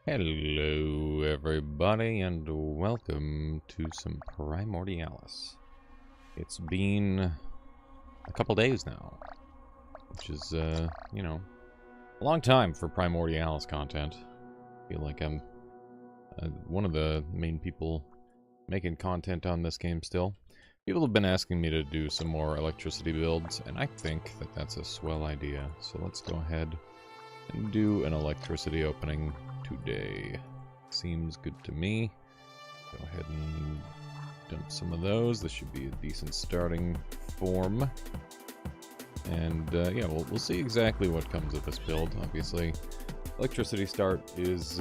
Hello everybody and welcome to some Primordialis. It's been a couple days now, which is, you know, a long time for Primordialis content. I feel like I'm one of the main people making content on this game still. People have been asking me to do some more electricity builds, and I think that that's a swell idea. So let's go ahead and do an electricity opening today. Seems good to me. Go ahead and dump some of those. This should be a decent starting form. And yeah, we'll see exactly what comes of this build. Obviously, electricity start is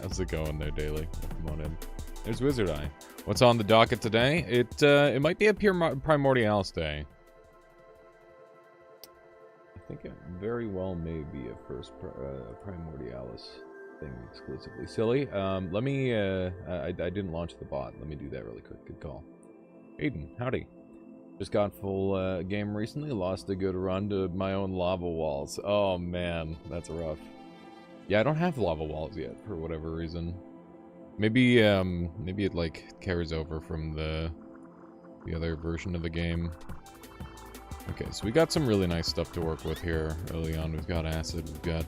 how's it going there, Daily? Come on in. There's Wizard Eye. What's on the docket today? It might be a pure Primordialis day. I think it very well may be a first Primordialis thing exclusively. Silly. Let me, I didn't launch the bot. Let me do that really quick. Good call. Aiden, howdy. Just got full game recently. Lost a good run to my own lava walls. Oh man, that's rough. Yeah, I don't have lava walls yet for whatever reason. Maybe, maybe it like carries over from the other version of the game. Okay, so we got some really nice stuff to work with here early on. We've got acid, we've got...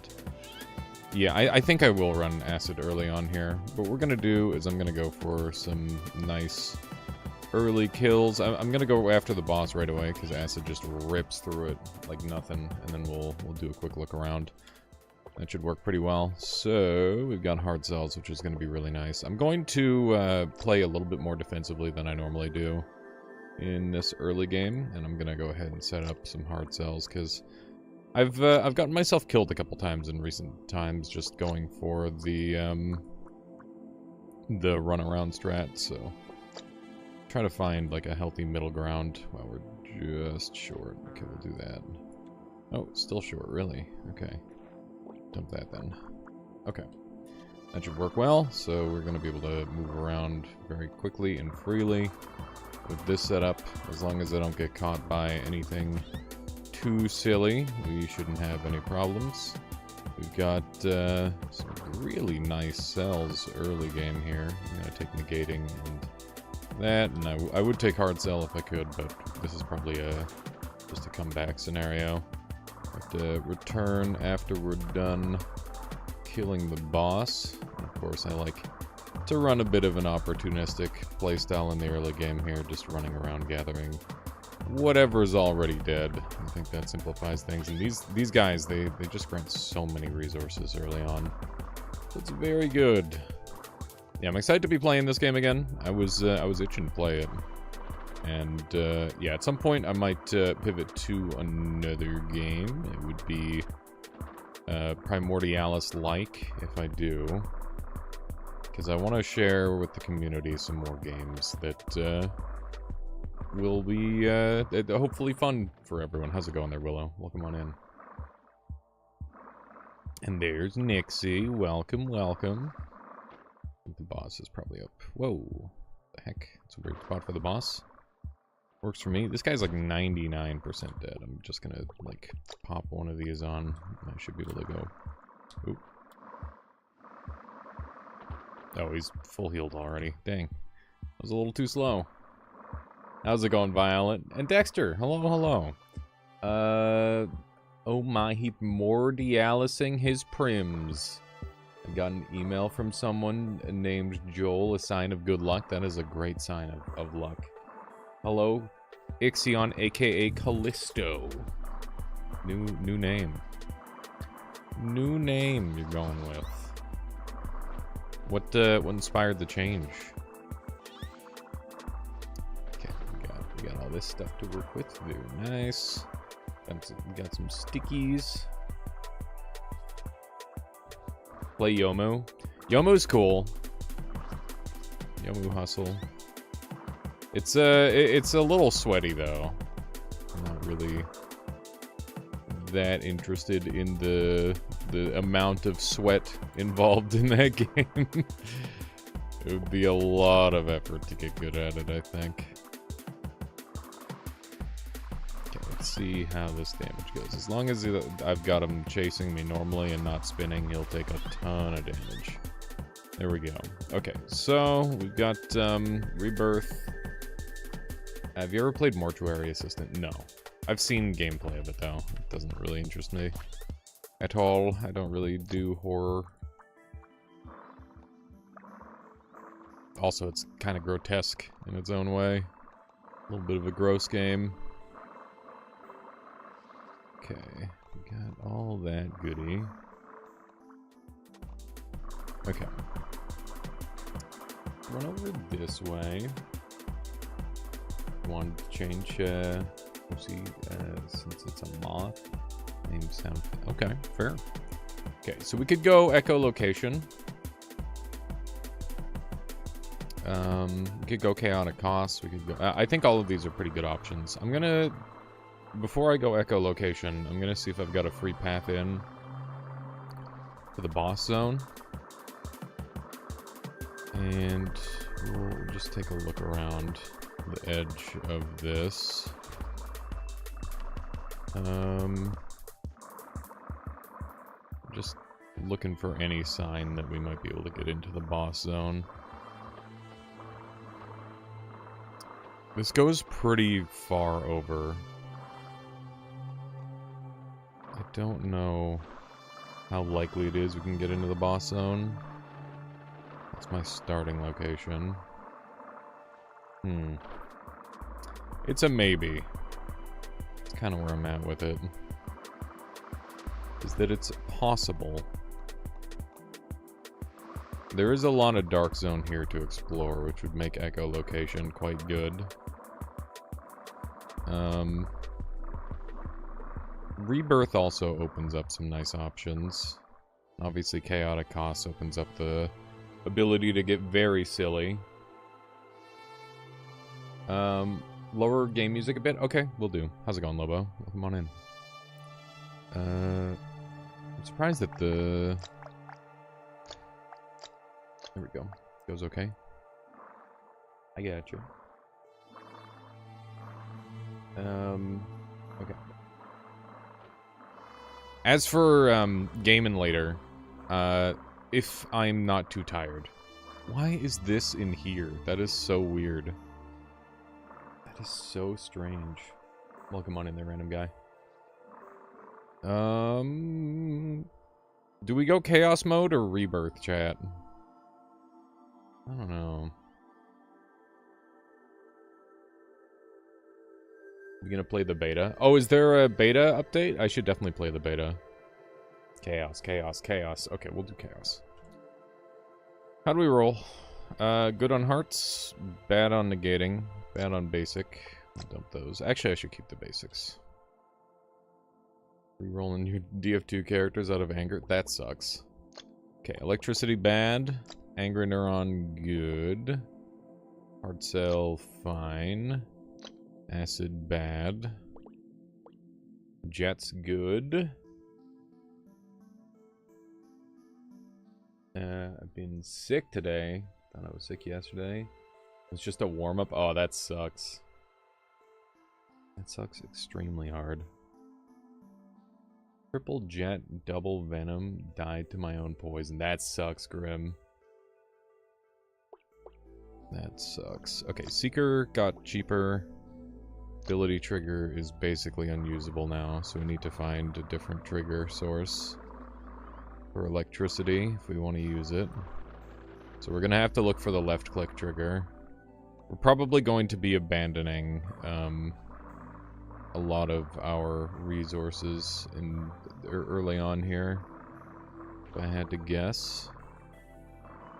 Yeah, I think I will run acid early on here. What we're going to do is I'm going to go for some nice early kills. I'm going to go after the boss right away because acid just rips through it like nothing. And then we'll do a quick look around. That should work pretty well. So, we've got hard cells, which is going to be really nice. I'm going to play a little bit more defensively than I normally do in this early game, and I'm gonna go ahead and set up some hard cells because I've gotten myself killed a couple times in recent times just going for the runaround strat. So try to find like a healthy middle ground while we're just short. Okay, we'll do that. Oh, still short, really? Okay, dump that then. Okay, that should work well. So we're gonna be able to move around very quickly and freely with this setup. As long as I don't get caught by anything too silly, we shouldn't have any problems. We've got some really nice cells early game here. I'm going to take negating and that, and I would take hard cell if I could, but this is probably just a comeback scenario. Have to return after we're done killing the boss. And of course, I like to run a bit of an opportunistic playstyle in the early game here, just running around gathering whatever's already dead. I think that simplifies things. And these guys, they just grant so many resources early on. It's very good. Yeah, I'm excited to be playing this game again. I was itching to play it. And yeah, at some point I might pivot to another game. It would be Primordialis-like if I do. Because I want to share with the community some more games that will be hopefully fun for everyone. How's it going there, Willow? Welcome on in. And there's Nixie. Welcome, welcome. The boss is probably up. Whoa. The heck? It's a weird spot for the boss. Works for me. This guy's like 99% dead. I'm just gonna like pop one of these on. I should be able to go. Oop. Oh, he's full healed already. Dang. That was a little too slow. How's it going, Violet? And Dexter! Hello, hello. Oh my, he Primordialising his prims. I got an email from someone named Joel, a sign of good luck. That is a great sign of luck. Hello, Ixion, aka Callisto. New name. New name you're going with. What inspired the change? Okay, we got all this stuff to work with. Very nice. Got some stickies. Play Yomu. Yomu's cool. Yomu hustle. It's a little sweaty though. I'm not really that interested in the amount of sweat involved in that game. It would be a lot of effort to get good at it, I think. Okay, let's see how this damage goes. As long as I've got him chasing me normally and not spinning, he'll take a ton of damage. There we go. Okay, so we've got Rebirth. Have you ever played Mortuary Assistant? No. I've seen gameplay of it, though. It doesn't really interest me at all. I don't really do horror. Also, it's kind of grotesque in its own way. A little bit of a gross game. Okay, we got all that goodie. Okay. Run over this way. Want to change, see, since it's a moth. Name sound. Okay, fair. Okay, so we could go echolocation. We could go chaotic cost. We could go. I think all of these are pretty good options. I'm gonna, before I go echolocation, I'm gonna see if I've got a free path in to the boss zone, and we'll just take a look around the edge of this. Just looking for any sign that we might be able to get into the boss zone. This goes pretty far over. I don't know how likely it is we can get into the boss zone. That's my starting location. It's a maybe. It's kind of where I'm at with it. Is that it's possible. There is a lot of dark zone here to explore, which would make echolocation quite good. Rebirth also opens up some nice options. Obviously, chaotic cost opens up the ability to get very silly. Lower game music a bit? Okay, we'll do. How's it going, Lobo? Come on in. I'm surprised that the... There we go. Goes okay. I got you. Okay. As for gaming later, if I'm not too tired. Why is this in here? That is so weird. That is so strange. Welcome on in there, random guy. Do we go chaos mode or rebirth, chat? I don't know. You gonna play the beta? Oh, is there a beta update? I should definitely play the beta. Chaos, chaos, chaos. Okay, we'll do chaos. How do we roll? Good on hearts, bad on negating, bad on basic. Dump those. Actually, I should keep the basics. Rerolling your DF2 characters out of anger. That sucks. Okay, electricity bad. Anger neuron good. Hard cell fine. Acid bad. Jets good. I've been sick today. Thought I was sick yesterday. It's just a warm-up. Oh, that sucks. That sucks extremely hard. Triple jet, double venom, died to my own poison. That sucks, Grim. That sucks. Okay, Seeker got cheaper. Ability trigger is basically unusable now, so we need to find a different trigger source for electricity if we want to use it. So we're going to have to look for the left click trigger. We're probably going to be abandoning a lot of our resources in early on here, if I had to guess.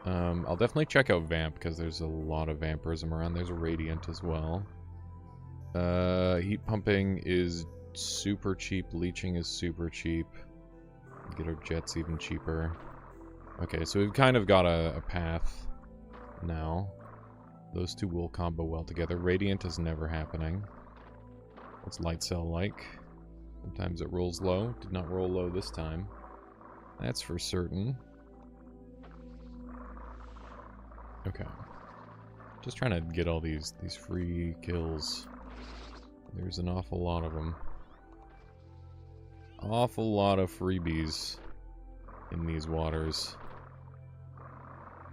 I'll definitely check out Vamp, because there's a lot of vampirism around. There's a Radiant as well. Heat pumping is super cheap. Leeching is super cheap. Get our jets even cheaper. Okay, so we've kind of got a path now. Those two will combo well together. Radiant is never happening. What's light cell like? Sometimes it rolls low. Did not roll low this time. That's for certain. Okay. Just trying to get all these free kills. There's an awful lot of them. awful lot of freebies in these waters.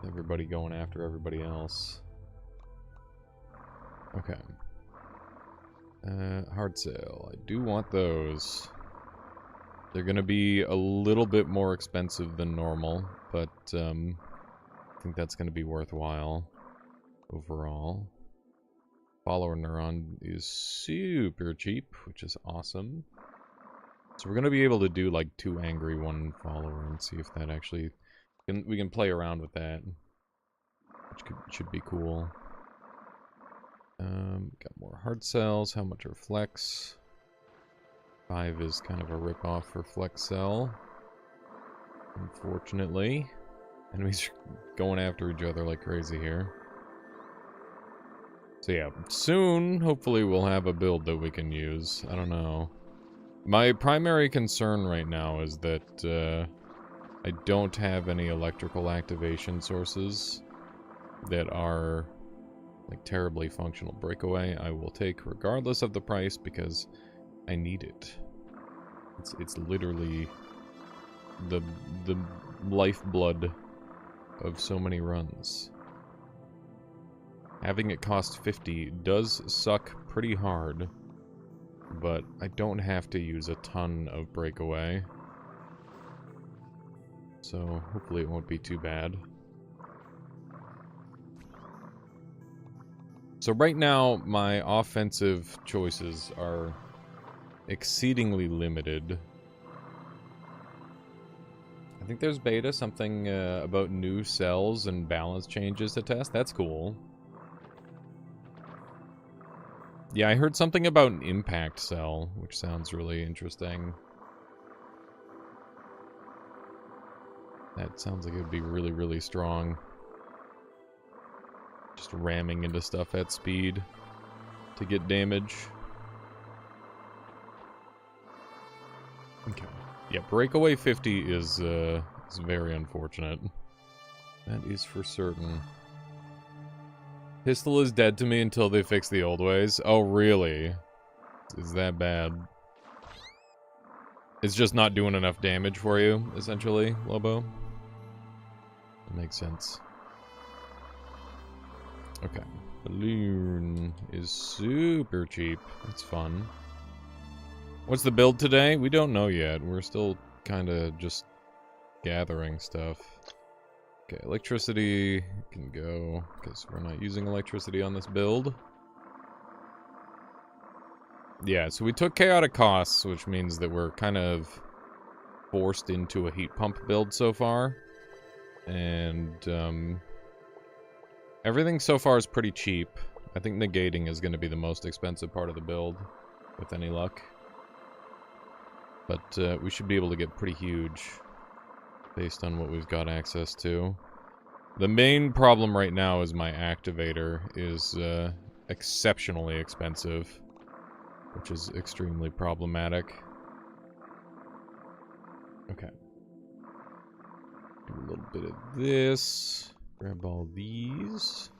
Everybody going after everybody else. Okay. Hard sale. I do want those. They're gonna be a little bit more expensive than normal, but I think that's gonna be worthwhile overall. Follower neuron is super cheap, which is awesome. So we're gonna be able to do like 2 angry, 1 follower and see if that actually we can play around with that, which should be cool. Got more hard cells. How much are flex? 5 is kind of a ripoff for flex cell, unfortunately. Enemies are going after each other like crazy here. So yeah, soon, hopefully we'll have a build that we can use. I don't know. My primary concern right now is that I don't have any electrical activation sources that are like terribly functional. Breakaway I will take regardless of the price because I need it. It's literally the lifeblood of so many runs. Having it cost 50 does suck pretty hard, but I don't have to use a ton of breakaway. So hopefully it won't be too bad. So right now, my offensive choices are exceedingly limited. I think there's beta, something about new cells and balance changes to test. That's cool. Yeah, I heard something about an impact cell, which sounds really interesting. That sounds like it would be really, really strong. Just ramming into stuff at speed to get damage. Okay. Yeah, breakaway 50 is very unfortunate. That is for certain. Pistol is dead to me until they fix the old ways. Oh, really? Is that bad? It's just not doing enough damage for you, essentially, Lobo? That makes sense. Okay. Balloon is super cheap. That's fun. What's the build today? We don't know yet. We're still kind of just gathering stuff. Okay, electricity can go, because we're not using electricity on this build. Yeah, so we took chaotic costs, which means that we're kind of forced into a heat pump build so far. And, everything so far is pretty cheap. I think negating is going to be the most expensive part of the build, with any luck. But we should be able to get pretty huge, based on what we've got access to. The main problem right now is my activator is exceptionally expensive, which is extremely problematic. Okay. Do a little bit of this. Grab all these.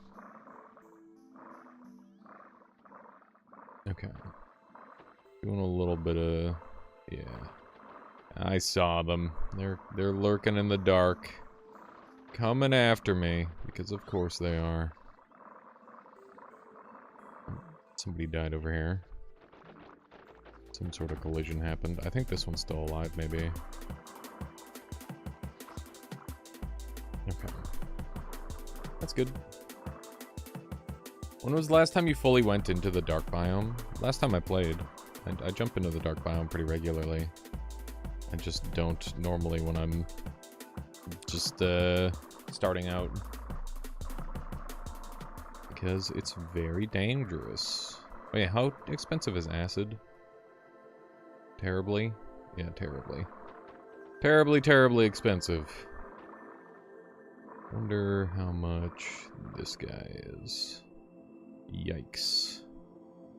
Okay. Doing a little bit of... yeah. I saw them. They're lurking in the dark. Coming after me. Because of course they are. Somebody died over here. Some sort of collision happened. I think this one's still alive, maybe. Okay. That's good. When was the last time you fully went into the dark biome? Last time I played. I jump into the dark biome pretty regularly. I just don't normally when I'm just starting out. Because it's very dangerous. Wait, how expensive is acid? Terribly? Yeah, terribly. Terribly, terribly expensive. Wonder how much this guy is. Yikes.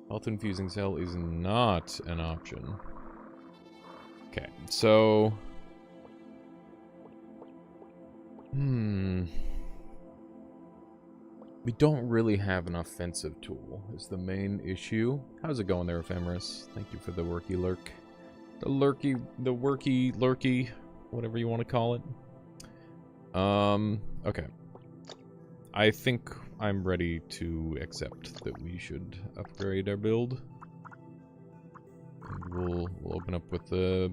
Health infusing cell is not an option. Okay, so... we don't really have an offensive tool, is the main issue. How's it going there, Ephemeris? Thank you for the worky lurk. The lurky, whatever you want to call it. Okay. I think I'm ready to accept that we should upgrade our build. And we'll open up with the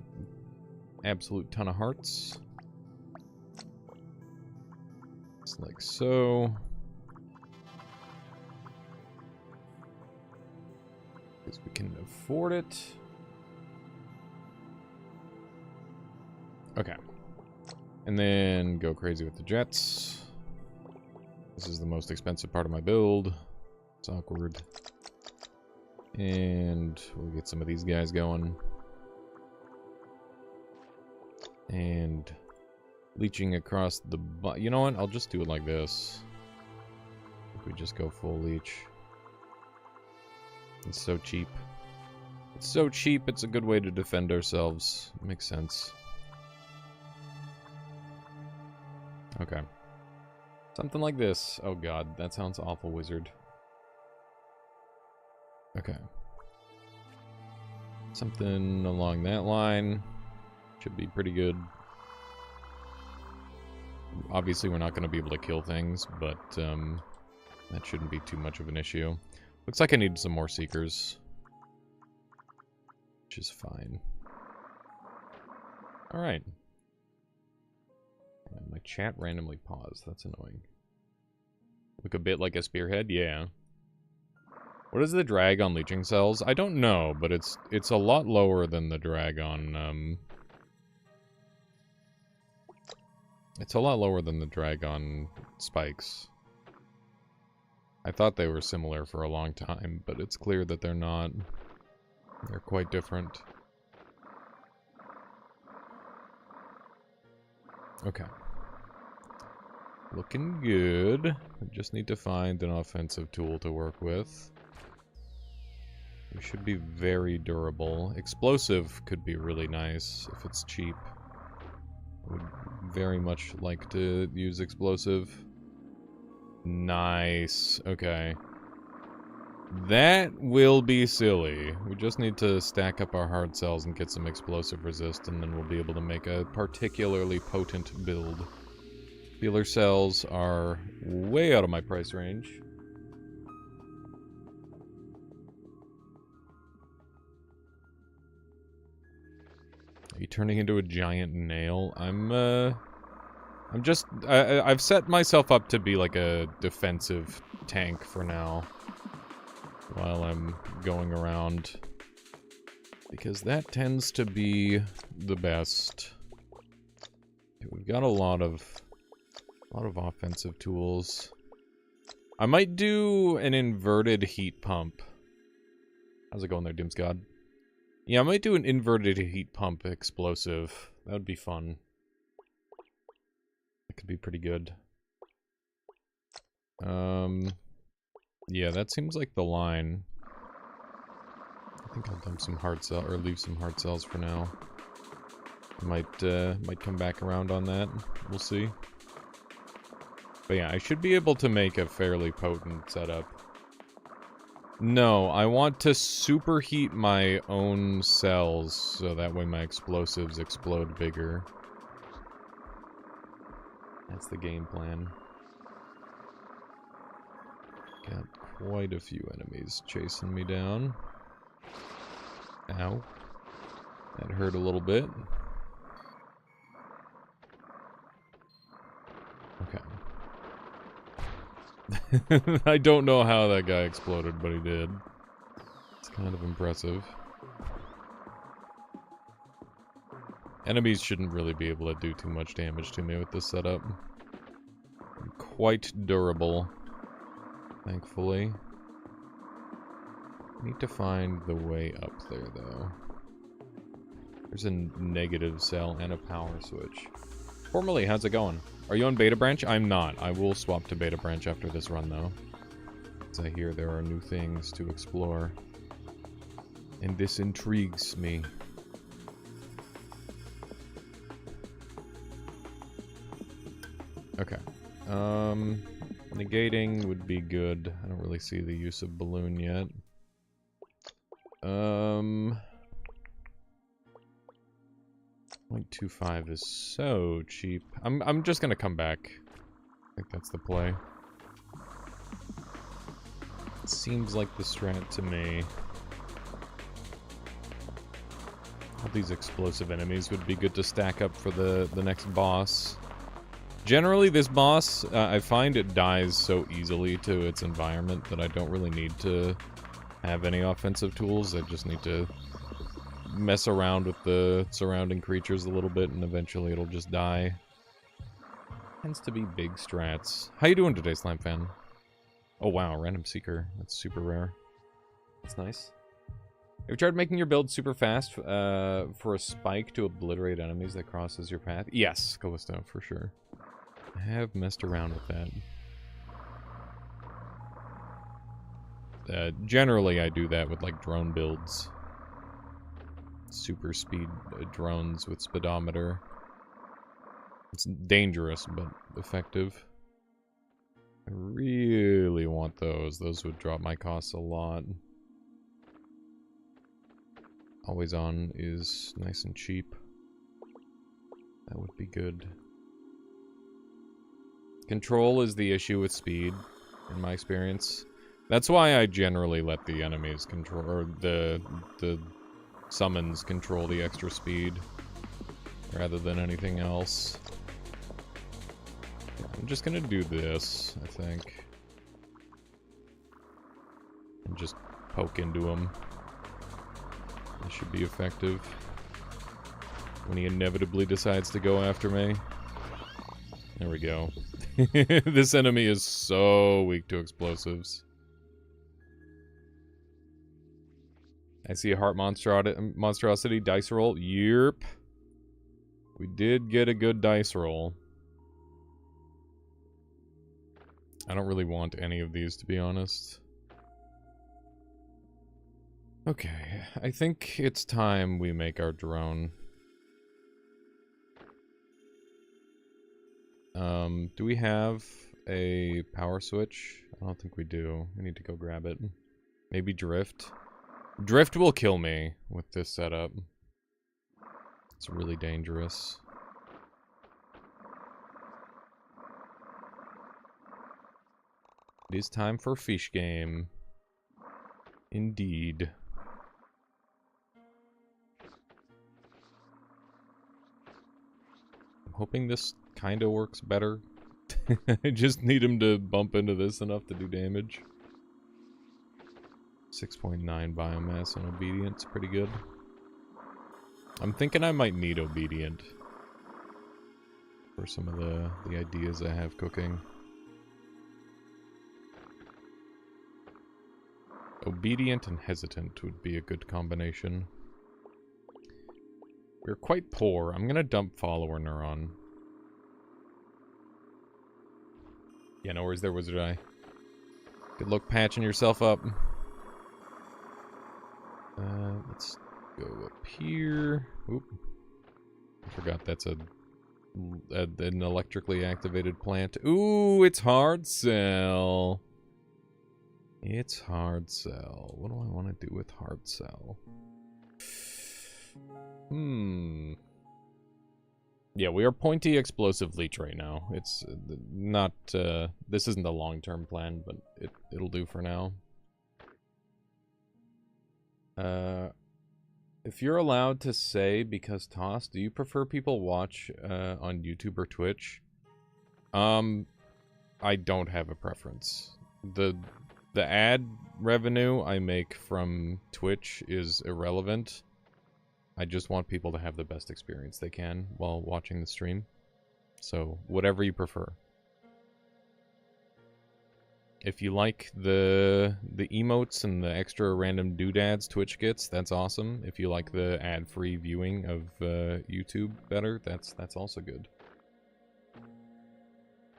absolute ton of hearts. Just like so. Because we can afford it. Okay. And then go crazy with the jets. This is the most expensive part of my build. It's awkward. And we'll get some of these guys going. And leeching across the... You know what? I'll just do it like this. If we just go full leech. It's so cheap. It's so cheap, it's a good way to defend ourselves. Makes sense. Okay. Something like this. Oh god, that sounds awful, wizard. Okay. Something along that line. Should be pretty good. Obviously, we're not going to be able to kill things, but that shouldn't be too much of an issue. Looks like I need some more seekers. Which is fine. Alright. My chat randomly paused. That's annoying. Look a bit like a spearhead? Yeah. What is the drag on leeching cells? I don't know, but it's a lot lower than the drag on, It's a lot lower than the drag on spikes. I thought they were similar for a long time, but it's clear that they're not. They're quite different. Okay. Looking good. We just need to find an offensive tool to work with. We should be very durable. Explosive could be really nice if it's cheap. I would very much like to use explosive. Nice. Okay. That will be silly. We just need to stack up our hard cells and get some explosive resist, and then we'll be able to make a particularly potent build. Healer cells are way out of my price range. Are you turning into a giant nail? I've set myself up to be like a defensive tank for now. While I'm going around. Because that tends to be the best. We've got a lot of offensive tools. I might do an inverted heat pump. How's it going there, Dim's God? Yeah, I might do an inverted heat pump explosive. That would be fun. That could be pretty good. Yeah, that seems like the line. I think I'll dump some hard cell or leave some hard cells for now. Might come back around on that. We'll see. But yeah, I should be able to make a fairly potent setup. No, I want to superheat my own cells so that way my explosives explode bigger. That's the game plan. Got quite a few enemies chasing me down. Ow. That hurt a little bit. Okay. I don't know how that guy exploded, but he did. It's kind of impressive. Enemies shouldn't really be able to do too much damage to me with this setup. I'm quite durable. Thankfully. I need to find the way up there, though. There's a negative cell and a power switch. Formerly, how's it going? Are you on Beta Branch? I'm not. I will swap to Beta Branch after this run, though. As I hear there are new things to explore. And this intrigues me. Okay. Negating would be good. I don't really see the use of balloon yet. 0.25 is so cheap. I'm just gonna come back. I think that's the play. It seems like the strat to me. All these explosive enemies would be good to stack up for the next boss. Generally, this boss, I find it dies so easily to its environment that I don't really need to have any offensive tools. I just need to mess around with the surrounding creatures a little bit, and eventually it'll just die. Tends to be big strats. How you doing today, Slime Fan? Oh wow, Random Seeker. That's super rare. That's nice. Have you tried making your build super fast for a spike to obliterate enemies that crosses your path? Yes, Callisto, for sure. I have messed around with that. Generally, I do that with, like, drone builds. Super speed drones with speedometer. It's dangerous, but effective. I really want those. Those would drop my costs a lot. Always on is nice and cheap. That would be good. Control is the issue with speed, in my experience. That's why I generally let the enemies control, or the summons control the extra speed, rather than anything else. Yeah, I'm just gonna do this, I think. And just poke into him. This should be effective. When he inevitably decides to go after me. There we go. This enemy is so weak to explosives. I see a heart monstrosity dice roll. Yerp. We did get a good dice roll. I don't really want any of these, to be honest. Okay, I think it's time we make our drone. Do we have a power switch? I don't think we do. We need to go grab it. Maybe drift. Drift will kill me with this setup. It's really dangerous. It is time for fish game. Indeed. I'm hoping this kinda works better. I just need him to bump into this enough to do damage. 6.9 biomass on obedience, pretty good. I'm thinking I might need obedient for some of the ideas I have cooking. Obedient and hesitant would be a good combination. We're quite poor. I'm gonna dump follower neuron. Yeah, no worries there, Wizard Eye. Good luck patching yourself up. Let's go up here. Oop. I forgot that's an electrically activated plant. Ooh, it's hard sell. It's hard sell. What do I want to do with hard sell? Yeah, we are pointy explosive leech right now. It's not, this isn't the long-term plan, but it'll do for now. If you're allowed to say, because Toss, do you prefer people watch on YouTube or Twitch? I don't have a preference. The ad revenue I make from Twitch is irrelevant. I just want people to have the best experience they can while watching the stream. So, whatever you prefer. If you like the emotes and the extra random doodads Twitch gets, that's awesome. If you like the ad-free viewing of YouTube better, that's also good.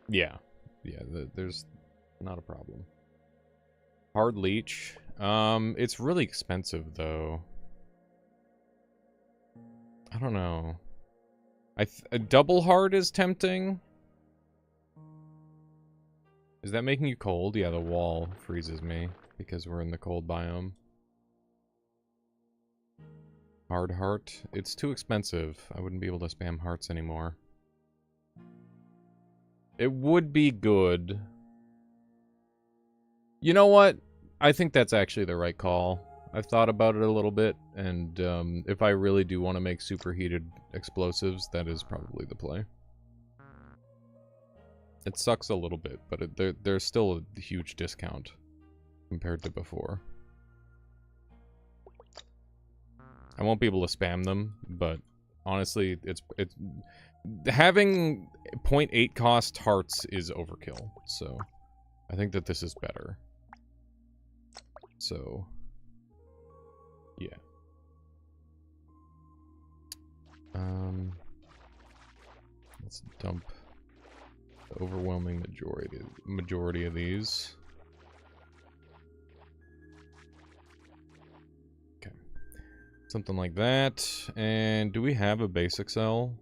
Yeah. Yeah, there's not a problem. Hard leech. It's really expensive, though. I don't know. A double hard is tempting. Is that making you cold? Yeah, the wall freezes me because we're in the cold biome. Hard heart. It's too expensive. I wouldn't be able to spam hearts anymore. It would be good. You know what? I think that's actually the right call. I've thought about it a little bit, and if I really do want to make superheated explosives, that is probably the play. It sucks a little bit, but there's still a huge discount compared to before. I won't be able to spam them, but honestly, it's having 0.8 cost hearts is overkill. So I think that this is better. So yeah. Let's dump the overwhelming majority of these. Okay. Something like that. And do we have a basic cell?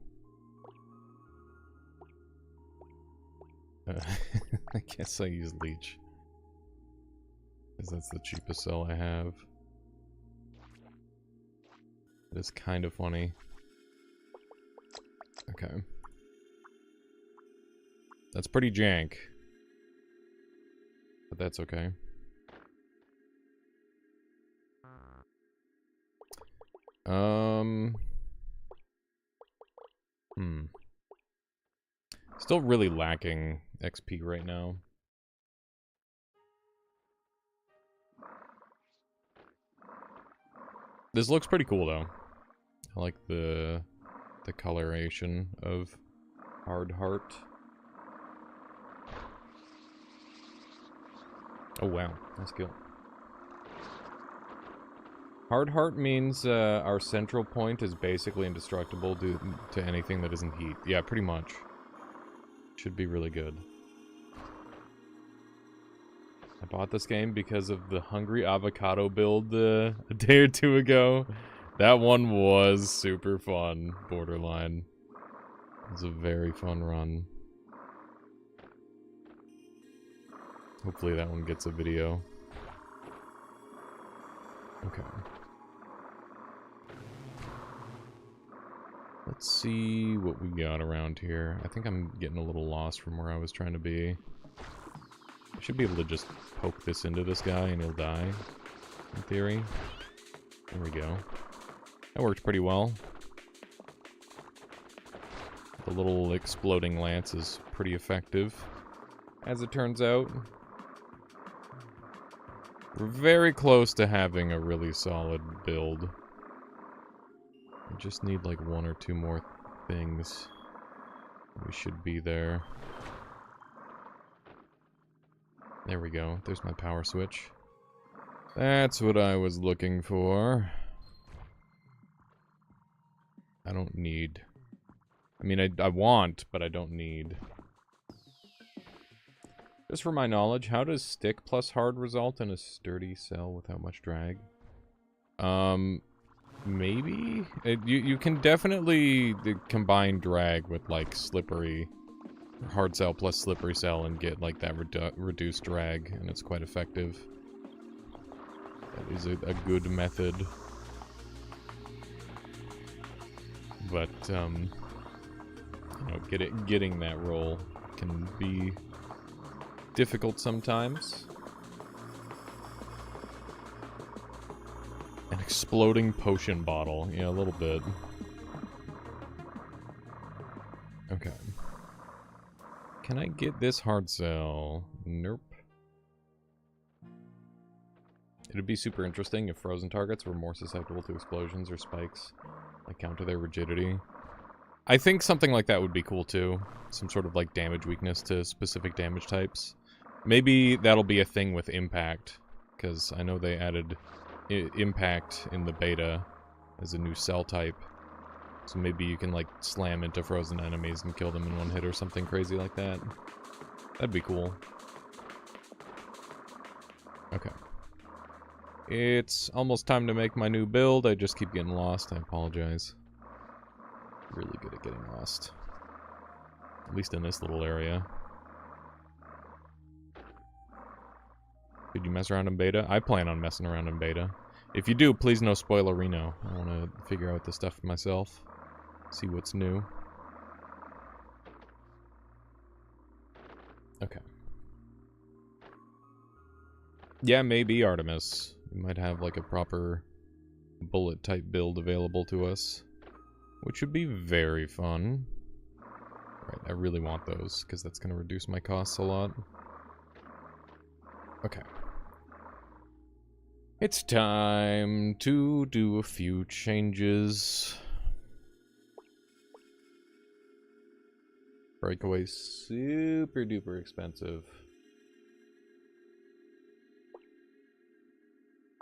I guess I use leech. Because that's the cheapest cell I have. It's kind of funny. Okay. That's pretty jank. But that's okay. Still really lacking XP right now. This looks pretty cool though. I like the coloration of hard heart. Oh wow, nice kill. Hard heart means our central point is basically indestructible due to anything that isn't heat. Yeah, pretty much. Should be really good. I bought this game because of the Hungry Avocado build a day or two ago. That one was super fun, borderline. It was a very fun run. Hopefully that one gets a video. Okay. Let's see what we got around here. I think I'm getting a little lost from where I was trying to be. I should be able to just poke this into this guy and he'll die, in theory. There we go. That worked pretty well. The little exploding lance is pretty effective, as it turns out. We're very close to having a really solid build. We just need like one or two more things. We should be there. There we go. There's my power switch. That's what I was looking for. I don't need... I mean, I want, but I don't need. Just for my knowledge, how does stick plus hard result in a sturdy cell without much drag? Maybe? You can definitely combine drag with, like, slippery... hard cell plus slippery cell and get, like, that reduced drag, and it's quite effective. That is a good method. But, you know, getting that roll can be difficult sometimes. An exploding potion bottle. Yeah, a little bit. Okay. Can I get this hard cell? Nope. It'd be super interesting if frozen targets were more susceptible to explosions or spikes that counter their rigidity. I think something like that would be cool too. Some sort of like damage weakness to specific damage types. Maybe that'll be a thing with impact, because I know they added impact in the beta as a new cell type. So maybe you can like slam into frozen enemies and kill them in one hit or something crazy like that. That'd be cool. Okay. It's almost time to make my new build. I just keep getting lost. I apologize. Really good at getting lost. At least in this little area. Did you mess around in beta? I plan on messing around in beta. If you do, please no spoilerino. I want to figure out the stuff myself. See what's new. Okay. Yeah, maybe Artemis. We might have like a proper bullet type build available to us, which would be very fun. Right, I really want those because that's going to reduce my costs a lot. Okay. It's time to do a few changes. Breakaway super duper expensive.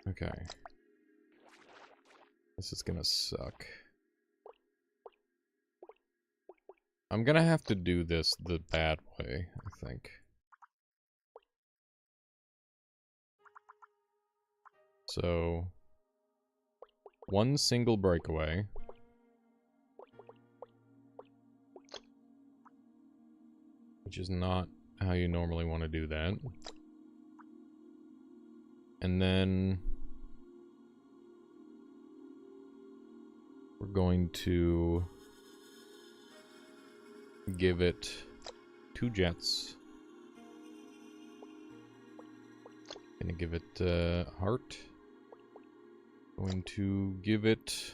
Okay. This is gonna suck. I'm gonna have to do this the bad way, I think. So, one single breakaway. Which is not how you normally want to do that. And then we're going to give it 2 jets. Gonna give it heart. Going to give it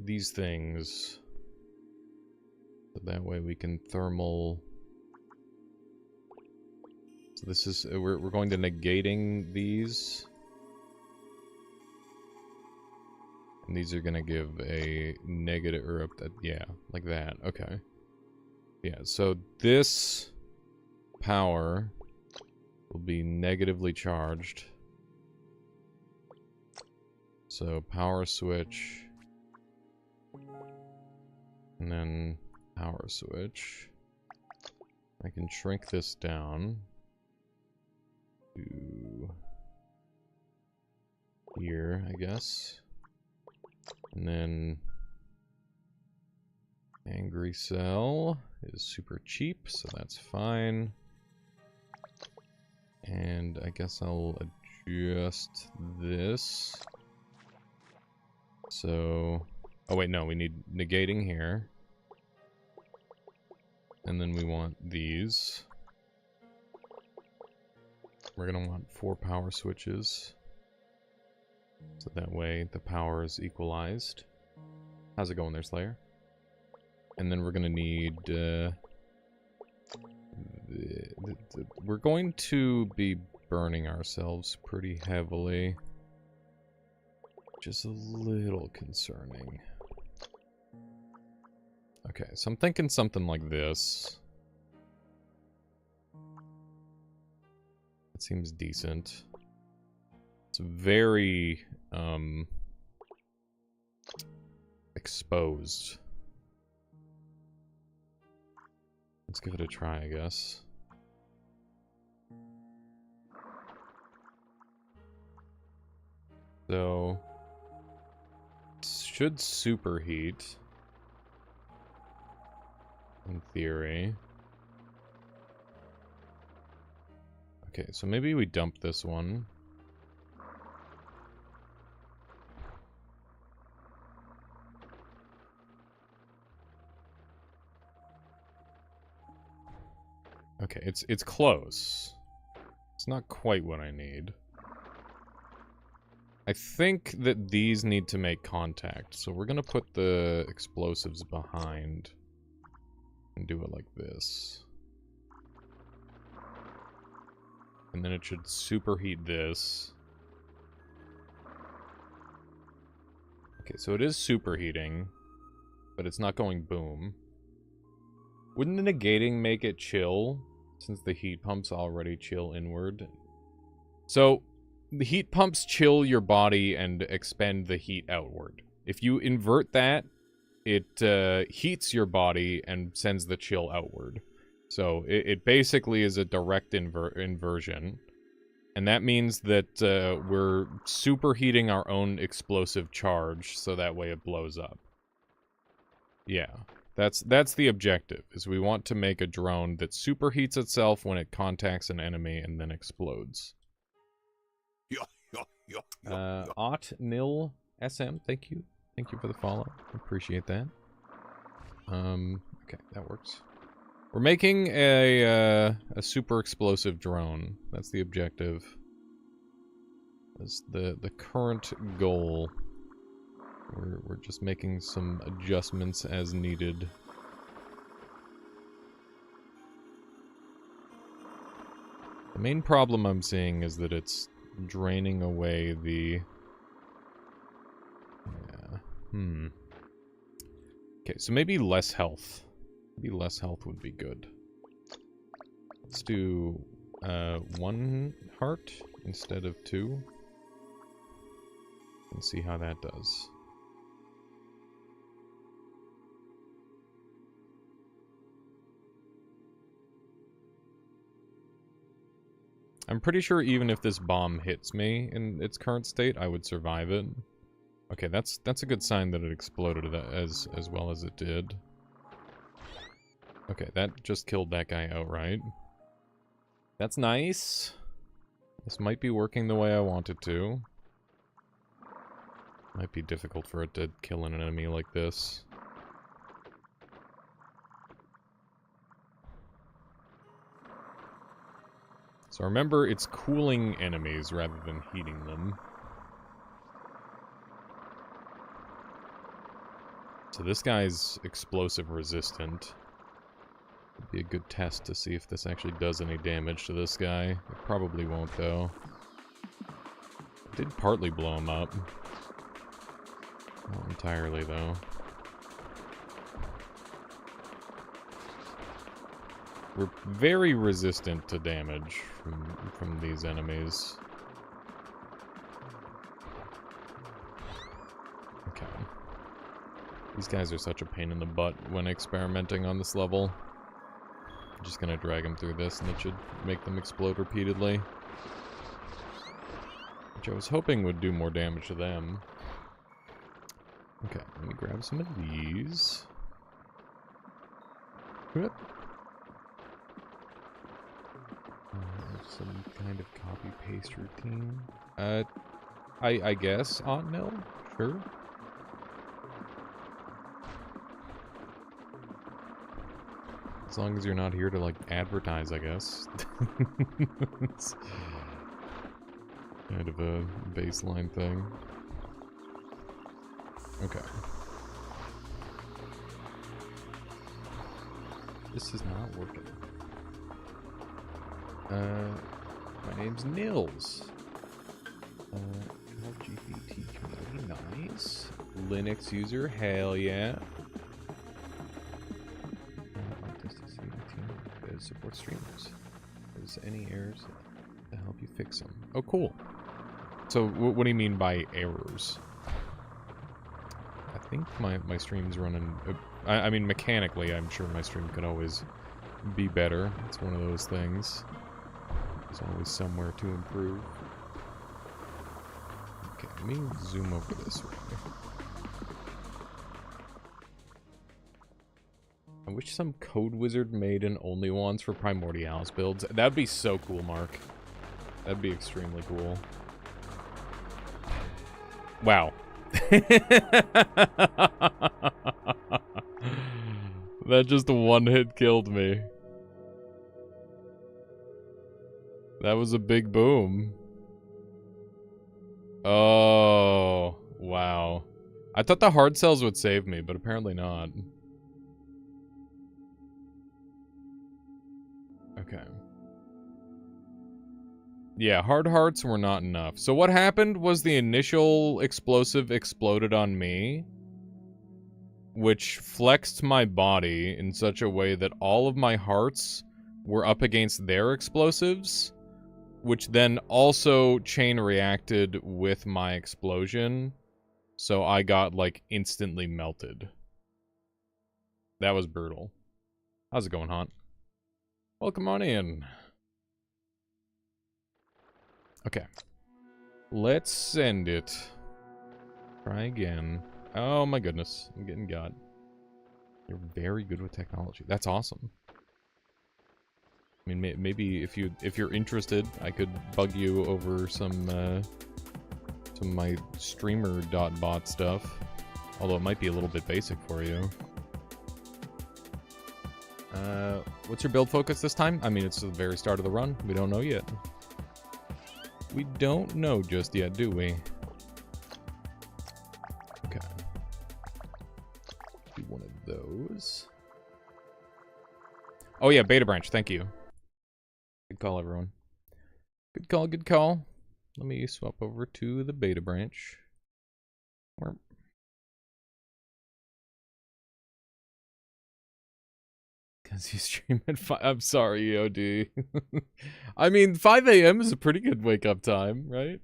these things. So that way we can thermal. So this is we're going to negating these. And these are gonna give a negative or a, yeah, like that. Okay. Yeah, so this power will be negatively charged. So power switch. And then power switch. I can shrink this down to here, I guess. And then Angry Cell is super cheap, so that's fine. And I guess I'll adjust this. So, oh wait, no, we need negating here. And then we want these. We're gonna want 4 power switches. So that way the power is equalized. How's it going there, Slayer? And then we're gonna need, we're going to be burning ourselves pretty heavily. Which is a little concerning. Okay, so I'm thinking something like this. It seems decent. It's very, exposed. Let's give it a try, I guess. So, it should superheat. In theory. Okay, so maybe we dump this one. Okay, it's close. It's not quite what I need. I think that these need to make contact, so we're gonna put the explosives behind and do it like this. And then it should superheat this. Okay, so it is superheating, but it's not going boom. Wouldn't the negating make it chill, since the heat pumps already chill inward? So, the heat pumps chill your body and expend the heat outward. If you invert that, it heats your body and sends the chill outward. So, it basically is a direct inversion. And that means that we're superheating our own explosive charge, so that way it blows up. Yeah. That's the objective, is we want to make a drone that superheats itself when it contacts an enemy and then explodes. Ot Nil SM, thank you. Thank you for the follow. Appreciate that. Okay, that works. We're making a super explosive drone. That's the objective. That's the current goal. We're just making some adjustments as needed. The main problem I'm seeing is that it's draining away the... Yeah. Okay, so maybe less health. Maybe less health would be good. Let's do 1 heart instead of 2. And see how that does. I'm pretty sure even if this bomb hits me in its current state, I would survive it. Okay, that's a good sign that it exploded as well as it did. Okay, that just killed that guy outright. That's nice. This might be working the way I want it to. Might be difficult for it to kill an enemy like this. So remember, it's cooling enemies rather than heating them. So this guy's explosive resistant. Would be a good test to see if this actually does any damage to this guy. It probably won't, though. It did partly blow him up. Not entirely, though. We're very resistant to damage from these enemies. Okay. These guys are such a pain in the butt when experimenting on this level. I'm just gonna drag them through this and it should make them explode repeatedly. Which I was hoping would do more damage to them. Okay, let me grab some of these. Whoop. Some kind of copy-paste routine. I guess, Aunt Mill? Sure. As long as you're not here to, like, advertise, I guess. It's kind of a baseline thing. Okay. This is not working. My name's Nils. LGBT community, nice. Linux user, hell yeah. Autistic team support streamers. There's any errors to help you fix them. Oh, cool. So, what do you mean by errors? I think my stream's running... I mean, mechanically, I'm sure my stream could always be better. It's one of those things. There's always somewhere to improve. Okay, let me zoom over this way. I wish some code wizard made an only ones for primordialis builds. That'd be so cool, Mark. That'd be extremely cool. Wow. That just one hit killed me. That was a big boom. Oh, wow. I thought the hard cells would save me, but apparently not. Okay. Yeah, hard hearts were not enough. So what happened was the initial explosive exploded on me, which flexed my body in such a way that all of my hearts were up against their explosives, which then also chain reacted with my explosion, so I got, like, instantly melted. That was brutal. How's it going, Haunt? Welcome on in. Okay. Let's send it. Try again. Oh my goodness. I'm getting got. You're very good with technology. That's awesome. I mean, maybe if you're interested, I could bug you over some some of my streamer.bot stuff. Although it might be a little bit basic for you. What's your build focus this time? I mean, it's the very start of the run. We don't know yet. We don't know just yet, do we? Okay. Do one of those. Oh yeah, beta branch, thank you. Good call, everyone. Good call, good call. Let me swap over to the beta branch. Because you stream at 5. I'm sorry, EOD. I mean, 5 a.m. is a pretty good wake-up time, right?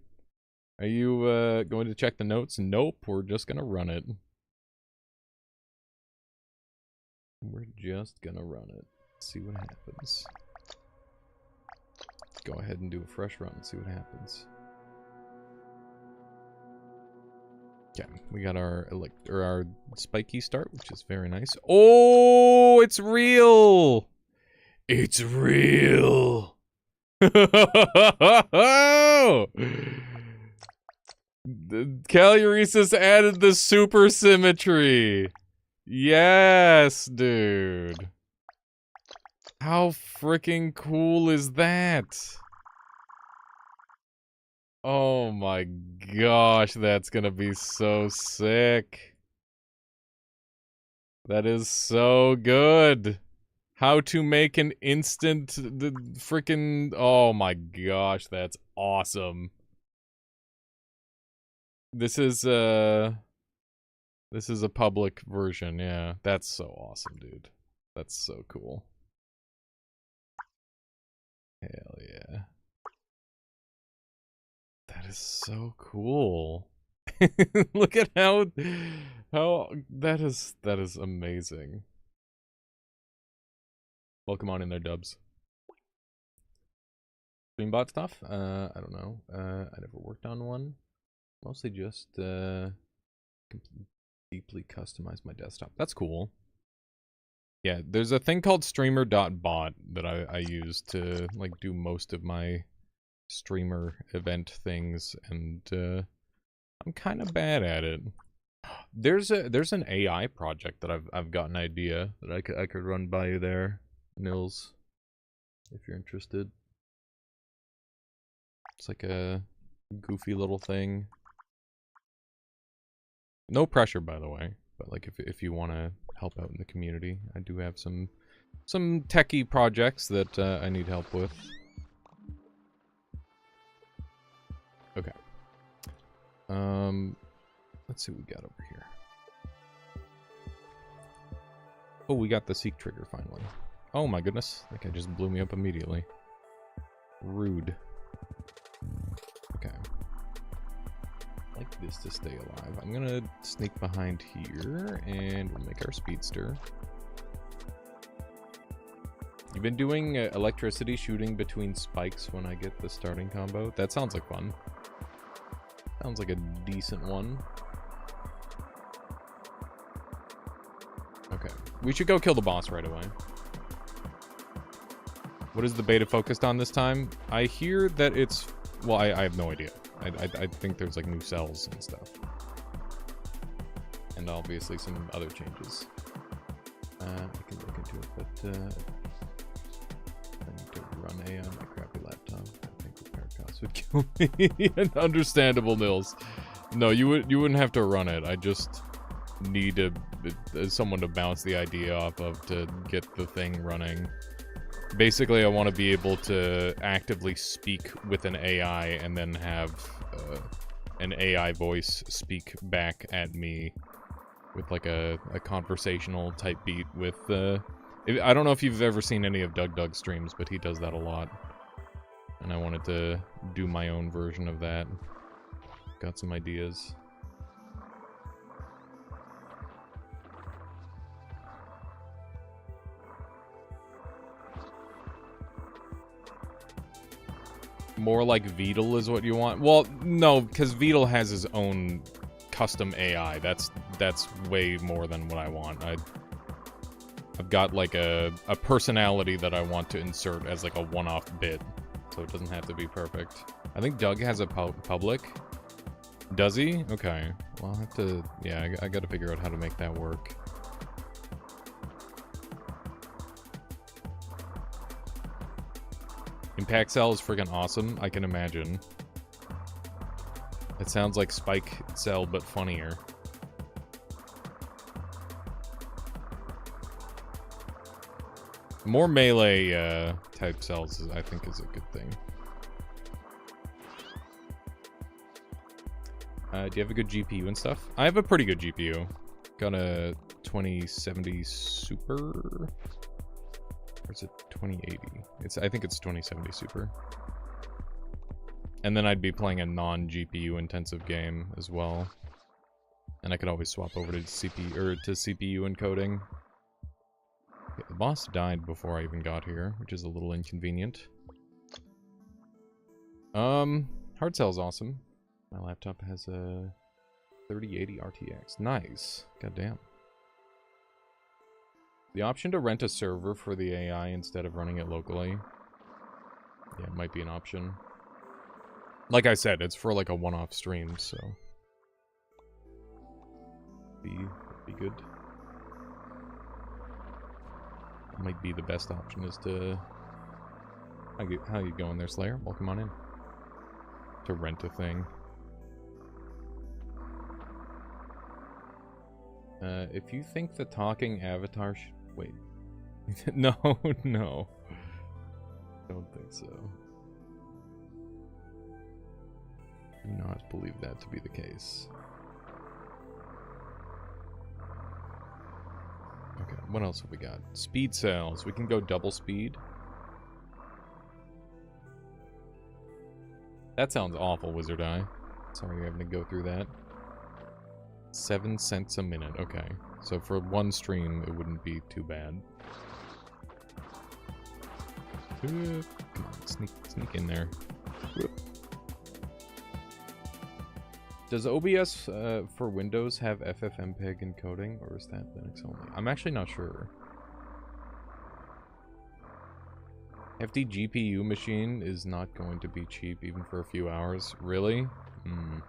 Are you going to check the notes? Nope, we're just going to run it. We're just going to run it. See what happens. Let's go ahead and do a fresh run and see what happens. Okay, we got our our spiky start, which is very nice. Oh, it's real! It's real! The Calyresis added the super symmetry. Yes, dude. How freaking cool is that? Oh my gosh, that's gonna be so sick. That is so good. How to make an instant freaking... Oh my gosh, that's awesome. This is a public version, yeah. That's so awesome, dude. That's so cool. Hell yeah. That is so cool. Look at how that is amazing. Welcome on in there, dubs. Streambot stuff? I don't know. I never worked on one. Mostly just deeply customize my desktop. That's cool. Yeah, there's a thing called streamer.bot that I use to like do most of my streamer event things, and I'm kind of bad at it. There's an AI project that I've got an idea that I could run by you there, Nils, if you're interested. It's like a goofy little thing. No pressure, by the way, but like if you want to help out in the community, I do have some techie projects that I need help with. Okay. Let's see what we got over here. Oh, we got the seek trigger finally. Oh my goodness, that guy just blew me up immediately. Rude. Okay. I'd like this to stay alive. I'm gonna sneak behind here, and we'll make our speedster. You've been doing electricity shooting between spikes when I get the starting combo? That sounds like fun. Sounds like a decent one. Okay. We should go kill the boss right away. What is the beta focused on this time? I hear that it's... Well, I have no idea. I think there's like new cells and stuff. And obviously some other changes. I can look into it, but... I need to run A on my crappy laptop. I think repair costs would kill me. Understandable, Nils. No, you wouldn't have to run it. I just need someone to bounce the idea off of to get the thing running. Basically, I want to be able to actively speak with an AI and then have an AI voice speak back at me with like a conversational type beat with... I don't know if you've ever seen any of Doug streams, but he does that a lot. And I wanted to do my own version of that. Got some ideas. More like Vedal is what you want? Well, no, because Vedal has his own custom AI. That's way more than what I want. I've got like a personality that I want to insert as like a one-off bit, so it doesn't have to be perfect. I think Doug has a public, Does he? Okay. Well, I'll have to... Yeah, I gotta figure out how to make that work. Impact Cell is freaking awesome, I can imagine. It sounds like Spike Cell, but funnier. More melee type cells, I think, is a good thing. Do you have a good GPU and stuff? I have a pretty good GPU. Got a 2070 Super. Or is it 2080? I think it's 2070 Super. And then I'd be playing a non-GPU intensive game as well. And I could always swap over to CPU or to CPU encoding. Okay, the boss died before I even got here, which is a little inconvenient. Hard cell's awesome. My laptop has a 3080 RTX. Nice. Goddamn. The option to rent a server for the AI instead of running it locally. Yeah, it might be an option. Like I said, it's for like a one-off stream, so be good. Might be the best option is to... How you going there, Slayer? Welcome on in. To rent a thing. If you think the talking avatar wait. No, no. Don't think so. Do not believe that to be the case. Okay, what else have we got? Speed cells. We can go double speed. That sounds awful, Wizard Eye. Sorry you're having to go through that. 7 cents a minute. Okay. So for one stream, it wouldn't be too bad. Come on, sneak in there. Whoop. Does OBS for Windows have FFmpeg encoding, or is that Linux only? I'm actually not sure. Hefty GPU machine is not going to be cheap even for a few hours. Really? Hmm.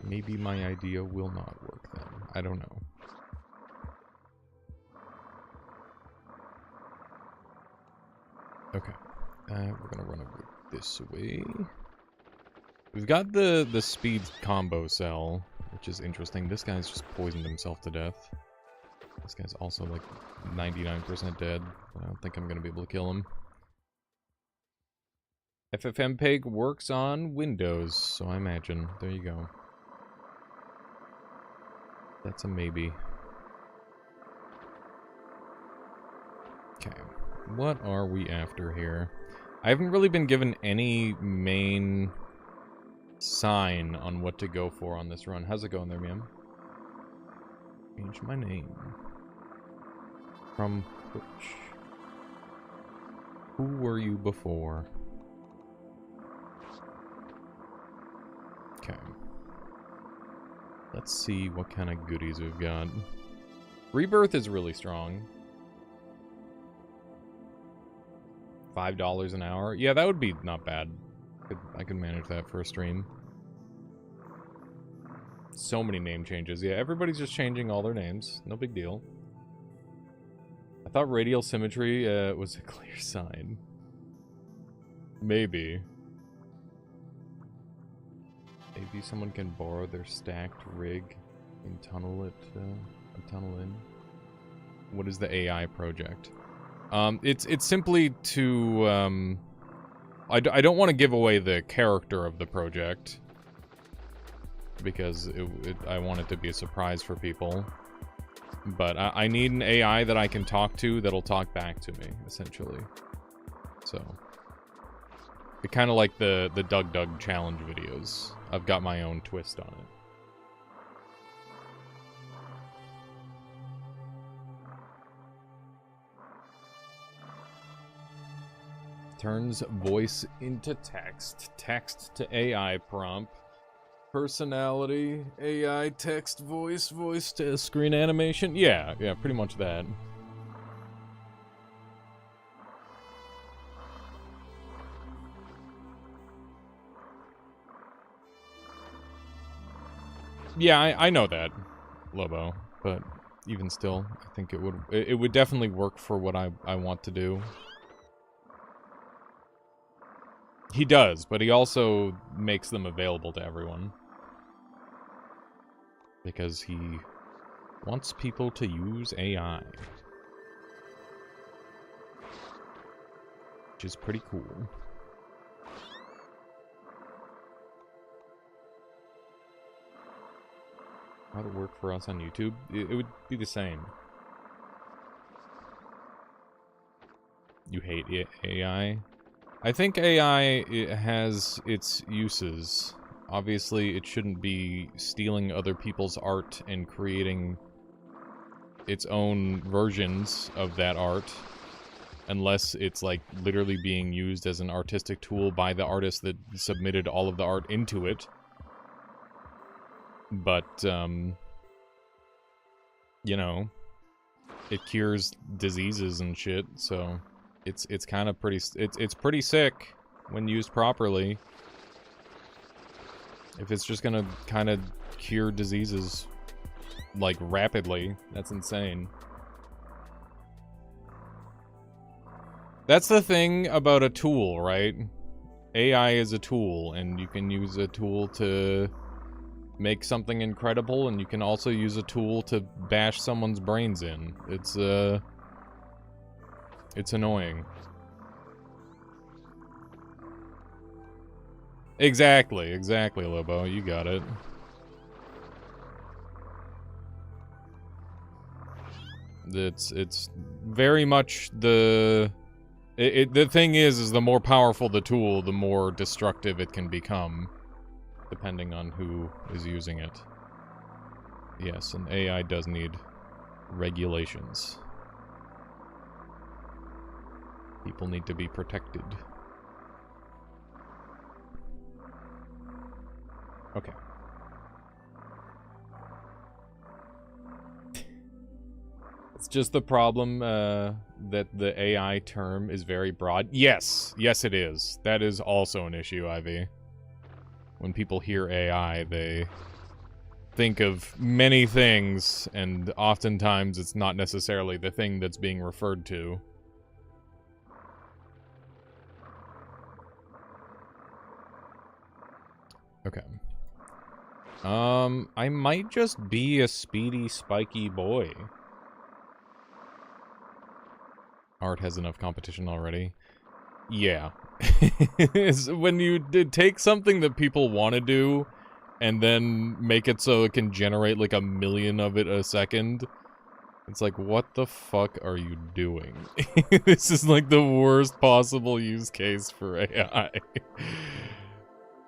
Maybe my idea will not work then. I don't know. Okay. We're gonna run over this way. We've got the speed combo cell, which is interesting. This guy's just poisoned himself to death. This guy's also like 99% dead. I don't think I'm gonna be able to kill him. FFmpeg works on Windows, so I imagine. There you go. That's a maybe. Okay. What are we after here? I haven't really been given any main sign on what to go for on this run. How's it going there, ma'am? Change my name. From which? Who were you before? Okay. Let's see what kind of goodies we've got. Rebirth is really strong. $5 an hour. Yeah, that would be not bad. I could manage that for a stream. So many name changes. Yeah, everybody's just changing all their names. No big deal. I thought radial symmetry was a clear sign. Maybe. Maybe someone can borrow their stacked rig and tunnel it, tunnel in. What is the AI project? It's simply to, I don't want to give away the character of the project, because I want it to be a surprise for people. But I need an AI that I can talk to that'll talk back to me, essentially. So, it kind of like the Doug challenge videos. I've got my own twist on it. Turns voice into text. Text to AI prompt. Personality, AI, text, voice to screen animation. Yeah, pretty much that. Yeah, I know that, Lobo, but even still, I think it would definitely work for what I want to do. He does, but he also makes them available to everyone. Because he wants people to use AI. Which is pretty cool. How would it work for us on YouTube? It would be the same. You hate AI? I think AI has its uses. Obviously, it shouldn't be stealing other people's art and creating its own versions of that art. Unless it's, like, literally being used as an artistic tool by the artist that submitted all of the art into it. But, you know, it cures diseases and shit, so it's kind of pretty, it's pretty sick when used properly. If it's just gonna kind of cure diseases, like, rapidly, that's insane. That's the thing about a tool, right? AI is a tool, and you can use a tool to make something incredible, and you can also use a tool to bash someone's brains in. It's annoying. Exactly, Lobo. You got it. It's very much the... the thing is the more powerful the tool, the more destructive it can become, depending on who is using it. Yes, and AI does need regulations. People need to be protected. Okay. It's just the problem that the AI term is very broad. Yes, it is. That is also an issue, Ivy. When people hear AI, they think of many things, and oftentimes it's not necessarily the thing that's being referred to. Okay. I might just be a speedy, spiky boy. Art has enough competition already. Yeah. When you take something that people want to do and then make it so it can generate like 1 million of it a second, it's like, what the fuck are you doing? This is like the worst possible use case for AI.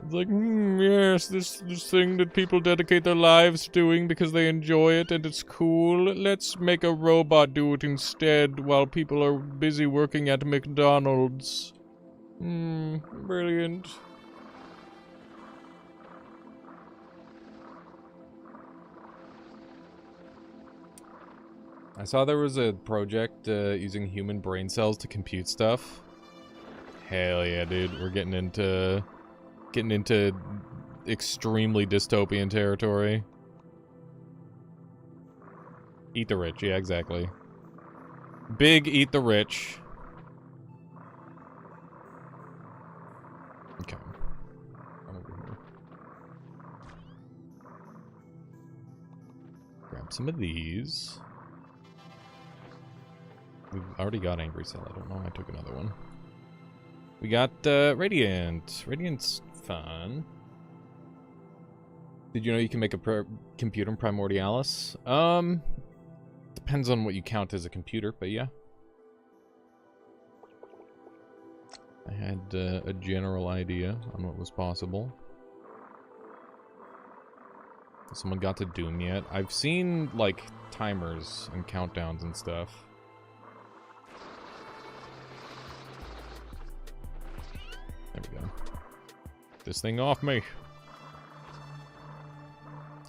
It's like, yes, this thing that people dedicate their lives to doing because they enjoy it and it's cool. Let's make a robot do it instead while people are busy working at McDonald's. Brilliant. I saw there was a project using human brain cells to compute stuff. Hell yeah, dude. We're getting into extremely dystopian territory. Eat the rich, yeah, exactly. Big eat the rich. Okay. Run over here. Grab some of these. We've already got Angry Cell. I don't know. I took another one. We got Radiant. Radiant's fun. Did you know you can make a computer in Primordialis? Depends on what you count as a computer, but yeah. I had a general idea on what was possible. Has someone got to Doom yet? I've seen, like, timers and countdowns and stuff. There we go. This thing off me.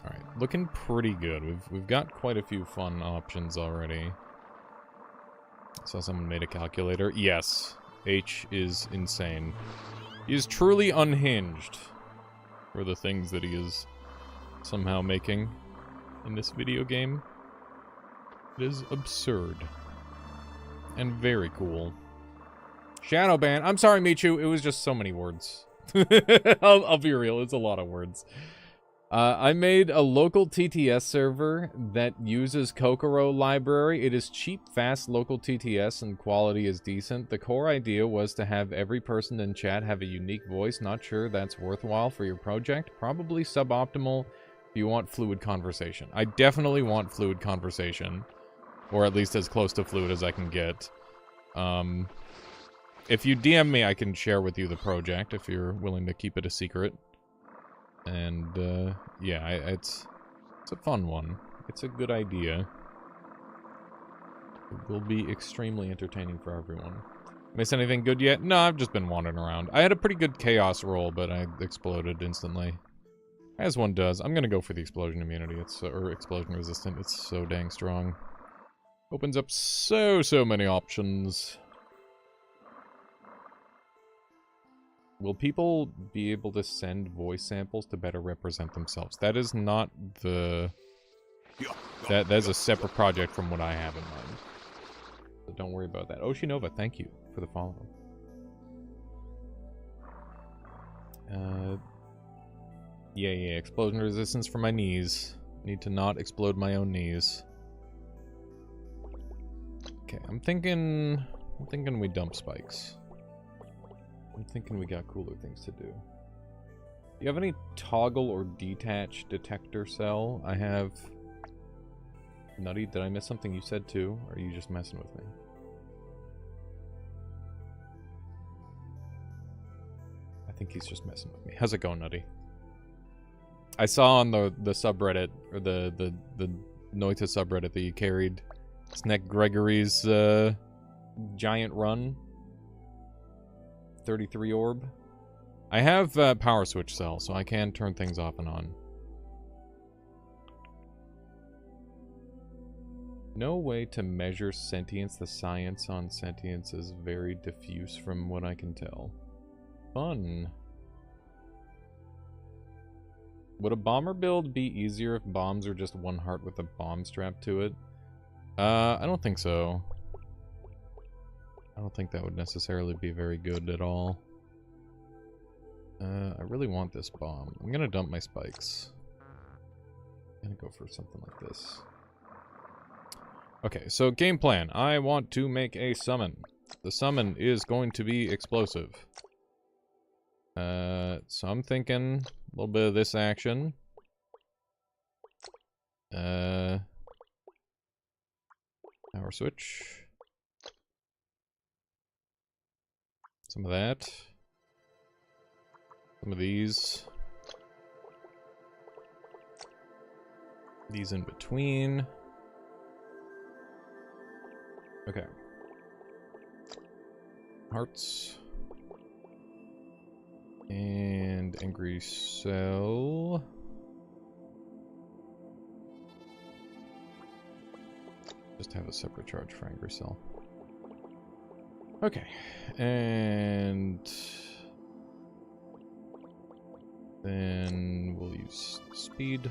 Alright, looking pretty good. We've got quite a few fun options already. I saw someone made a calculator. Yes, H is insane. He is truly unhinged for the things that he is somehow making in this video game. It is absurd. And very cool. Shadowban. I'm sorry, Michu. It was just so many words. I'll be real. It's a lot of words. I made a local TTS server that uses Kokoro library. It is cheap, fast local TTS, and quality is decent. The core idea was to have every person in chat have a unique voice. Not sure that's worthwhile for your project. Probably suboptimal if you want fluid conversation. I definitely want fluid conversation. Or at least as close to fluid as I can get. If you DM me, I can share with you the project if you're willing to keep it a secret. And, yeah, it's a fun one. It's a good idea. It will be extremely entertaining for everyone. Miss anything good yet? No, I've just been wandering around. I had a pretty good chaos roll, but I exploded instantly. As one does. I'm gonna go for the explosion immunity. Or explosion resistant. It's so dang strong. Opens up so many options. Will people be able to send voice samples to better represent themselves? That is not the... That is a separate project from what I have in mind. So don't worry about that. Oshinova, thank you for the follow. Yeah, explosion resistance for my knees. Need to not explode my own knees. Okay, I'm thinking we dump spikes. I'm thinking we got cooler things to do. Do you have any toggle or detach detector cell? I have... Nutty, did I miss something you said too? Or are you just messing with me? I think he's just messing with me. How's it going, Nutty? I saw on the subreddit, or the Noita subreddit that you carried Snack Gregory's giant run. 33 orb. I have power switch cell, so I can turn things off and on. No way to measure sentience. The science on sentience is very diffuse from what I can tell. Fun. Would a bomber build be easier if bombs are just one heart with a bomb strapped to it? I don't think so. I don't think that would necessarily be very good at all. I really want this bomb. I'm gonna dump my spikes. I'm gonna go for something like this. Okay, so game plan. I want to make a summon. The summon is going to be explosive. So I'm thinking a little bit of this action. Power switch. Some of that. Some of these. These in between. Okay. Hearts. And Angry Cell. Just have a separate charge for Angry Cell. Okay. And then we'll use speed.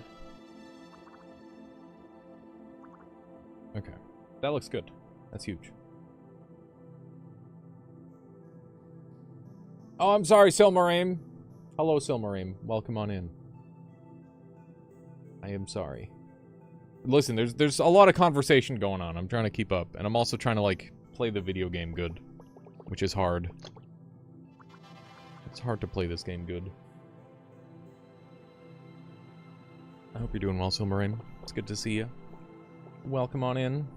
Okay. That looks good. That's huge. Oh, I'm sorry, Silmarame. Hello, Silmarame. Welcome on in. I am sorry. Listen, there's a lot of conversation going on. I'm trying to keep up, and I'm also trying to, like, play the video game good, which is hard. It's hard to play this game good. I hope you're doing well, Silmarame. It's good to see you. Welcome on in.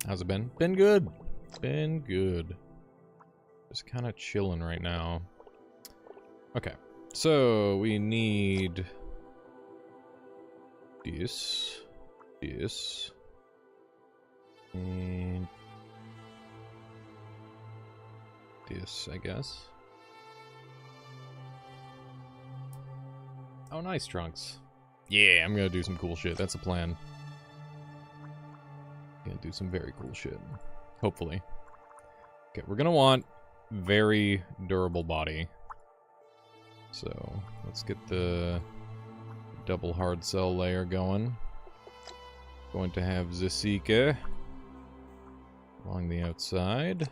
How's it been? Been good. Been good. Just kind of chilling right now. Okay. So, we need... this. This. And... this, I guess. Oh, nice, Trunks. Yeah, I'm gonna do some cool shit. That's the plan. Gonna do some very cool shit. Hopefully. Okay, we're gonna want very durable body. So let's get the double hard cell layer going. Going to have Zasika along the outside.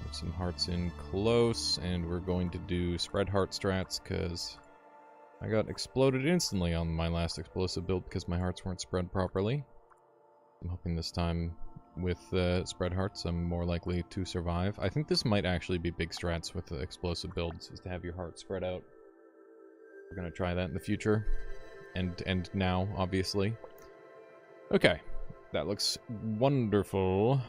Put some hearts in close, and we're going to do spread heart strats because I got exploded instantly on my last explosive build because my hearts weren't spread properly. I'm hoping this time with spread hearts I'm more likely to survive. I think this might actually be big strats with the explosive builds, is to have your heart spread out. We're going to try that in the future. And now, obviously. Okay. That looks wonderful.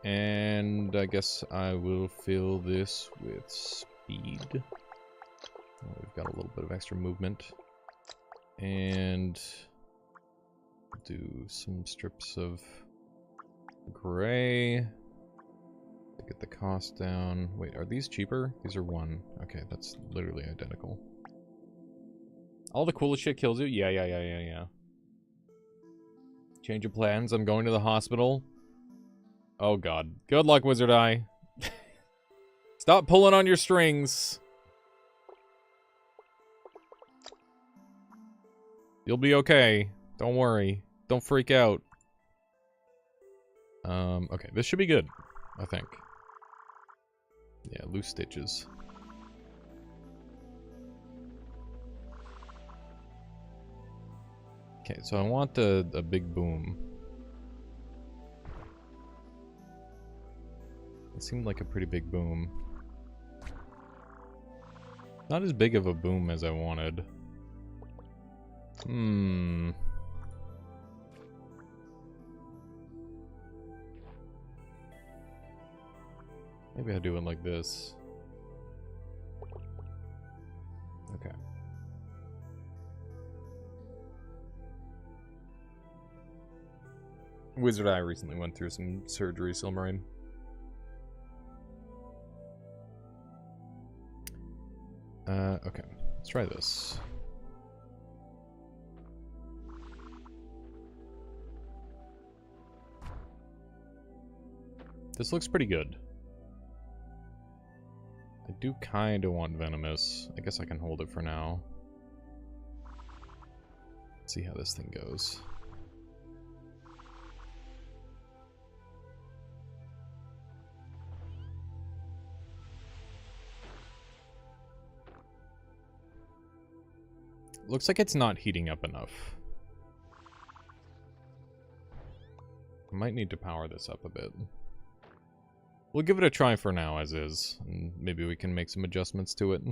And I guess I will fill this with speed. Oh, we've got a little bit of extra movement. And do some strips of gray to get the cost down. Wait, are these cheaper? These are 1. Okay, that's literally identical. All the coolest shit kills you? Yeah. Change of plans. I'm going to the hospital. Oh god. Good luck, Wizard Eye. Stop pulling on your strings. You'll be okay. Don't worry. Don't freak out. Okay, this should be good, I think. Yeah, loose stitches. Okay, so I want a big boom. It seemed like a pretty big boom. Not as big of a boom as I wanted. Maybe I do it like this. Okay. Wizard Eye recently went through some surgery, Silmarine. Okay. Let's try this. This looks pretty good. I do kind of want Venomous. I guess I can hold it for now. Let's see how this thing goes. Looks like it's not heating up enough. I might need to power this up a bit. We'll give it a try for now as is, and maybe we can make some adjustments to it.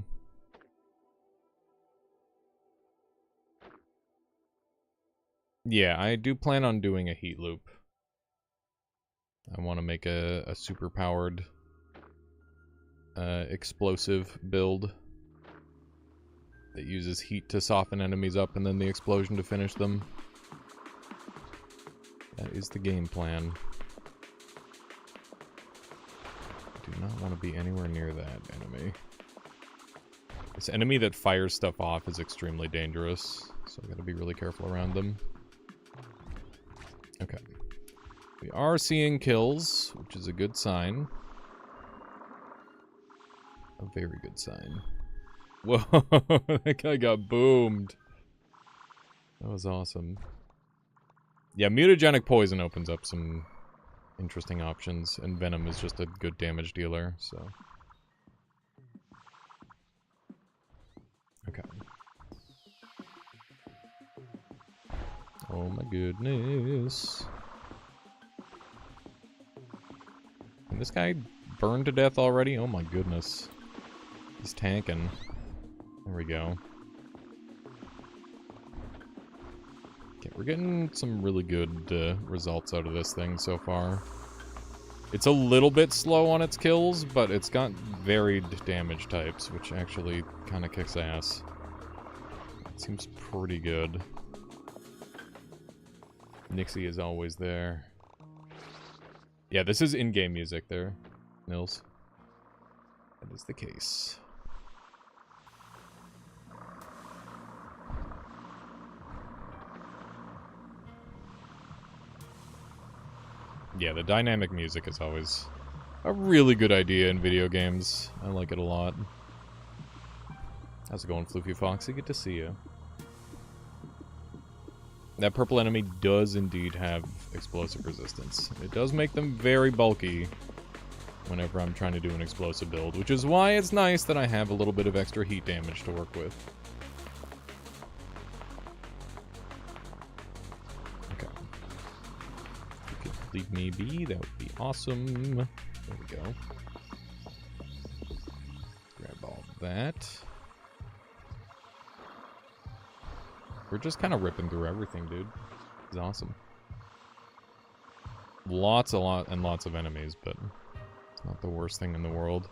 Yeah, I do plan on doing a heat loop. I want to make a super powered explosive build that uses heat to soften enemies up and then the explosion to finish them. That is the game plan. I do not want to be anywhere near that enemy. This enemy that fires stuff off is extremely dangerous, so I gotta be really careful around them. Okay. We are seeing kills, which is a good sign. A very good sign. Whoa, that guy got boomed. That was awesome. Yeah, mutagenic poison opens up some interesting options, and Venom is just a good damage dealer, so. Okay. Oh my goodness. And this guy burned to death already? Oh my goodness. He's tanking. There we go. Okay, we're getting some really good results out of this thing so far. It's a little bit slow on its kills, but it's got varied damage types, which actually kind of kicks ass. It seems pretty good. Nixie is always there. Yeah, this is in-game music there, Nils. That is the case. Yeah, the dynamic music is always a really good idea in video games. I like it a lot. How's it going, Floofy Foxy? Good to see you. That purple enemy does indeed have explosive resistance. It does make them very bulky whenever I'm trying to do an explosive build, which is why it's nice that I have a little bit of extra heat damage to work with. Okay. If you could leave me be, that would be awesome. There we go. Grab all that. We're just kind of ripping through everything, dude. It's awesome. Lots of enemies, but it's not the worst thing in the world.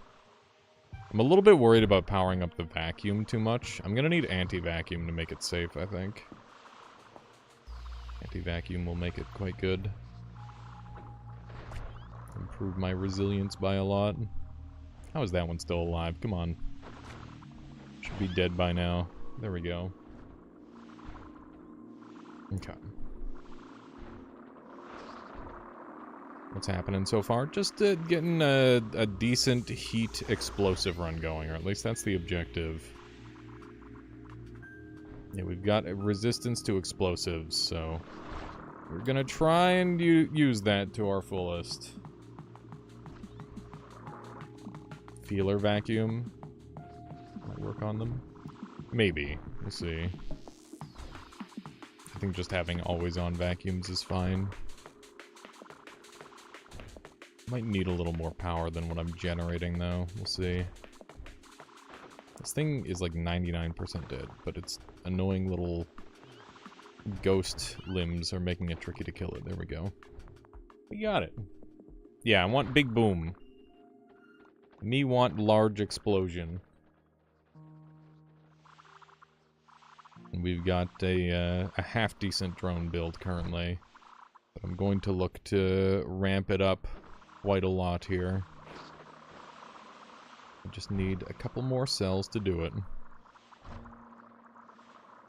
I'm a little bit worried about powering up the vacuum too much. I'm gonna need anti-vacuum to make it safe, I think. Anti-vacuum will make it quite good. Improve my resilience by a lot. How is that one still alive? Come on. Should be dead by now. There we go. Okay. What's happening so far? Just getting a decent heat explosive run going, or at least that's the objective. Yeah, we've got a resistance to explosives, so we're gonna try and use that to our fullest. Feeler vacuum. Might work on them. Maybe. We'll see. I think just having always-on vacuums is fine. Might need a little more power than what I'm generating, though. We'll see. This thing is like 99% dead, but its annoying little ghost limbs are making it tricky to kill it. There we go. We got it. Yeah, I want big boom. Me want large explosion. We've got a half-decent drone build currently. But I'm going to look to ramp it up quite a lot here. I just need a couple more cells to do it.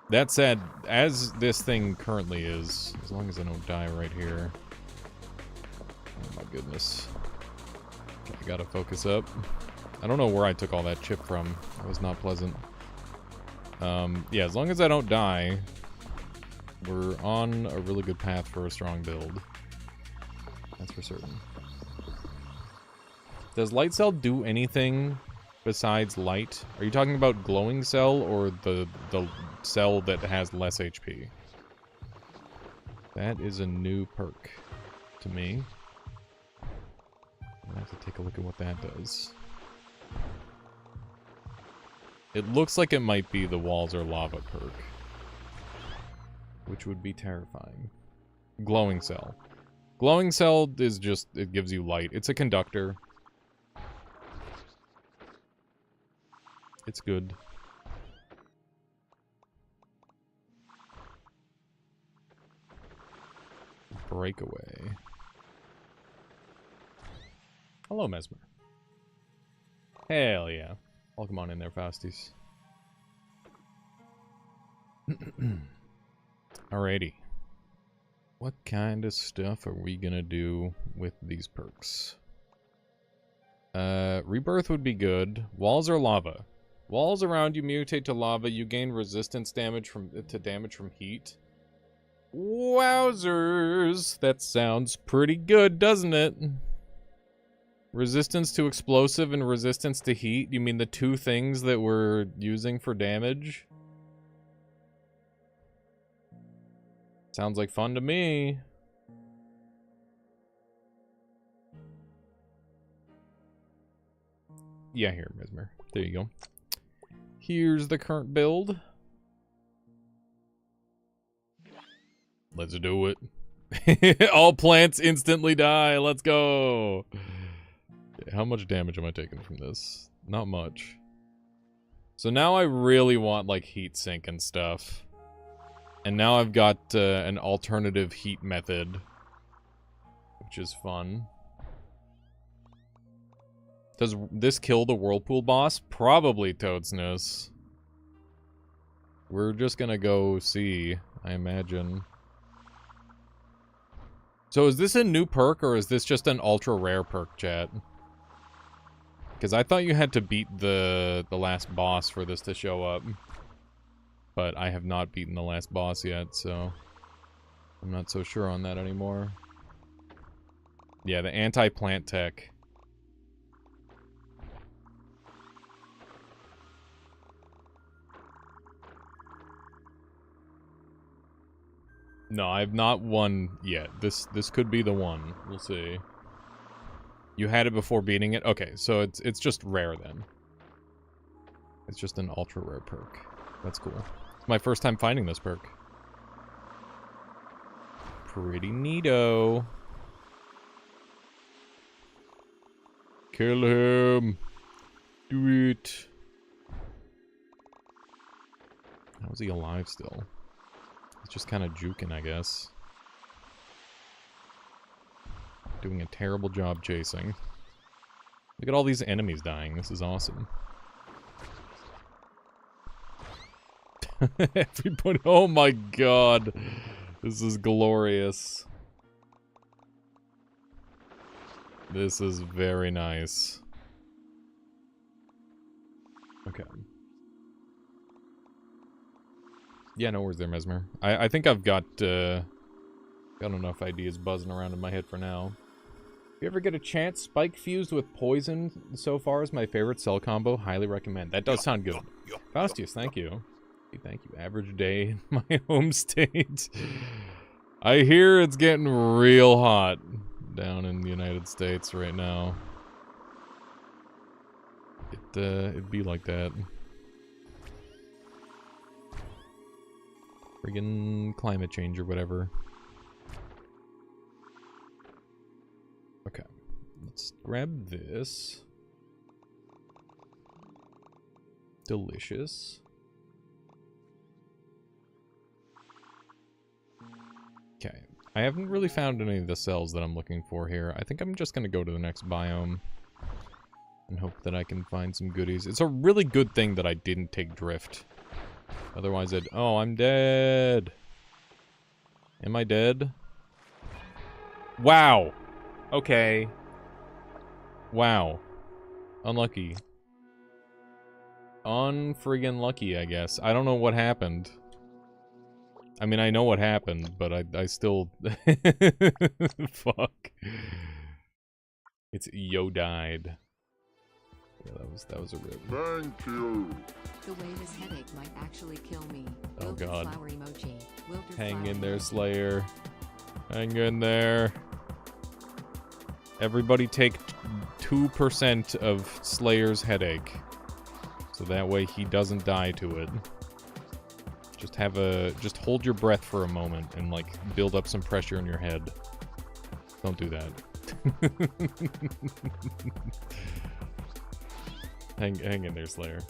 That said, as this thing currently is, as long as I don't die right here. Oh my goodness. Okay, I gotta focus up. I don't know where I took all that chip from. That was not pleasant. Yeah, as long as I don't die, we're on a really good path for a strong build. That's for certain. Does light cell do anything besides light? Are you talking about glowing cell or the cell that has less HP? That is a new perk to me. I'm gonna have to take a look at what that does. It looks like it might be the walls are lava perk, which would be terrifying. Glowing cell. Glowing cell is just, it gives you light. It's a conductor. It's good. Breakaway. Hello, Mesmer. Hell yeah. Welcome on in there, Fasties. Alrighty. What kind of stuff are we gonna do with these perks? Rebirth would be good. Walls are lava. Walls around you mutate to lava. You gain resistance damage to damage from heat. Wowzers! That sounds pretty good, doesn't it? Resistance to explosive and resistance to heat? You mean the two things that we're using for damage? Sounds like fun to me. Yeah, here, Mesmer. There you go. Here's the current build. Let's do it. All plants instantly die. Let's go. How much damage am I taking from this? Not much. So now I really want, like, heat sink and stuff. And now I've got an alternative heat method, which is fun. Does this kill the whirlpool boss? Probably, Toadsness. We're just gonna go see, I imagine. So is this a new perk, or is this just an ultra rare perk, chat? Because I thought you had to beat the last boss for this to show up. But I have not beaten the last boss yet, so I'm not so sure on that anymore. Yeah, the anti-plant tech. No, I've not won yet. This could be the one. We'll see. You had it before beating it? Okay, so it's just rare then. It's just an ultra rare perk. That's cool. It's my first time finding this perk. Pretty neato. Kill him. Do it. How is he alive still? He's just kind of juking, I guess. Doing a terrible job chasing. Look at all these enemies dying. This is awesome. Everybody, oh my god. This is glorious. This is very nice. Okay. Yeah, no worries there, Mesmer. I think I've got enough ideas buzzing around in my head for now. If you ever get a chance, Spike fused with Poison so far is my favorite cell combo. Highly recommend. That does sound good. Faustius, thank you. Thank you. Average day in my home state. I hear it's getting real hot down in the United States right now. It'd be like that. Friggin' climate change or whatever. Okay. Let's grab this. Delicious. Okay. I haven't really found any of the cells that I'm looking for here. I think I'm just gonna go to the next biome and hope that I can find some goodies. It's a really good thing that I didn't take drift. Otherwise I'd... Oh, I'm dead. Am I dead? Wow. Okay. Wow. Unlucky. Unfriggin' lucky, I guess. I don't know what happened. I mean, I know what happened, but I still... Fuck. It's Yo died. Yeah, that was a rip. Thank you. The way this headache might actually kill me. Oh god. Flower emoji. Hang in there, Slayer. Hang in there. Everybody take 2% of Slayer's headache. So that way he doesn't die to it. Just hold your breath for a moment and like build up some pressure in your head. Don't do that. Hang in there, Slayer.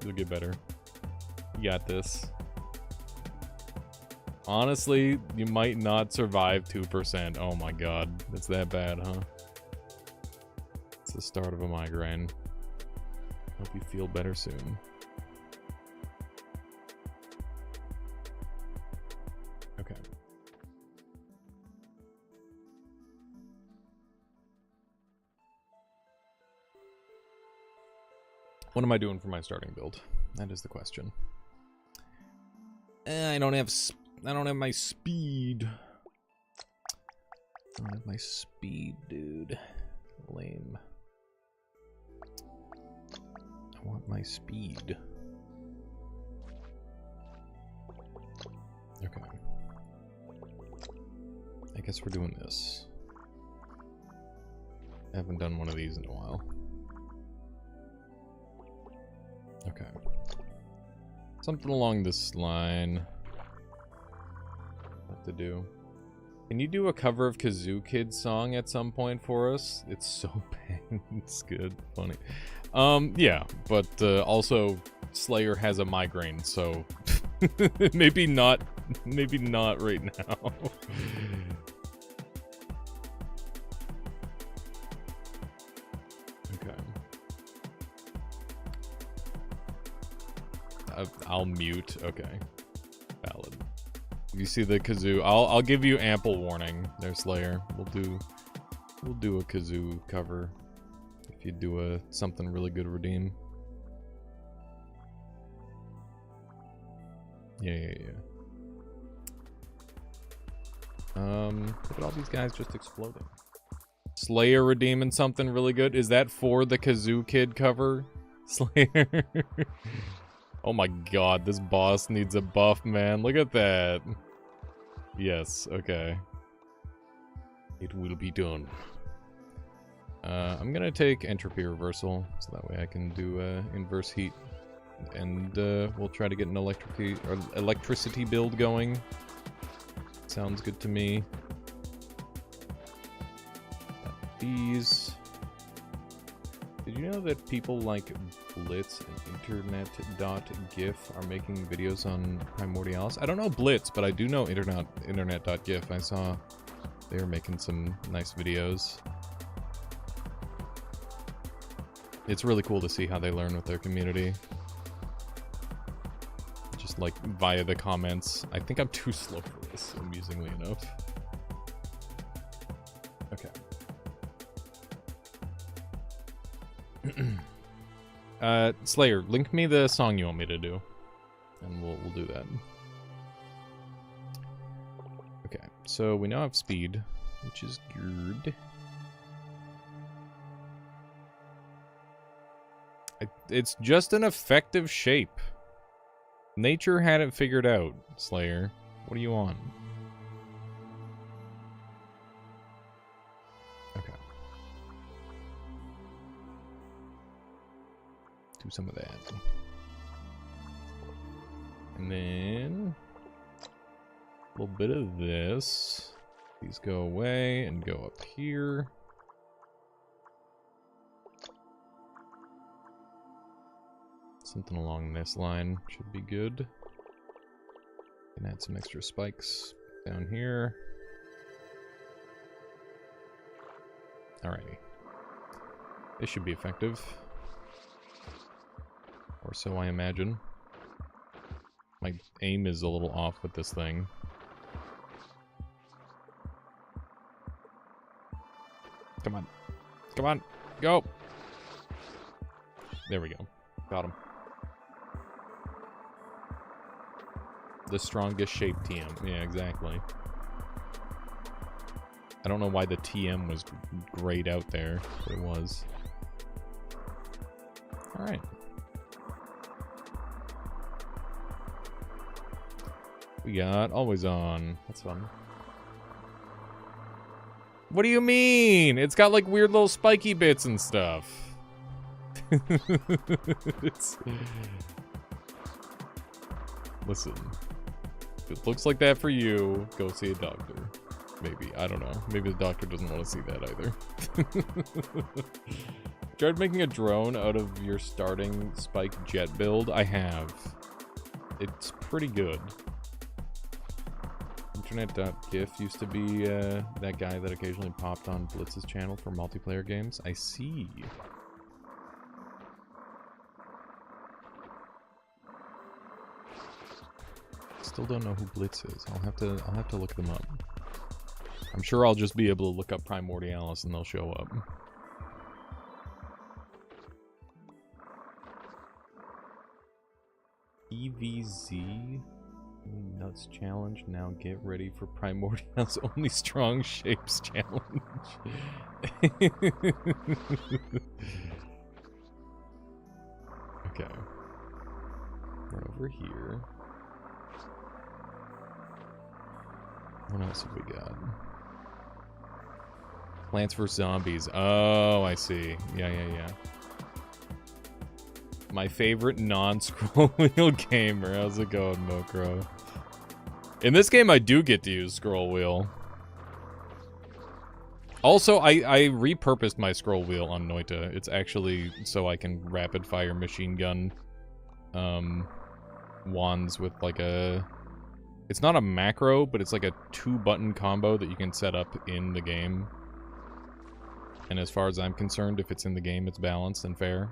You'll get better. You got this. Honestly, you might not survive 2%. Oh my god. It's that bad, huh? It's the start of a migraine. Hope you feel better soon. Okay. What am I doing for my starting build? That is the question. I don't have my speed. I don't have my speed, dude. Lame. I want my speed. Okay. I guess we're doing this. I haven't done one of these in a while. Okay. Something along this line. What to do? Can you do a cover of Kazoo Kid's song at some point for us? It's so bad. It's good. Funny. Yeah, but also Slayer has a migraine, so maybe not right now. Okay. I'll mute. Okay. Valid. You see the kazoo? I'll give you ample warning there, Slayer. We'll do a kazoo cover If you do something really good, redeem. Yeah. Look at all these guys just exploding. Slayer redeeming something really good. Is that for the Kazoo Kid cover? Slayer. Oh my god, this boss needs a buff, man. Look at that. Yes, okay. It will be done. I'm gonna take entropy reversal, so that way I can do inverse heat. And we'll try to get an electricity build going. Sounds good to me. These. Did you know that people like Blitz and internet.gif are making videos on primordialis? I don't know Blitz, but I do know internet.gif. I saw they were making some nice videos. It's really cool to see how they learn with their community. Just like via the comments. I think I'm too slow for this, amusingly enough. Okay. Slayer, link me the song you want me to do. And we'll do that. Okay, so we now have speed, which is good. It's just an effective shape. Nature had it figured out, Slayer. What do you want? Okay. Do some of that. And then a little bit of this. These go away and go up here. Something along this line should be good. Can add some extra spikes down here. Alrighty. This should be effective. Or so I imagine. My aim is a little off with this thing. Come on. Come on. Go! There we go. Got him. The strongest shape TM. Yeah, exactly. I don't know why the TM was grayed out there, but it was. Alright. We got always on. That's fun. What do you mean? It's got like weird little spiky bits and stuff. Listen. If it looks like that for you, go see a doctor. Maybe. I don't know. Maybe the doctor doesn't want to see that either. Tried making a drone out of your starting spike jet build? I have. It's pretty good. Internet.gif used to be that guy that occasionally popped on Blitz's channel for multiplayer games. I see. Still don't know who Blitz is. I'll have to look them up. I'm sure I'll just be able to look up Primordialis and they'll show up. EVZ Nuts challenge. Now get ready for Primordialis only strong shapes challenge. Okay. We're over here. What else have we got? Plants vs. Zombies. Oh, I see. Yeah. My favorite non-scroll wheel gamer. How's it going, Mokro? In this game, I do get to use scroll wheel. Also, I repurposed my scroll wheel on Noita. It's actually so I can rapid fire machine gun wands with like a... It's not a macro, but it's like a 2-button combo that you can set up in the game. And as far as I'm concerned, if it's in the game, it's balanced and fair.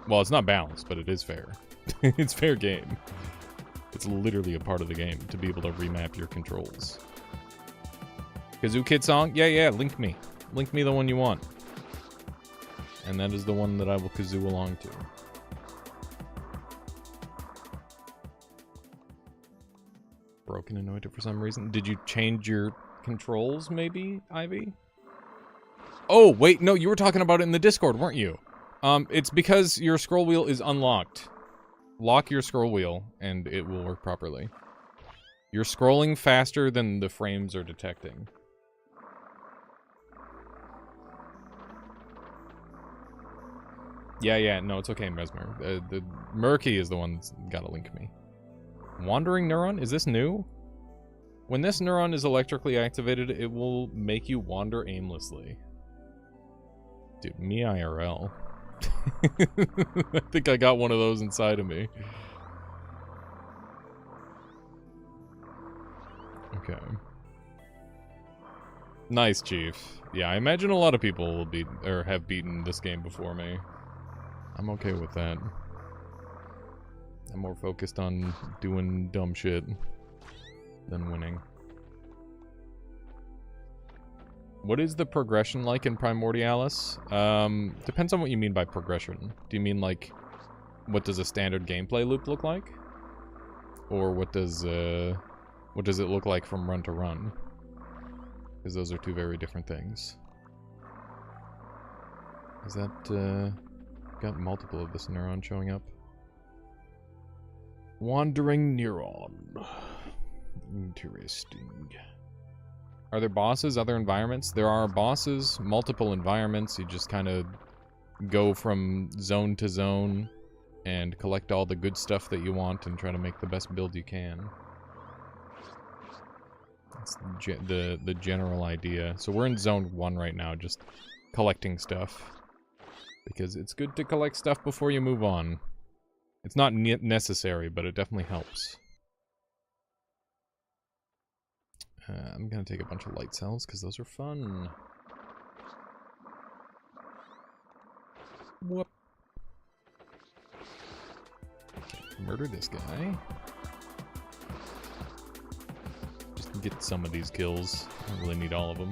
Well, it's not balanced, but it is fair. It's fair game. It's literally a part of the game to be able to remap your controls. Kazoo Kid song? Yeah, link me. Link me the one you want. And that is the one that I will kazoo along to. Broken anointed for some reason. Did you change your controls, maybe, Ivy? Oh, wait, no, you were talking about it in the Discord, weren't you? It's because your scroll wheel is unlocked. Lock your scroll wheel, and it will work properly. You're scrolling faster than the frames are detecting. Yeah, no, it's okay, Mesmer. The Murky is the one that's gotta link me. Wandering neuron? Is this new? When this neuron is electrically activated, it will make you wander aimlessly. Dude, me IRL. I think I got one of those inside of me. Okay. Nice, Chief. Yeah, I imagine a lot of people will beat, or have beaten this game before me. I'm okay with that. I'm more focused on doing dumb shit than winning. What is the progression like in Primordialis? Depends on what you mean by progression. Do you mean like, what does a standard gameplay loop look like? Or what does it look like from run to run? Because those are two very different things. Is that, got multiple of this neuron showing up? Wandering neuron. Interesting. Are there bosses, other environments? There are bosses, multiple environments. You just kind of go from zone to zone and collect all the good stuff that you want and try to make the best build you can. That's the general idea. So we're in zone 1 right now, just collecting stuff. Because it's good to collect stuff before you move on. It's not necessary, but it definitely helps. I'm gonna take a bunch of light cells, because those are fun. Whoop. Murder this guy. Just get some of these kills. I don't really need all of them.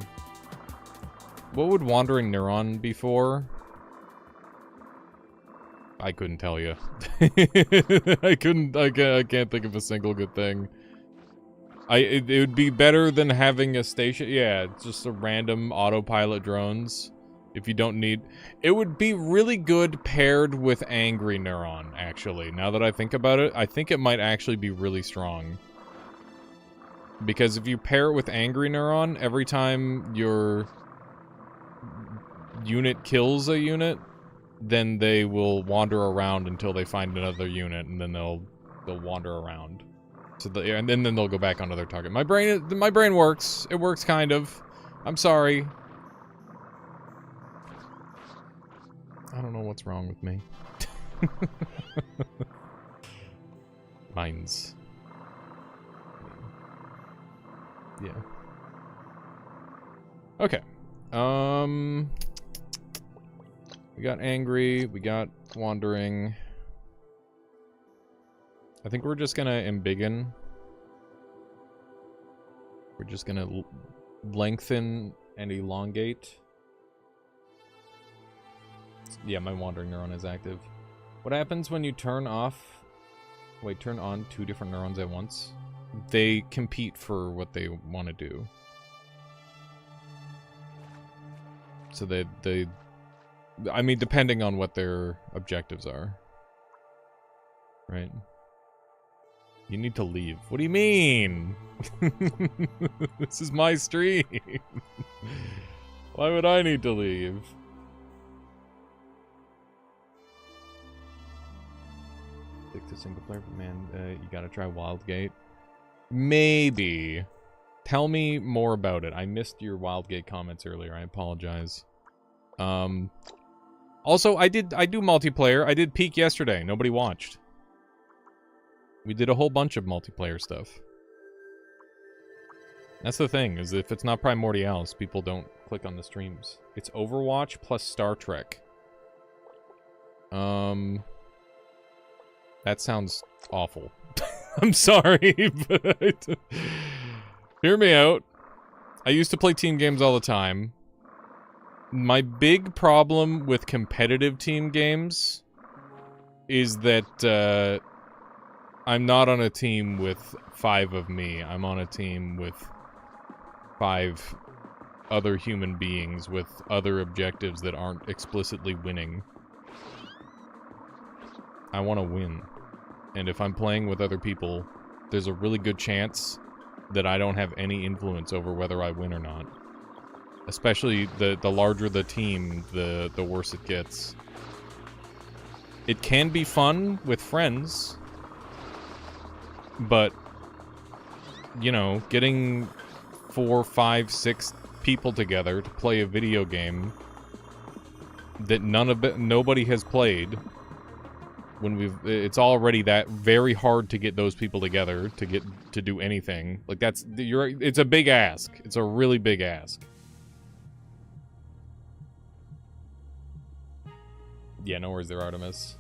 What would Wandering Neuron be for? I couldn't tell you. I can't think of a single good thing. It would be better than having a station. Yeah, it's just a random autopilot drones. If you don't need... It would be really good paired with Angry Neuron, actually. Now that I think about it, I think it might actually be really strong. Because if you pair it with Angry Neuron, every time your unit kills a unit, then they will wander around until they find another unit, and then they'll wander around. So and then they'll go back onto their target. My brain works. It works kind of. I'm sorry. I don't know what's wrong with me. Mines. Yeah. Okay. We got angry, we got wandering. I think we're just gonna embiggen. We're just gonna lengthen and elongate. Yeah, my wandering neuron is active. What happens when you turn on two different neurons at once? They compete for what they want to do. So I mean, depending on what their objectives are. Right? You need to leave. What do you mean? This is my stream. Why would I need to leave? Stick to single player, but man, you gotta try Wildgate. Maybe. Tell me more about it. I missed your Wildgate comments earlier. I apologize. Also, I do multiplayer. I did Peak yesterday. Nobody watched. We did a whole bunch of multiplayer stuff. That's the thing, is if it's not Primordialis, people don't click on the streams. It's Overwatch plus Star Trek. That sounds awful. I'm sorry, but... Hear me out. I used to play team games all the time. My big problem with competitive team games is that I'm not on a team with 5 of me. I'm on a team with 5 other human beings with other objectives that aren't explicitly winning. I want to win. And if I'm playing with other people, there's a really good chance that I don't have any influence over whether I win or not. Especially the larger the team, the worse it gets. It can be fun with friends, but, you know, getting 4, 5, 6 people together to play a video game that nobody has played, when it's already that very hard to get those people together to do anything. Like, it's a big ask. It's a really big ask. Yeah, no worries there, Artemis.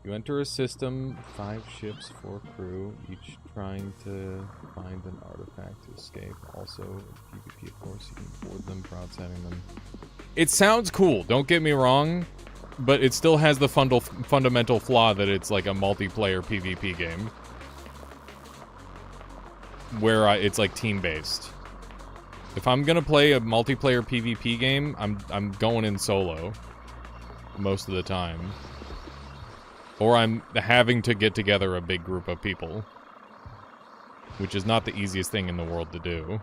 You enter a system, 5 ships, 4 crew, each trying to find an artifact to escape. Also, PvP, of course, you can board them, crowd-setting them. It sounds cool, don't get me wrong, but it still has the fundamental flaw that it's like a multiplayer PvP game. Where it's like team-based. If I'm gonna play a multiplayer PvP game, I'm going in solo. Most of the time. Or I'm having to get together a big group of people. Which is not the easiest thing in the world to do.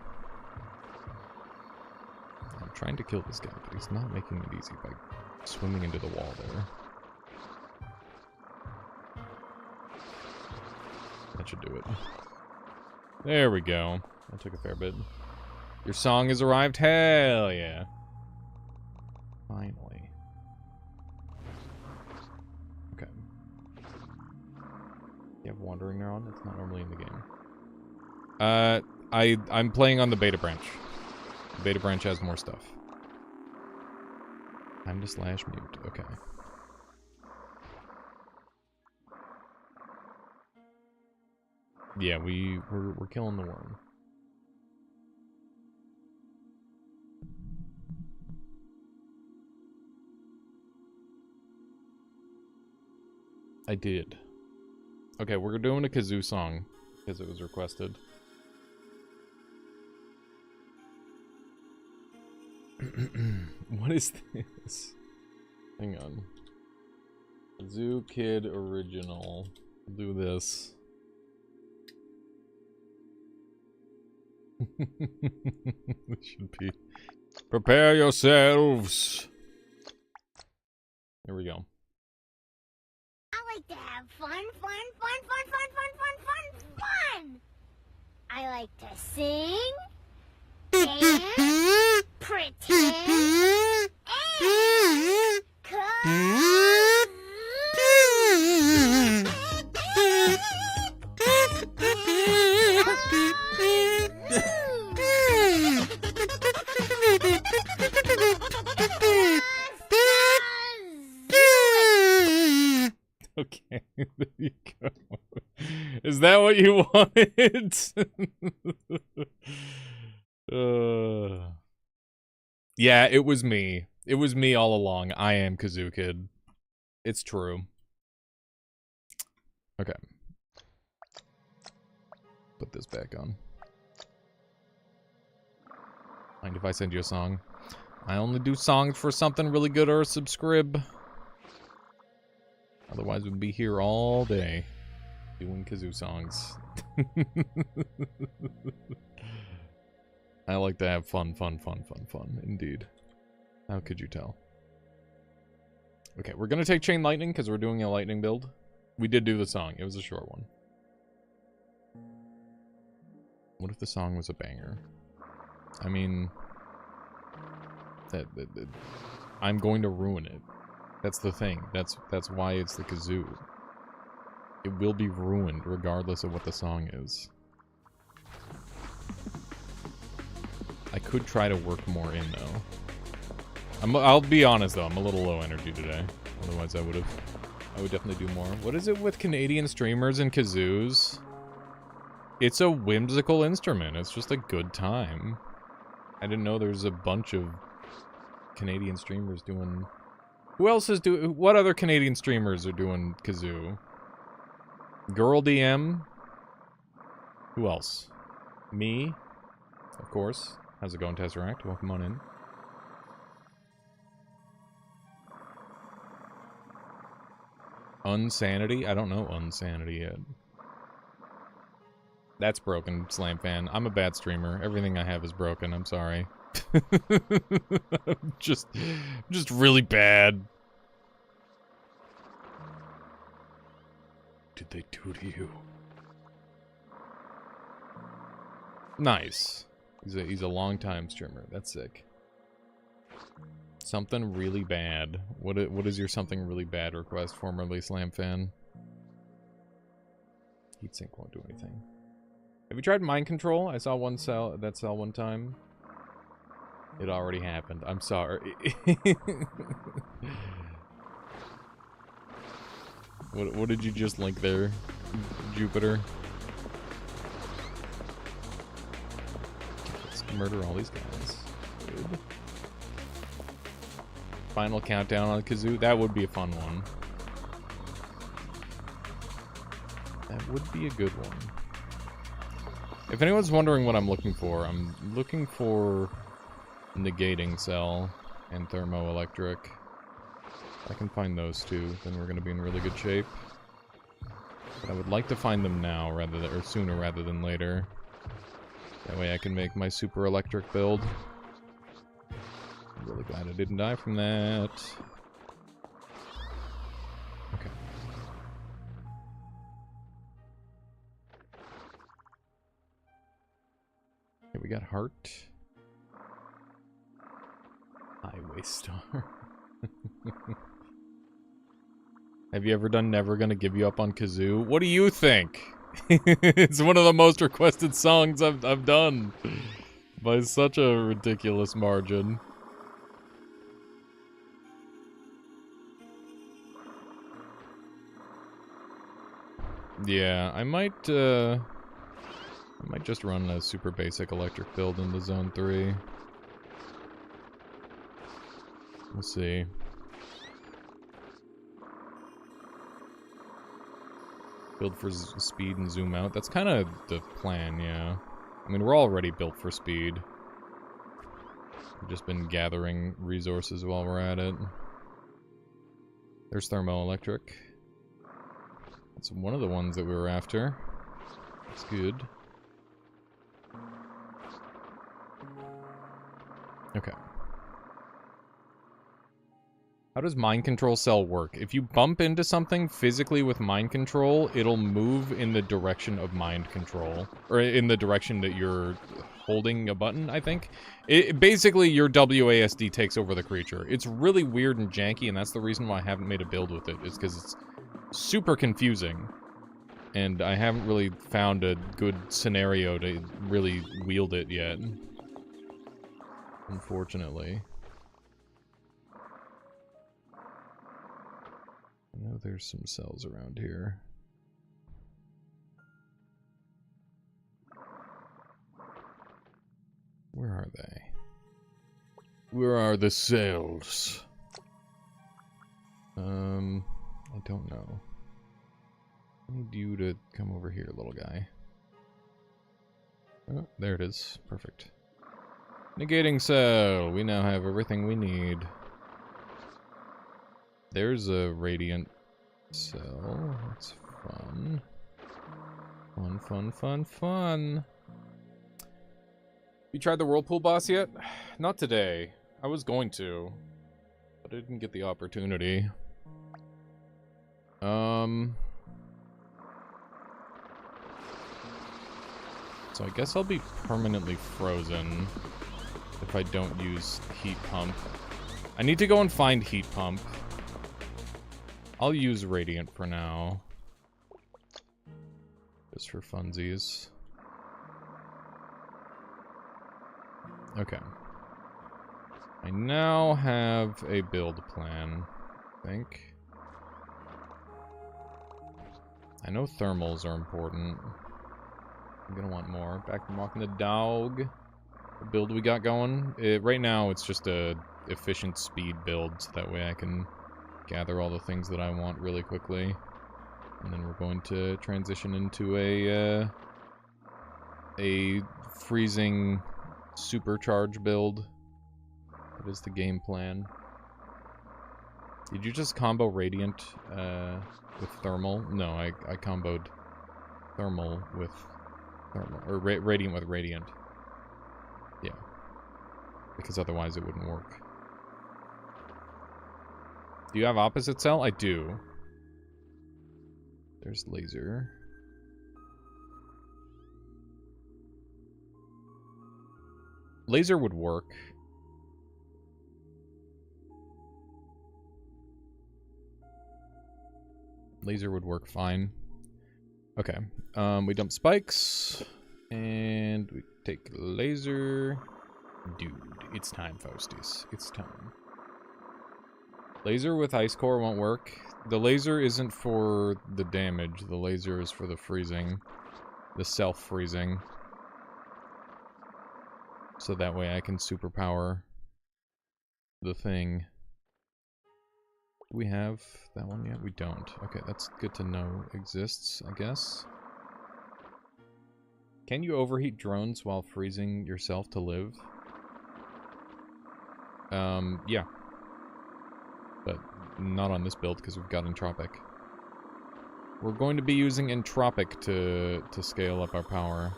I'm trying to kill this guy, but he's not making it easy by swimming into the wall there. That should do it. There we go. That took a fair bit. Your song has arrived? Hell yeah. Finally. Okay. You have Wandering Neuron? It's not normally in the game. I'm playing on the beta branch. The beta branch has more stuff. Time to /mute. Okay. Yeah, we're killing the worm. I did. Okay, we're doing a kazoo song because it was requested. What is this? Hang on. Kazoo Kid Original. I'll do this. It should be. Prepare yourselves. There we go. I like to have fun. I like to sing, dance, pretend, and Okay, there you go. Is that what you wanted? Yeah, it was me. It was me all along. I am Kazoo Kid. It's true. Okay. Put this back on. Mind if I send you a song? I only do songs for something really good or a subscribe. Otherwise, we'd be here all day doing kazoo songs. I like to have fun, indeed. How could you tell? Okay, we're gonna take Chain Lightning because we're doing a lightning build. We did do the song. It was a short one. What if the song was a banger? I mean, I'm going to ruin it. That's the thing. That's why it's the kazoo. It will be ruined regardless of what the song is. I could try to work more in though. I'll be honest though, I'm a little low energy today. Otherwise I would definitely do more. What is it with Canadian streamers and kazoos? It's a whimsical instrument. It's just a good time. I didn't know there was a bunch of Canadian streamers doing... Who else is doing... What other Canadian streamers are doing kazoo? Girl DM? Who else? Me? Of course. How's it going, Tesseract? Welcome on in. Unsanity? I don't know Unsanity yet. That's broken, Slam Fan. I'm a bad streamer. Everything I have is broken. I'm sorry. I'm just really bad. Did they do to you? Nice. He's a long-time streamer. That's sick. Something really bad. What is your something really bad request, formerly Slam Fan? Heatsink won't do anything. Have you tried mind control? I saw that cell one time. It already happened. I'm sorry. What did you just link there, Jupiter? Let's murder all these guys. Good. Final countdown on kazoo. That would be a fun one. That would be a good one. If anyone's wondering what I'm looking for negating cell and thermoelectric. If I can find those two, then we're going to be in really good shape. But I would like to find them now, or sooner rather than later. That way I can make my super electric build. I'm really glad I didn't die from that. Okay. Okay, we got heart. Highway star. Have you ever done Never Gonna Give You Up on Kazoo? What do you think? It's one of the most requested songs I've done. By such a ridiculous margin. Yeah, I might just run a super basic electric build into Zone 3. We'll see. Build for speed and zoom out. That's kind of the plan, yeah. I mean, we're already built for speed. We've just been gathering resources while we're at it. There's thermoelectric. That's one of the ones that we were after. That's good. Okay. How does mind control cell work? If you bump into something physically with mind control, it'll move in the direction of mind control. Or in the direction that you're holding a button, I think. Basically, your WASD takes over the creature. It's really weird and janky, and that's the reason why I haven't made a build with it. It's because it's super confusing. And I haven't really found a good scenario to really wield it yet. Unfortunately. I know there's some cells around here. Where are they? Where are the cells? I don't know. I need you to come over here, little guy. Oh, there it is. Perfect. Negating cell. We now have everything we need. There's a radiant cell. That's fun. Fun, fun, fun, fun. You tried the whirlpool boss yet? Not today. I was going to, but I didn't get the opportunity. So I guess I'll be permanently frozen if I don't use heat pump. I need to go and find heat pump. I'll use radiant for now. Just for funsies. Okay. I now have a build plan, I think. I know thermals are important. I'm gonna want more. Back from walking the dog. The build we got going. Right now, it's just a efficient speed build, so that way I can gather all the things that I want really quickly. And then we're going to transition into a freezing supercharge build. That is the game plan. Did you just combo Radiant with Thermal? No, I comboed Thermal with Thermal, or Radiant with Radiant. Yeah. Because otherwise it wouldn't work. Do you have opposite cell? I do. There's laser. Laser would work. Laser would work fine. Okay. We dump spikes. And we take laser. Dude, it's time, Faustus. It's time. Laser with ice core won't work. The laser isn't for the damage. The laser is for the freezing. The self-freezing. So that way I can superpower the thing. Do we have that one yet? We don't. Okay, that's good to know exists, I guess. Can you overheat drones while freezing yourself to live? Yeah. But not on this build because we've got Entropic. We're going to be using Entropic to scale up our power.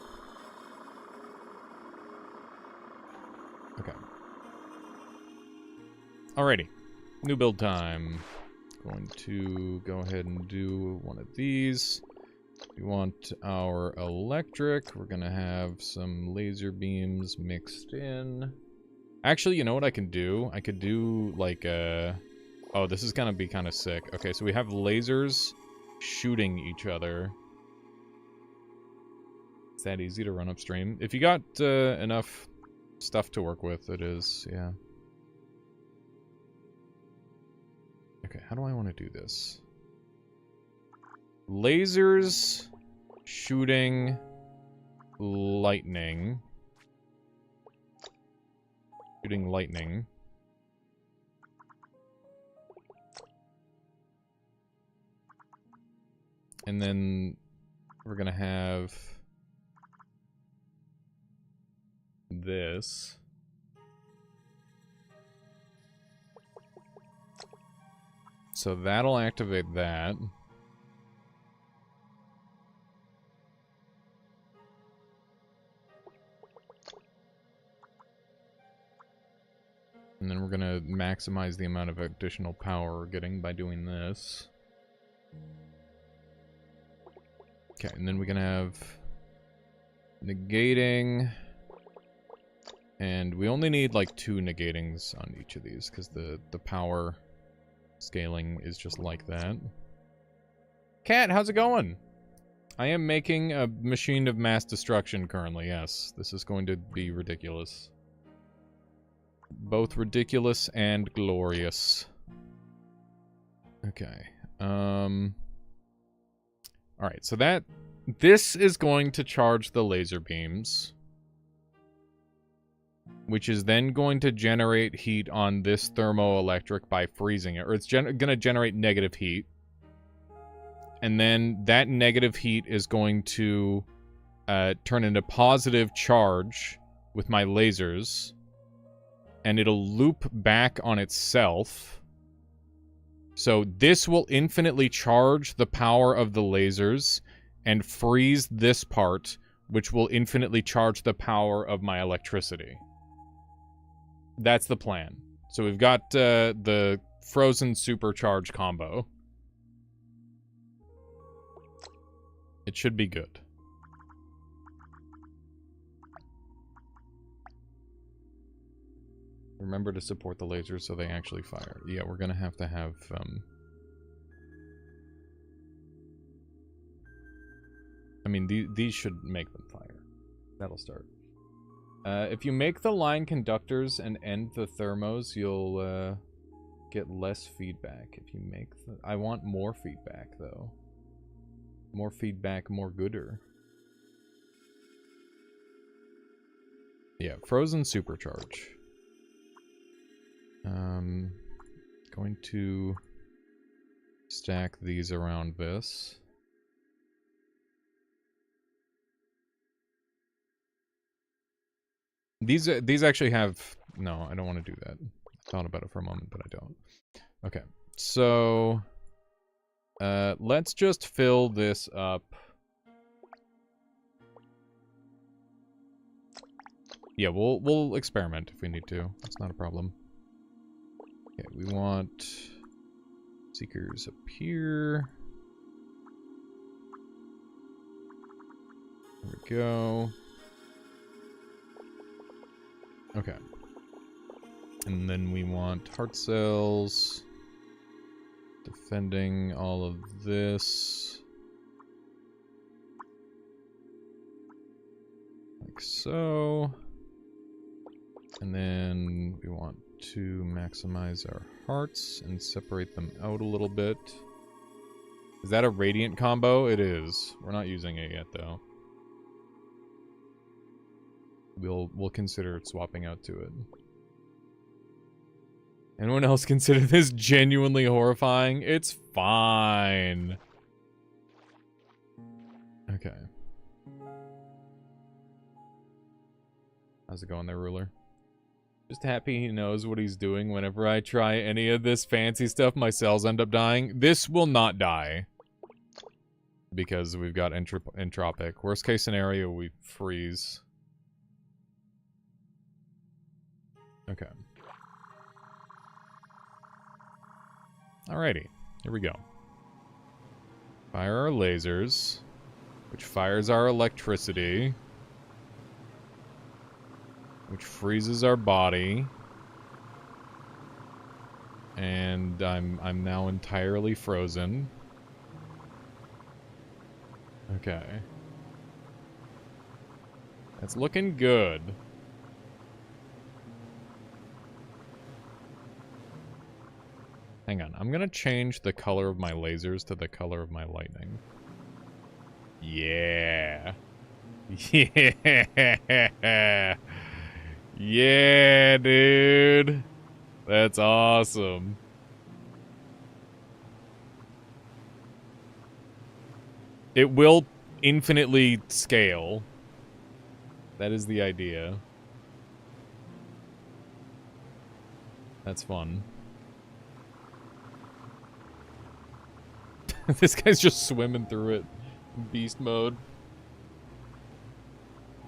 Okay. Alrighty. New build time. Going to go ahead and do one of these. We want our electric. We're gonna have some laser beams mixed in. Actually, you know what I can do? I could do like a... Oh, this is gonna be kind of sick. Okay, so we have lasers shooting each other. It's that easy to run upstream. If you got enough stuff to work with, it is, yeah. Okay, how do I want to do this? Lasers shooting lightning. Shooting lightning. And then we're gonna have this. So that'll activate that. And then we're gonna maximize the amount of additional power we're getting by doing this. Okay, and then we're gonna have negating. And we only need like 2 negatings on each of these, because the power scaling is just like that. Cat, how's it going? I am making a machine of mass destruction currently, yes. This is going to be ridiculous. Both ridiculous and glorious. Okay. Alright, so this is going to charge the laser beams. Which is then going to generate heat on this thermoelectric by freezing it. Or it's going to generate negative heat. And then that negative heat is going to turn into positive charge with my lasers. And it'll loop back on itself. So this will infinitely charge the power of the lasers and freeze this part, which will infinitely charge the power of my electricity. That's the plan. So we've got the frozen supercharge combo. It should be good. Remember to support the lasers so they actually fire. Yeah, we're gonna have to have I mean, these should make them fire. That'll start. If you make the line conductors and end the thermos, you'll get less feedback. If you make the... I want more feedback, though. More feedback, more gooder. Yeah, frozen supercharge. Going to stack these around this. These actually have... No, I don't want to do that. I thought about it for a moment, but I don't. Okay, so... let's just fill this up. Yeah, we'll experiment if we need to. That's not a problem. Okay, we want seekers up here. There we go. Okay. And then we want heart cells. Defending all of this. Like so. And then we want to maximize our hearts and separate them out a little bit. Is that a radiant combo? It is. We're not using it yet though. We'll consider swapping out to it. Anyone else consider this genuinely horrifying? It's fine. Okay. How's it going there, ruler? Just happy he knows what he's doing. Whenever I try any of this fancy stuff, my cells end up dying. This will not die. Because we've got entropic. Worst case scenario, we freeze. Okay. Alrighty. Here we go. Fire our lasers. Which fires our electricity. Which freezes our body. And I'm now entirely frozen. Okay. That's looking good. Hang on, I'm gonna change the color of my lasers to the color of my lightning. Yeah. Yeah. Yeah, dude. That's awesome. It will infinitely scale. That is the idea. That's fun. This guy's just swimming through it. Beast mode.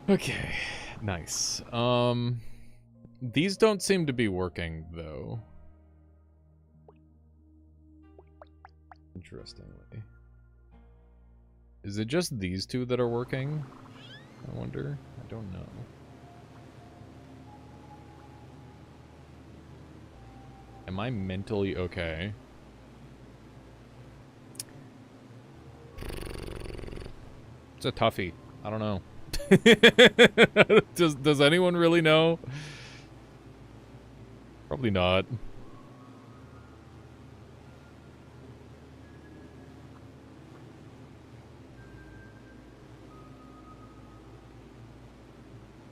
Okay. Nice. These don't seem to be working, though. Interestingly. Is it just these two that are working? I wonder. I don't know. Am I mentally okay? It's a toughie. I don't know. Does anyone really know? Probably not.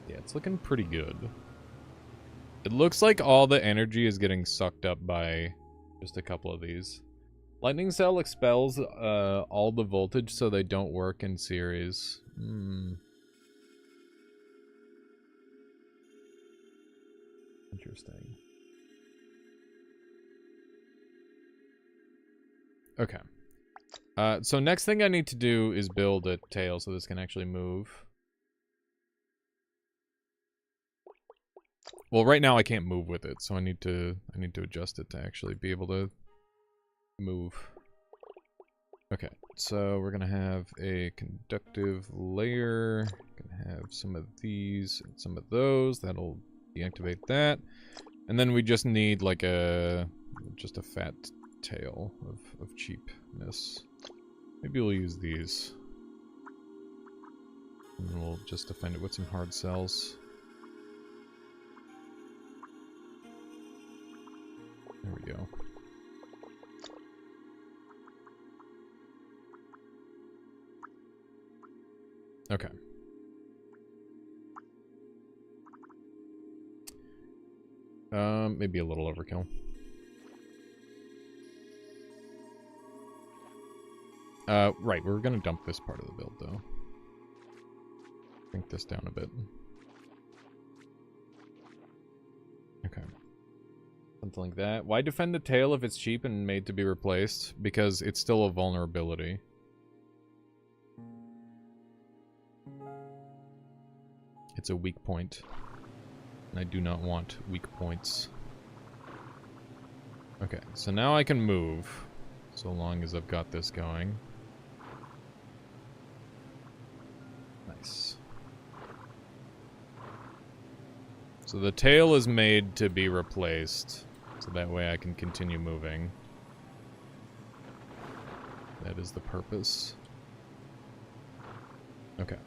Yeah, it's looking pretty good. It looks like all the energy is getting sucked up by just a couple of these. Lightning cell expels all the voltage so they don't work in series. Interesting. Okay. So next thing I need to do is build a tail so this can actually move. Well, right now I can't move with it, so I need to adjust it to actually be able to move. Okay, so we're gonna have a conductive layer. Gonna have some of these and some of those. That'll deactivate that. And then we just need like just a fat tail of cheapness. Maybe we'll use these. And we'll just defend it with some hard cells. There we go. Okay. Maybe a little overkill. Right, we're gonna dump this part of the build, though. Shrink this down a bit. Okay. Something like that. Why defend the tail if it's cheap and made to be replaced? Because it's still a vulnerability. It's a weak point. And I do not want weak points. Okay, so now I can move. So long as I've got this going. Nice. So the tail is made to be replaced. So that way I can continue moving. That is the purpose. Okay.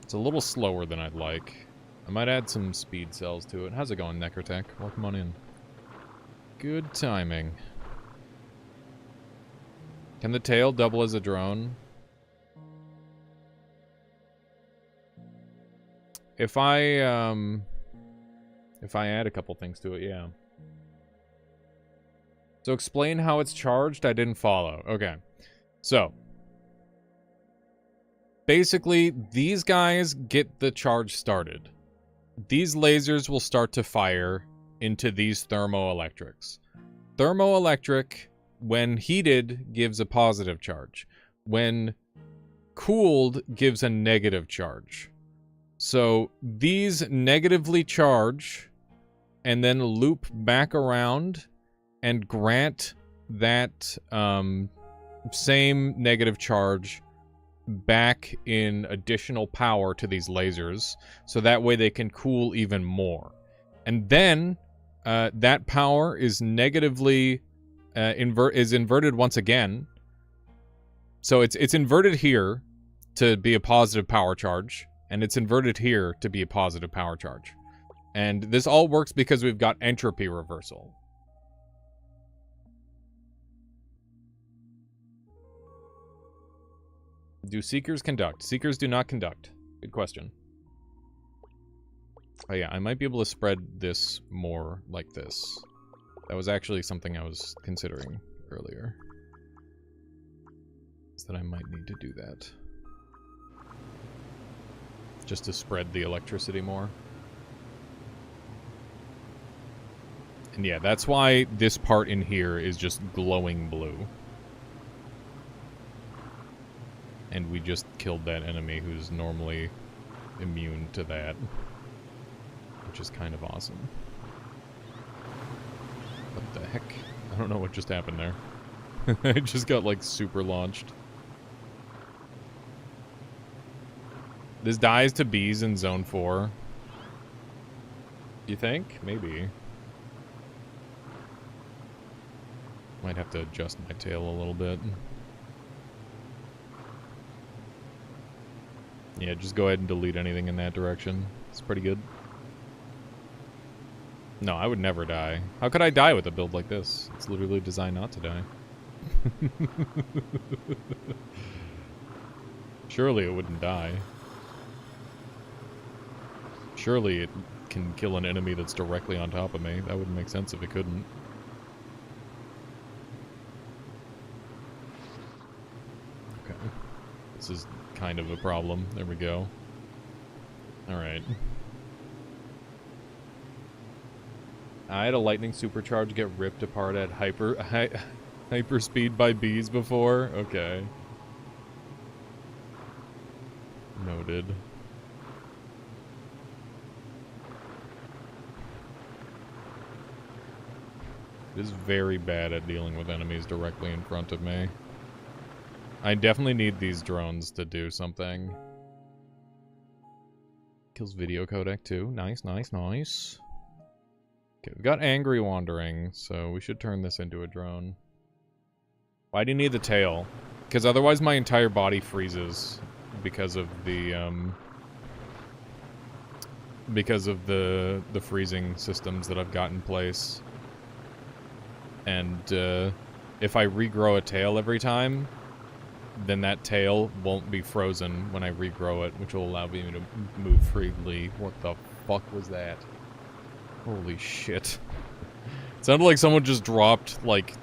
It's a little slower than I'd like. I might add some speed cells to it. How's it going, Necrotech? Welcome on in. Good timing. Can the tail double as a drone? If I add a couple things to it, yeah. So explain how it's charged? I didn't follow. Okay. So basically, these guys get the charge started. These lasers will start to fire into these thermoelectrics. Thermoelectric, when heated, gives a positive charge. When cooled, gives a negative charge. So these negatively charge and then loop back around and grant that same negative charge back in additional power to these lasers, so that way they can cool even more. And then that power is negatively inverted once again. So it's inverted here to be a positive power charge, and it's inverted here to be a positive power charge. And this all works because we've got entropy reversal. Do seekers conduct? Seekers do not conduct. Good question. Oh yeah, I might be able to spread this more like this. That was actually something I was considering earlier. Is that I might need to do that. Just to spread the electricity more. And yeah, that's why this part in here is just glowing blue. And we just killed that enemy who's normally immune to that. Which is kind of awesome. What the heck? I don't know what just happened there. I just got, like, super launched. This dies to bees in Zone 4. You think? Maybe. Might have to adjust my tail a little bit. Yeah, just go ahead and delete anything in that direction. It's pretty good. No, I would never die. How could I die with a build like this? It's literally designed not to die. Surely it wouldn't die. Surely it can kill an enemy that's directly on top of me. That wouldn't make sense if it couldn't. Okay. This is kind of a problem. There we go. Alright. I had a lightning supercharge get ripped apart at hyper speed by bees before. Okay. Noted. It is very bad at dealing with enemies directly in front of me. I definitely need these drones to do something. Kills video codec too. Nice, nice, nice. Okay, we've got Angry Wandering, so we should turn this into a drone. Why do you need the tail? Because otherwise my entire body freezes because of the freezing systems that I've got in place. And if I regrow a tail every time, then that tail won't be frozen when I regrow it, which will allow me to move freely. What the fuck was that? Holy shit. It sounded like someone just dropped, like...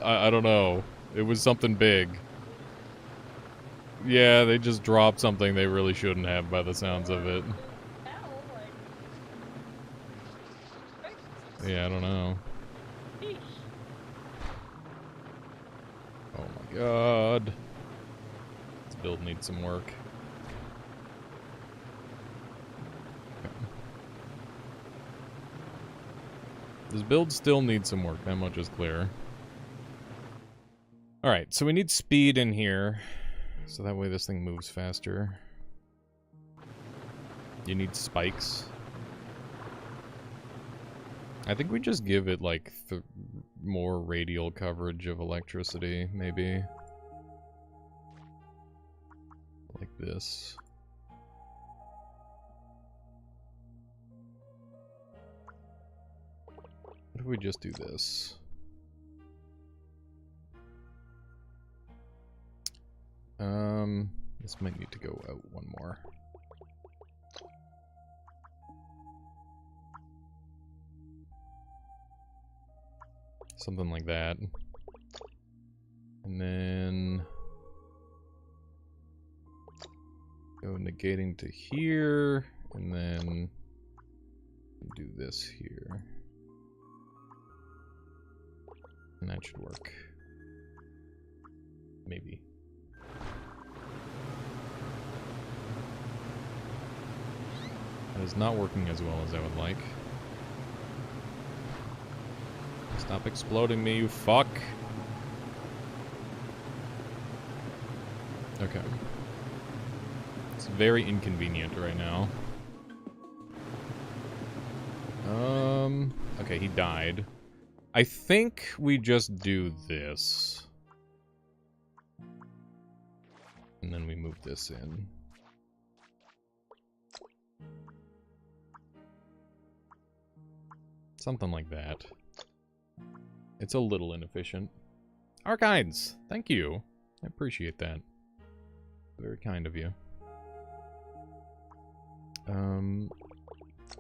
I don't know. It was something big. Yeah, they just dropped something they really shouldn't have by the sounds of it. Yeah, I don't know. Oh my god. This build needs some work. This build still needs some work, that much is clear. Alright, so we need speed in here, so that way this thing moves faster. You need spikes. I think we just give it, like, more radial coverage of electricity, maybe. Like this. What if we just do this? This might need to go out one more. Something like that. And then go negating to here, and then do this here. And that should work. Maybe. That is not working as well as I would like. Stop exploding me, you fuck! Okay. It's very inconvenient right now. Okay, he died. I think we just do this. And then we move this in. Something like that. It's a little inefficient. Archides! Thank you. I appreciate that. Very kind of you.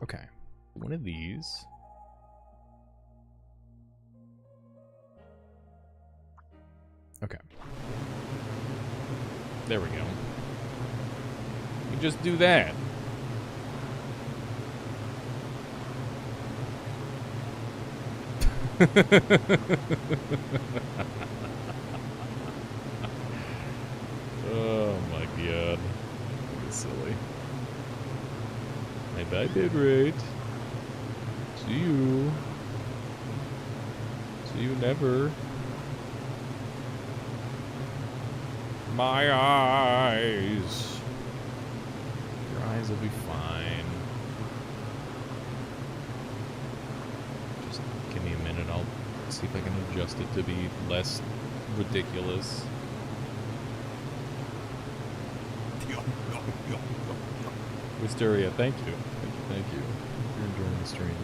Okay. One of these. Okay. There we go. You just do that. Oh my god. That's silly. And I did right. See you. See you never. My eyes. Your eyes will be fine. Just give me a minute. I'll see if I can adjust it to be less ridiculous. Wisteria, thank you. Thank you. You're enjoying the stream.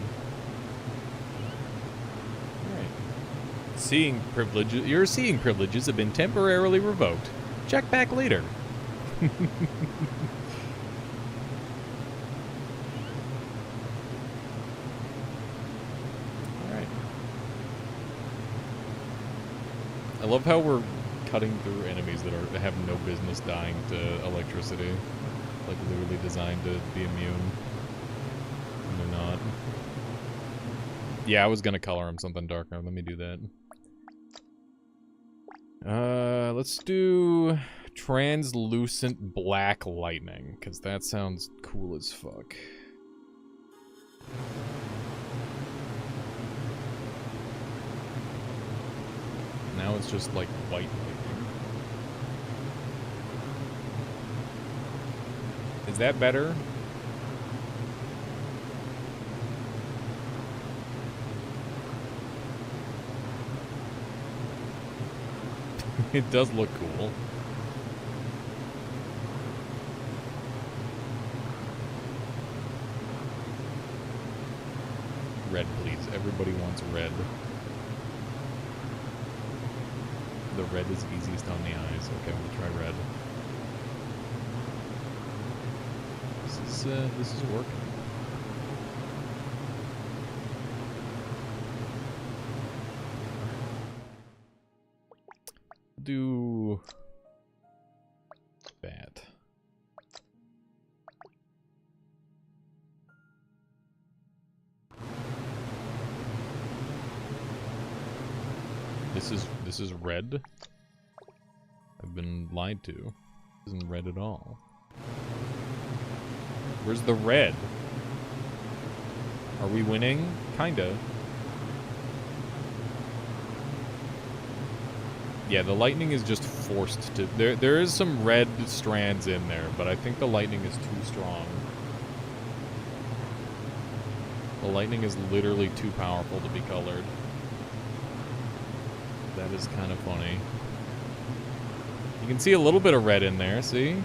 Alright. Seeing privileges. Your seeing privileges have been temporarily revoked. Check back later. Alright. I love how we're cutting through enemies that have no business dying to electricity. Like literally designed to be immune. And they're not. Yeah, I was gonna color him something darker. Let me do that. Let's do translucent black lightning, because that sounds cool as fuck. Now it's just like white lightning. Is that better? It does look cool. Red, please. Everybody wants red. The red is easiest on the eyes. Okay, we'll try red. This is working. do that. This is red. I've been lied to. This isn't red at all. Where's the red? Are we winning? Kinda. Yeah, the lightning is just forced to... There is some red strands in there, but I think the lightning is too strong. The lightning is literally too powerful to be colored. That is kind of funny. You can see a little bit of red in there, see?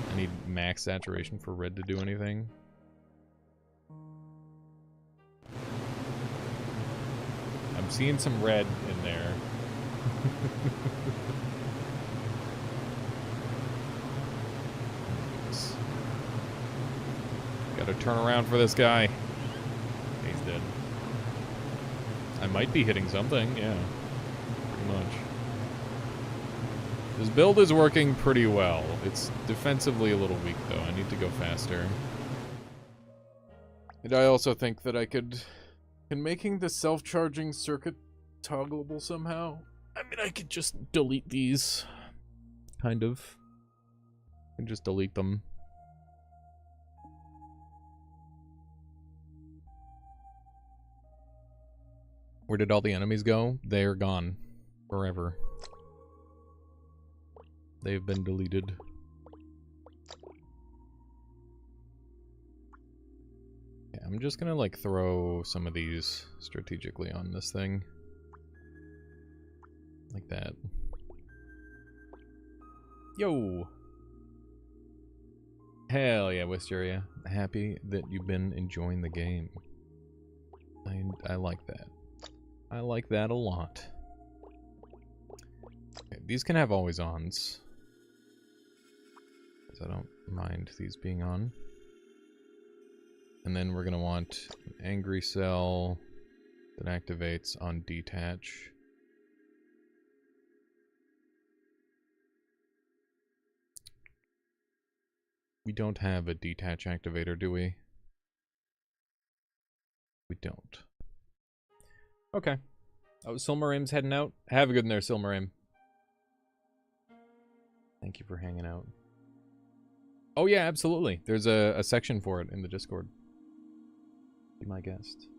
I need max saturation for red to do anything. I'm seeing some red in there. Gotta turn around for this guy. He's dead. I might be hitting something, yeah. Pretty much. This build is working pretty well. It's defensively a little weak, though. I need to go faster. And I also think that I could... Can making the self-charging circuit toggleable somehow? I mean, I could just delete these. Kind of. I can just delete them. Where did all the enemies go? They are gone. Forever. They've been deleted. Yeah, I'm just gonna, like, throw some of these strategically on this thing. Like that. Yo! Hell yeah, Wisteria. Happy that you've been enjoying the game. I like that. I like that a lot. Okay, these can have always-ons. Because I don't mind these being on. And then we're going to want an angry cell that activates on detach. We don't have a detach activator, do we? We don't. Okay. Oh, Silmaraim's heading out. Have a good one there, Silmaraim. Thank you for hanging out. Oh yeah, absolutely. There's a section for it in the Discord. Be my guest.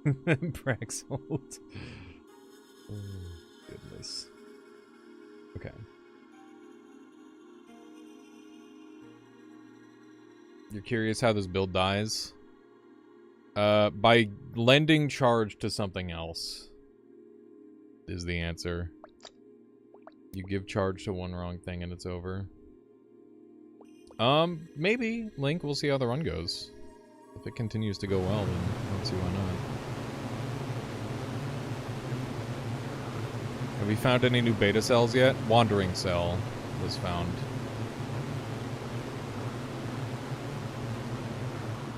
Braxold. Oh, goodness. Okay. You're curious how this build dies? By lending charge to something else is the answer. You give charge to one wrong thing and it's over. Maybe, Link, we'll see how the run goes. If it continues to go well, then let's see why not. Have we found any new beta cells yet? Wandering cell was found.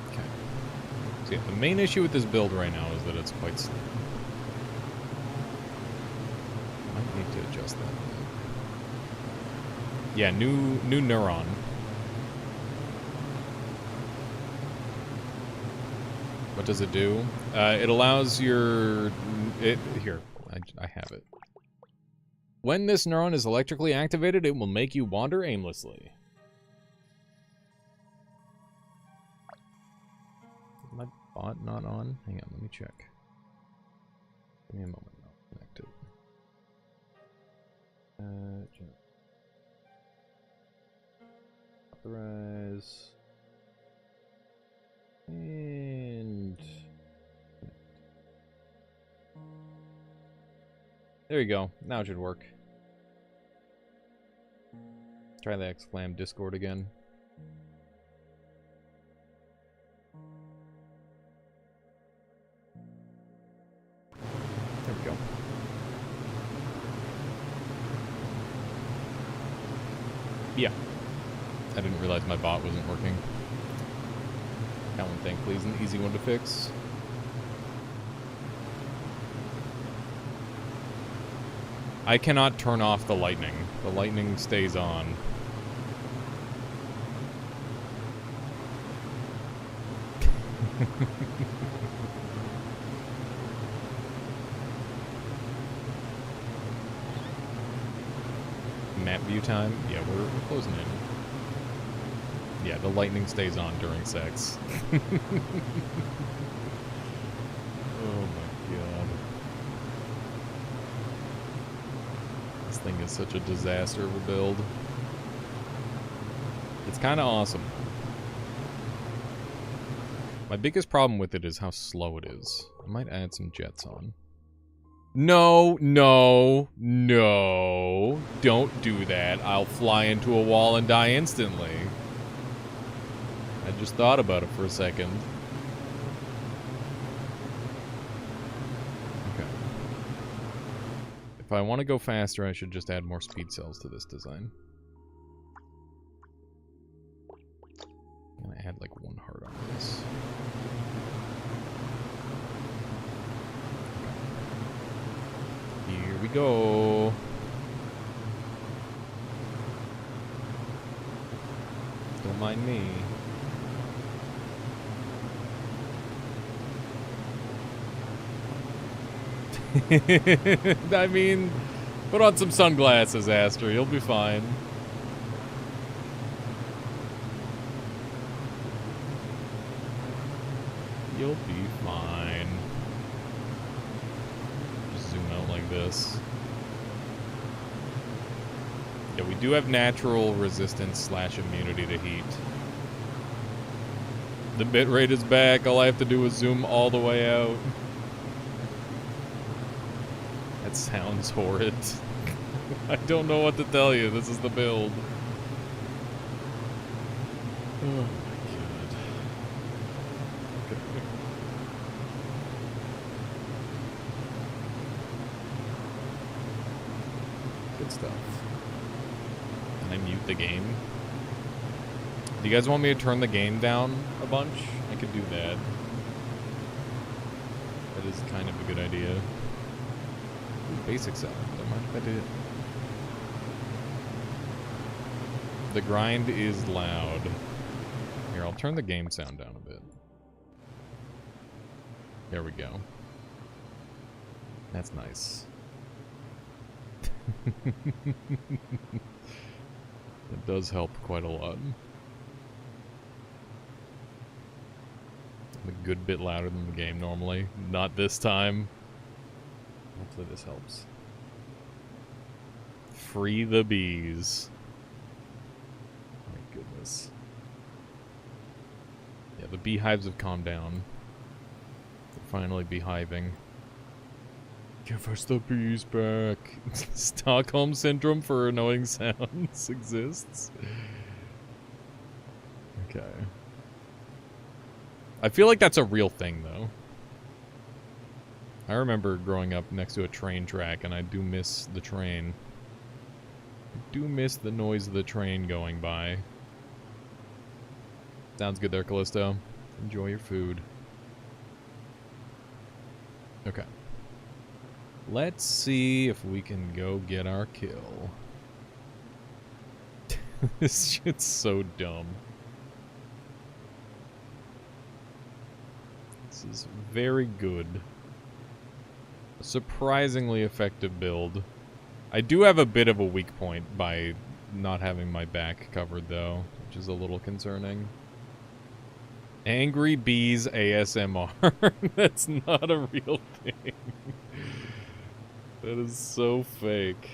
Okay. So yeah, the main issue with this build right now is that it's quite slow. Might need to adjust that a bit. Yeah, new neuron. What does it do? It allows your... Here, I have it. When this neuron is electrically activated, it will make you wander aimlessly. Is my bot not on? Hang on, let me check. Give me a moment, I'll connect it. Authorize. And... There you go. Now it should work. Try the exclam Discord again. There we go. Yeah. I didn't realize my bot wasn't working. That one thing, please, an easy one to fix. I cannot turn off the lightning. The lightning stays on. Map view time? Yeah, we're closing in. Yeah, the lightning stays on during sex. Oh my god. This thing is such a disaster of a build. It's kind of awesome. My biggest problem with it is how slow it is. I might add some jets on. No, no, no. Don't do that. I'll fly into a wall and die instantly. I just thought about it for a second. Okay. If I want to go faster, I should just add more speed cells to this design. I'm gonna add like 1 heart on this. Here we go. Don't mind me. I mean, put on some sunglasses, Aster. You'll be fine. You'll be fine. Just zoom out like this. Yeah, we do have natural resistance / immunity to heat. The bitrate is back. All I have to do is zoom all the way out. That sounds horrid. I don't know what to tell you. This is the build. Oh my god. Good stuff. Can I mute the game? Do you guys want me to turn the game down a bunch? I could do that. That is kind of a good idea. Basic cell. Don't mind if I do it. The grind is loud. Here, I'll turn the game sound down a bit. There we go. That's nice. That does help quite a lot. I'm a good bit louder than the game normally. Not this time. Hopefully this helps. Free the bees. My goodness. Yeah, the beehives have calmed down. They're finally beehiving. Give us the bees back. Stockholm Syndrome for annoying sounds exists. Okay. I feel like that's a real thing, though. I remember growing up next to a train track, and I do miss the train. I do miss the noise of the train going by. Sounds good there, Callisto. Enjoy your food. Okay. Let's see if we can go get our kill. This shit's so dumb. This is very good. A surprisingly effective build. I do have a bit of a weak point by not having my back covered, though, which is a little concerning. Angry Bees ASMR. That's not a real thing. That is so fake.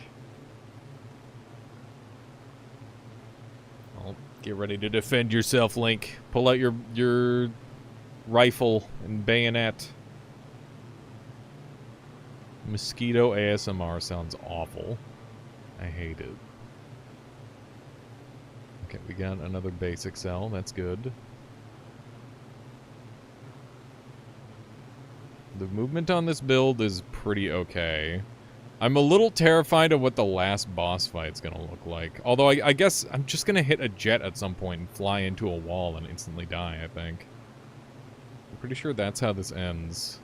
Well, get ready to defend yourself, Link. Pull out your rifle and bayonet. Mosquito ASMR sounds awful. I hate it. Okay, we got another basic cell. That's good. The movement on this build is pretty okay. I'm a little terrified of what the last boss fight's gonna look like. Although I guess I'm just gonna hit a jet at some point and fly into a wall and instantly die, I think. I'm pretty sure that's how this ends.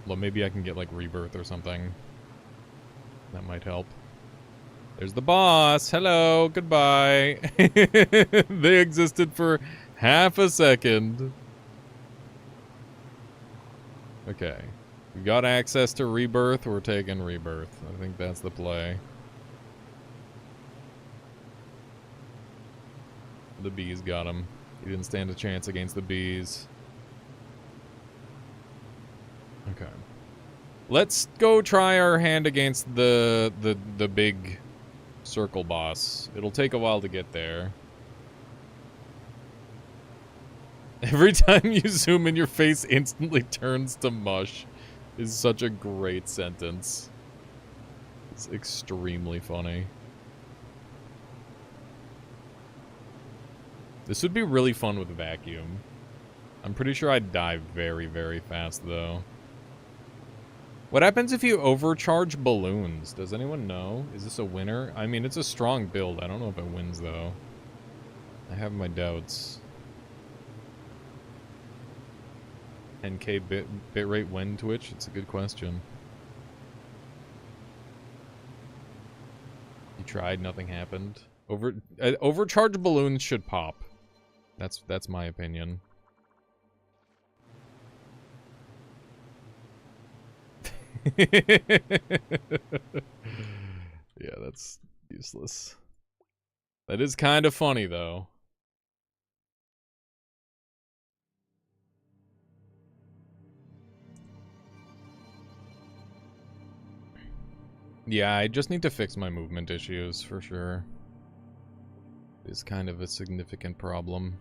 Well, maybe I can get, like, rebirth or something. That might help. There's the boss! Hello! Goodbye! They existed for half a second. Okay. We got access to rebirth, we're taking rebirth. I think that's the play. The bees got him. He didn't stand a chance against the bees. Okay. Let's go try our hand against the big circle boss. It'll take a while to get there. Every time you zoom in, your face instantly turns to mush is such a great sentence. It's extremely funny. This would be really fun with a vacuum. I'm pretty sure I'd die very, very fast, though. What happens if you overcharge balloons? Does anyone know? Is this a winner? I mean, it's a strong build. I don't know if it wins, though. I have my doubts. 10K bitrate when Twitch? It's a good question. You tried, nothing happened. Overcharged balloons should pop. That's my opinion. Yeah, that's useless. That is kind of funny, though. Yeah, I just need to fix my movement issues, for sure. It's kind of a significant problem.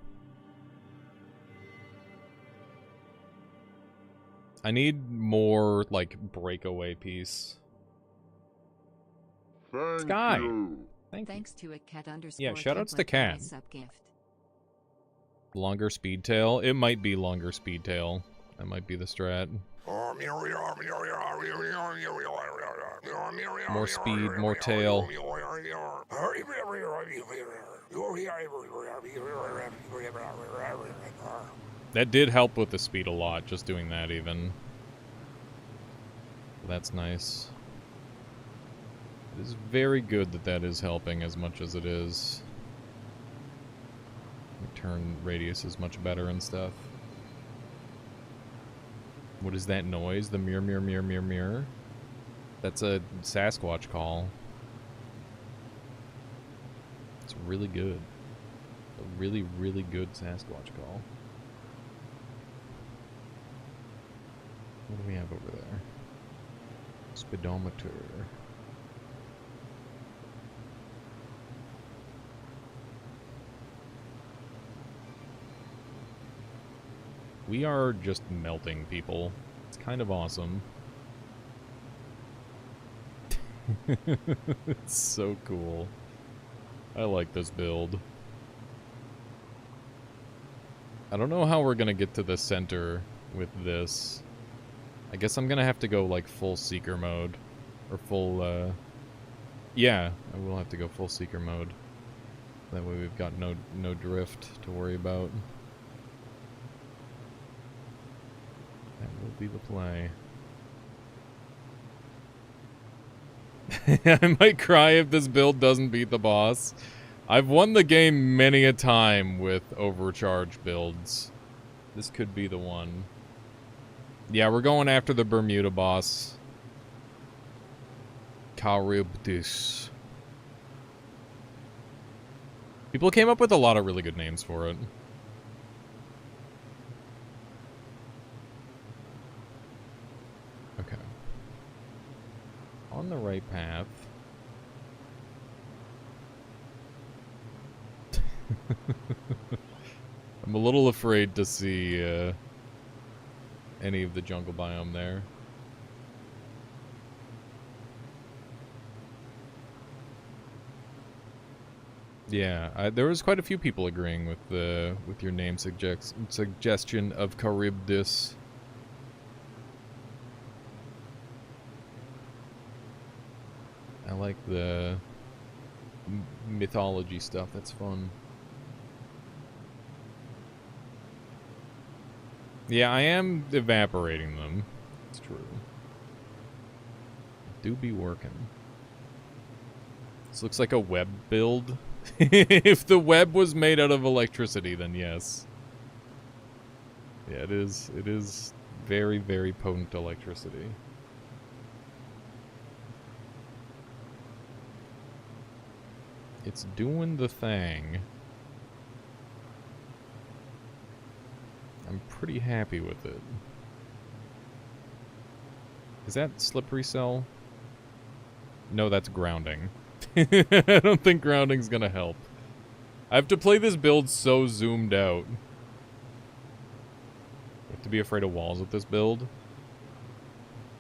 I need more, like, breakaway piece. Sky! Thanks to a cat underscore. Yeah, shoutouts to Cat. Sub-gift. Longer speed tail? It might be longer speed tail. That might be the strat. More speed, more tail. That did help with the speed a lot, just doing that even. That's nice. It is very good that that is helping as much as it is. Turn radius is much better and stuff. What is that noise? The mirror, mirror, mirror, mirror, mirror? That's a Sasquatch call. It's really good. A really, really good Sasquatch call. What do we have over there? Speedometer. We are just melting people. It's kind of awesome. It's so cool. I like this build. I don't know how we're gonna get to the center with this. I guess I'm gonna have to go like full seeker mode. Or full, yeah, I will have to go full seeker mode. That way we've got no drift to worry about. That will be the play. I might cry if this build doesn't beat the boss. I've won the game many a time with overcharged builds. This could be the one. Yeah, we're going after the Bermuda boss. Charybdis. People came up with a lot of really good names for it. Okay. On the right path. I'm a little afraid to see any of the jungle biome there. Yeah, there was quite a few people agreeing with your name suggestion of Charybdis. like the mythology stuff. That's fun. Yeah, I am evaporating them. It's true. Do be working. This looks like a web build. If the web was made out of electricity, then yes. Yeah, it is. It is very, very potent electricity. It's doing the thing. I'm pretty happy with it. Is that slippery cell? No, that's grounding. I don't think grounding's gonna help. I have to play this build so zoomed out. I have to be afraid of walls with this build.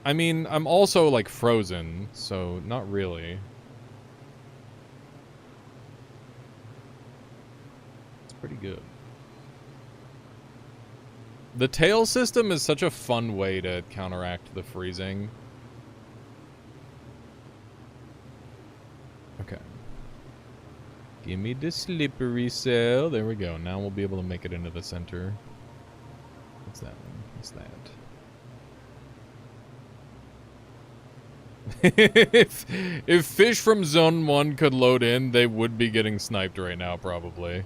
I mean, I'm also, like, frozen, so not really. It's pretty good. The tail system is such a fun way to counteract the freezing. Okay. Give me the slippery cell. There we go. Now we'll be able to make it into the center. What's that one? What's that? if fish from Zone 1 could load in, they would be getting sniped right now, probably.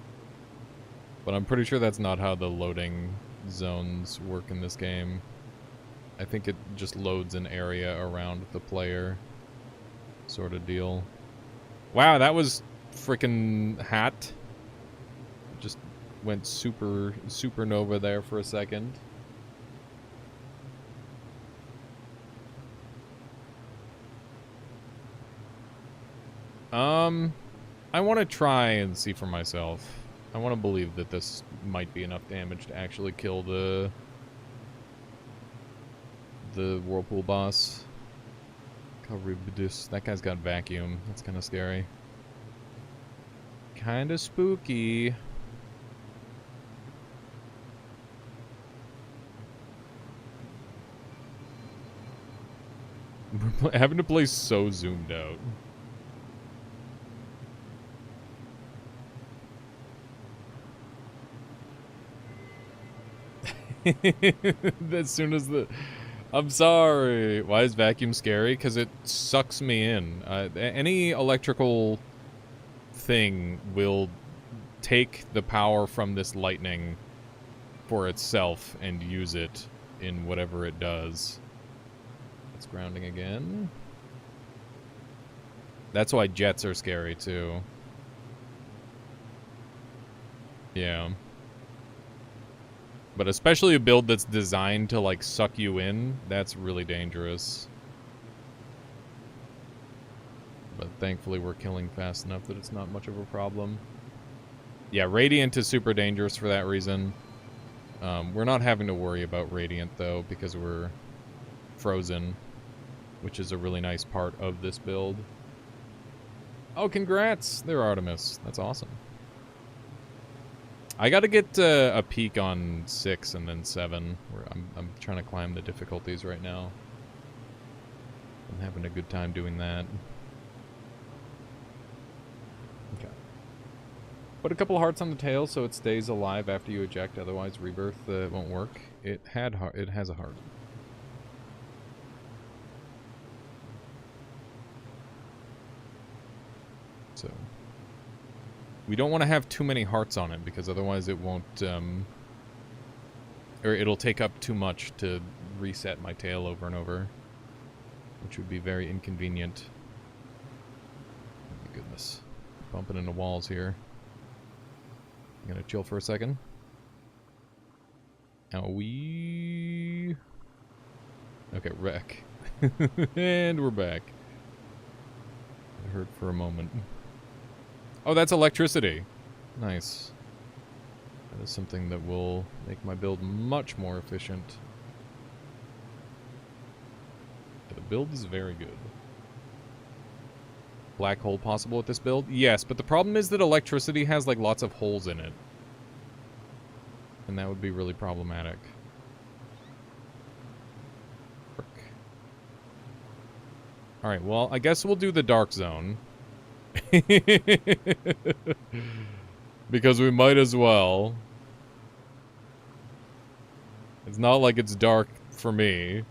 But I'm pretty sure that's not how the loading zones work in this game. I think it just loads an area around the player. Sort of deal. Wow, that was freaking hat. Just went supernova there for a second. I want to try and see for myself. I want to believe that this might be enough damage to actually kill the whirlpool boss. That guy's got vacuum. That's kind of scary. Kind of spooky. We're having to play so zoomed out. As soon as the... I'm sorry. Why is vacuum scary? Because it sucks me in. Any electrical thing will take the power from this lightning for itself and use it in whatever it does. It's grounding again. That's why jets are scary, too. Yeah. But especially a build that's designed to, like, suck you in, that's really dangerous. But thankfully we're killing fast enough that it's not much of a problem. Yeah, Radiant is super dangerous for that reason. We're not having to worry about Radiant, though, because we're frozen, which is a really nice part of this build. Oh, congrats! They're Artemis. That's awesome. I gotta get a peek on 6 and then 7. Where I'm trying to climb the difficulties right now. I'm having a good time doing that. Okay. Put a couple hearts on the tail so it stays alive after you eject, otherwise rebirth won't work. It has a heart. So... we don't want to have too many hearts on it, because otherwise it won't, or it'll take up too much to reset my tail over and over, which would be very inconvenient. Oh my goodness. Bumping into walls here. I'm gonna chill for a second. Owie. Okay, wreck. And we're back. It hurt for a moment. Oh, that's electricity. Nice. That is something that will make my build much more efficient. The build is very good. Black hole possible with this build? Yes, but the problem is that electricity has, like, lots of holes in it. And that would be really problematic. Frick. Alright, well, I guess we'll do the dark zone. Because we might as well. It's not like it's dark for me.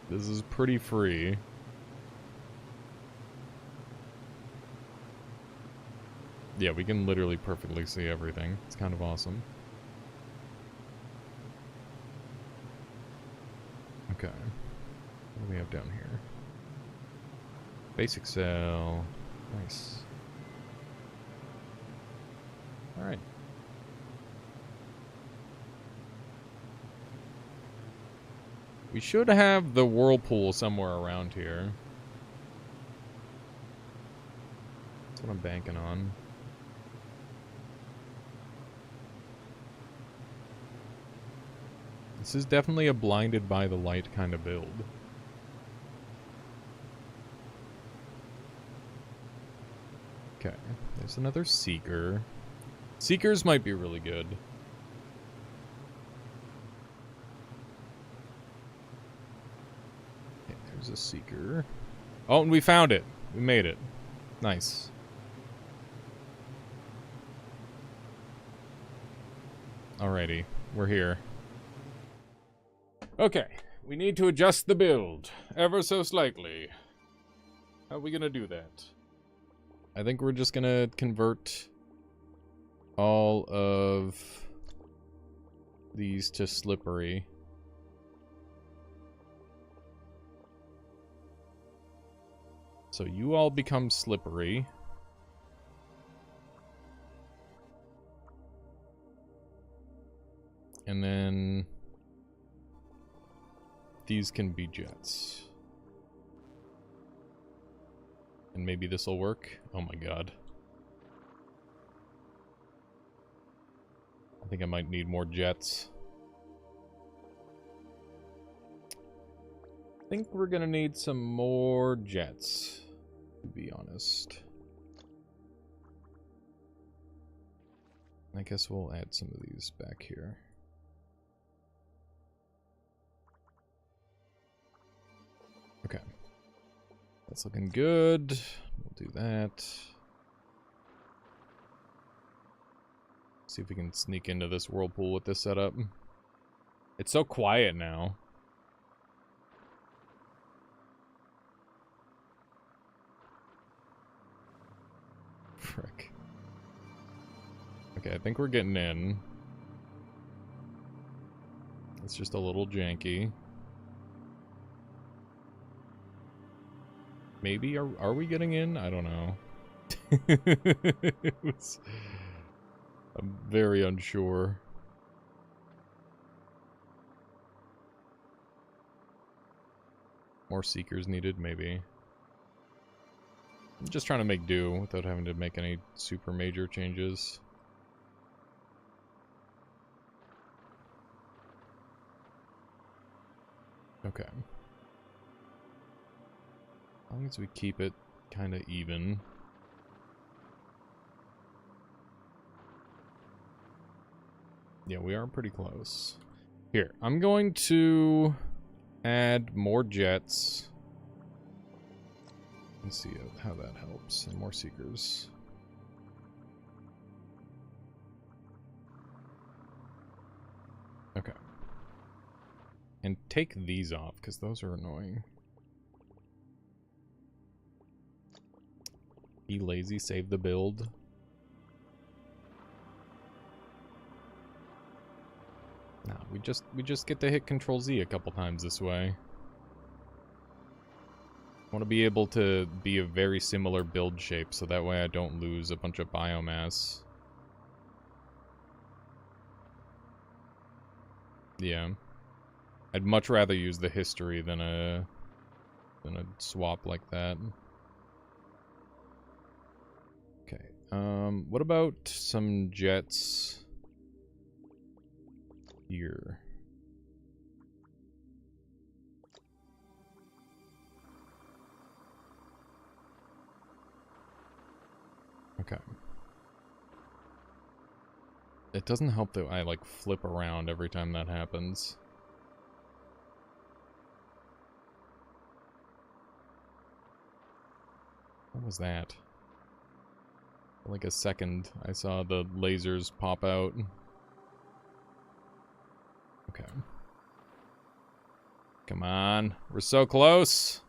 This is pretty free. Yeah, we can literally perfectly see everything. It's kind of awesome. Okay. What do we have down here? Basic cell. Nice. Alright. We should have the whirlpool somewhere around here. That's what I'm banking on. This is definitely a blinded by the light kind of build. Okay, there's another seeker. Seekers might be really good. Okay, there's a seeker. Oh, and we found it. We made it. Nice. Alrighty, we're here. Okay, we need to adjust the build ever so slightly. How are we gonna do that? I think we're just gonna convert all of these to slippery. So you all become slippery. And then these can be jets. And maybe this will work. Oh my god. I think I might need more jets. I think we're gonna need some more jets, to be honest. I guess we'll add some of these back here. Okay. That's looking good. We'll do that. See if we can sneak into this whirlpool with this setup. It's so quiet now. Frick. Okay, I think we're getting in. It's just a little janky. Maybe, are we getting in? I don't know. I'm very unsure. More seekers needed, maybe. I'm just trying to make do without having to make any super major changes. Okay. As long as we keep it kind of even. Yeah, we are pretty close. Here, I'm going to add more jets. Let's see how that helps. And more seekers. Okay. And take these off, because those are annoying. Be lazy, save the build. No, we just get to hit Control Z a couple times this way. I want to be able to be a very similar build shape, so that way I don't lose a bunch of biomass. Yeah. I'd much rather use the history than a swap like that. Okay. What about some jets here? Okay. It doesn't help that I, like, flip around every time that happens. What was that? For like a second, I saw the lasers pop out. Okay. Come on. We're so close.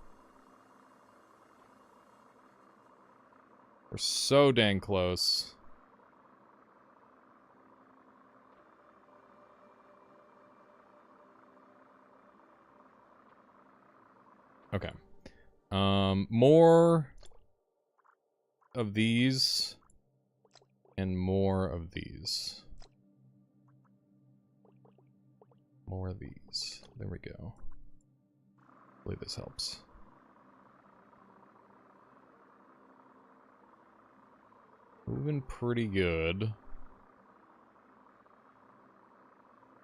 We're so dang close. Okay. More of these and more of these. More of these. There we go. Hopefully this helps. Moving pretty good.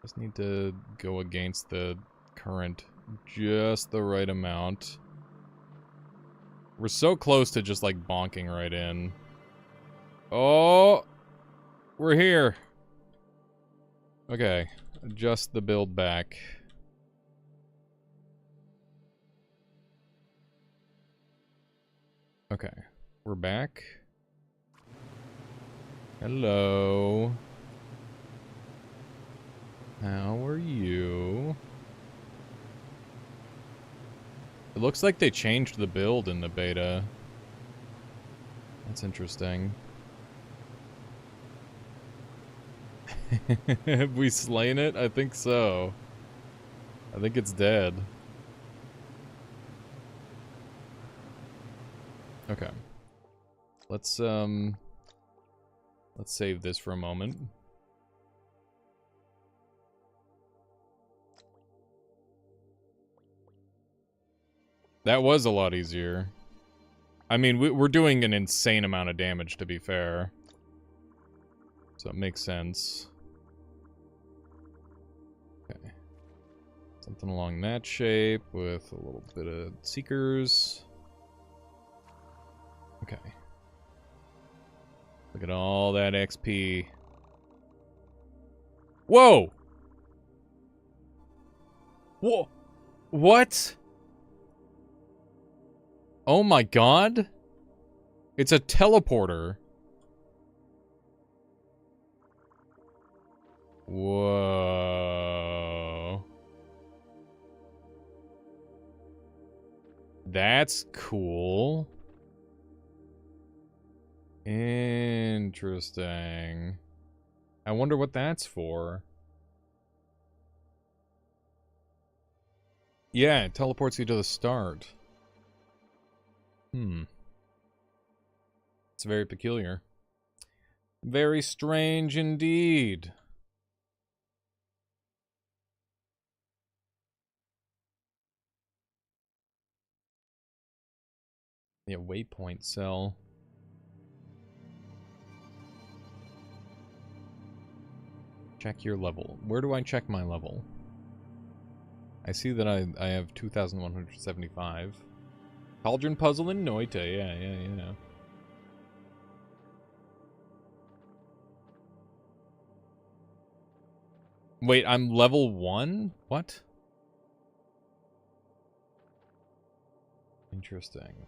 Just need to go against the current just the right amount. We're so close to just like bonking right in. Oh! We're here! Okay. Adjust the build back. Okay. We're back. Hello. How are you? It looks like they changed the build in the beta. That's interesting. Have we slain it? I think so. I think it's dead. Okay. Let's save this for a moment. That was a lot easier. I mean, we're doing an insane amount of damage, to be fair. So it makes sense. Okay. Something along that shape with a little bit of seekers. Okay. Look at all that XP. Whoa! Whoa! What? Oh my god? It's a teleporter. Whoa. That's cool. Interesting. I wonder what that's for. Yeah, it teleports you to the start. It's very peculiar. Very strange indeed. Yeah, waypoint cell. Check your level. Where do I check my level? I see that I have 2,175. Cauldron puzzle in Noita, yeah. Wait, I'm level 1? What? Interesting.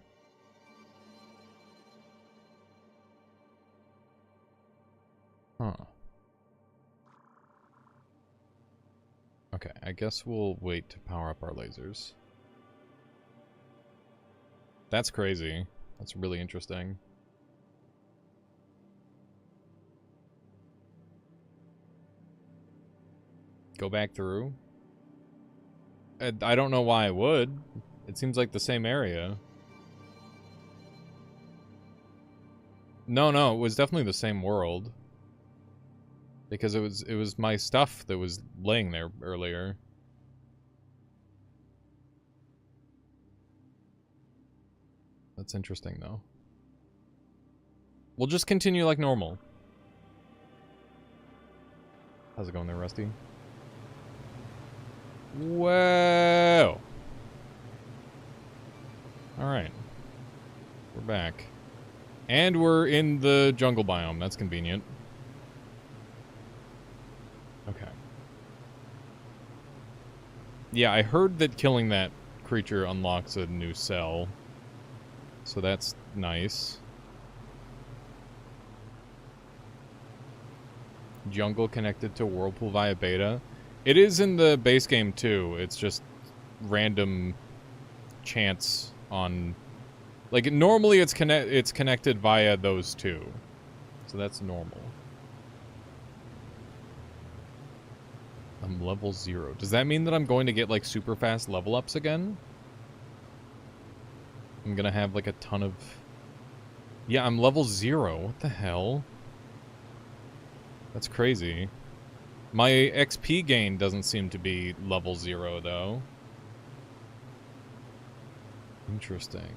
Huh. Okay, I guess we'll wait to power up our lasers. That's crazy. That's really interesting. Go back through? I don't know why I would. It seems like the same area. No, it was definitely the same world. Because it was my stuff that was laying there earlier. That's interesting, though. We'll just continue like normal. How's it going there, Rusty? Whoa! Alright. We're back. And we're in the jungle biome. That's convenient. Yeah, I heard that killing that creature unlocks a new cell. So that's nice. Jungle connected to whirlpool via beta. It is in the base game too. It's just random chance on... Like, normally it's connected via those two. So that's normal. I'm level 0. Does that mean that I'm going to get, like, super fast level ups again? I'm gonna have, like, a ton of... Yeah, I'm level 0. What the hell? That's crazy. My XP gain doesn't seem to be level 0, though. Interesting.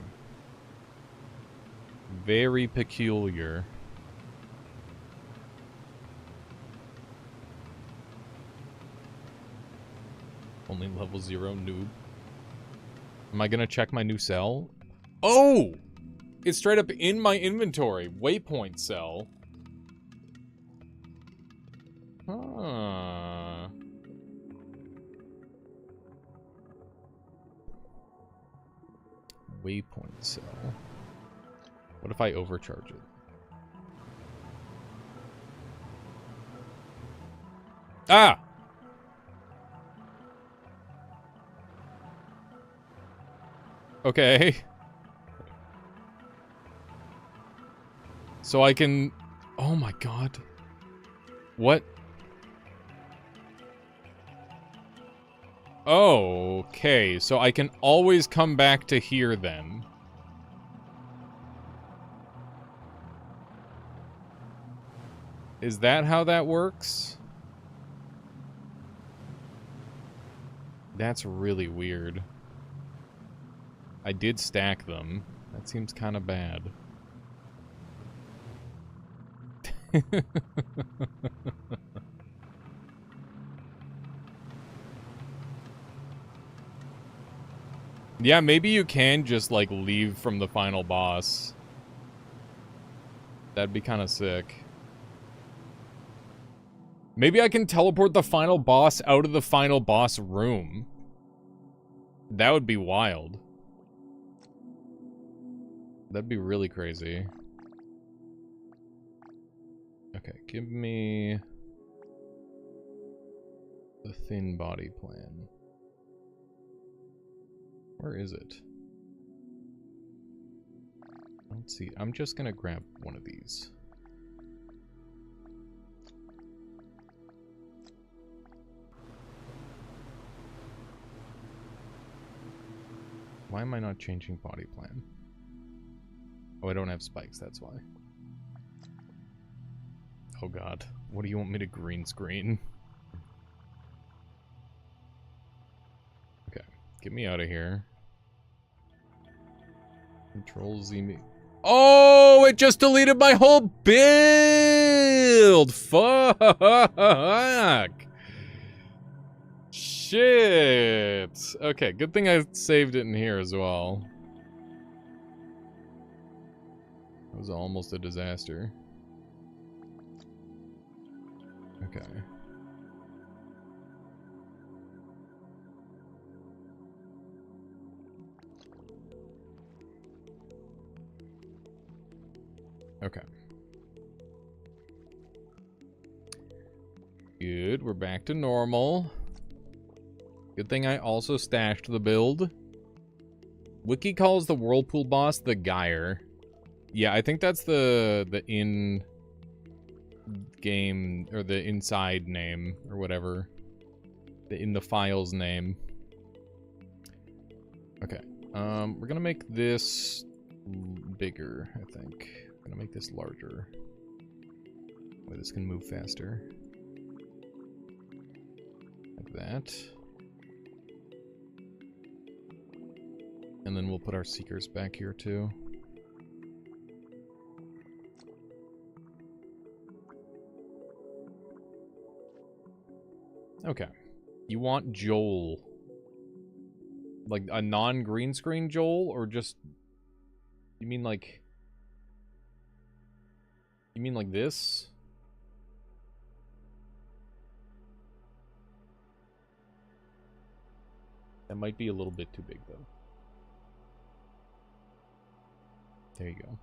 Very peculiar. Only level 0 noob. Am I gonna check my new cell? Oh! It's straight up in my inventory. Waypoint cell. Huh. Waypoint cell. What if I overcharge it? Ah! Okay. So I can... Oh my god. What? Oh, okay. So I can always come back to here then. Is that how that works? That's really weird. I did stack them. That seems kind of bad. Yeah, maybe you can just, like, leave from the final boss. That'd be kind of sick. Maybe I can teleport the final boss out of the final boss room. That would be wild. That'd be really crazy. Okay, give me the thin body plan. Where is it? Let's see. I'm just gonna grab one of these. Why am I not changing body plan? Oh, I don't have spikes, that's why. Oh god. What do you want me to green screen? Okay. Get me out of here. Control Z me. Oh, it just deleted my whole build! Fuck! Shit! Okay, good thing I saved it in here as well. That was almost a disaster. Okay. Okay. Good, we're back to normal. Good thing I also stashed the build. Wiki calls the whirlpool boss the Gyre. Yeah, I think that's the in-game, or the inside name, or whatever. The in the files name. Okay. We're gonna make this bigger, I think. I'm gonna make this larger. Wait, this can move faster. Like that. And then we'll put our seekers back here too. Okay. You want Joel. Like a non-green screen Joel, or just... You mean like... You mean like this? That might be a little bit too big, though. There you go.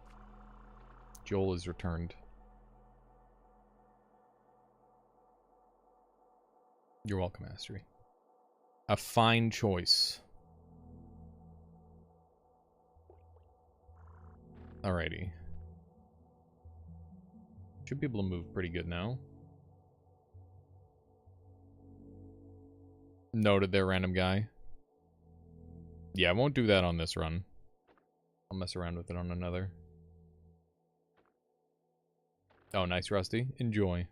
Joel is returned. You're welcome, Astri. A fine choice. Alrighty. Should be able to move pretty good now. Noted there, random guy. Yeah, I won't do that on this run. I'll mess around with it on another. Oh, nice, Rusty. Enjoy.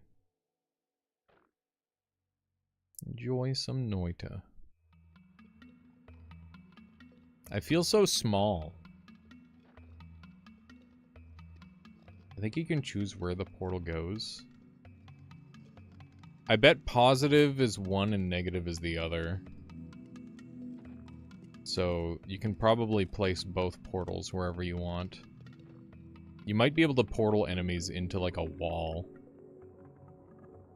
Enjoy some Noita. I feel so small. I think you can choose where the portal goes. I bet positive is one and negative is the other. So you can probably place both portals wherever you want. You might be able to portal enemies into like a wall.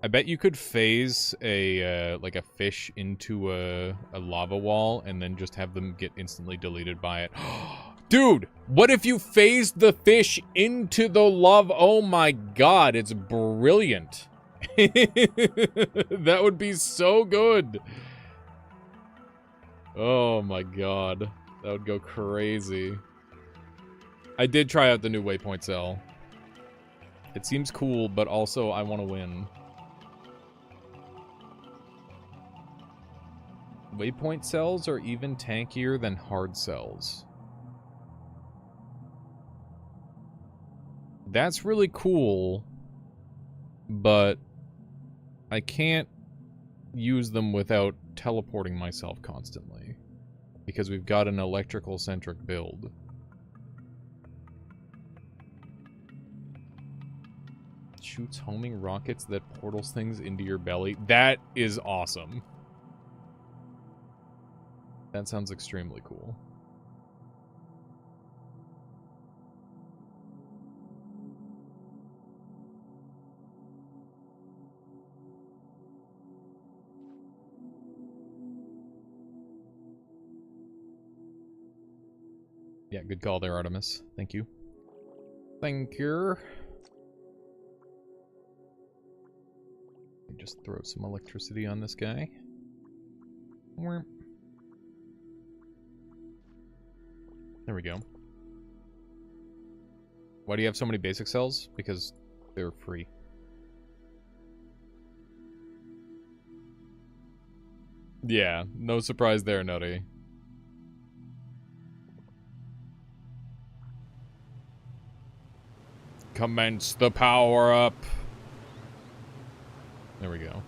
I bet you could phase a like a fish into a lava wall and then just have them get instantly deleted by it. Dude, what if you phased the fish into the lava? Oh my god, it's brilliant. That would be so good. Oh my god. That would go crazy. I did try out the new waypoint cell. It seems cool, but also I want to win. Waypoint cells are even tankier than hard cells. That's really cool, but I can't use them without teleporting myself constantly, because we've got an electrical-centric build. Shoots homing rockets that portals things into your belly. That is awesome. That sounds extremely cool. Yeah, good call there, Artemis. Thank you. Thank you. Just throw some electricity on this guy. There we go. Why do you have so many basic cells? Because they're free. Yeah, no surprise there, Nutty. Commence the power up. There we go.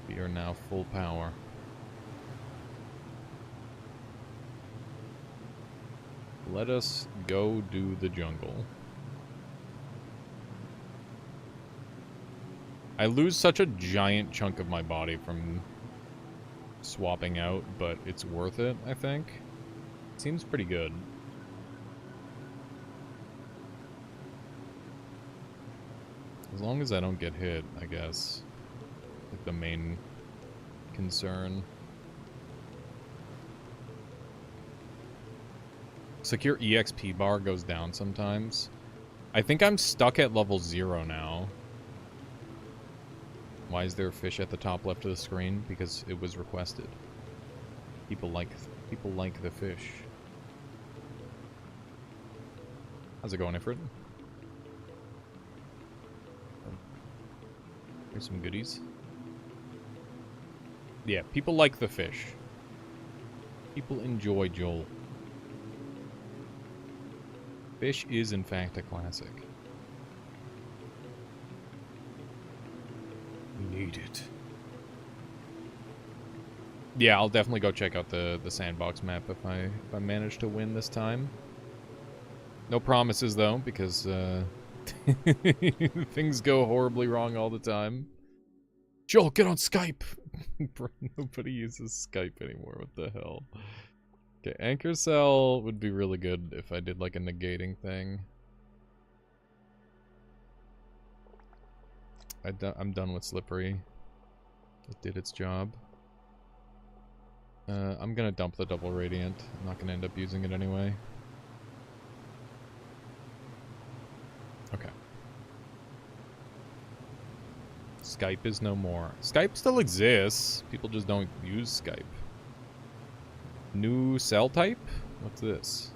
We are now full power. Let us go do the jungle. I lose such a giant chunk of my body from swapping out, but it's worth it, I think. Seems pretty good. As long as I don't get hit, I guess. Like the main concern. Looks like your EXP bar goes down sometimes. I think I'm stuck at level 0 now. Why is there a fish at the top left of the screen? Because it was requested. People like the fish. How's it going, Ifrit? Here's some goodies. Yeah, people like the fish. People enjoy Joel. Fish is, in fact, a classic. We need it. Yeah, I'll definitely go check out the sandbox map if I manage to win this time. No promises, though, because things go horribly wrong all the time. Joel, get on Skype! Bro, nobody uses Skype anymore. What the hell? Okay, anchor cell would be really good if I did like a negating thing. I'm done with slippery. It did its job. I'm gonna dump the double radiant. I'm not gonna end up using it anyway. Okay. Skype is no more. Skype still exists. People just don't use Skype. New cell type? What's this?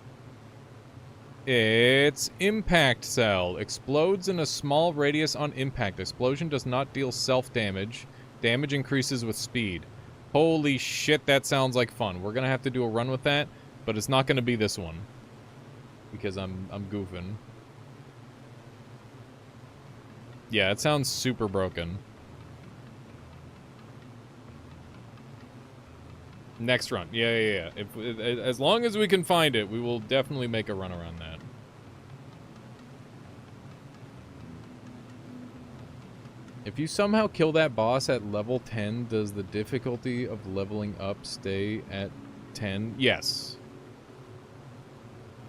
It's impact cell. Explodes in a small radius on impact. Explosion does not deal self-damage. Damage increases with speed. Holy shit, that sounds like fun. We're gonna have to do a run with that, but it's not gonna be this one. Because I'm goofing. Yeah, it sounds super broken. Next run. Yeah. As long as we can find it, we will definitely make a run around that. If you somehow kill that boss at level 10, does the difficulty of leveling up stay at 10? Yes.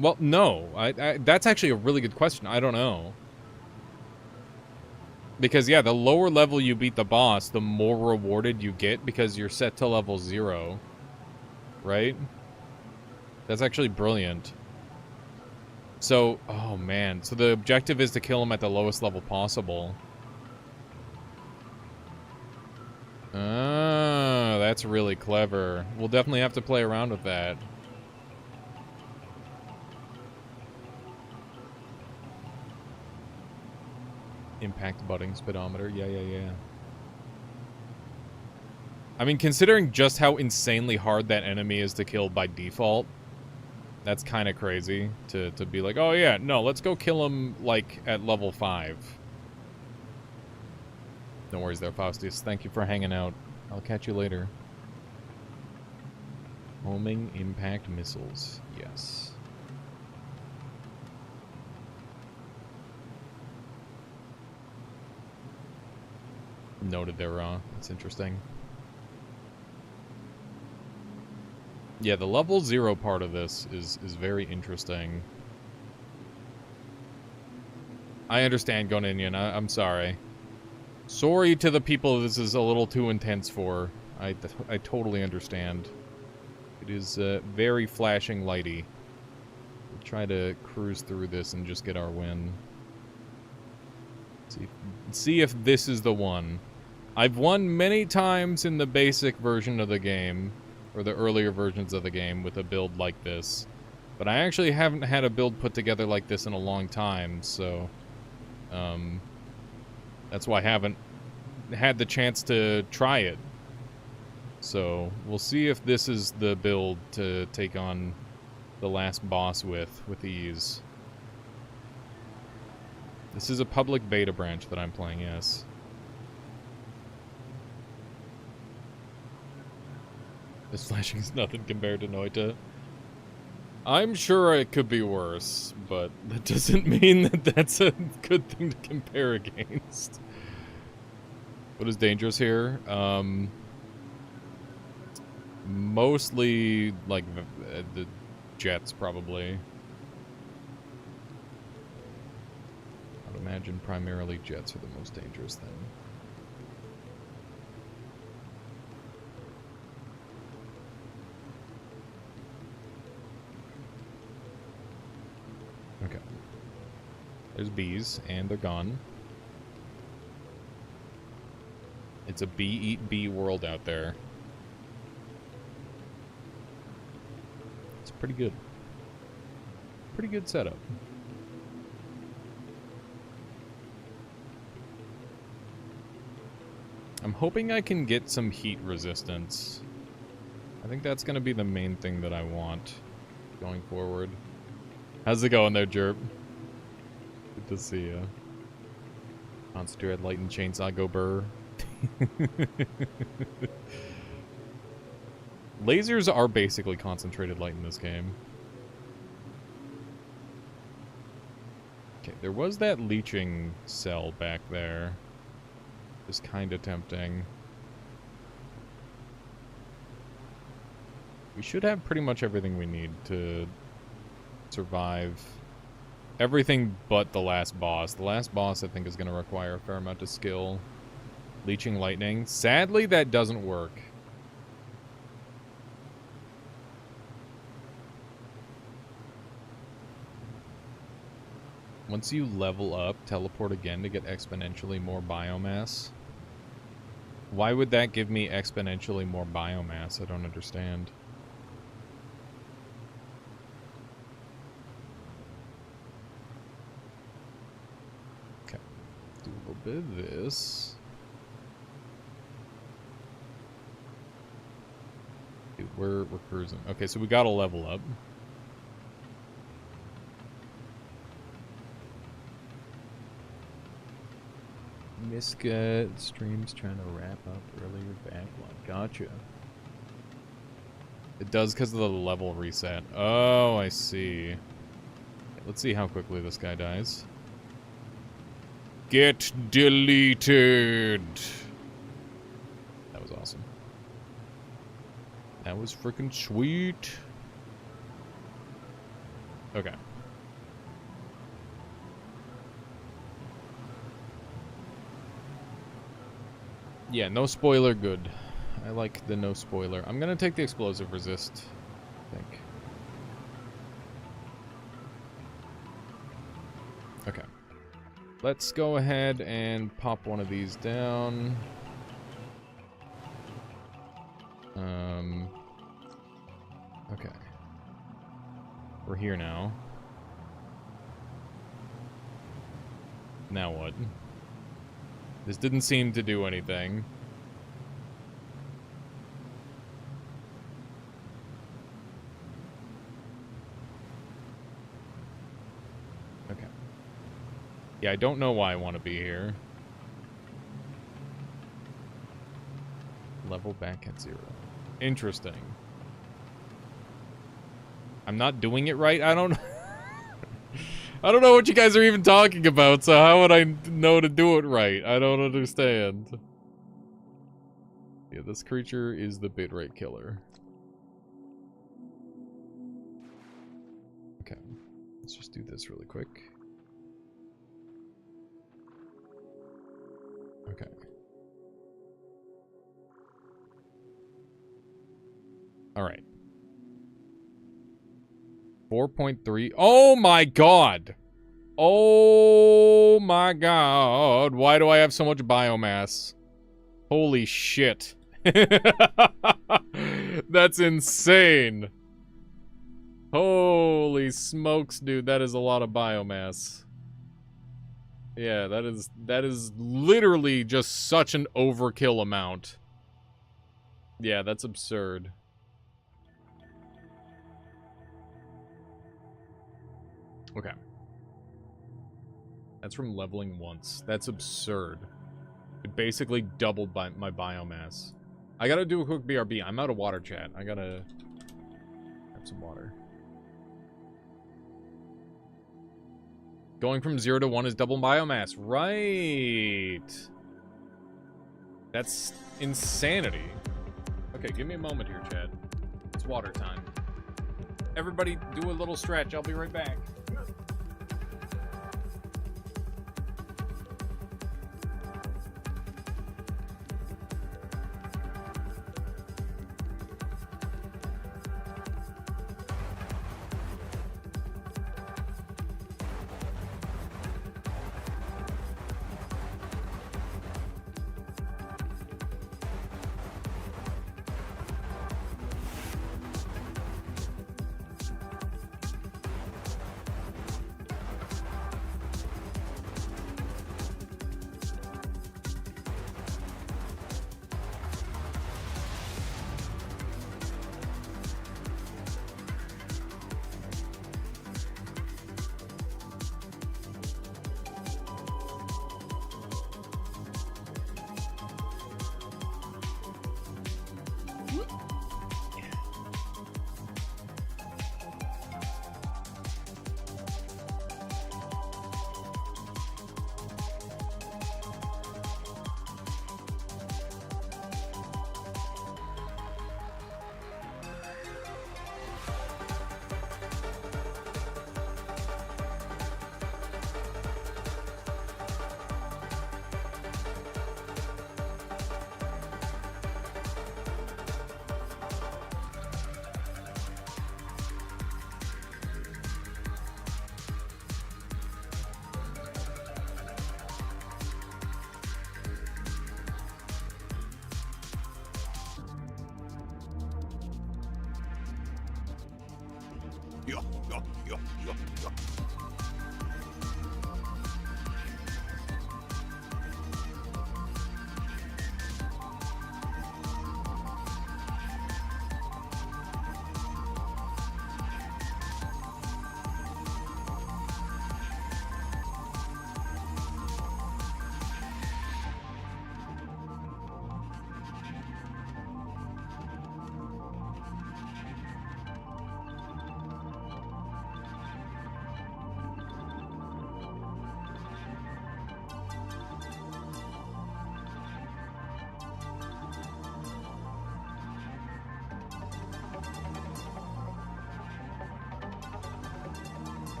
Well, no. That's actually a really good question. I don't know. Because, yeah, the lower level you beat the boss, the more rewarded you get because you're set to level 0. Right? That's actually brilliant. So, oh man. So the objective is to kill him at the lowest level possible. Ah, that's really clever. We'll definitely have to play around with that. Impact budding speedometer. Yeah. I mean, considering just how insanely hard that enemy is to kill by default, that's kind of crazy to be like, oh yeah, no, let's go kill him, like, at level 5. No worries there, Faustus. Thank you for hanging out. I'll catch you later. Homing impact missiles. Yes. Noted there, Raw. That's interesting. Yeah, the level 0 part of this is very interesting. I understand, Goninian. I'm sorry. Sorry to the people this is a little too intense for. I totally understand. It is very flashing lighty. We'll try to cruise through this and just get our win. See if this is the one. I've won many times in the basic version of the game, or the earlier versions of the game, with a build like this. But I actually haven't had a build put together like this in a long time, so... that's why I haven't had the chance to try it. So, we'll see if this is the build to take on the last boss with ease. This is a public beta branch that I'm playing, yes. This flashing is nothing compared to Noita. I'm sure it could be worse, but that doesn't mean that that's a good thing to compare against. What is dangerous here? Mostly, like, the jets, probably. I'd imagine primarily jets are the most dangerous thing. Okay. There's bees, and they're gone. It's a bee-eat-bee world out there. It's pretty good. Pretty good setup. I'm hoping I can get some heat resistance. I think that's going to be the main thing that I want going forward. How's it going there, Jerp? Good to see you. Monster Head Light and Chainsaw go burr. Lasers are basically concentrated light in this game. Okay, there was that leeching cell back there. It's kind of tempting. We should have pretty much everything we need to survive. Everything but the last boss. The last boss, I think, is going to require a fair amount of skill. Leeching lightning. Sadly, that doesn't work. Once you level up, teleport again to get exponentially more biomass. Why would that give me exponentially more biomass? I don't understand. Okay. Do a little bit of this. Dude, we're cruising. Okay, so we gotta level up. Miska stream's trying to wrap up earlier backlog. Gotcha. It does because of the level reset. Oh, I see. Let's see how quickly this guy dies. Get deleted. That was awesome. That was freaking sweet. Okay. Yeah, no spoiler good. I like the no spoiler. I'm gonna take the explosive resist, I think. Okay. Let's go ahead and pop one of these down. Okay. We're here now. Now what? This didn't seem to do anything. Okay. Yeah, I don't know why I want to be here. Level back at 0. Interesting. I'm not doing it right? I don't know. I don't know what you guys are even talking about, so how would I know to do it right? I don't understand. Yeah, this creature is the bitrate killer. Okay, let's just do this really quick. Okay. Alright. 4.3. Oh my god! Oh my god! Why do I have so much biomass? Holy shit. That's insane. Holy smokes, dude. That is a lot of biomass. Yeah, that is literally just such an overkill amount. Yeah, that's absurd. Okay. That's from leveling once. That's absurd. It basically doubled my biomass. I gotta do a quick BRB. I'm out of water, chat. I gotta have some water. Going from 0 to 1 is double biomass. Right. That's insanity. Okay, give me a moment here, Chad. It's water time. Everybody do a little stretch. I'll be right back.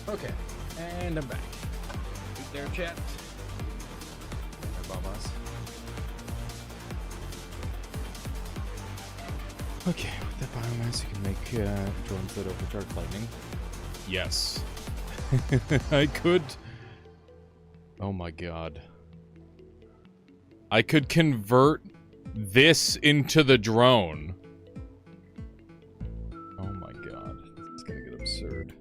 Okay, and I'm back. Right there, chat. Bombas. Okay, with that biomass, you can make drones that overcharge lightning. Yes. I could. Oh my god. I could convert this into the drone. Oh my god. It's gonna get absurd.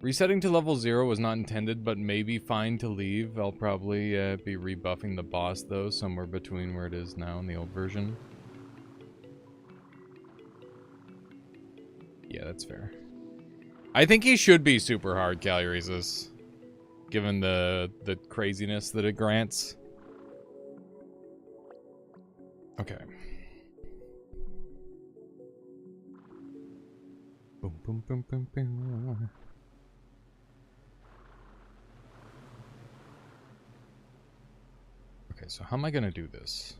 Resetting to level 0 was not intended, but maybe fine to leave. I'll probably be rebuffing the boss, though, somewhere between where it is now and the old version. Yeah, that's fair. I think he should be super hard, Caluresis, given the craziness that it grants. Okay. Boom, boom, boom, boom, boom. Okay, so how am I gonna do this?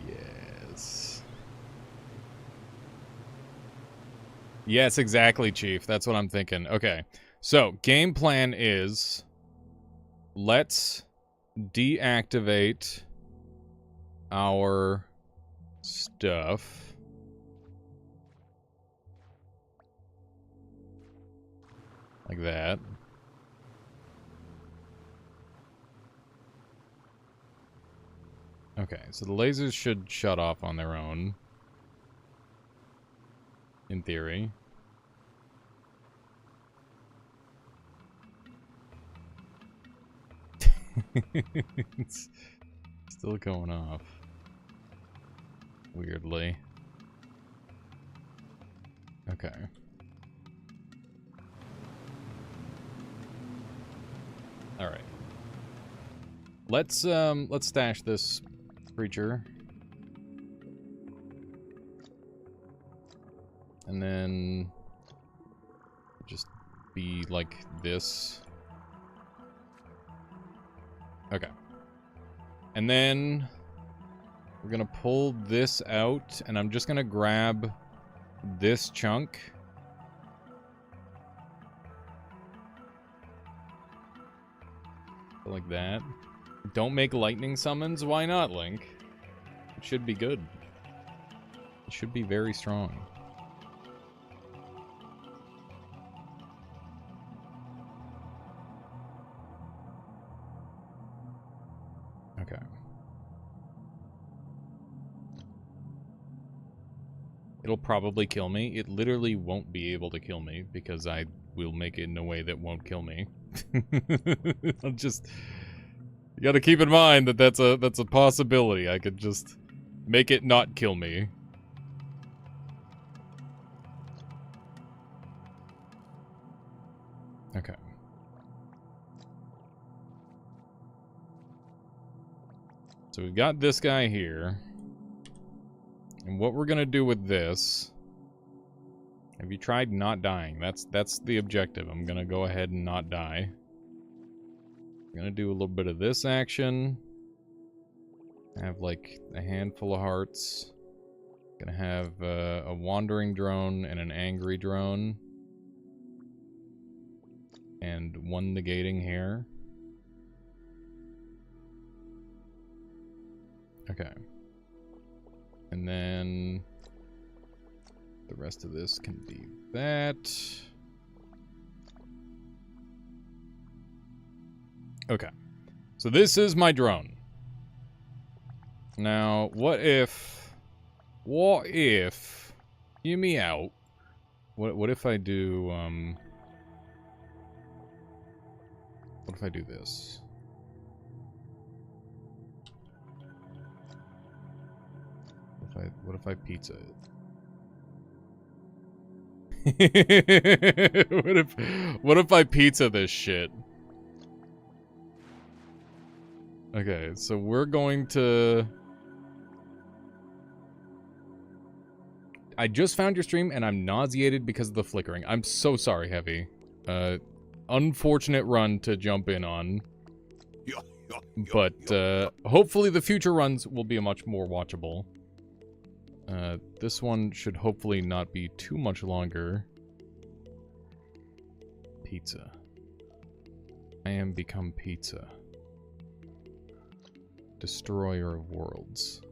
Yes. Yes, exactly, Chief. That's what I'm thinking. Okay, so game plan is let's deactivate our stuff. Like that. Okay, so the lasers should shut off on their own. In theory. It's still going off. Weirdly. Okay. Alright. Let's stash this creature. And then just be like this. Okay. And then we're gonna pull this out, and I'm just gonna grab this chunk. Like that. Don't make lightning summons. Why not, Link? It should be good. It should be very strong. Okay. It'll probably kill me. It literally won't be able to kill me because I will make it in a way that won't kill me. I'll just... You gotta keep in mind that that's a possibility. I could just make it not kill me. Okay. So we've got this guy here. And what we're gonna do with this... Have you tried not dying? That's the objective. I'm gonna go ahead and not die. I'm gonna do a little bit of this action. I have like a handful of hearts. Gonna have a wandering drone and an angry drone. And one negating here. Okay. And then the rest of this can be that. Okay. So this is my drone. Now, what if... Hear me out. What if I do, What if I do this? What if I pizza it? What if I pizza this shit? Okay, so we're going to... I just found your stream and I'm nauseated because of the flickering. I'm so sorry, Heavy. Unfortunate run to jump in on. But hopefully the future runs will be much more watchable. This one should hopefully not be too much longer. Pizza. I am become pizza. Destroyer of worlds.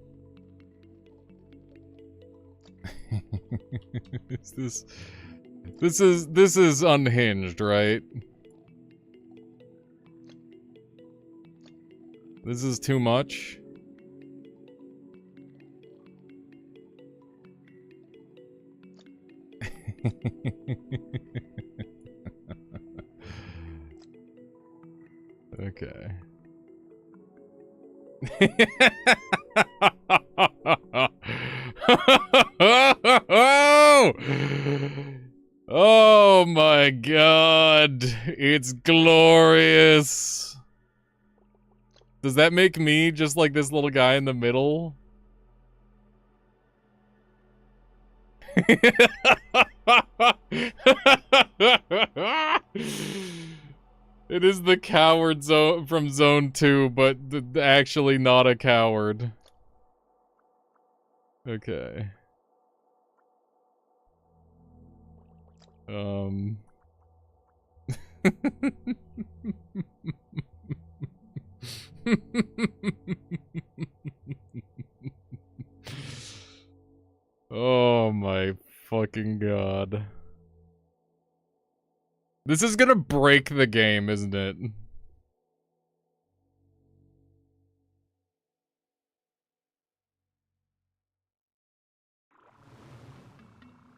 This is unhinged, right? This is too much. Okay. Oh my god. It's glorious. Does that make me just like this little guy in the middle? It is the coward zone from Zone 2, but actually not a coward. Okay. Oh my fucking god. This is gonna break the game, isn't it?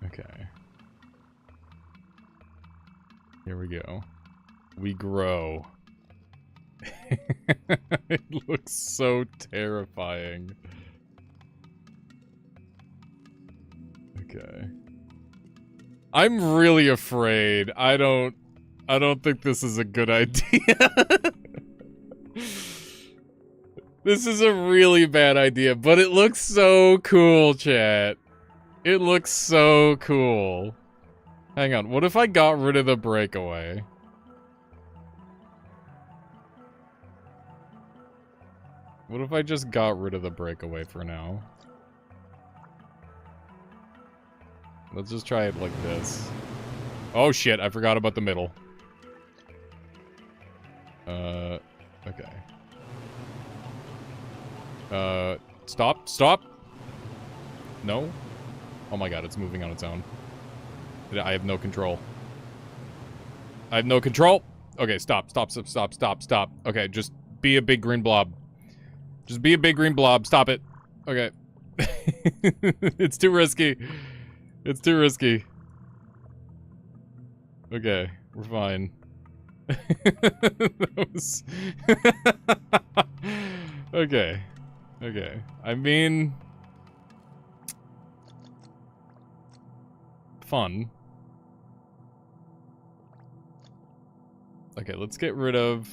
Okay. Here we go. We grow. It looks so terrifying. Okay. I'm really afraid. I don't think this is a good idea. This is a really bad idea, but it looks so cool, chat. It looks so cool. Hang on, what if I got rid of the breakaway? What if I just got rid of the breakaway for now? Let's just try it like this. Oh shit, I forgot about the middle. Okay. Stop! No? Oh my god, it's moving on its own. I have no control. I have no control! Okay, stop. Okay, just be a big green blob. Just be a big green blob, stop it. Okay. It's too risky. It's too risky. Okay, we're fine. That was... Okay. Okay. I mean... Fun. Okay, let's get rid of...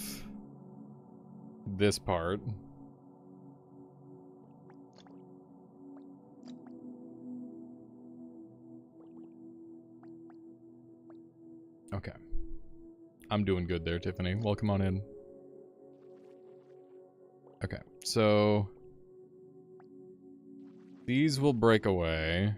this part. Okay. I'm doing good there, Tiffany. Welcome on in. Okay, so... these will break away.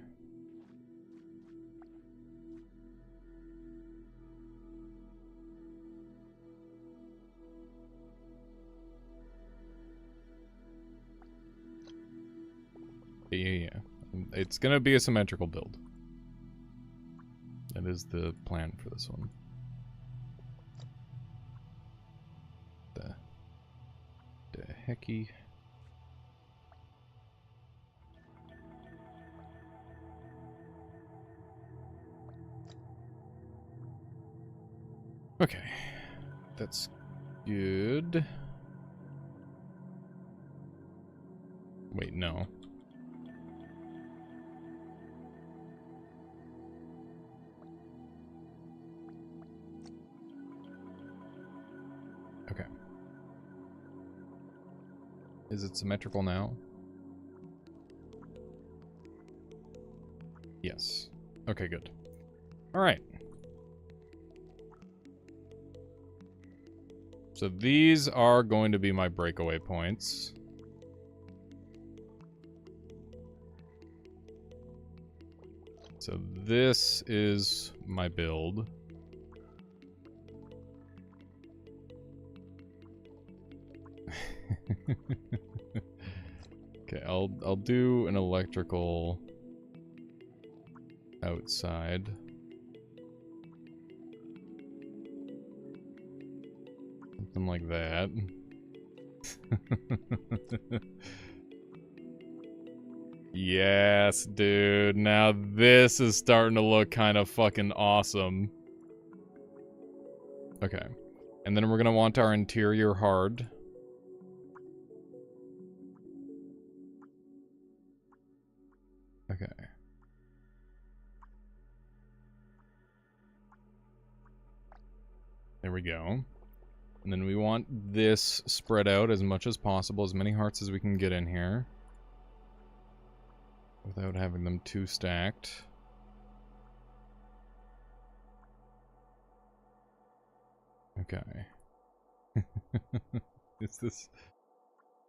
Yeah. It's gonna be a symmetrical build. That is the plan for this one. The hecky. Okay. That's good. Wait, no. Okay. Is it symmetrical now? Yes. Okay, good. Alright. So these are going to be my breakaway points. So this is my build. Okay, I'll do an electrical outside. Something like that. Yes, dude. Now this is starting to look kind of fucking awesome. Okay. And then we're gonna want our interior hard. Okay. There we go. And then we want this spread out as much as possible, as many hearts as we can get in here. Without having them too stacked. Okay. Is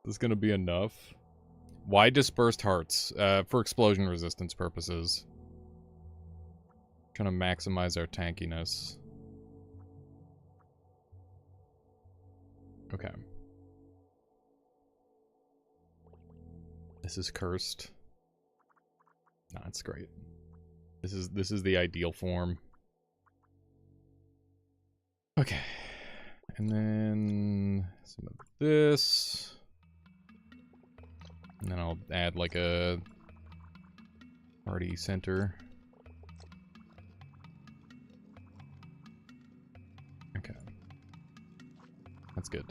this gonna be enough? Why dispersed hearts? For explosion resistance purposes. Trying to maximize our tankiness. Okay. This is cursed. Nah, it's great. This is the ideal form. Okay. And then some of this. And then I'll add like a party center. That's good.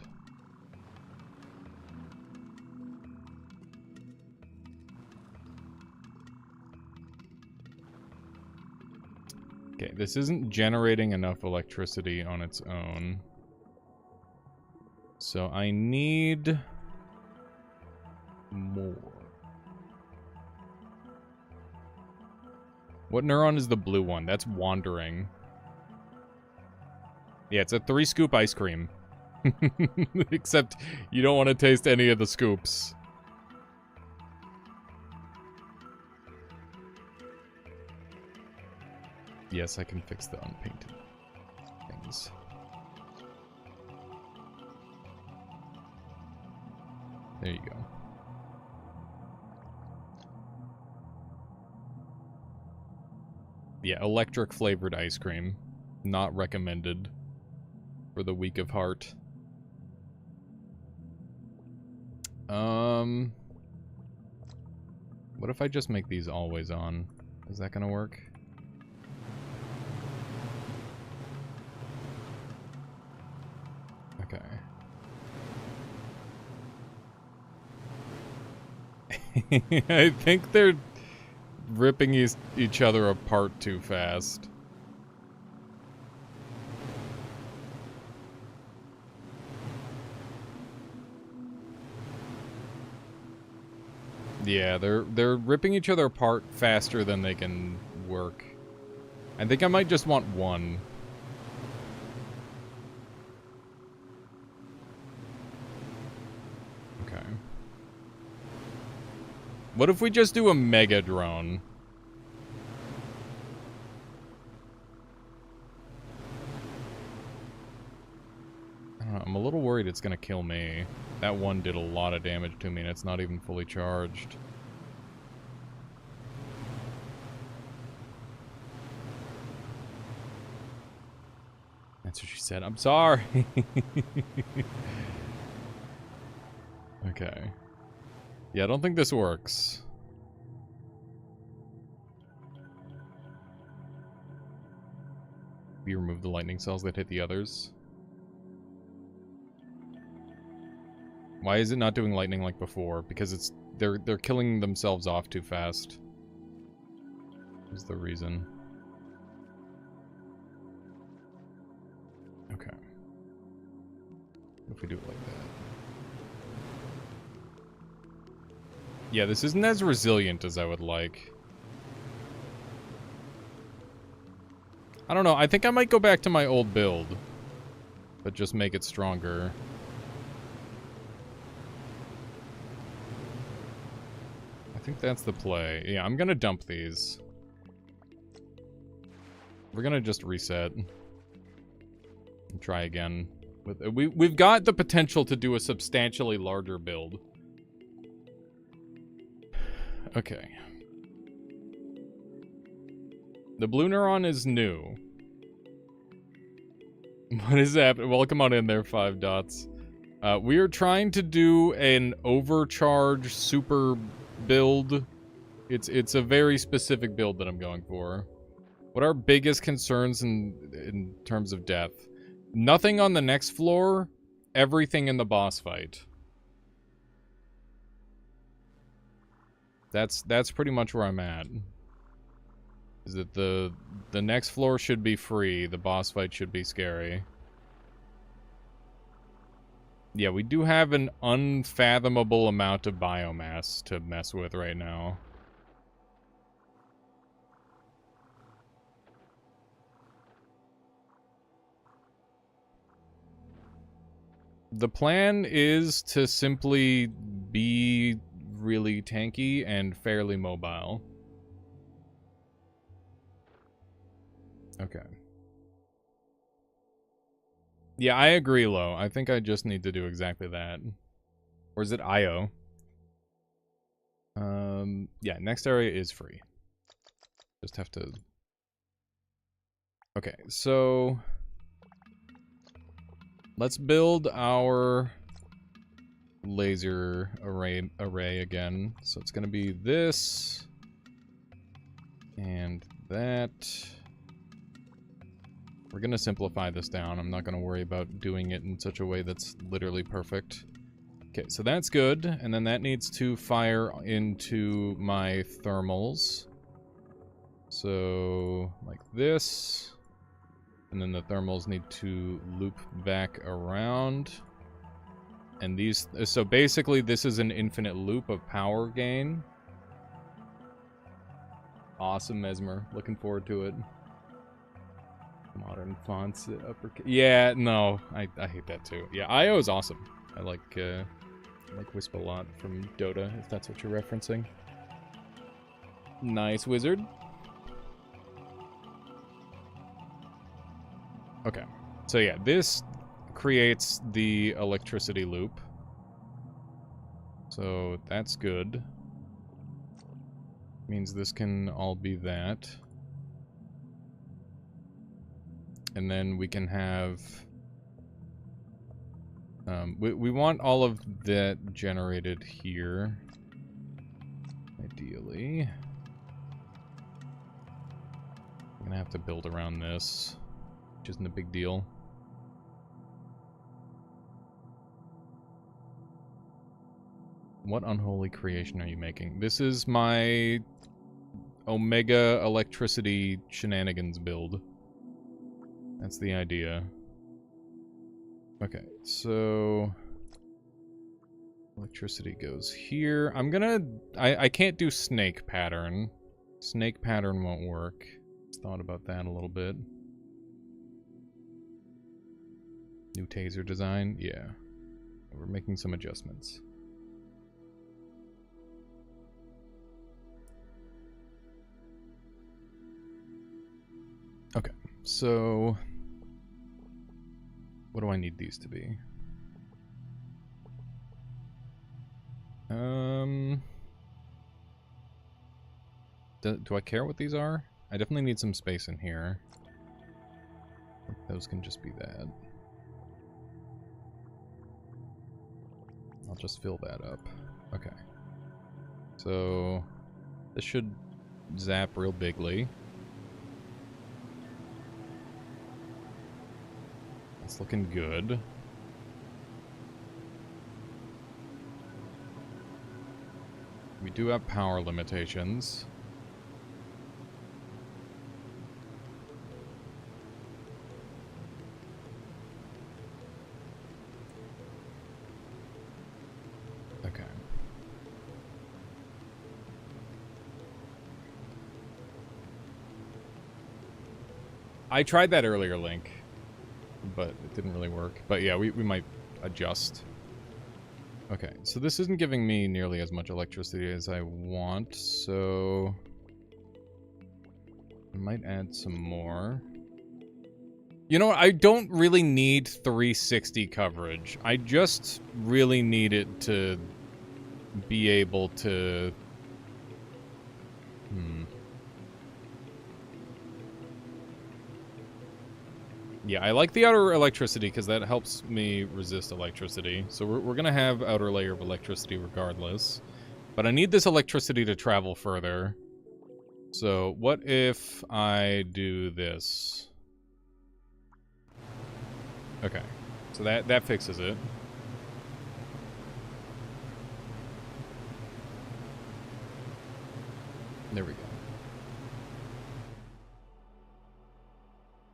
Okay, this isn't generating enough electricity on its own. So I need more. What neuron is the blue one? That's wandering. Yeah, it's a 3-scoop ice cream. Except you don't want to taste any of the scoops. Yes, I can fix the unpainted things. There you go. Yeah, electric flavored ice cream. Not recommended for the weak of heart. What if I just make these always on? Is that gonna work? Okay. I think they're ripping each other apart too fast. Yeah, they're ripping each other apart faster than they can work. I think I might just want one. Okay. What if we just do a mega drone? I don't know, I'm a little worried it's gonna kill me. That one did a lot of damage to me and it's not even fully charged. That's what she said. I'm sorry. Okay. Yeah, I don't think this works. We remove the lightning cells that hit the others. Why is it not doing lightning like before? Because they're killing themselves off too fast. Is the reason. Okay. What if we do it like that? Yeah, this isn't as resilient as I would like. I don't know, I think I might go back to my old build. But just make it stronger. I think that's the play. Yeah, I'm gonna dump these. We're gonna just reset. And try again. We've got the potential to do a substantially larger build. Okay. The blue neuron is new. What is happening? Welcome on in there, 5 dots. We are trying to do an overcharge super build. It's a very specific build that I'm going for. What are our biggest concerns in terms of death? Nothing on the next floor, everything in the boss fight. That's pretty much where I'm at. Is that the next floor should be free, the boss fight should be scary. Yeah, we do have an unfathomable amount of biomass to mess with right now. The plan is to simply be really tanky and fairly mobile. Okay. Yeah, I agree, Lo. I think I just need to do exactly that. Or is it IO? Yeah, next area is free. Just have to... Okay, so... Let's build our laser array again. So it's gonna be this... and that... We're gonna simplify this down. I'm not gonna worry about doing it in such a way that's literally perfect. Okay, so that's good, and then that needs to fire into my thermals. So, like this. And then the thermals need to loop back around. And these, so basically this is an infinite loop of power gain. Awesome, Mesmer. Looking forward to it. Modern fonts, uppercase. Yeah, no, I hate that too. Yeah, IO is awesome. I like Wisp a lot from Dota, if that's what you're referencing. Nice, wizard. Okay, so yeah, this creates the electricity loop. So that's good. Means this can all be that. And then we can have... we want all of that generated here. Ideally. I'm gonna have to build around this, which isn't a big deal. What unholy creation are you making? This is my Omega electricity shenanigans build. That's the idea. Okay, so... electricity goes here. I'm gonna... I can't do snake pattern. Snake pattern won't work. Just thought about that a little bit. New taser design? Yeah. We're making some adjustments. Okay, so... what do I need these to be? Do I care what these are? I definitely need some space in here. Those can just be that. I'll just fill that up. Okay. So, this should zap real bigly. It's looking good. We do have power limitations. Okay. I tried that earlier, Link, but it didn't really work. But yeah, we might adjust. Okay, so this isn't giving me nearly as much electricity as I want, so... I might add some more. You know what, I don't really need 360 coverage. I just really need it to be able to... Yeah, I like the outer electricity because that helps me resist electricity. So we're going to have outer layer of electricity regardless. But I need this electricity to travel further. So what if I do this? Okay, so that fixes it. There we go.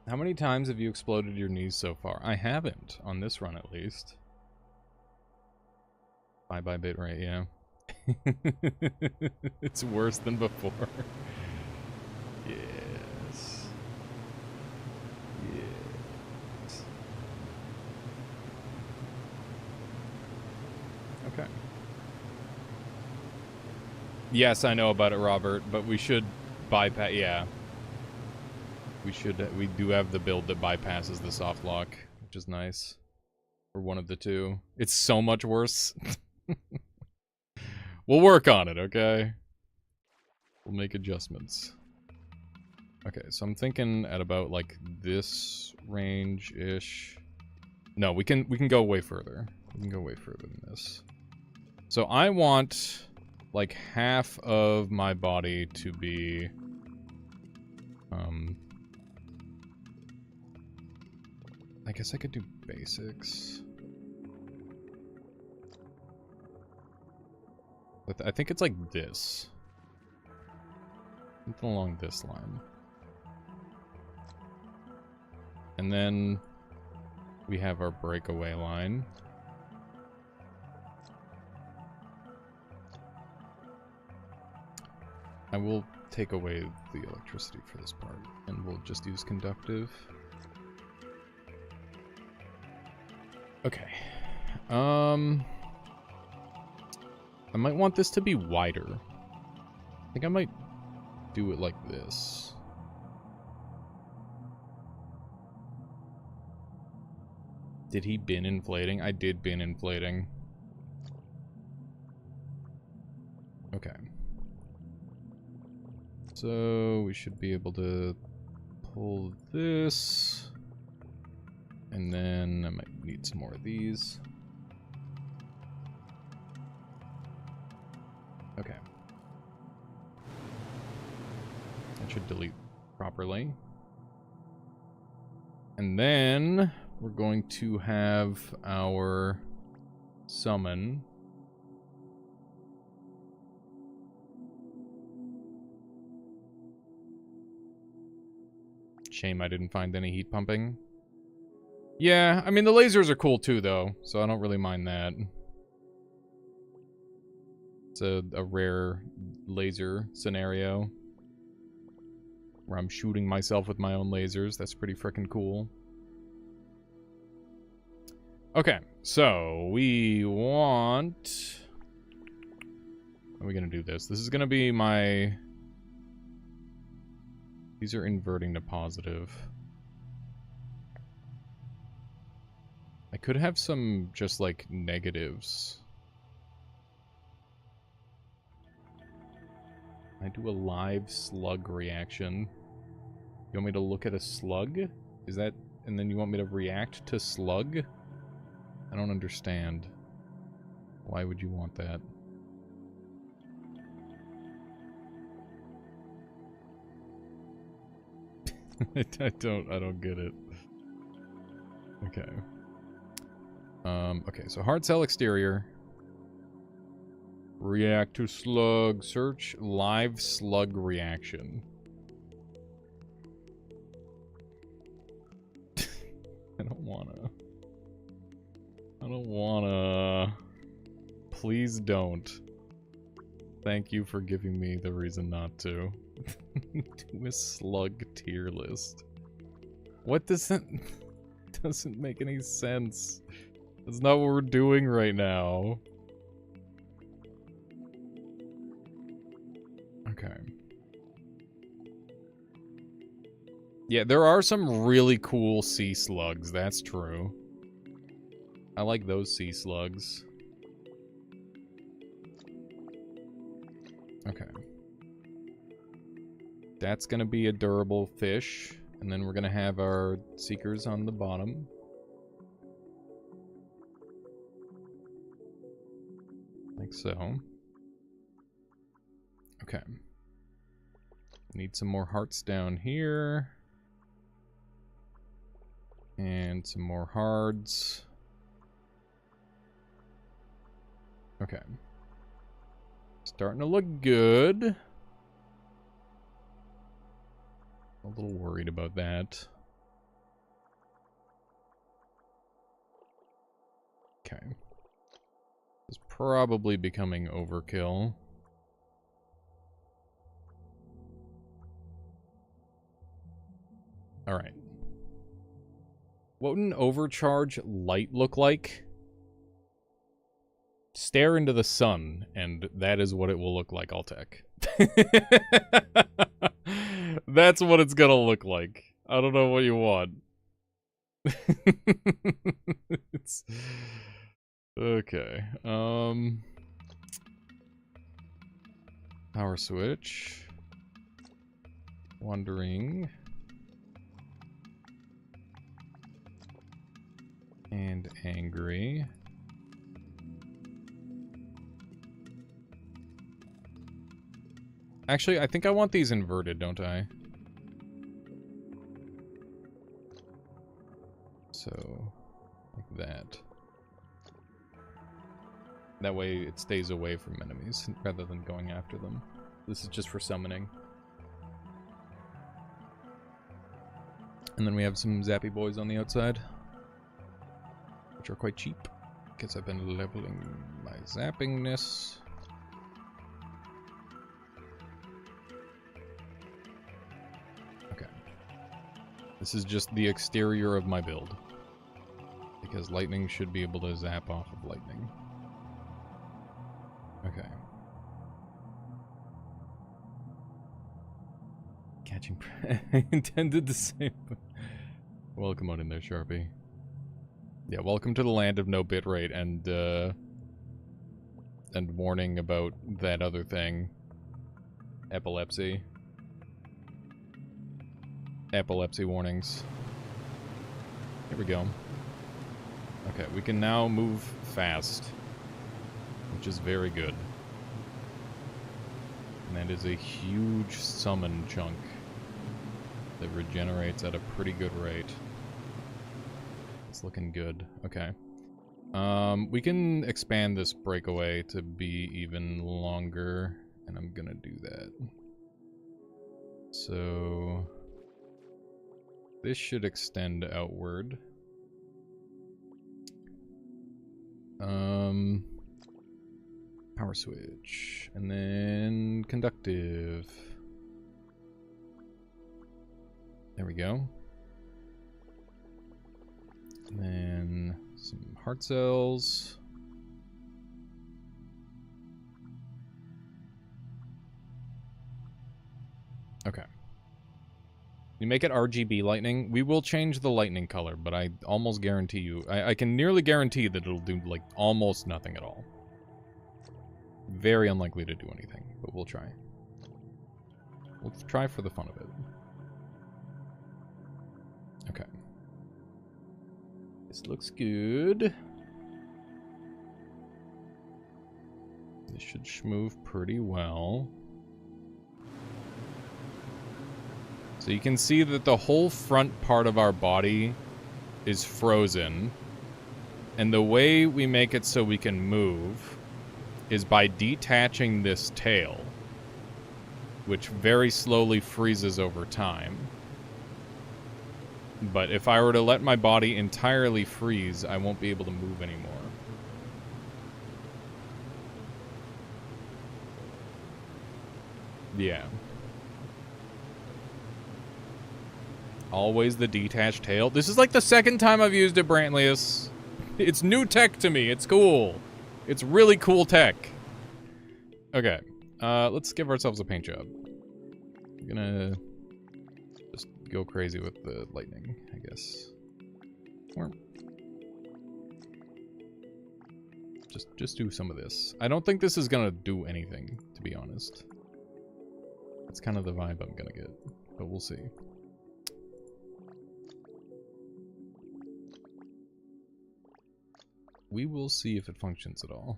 How many times have you exploded your knees so far? I haven't, on this run at least. Bye-bye bitrate, yeah. It's worse than before. Yes. Yes. Okay. Yes, I know about it, Robert, but we should bypass, yeah. We do have the build that bypasses the soft lock, which is nice. Or one of the two. It's so much worse. We'll work on it, okay? We'll make adjustments. Okay, so I'm thinking at about like this range-ish. No, we can go way further. We can go way further than this. So I want like half of my body to be I guess I could do basics. But I think it's like this. Something along this line. And then we have our breakaway line. I will take away the electricity for this part, and we'll just use conductive. Okay. I might want this to be wider. I think I might do it like this. Did he bin inflating? I did bin inflating. Okay. So we should be able to pull this. And then I might need some more of these. Okay. That should delete properly. And then we're going to have our summon. Shame I didn't find any heat pumping. Yeah, I mean, the lasers are cool too, though, so I don't really mind that. It's a rare laser scenario where I'm shooting myself with my own lasers. That's pretty freaking cool. Okay, so we want... How are we going to do this? This is going to be my... These are inverting to positive. I could have some just like negatives. I do a live slug reaction. You want me to look at a slug? Is that... And then you want me to react to slug? I don't understand. Why would you want that? I don't get it. Okay. Okay, so hard cell exterior. React to slug. Search live slug reaction. I don't wanna. Please don't. Thank you for giving me the reason not to. Do a slug tier list. What does that... Doesn't make any sense. That's not what we're doing right now. Okay. Yeah, there are some really cool sea slugs, that's true. I like those sea slugs. Okay. That's gonna be a durable fish. And then we're gonna have our seekers on the bottom. Like so. Okay. Need some more hearts down here. And some more hards. Okay. Starting to look good. A little worried about that. Okay. It's probably becoming overkill. Alright. What would an overcharge light look like? Stare into the sun, and that is what it will look like, Altec. That's what it's gonna look like. I don't know what you want. It's... Okay. Power switch. Wandering. And angry. Actually, I think I want these inverted, don't I? So, like that. That way it stays away from enemies rather than going after them. This is just for summoning. And then we have some zappy boys on the outside, which are quite cheap, because I've been leveling my zappingness. Okay. This is just the exterior of my build, because lightning should be able to zap off of lightning. Okay. Catching I intended the same. Welcome on in there, Sharpie. Yeah, welcome to the land of no bitrate and warning about that other thing. Epilepsy. Epilepsy warnings. Here we go. Okay, we can now move fast, which is very good. And that is a huge summon chunk that regenerates at a pretty good rate. It's looking good. Okay. We can expand this breakaway to be even longer, and I'm gonna do that. So this should extend outward. Power switch, and then conductive. There we go. And then some heart cells. Okay. You make it RGB lightning. We will change the lightning color, but I almost guarantee you, I can nearly guarantee that it'll do, like, almost nothing at all. Very unlikely to do anything, but we'll try. We'll try for the fun of it. Okay. This looks good. This should schmoove pretty well. So you can see that the whole front part of our body is frozen. And the way we make it so we can move is by detaching this tail, which very slowly freezes over time. But if I were to let my body entirely freeze, I won't be able to move anymore. Yeah. Always the detached tail. This is like the second time I've used it, Brantlius. It's new tech to me. It's cool. It's really cool tech. Okay. Let's give ourselves a paint job. I'm gonna just go crazy with the lightning, I guess. Or just do some of this. I don't think this is gonna do anything, to be honest. That's kind of the vibe I'm gonna get, but we'll see. We will see if it functions at all.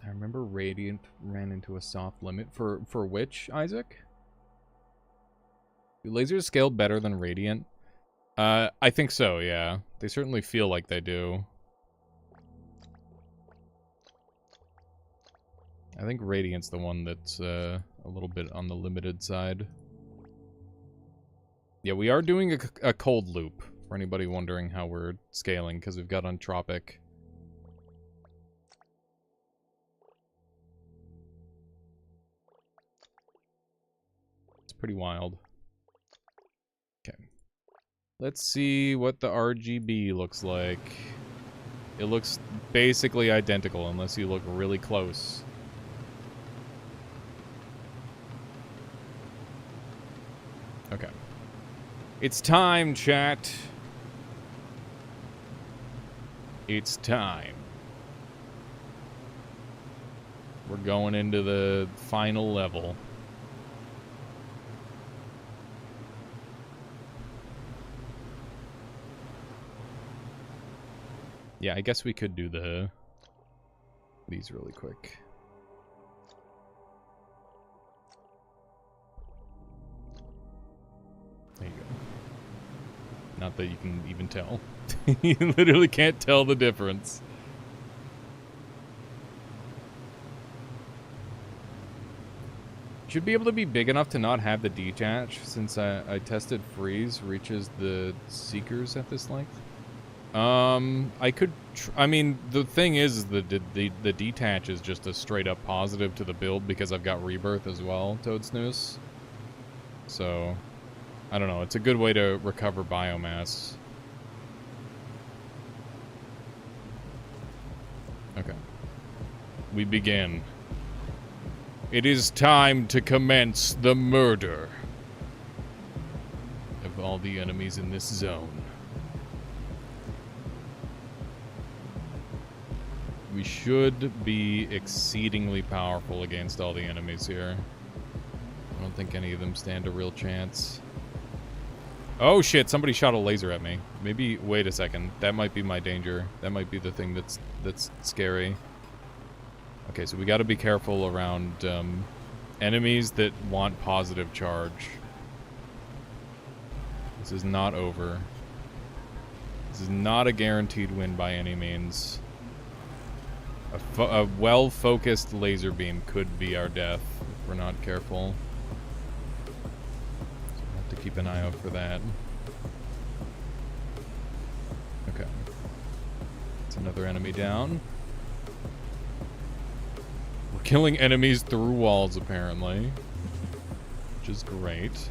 I remember Radiant ran into a soft limit. For which, Isaac? Do lasers scale better than Radiant? I think so, yeah. They certainly feel like they do. I think Radiant's the one that's a little bit on the limited side. Yeah, we are doing a cold loop, for anybody wondering how we're scaling, because we've got Untropic. It's pretty wild. Okay. Let's see what the RGB looks like. It looks basically identical, unless you look really close. Okay. It's time, chat. It's time. We're going into the final level. Yeah, I guess we could do these really quick. There you go. Not that you can even tell. You literally can't tell the difference. Should be able to be big enough to not have the detach, since I tested freeze reaches the seekers at this length. I could, I mean, the thing is the detach is just a straight up positive to the build because I've got rebirth as well, Toad Snooze. So, I don't know, it's a good way to recover biomass. Okay. We begin. It is time to commence the murder of all the enemies in this zone. We should be exceedingly powerful against all the enemies here. I don't think any of them stand a real chance. Oh shit, somebody shot a laser at me. Maybe, wait a second. That might be my danger. That might be the thing that's scary. Okay, so we gotta be careful around enemies that want positive charge. This is not over. This is not a guaranteed win by any means. A well-focused laser beam could be our death if we're not careful. So we'll have to keep an eye out for that. Okay. It's another enemy down. We're killing enemies through walls, apparently. Which is great.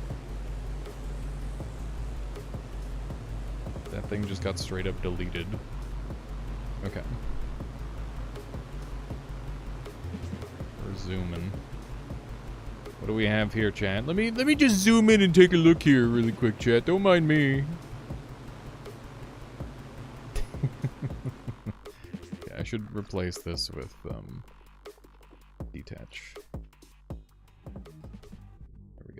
That thing just got straight up deleted. Okay. We're zooming. What do we have here, chat? Let me just zoom in and take a look here really quick, chat. Don't mind me. Yeah, I should replace this with detach. There we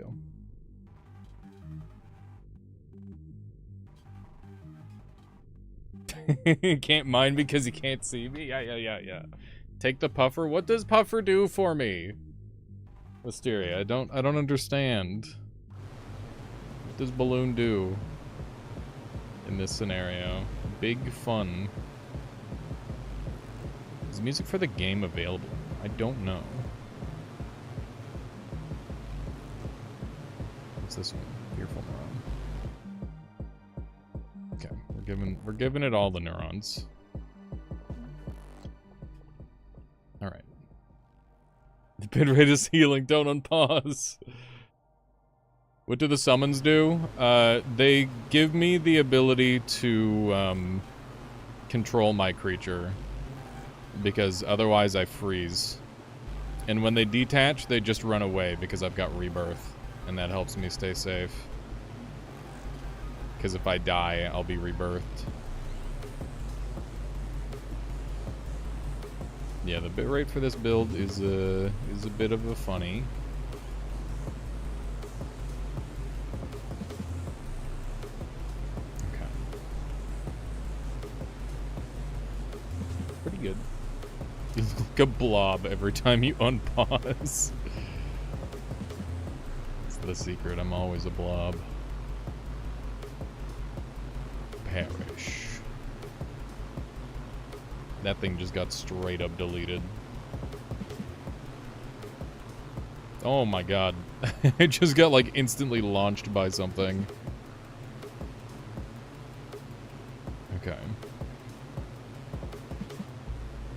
go. Can't mind because he can't see me? Yeah. Take the puffer? What does puffer do for me? Wisteria, I don't understand. What does balloon do in this scenario? Big fun. Is music for the game available? I don't know. What's this one? Fearful neuron. Okay, we're giving it all the neurons. All right. The bit rate is healing. Don't unpause. What do the summons do? They give me the ability to control my creature, because otherwise I freeze. And when they detach, they just run away because I've got rebirth, and that helps me stay safe. Because if I die, I'll be rebirthed. Yeah, the bitrate for this build is a bit of a funny. Okay. Pretty good. You look like a blob every time you unpause. It's the secret, I'm always a blob. Perish. That thing just got straight up deleted. Oh my god. It just got like instantly launched by something. Okay.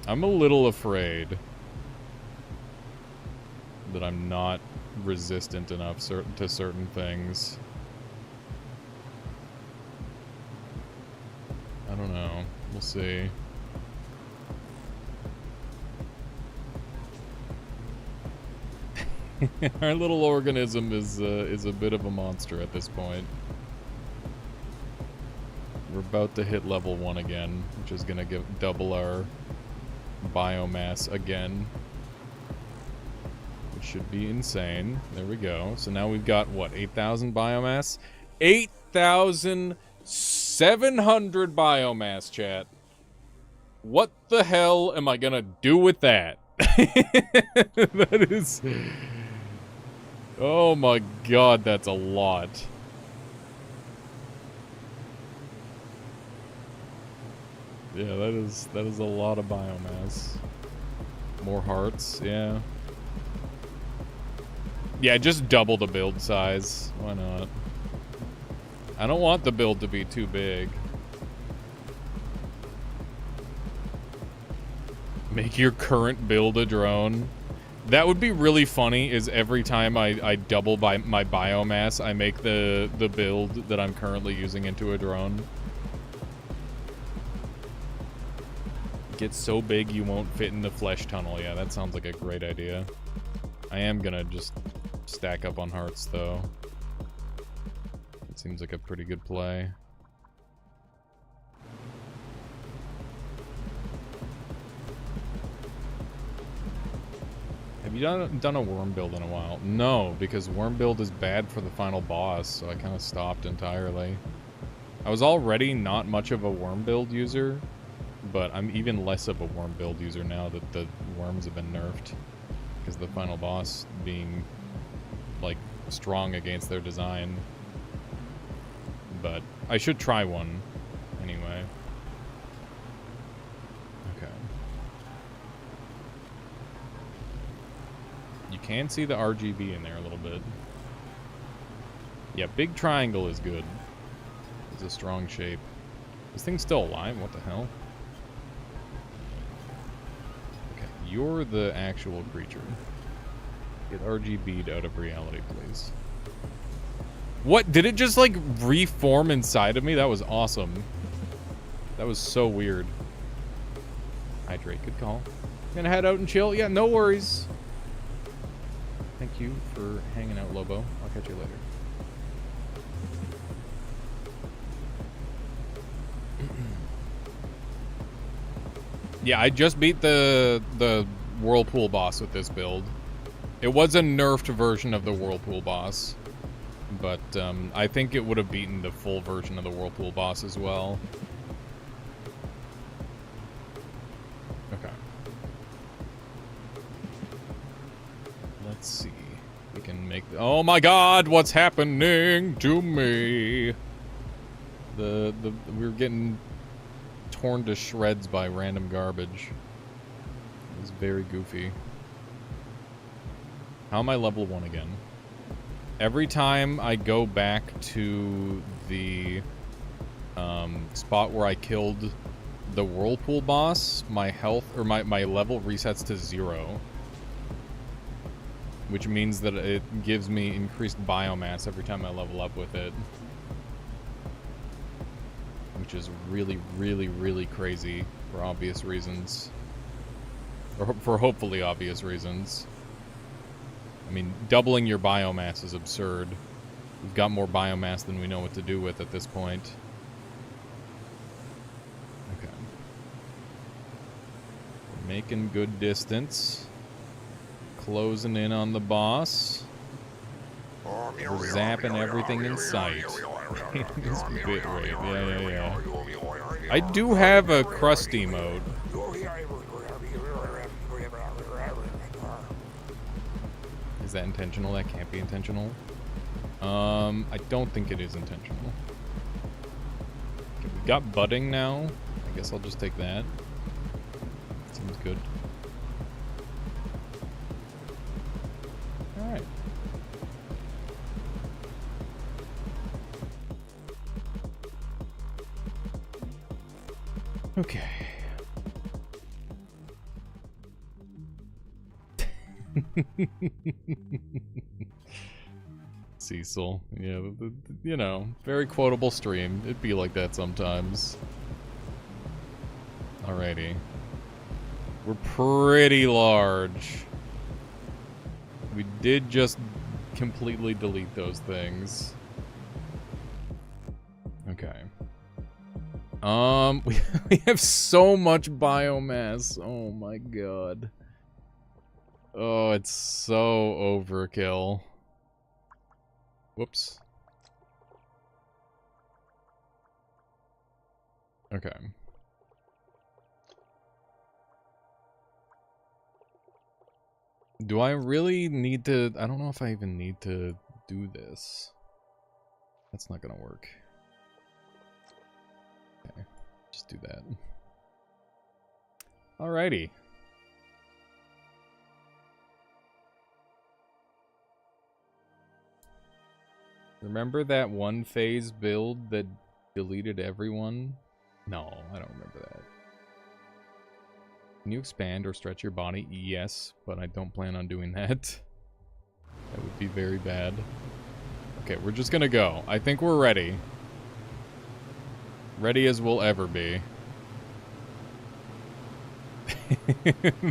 I'm a little afraid that I'm not resistant enough to certain things. I don't know. We'll see. Our little organism is a bit of a monster at this point. We're about to hit level 1 again, which is gonna double our biomass again, which should be insane. There we go. So now we've got what, 8,000 biomass? 8,700 biomass, chat. What the hell am I gonna do with that? That is... Oh my god, that's a lot. Yeah, that is a lot of biomass. More hearts, yeah. Yeah, just double the build size. Why not? I don't want the build to be too big. Make your current build a drone. That would be really funny, is every time I double my biomass, I make the build that I'm currently using into a drone. Get so big you won't fit in the flesh tunnel. Yeah, that sounds like a great idea. I am gonna just stack up on hearts, though. It seems like a pretty good play. Have you done a worm build in a while? No, because worm build is bad for the final boss, so I kind of stopped entirely. I was already not much of a worm build user, but I'm even less of a worm build user now that the worms have been nerfed. Because the final boss being, like, strong against their design. But I should try one, anyway. Okay. You can see the RGB in there a little bit. Yeah, big triangle is good. It's a strong shape. This thing's still alive? What the hell? Okay, you're the actual creature. Get RGB'd out of reality, please. What? Did it just, like, reform inside of me? That was awesome. That was so weird. Hydrate, good call. Gonna head out and chill? Yeah, no worries. Thank you for hanging out, Lobo. I'll catch you later. Yeah, I just beat the whirlpool boss with this build. It was a nerfed version of the whirlpool boss, but I think it would have beaten the full version of the whirlpool boss as well. Okay. Let's see. We can make... Oh my god, what's happening to me? We're getting torn to shreds by random garbage. It's very goofy. How am I level 1 again? Every time I go back to the spot where I killed the whirlpool boss, my health, or my level resets to 0. Which means that it gives me increased biomass every time I level up with it. Which is really, really, really crazy for obvious reasons. Or for hopefully obvious reasons. I mean, doubling your biomass is absurd. We've got more biomass than we know what to do with at this point. Okay. We're making good distance. Closing in on the boss. We're zapping everything in sight. This bit rate. Yeah. I do have a crusty mode. Is that intentional? That can't be intentional. I don't think it is intentional. Okay, we've got budding now. I guess I'll just take that. Seems good. Alright. Okay. Cecil. Yeah, you know, very quotable stream. It'd be like that sometimes. Alrighty. We're pretty large. We did just completely delete those things. Okay. We have so much biomass. Oh my god. Oh, it's so overkill. Whoops. Okay. Do I really need to... I don't know if I even need to do this. That's not gonna work. Okay, just do that. Alrighty. Remember that one phase build that deleted everyone? No, I don't remember that. Can you expand or stretch your body? Yes, but I don't plan on doing that. That would be very bad. Okay, we're just gonna go. I think we're ready. Ready as we'll ever be.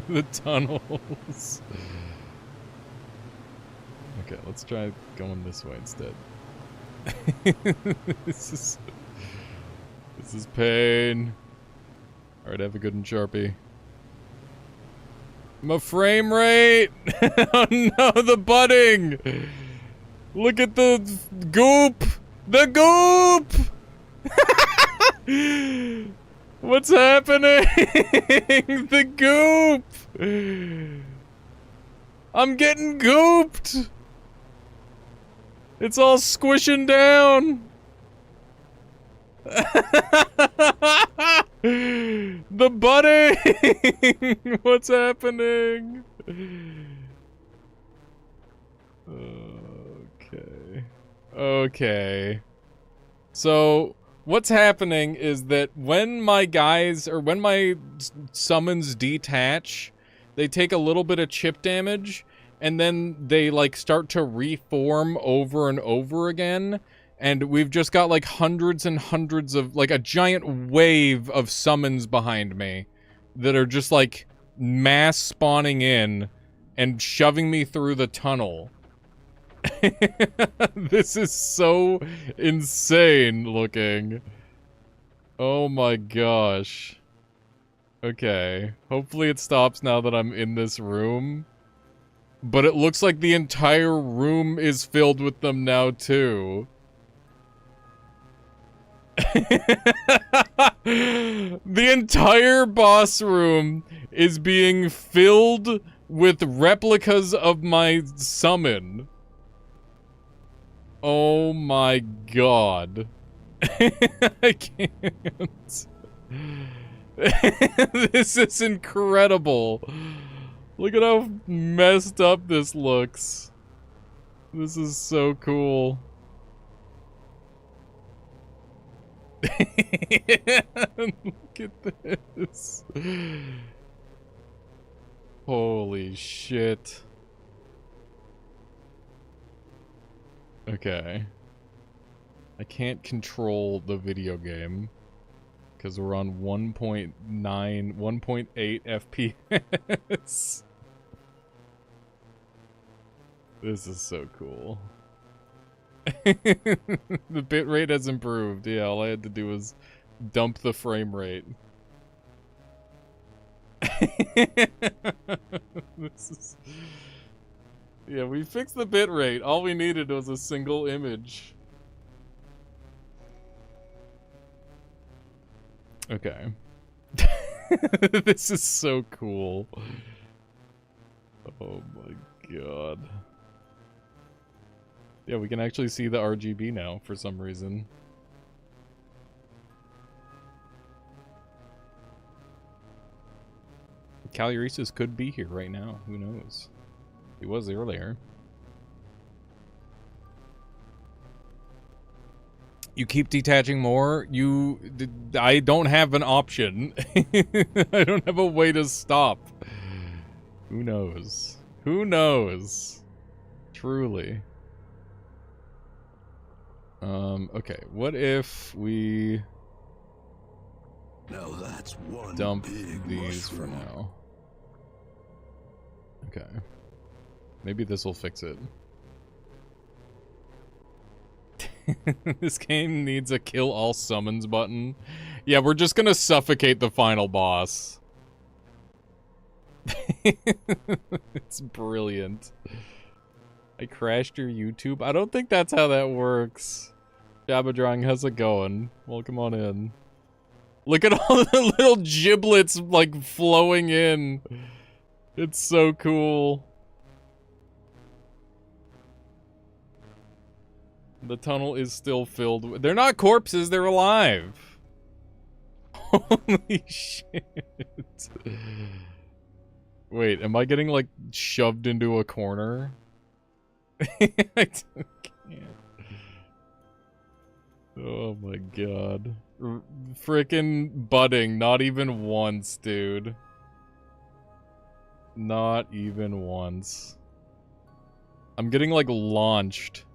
The tunnels. Okay, let's try going this way instead. This is pain. Alright, have a good one, Sharpie. My frame rate! Oh no, the budding! Look at the goop! The goop! What's happening? The goop! I'm getting gooped! It's all squishing down! The budding! What's happening? Okay. Okay. So, what's happening is that when my guys, or when my summons detach, they take a little bit of chip damage, and then they, like, start to reform over and over again. And we've just got, like, hundreds and hundreds of, like, a giant wave of summons behind me that are just, like, mass spawning in and shoving me through the tunnel. This is so insane looking. Oh my gosh. Okay. Hopefully it stops now that I'm in this room. But it looks like the entire room is filled with them now, too. The entire boss room is being filled with replicas of my summon. Oh my god. I can't. This is incredible. Look at how messed up this looks. This is so cool. Look at this. Holy shit. Okay. I can't control the video game because we're on 1.9, 1.8 FPS. This is so cool. The bitrate has improved. Yeah, all I had to do was dump the frame rate. This is... Yeah, we fixed the bitrate. All we needed was a single image. Okay. This is so cool. Oh my god. Yeah, we can actually see the RGB now for some reason. Caluresis could be here right now. Who knows? He was earlier. You keep detaching more? I don't have an option. I don't have a way to stop. Who knows? Who knows? Truly. Okay, what if we now that's one dump big these for mushroom. now? Okay. Maybe this will fix it. This game needs a kill all summons button. Yeah, we're just gonna suffocate the final boss. It's brilliant. I crashed your YouTube? I don't think that's how that works. Jabba Drawing, how's it going? Welcome on in. Look at all the little giblets, like, flowing in. It's so cool. The tunnel is still filled with... They're not corpses, they're alive. Holy shit. Wait, am I getting, like, shoved into a corner? I can't. Oh my god. Frickin' budding, not even once, dude. Not even once. I'm getting, like, launched.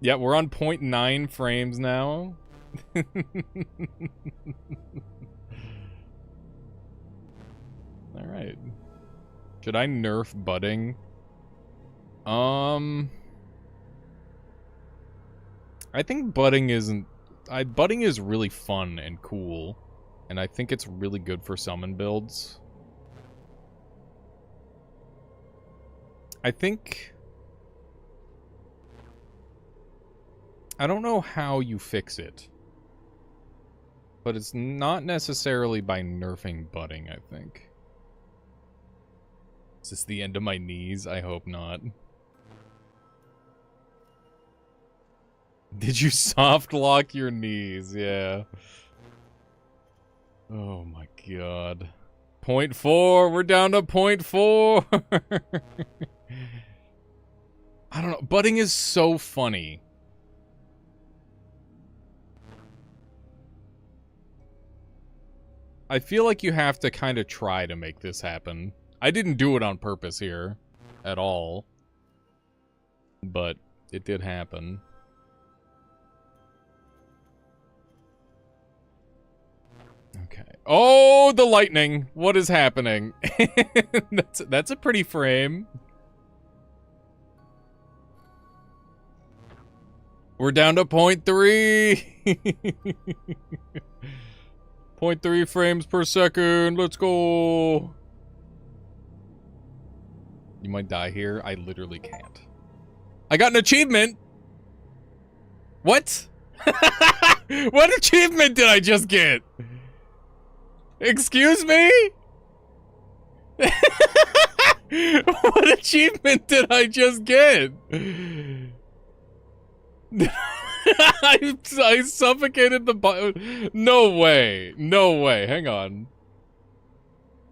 Yeah, we're on 0.9 frames now. Alright. Should I nerf budding? I think budding isn't... budding is really fun and cool. And I think it's really good for summon builds. I think... I don't know how you fix it. But it's not necessarily by nerfing budding, I think. Is this the end of my knees? I hope not. Did you soft lock your knees? Yeah. Oh my god. 0.4! We're down to 0.4! I don't know. Budding is so funny. I feel like you have to kind of try to make this happen. I didn't do it on purpose here. At all. But it did happen. Okay. Oh, the lightning! What is happening? That's a pretty frame. We're down to 0.3! 0.3 frames per second. Let's go! You might die here. I literally can't. I got an achievement! What? What achievement did I just get? Excuse me? What achievement did I just get? I suffocated the No way. No way. Hang on.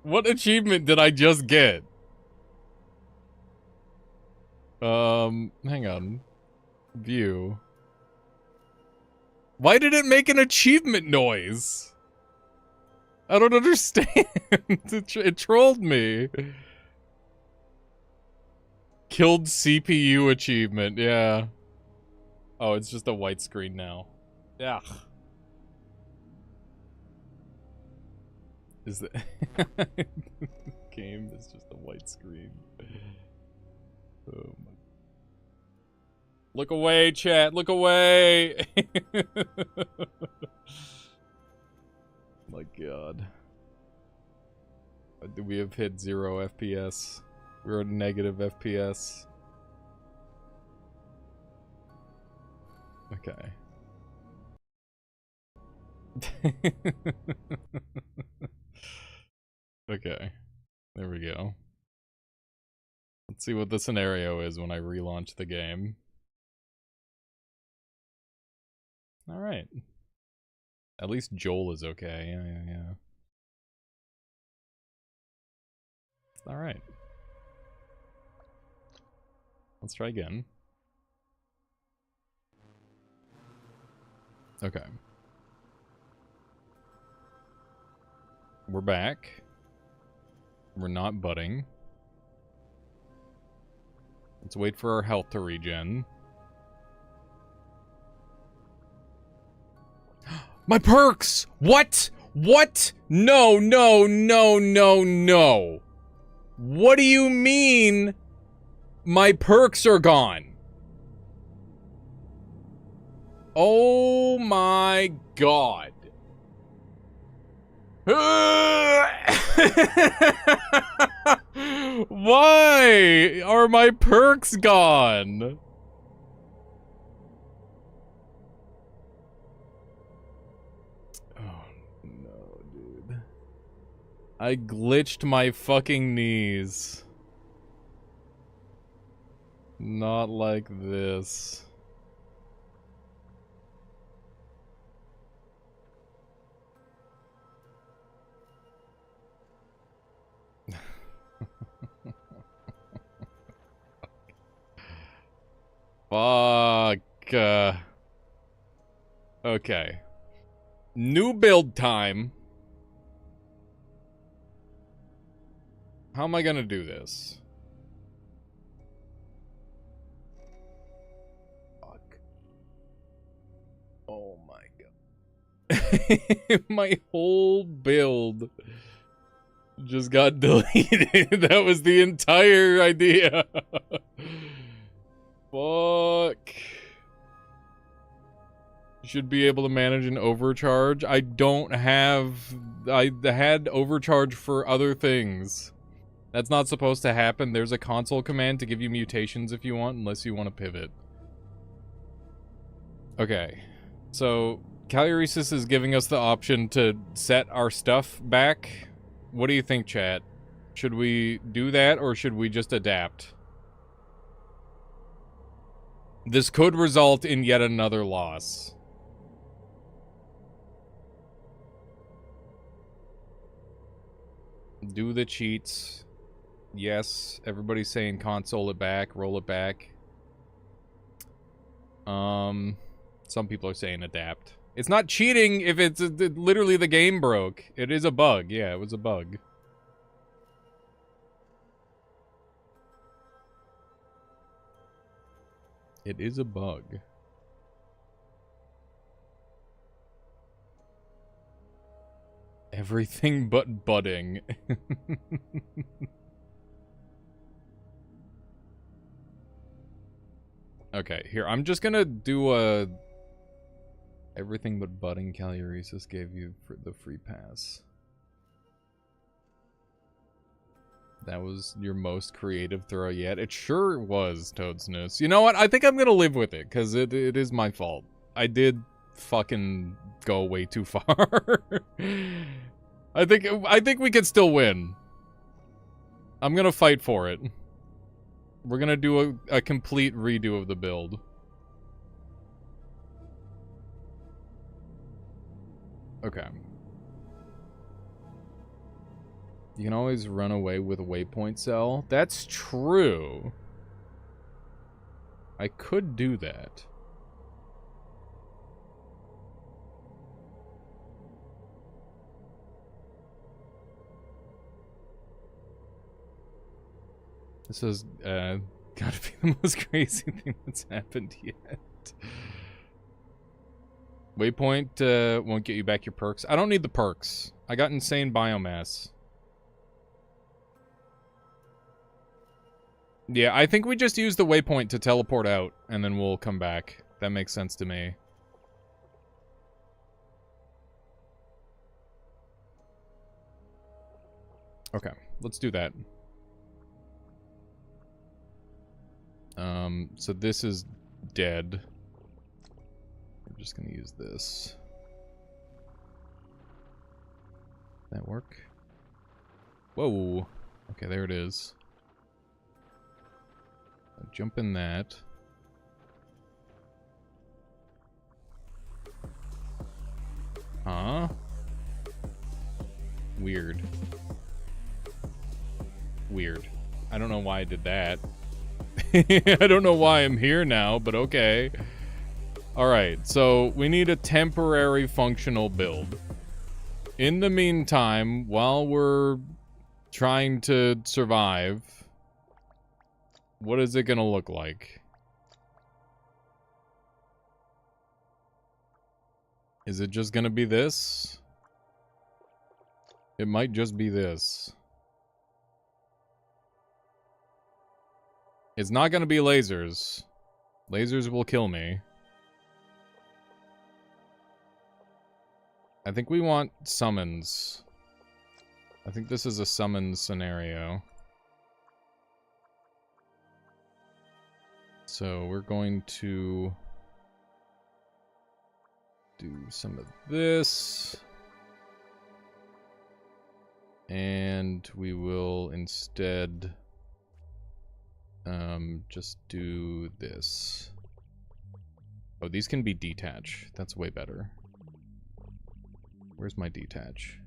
What achievement did I just get? Hang on. View. Why did it make an achievement noise? I don't understand. It trolled me. Killed CPU achievement, yeah. Oh, it's just a white screen now. Yeah. Is the game is just a white screen. Oh my. Look away, chat. Look away. My god. We have hit 0 FPS. We're at negative FPS. Okay. Okay. There we go. Let's see what the scenario is when I relaunch the game. Alright. At least Joel is okay. Yeah. Alright. Let's try again. Okay. We're back. We're not budding. Let's wait for our health to regen. My perks! What? What? No. What do you mean my perks are gone? Oh my god. Why are my perks gone? Oh no, dude. I glitched my fucking knees. Not like this. Fuck. Okay. New build time. How am I gonna do this? Fuck. Oh my god. My whole build just got deleted. That was the entire idea. Fuck. Should be able to manage an overcharge. I don't have... I had overcharge for other things. That's not supposed to happen. There's a console command to give you mutations if you want, unless you want to pivot. Okay. So, Caluresis is giving us the option to set our stuff back. What do you think, chat? Should we do that, or should we just adapt? This could result in yet another loss. Do the cheats. Yes, everybody's saying console it back, roll it back. Some people are saying adapt. It's not cheating if it's literally the game broke. It is a bug. Yeah, it was a bug. It is a bug. Everything but budding. Okay, here, I'm just gonna do a... Everything but budding Caluresis gave you for the free pass. That was your most creative throw yet. It sure was, Toadsness. You know what? I think I'm gonna live with it, because it is my fault. I did fucking go way too far. I think we can still win. I'm gonna fight for it. We're gonna do a complete redo of the build. Okay. You can always run away with a waypoint cell. That's true. I could do that. This has gotta be the most crazy thing that's happened yet. Waypoint won't get you back your perks. I don't need the perks. I got insane biomass. Yeah, I think we just use the waypoint to teleport out, and then we'll come back. That makes sense to me. Okay, let's do that. So this is dead. I'm just gonna use this. That work? Whoa. Okay, there it is. I'll jump in that. Huh? Weird. Weird. I don't know why I did that. I don't know why I'm here now, but okay. Alright, so we need a temporary functional build. In the meantime, while we're trying to survive, what is it gonna look like? Is it just gonna be this? It might just be this. It's not gonna be lasers. Lasers will kill me. I think we want summons. I think this is a summons scenario. So we're going to do some of this. And we will instead Just do this. Oh, these can be detach. That's way better. Where's my detach?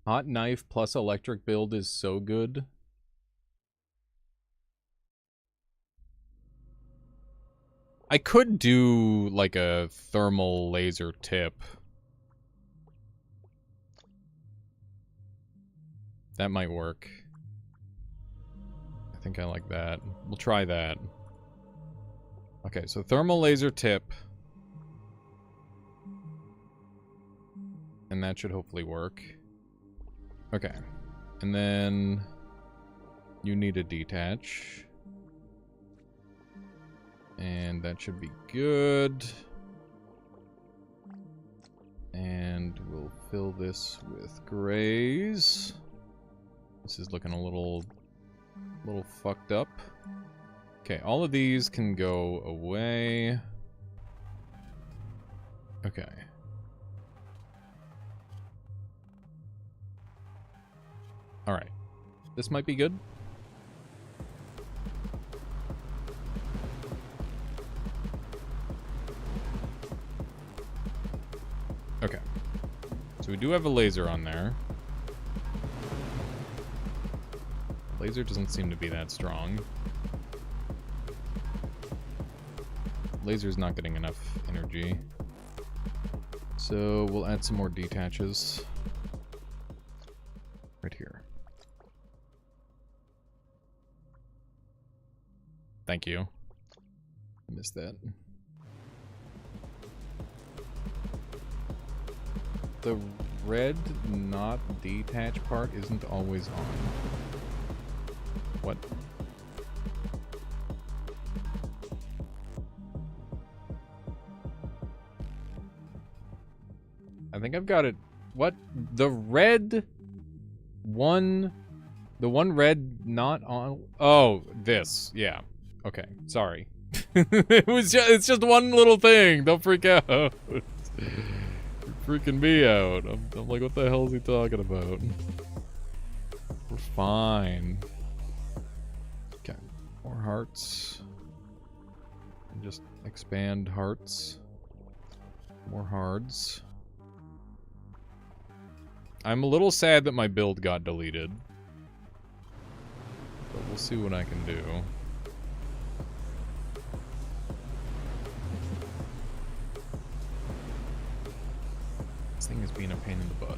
Hot knife plus electric build is so good. I could do like a thermal laser tip. That might work. I think I like that. We'll try that. Okay, so thermal laser tip. And that should hopefully work. Okay. And then you need a detach. And that should be good. And we'll fill this with grays. This is looking a little fucked up. Okay, all of these can go away. Okay. Alright. This might be good. Okay. So we do have a laser on there. Laser doesn't seem to be that strong. Laser's not getting enough energy. So we'll add some more detaches. Right here. Thank you. Missed that. The red not detach part isn't always on. What? I think I've got it. What? The red one... The one red not on... Oh, this. Yeah. Okay. Sorry. It's just one little thing. Don't freak out. You're freaking me out. I'm like, what the hell is he talking about? We're fine. Okay. More hearts. And just expand hearts. More hards. I'm a little sad that my build got deleted. But we'll see what I can do. This thing is being a pain in the butt.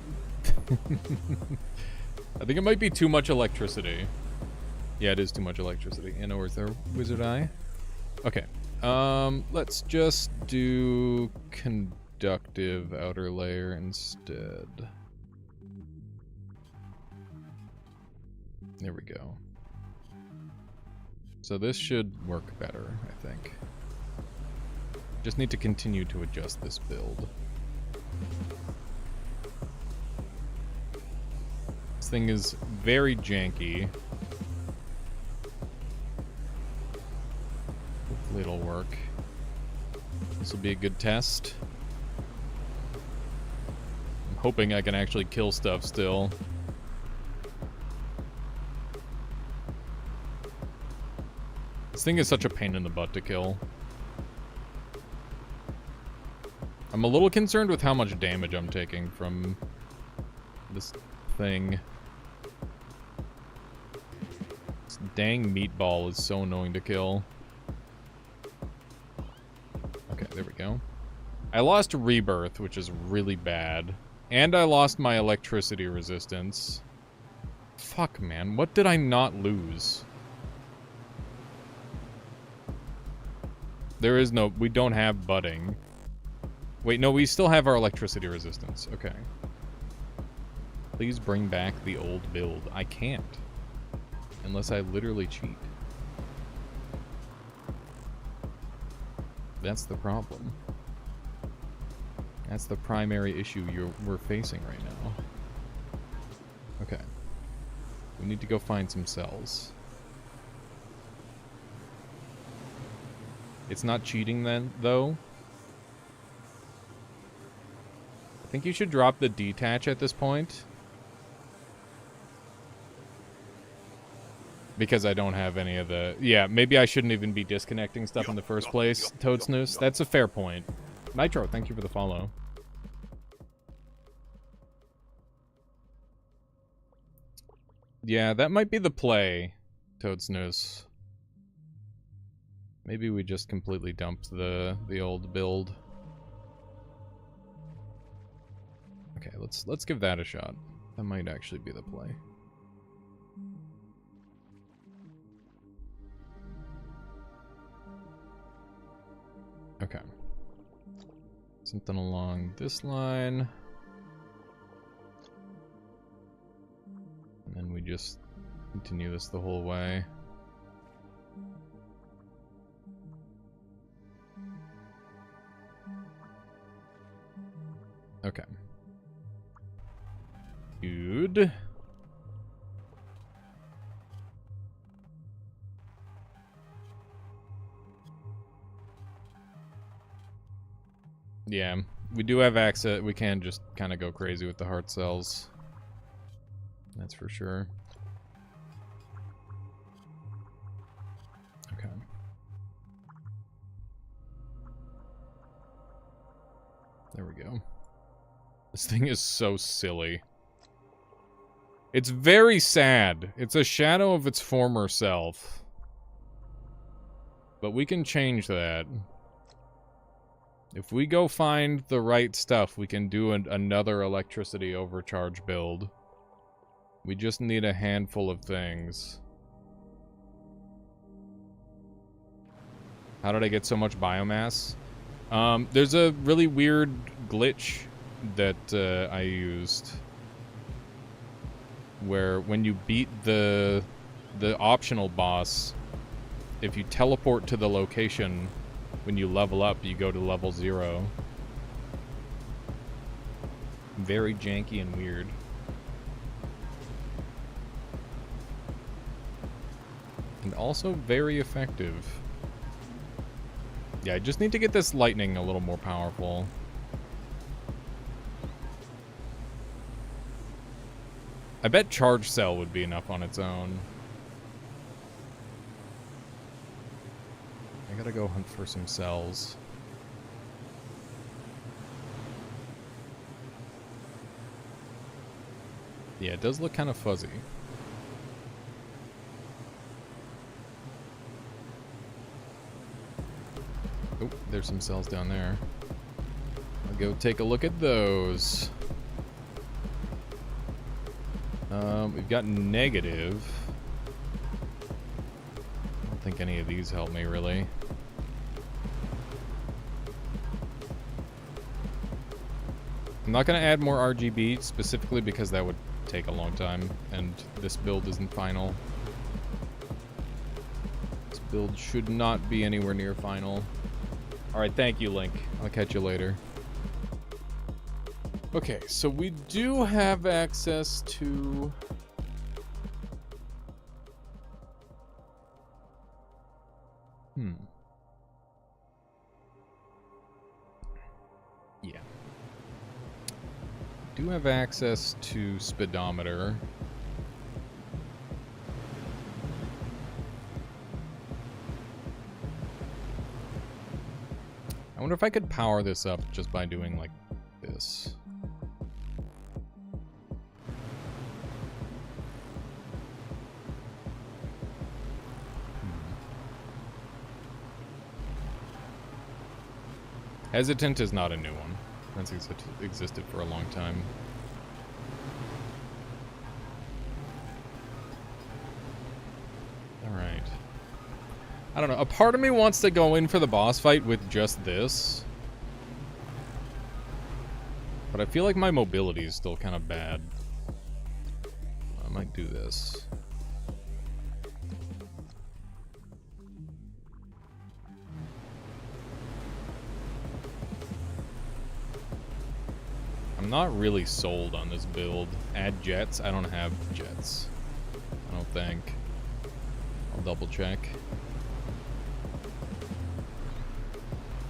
I think it might be too much electricity. Yeah, it is too much electricity. And where's their wizard eye? Okay. Let's just do conductive outer layer instead. There we go. So this should work better, I think. Just need to continue to adjust this build. This thing is very janky. Hopefully it'll work. This will be a good test. I'm hoping I can actually kill stuff still. This thing is such a pain in the butt to kill. I'm a little concerned with how much damage I'm taking from this thing. This dang meatball is so annoying to kill. Okay, there we go. I lost rebirth, which is really bad. And I lost my electricity resistance. Fuck, man. What did I not lose? There is no... We don't have budding. Wait, no, we still have our electricity resistance. Okay. Please bring back the old build. I can't. Unless I literally cheat. That's the problem. That's the primary issue we're facing right now. Okay. We need to go find some cells. It's not cheating then, though. I think you should drop the detach at this point. Because I don't have any of the... Yeah, maybe I shouldn't even be disconnecting stuff in the first place, Toadsnoose. That's a fair point. Nitro, thank you for the follow. Yeah, that might be the play, Toadsnoose. Maybe we just completely dumped the old build. Okay, let's give that a shot. That might actually be the play. Okay. Something along this line. And then we just continue this the whole way. Okay. Good. Yeah, we do have access. We can just kind of go crazy with the heart cells. That's for sure. Okay. There we go. This thing is so silly. It's very sad. It's a shadow of its former self. But we can change that. If we go find the right stuff, we can do another electricity overcharge build. We just need a handful of things. How did I get so much biomass? There's a really weird glitch that I used. Where when you beat the optional boss, if you teleport to the location, when you level up, you go to level 0. Very janky and weird. And also very effective. Yeah, I just need to get this lightning a little more powerful. I bet charge cell would be enough on its own. I gotta go hunt for some cells. Yeah, it does look kind of fuzzy. Oh, there's some cells down there. I'll go take a look at those. We've got negative. I don't think any of these help me, really. I'm not going to add more RGB, specifically because that would take a long time, and this build isn't final. This build should not be anywhere near final. Alright, thank you, Link. I'll catch you later. Okay, so we do have access to... Yeah. Do have access to speedometer. I wonder if I could power this up just by doing like this. Hesitant is not a new one. That's existed for a long time. Alright. I don't know. A part of me wants to go in for the boss fight with just this. But I feel like my mobility is still kind of bad. I might do this. I'm not really sold on this build. Add jets? I don't have jets. I don't think. I'll double check.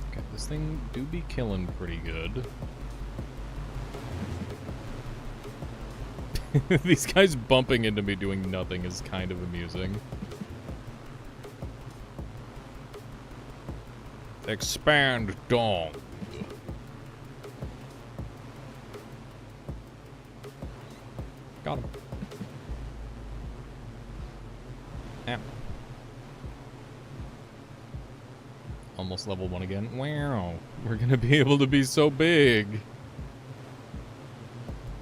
Okay, this thing do be killing pretty good. These guys bumping into me doing nothing is kind of amusing. Expand dong. Got him. Ow. Almost level 1 again. Wow. We're gonna be able to be so big.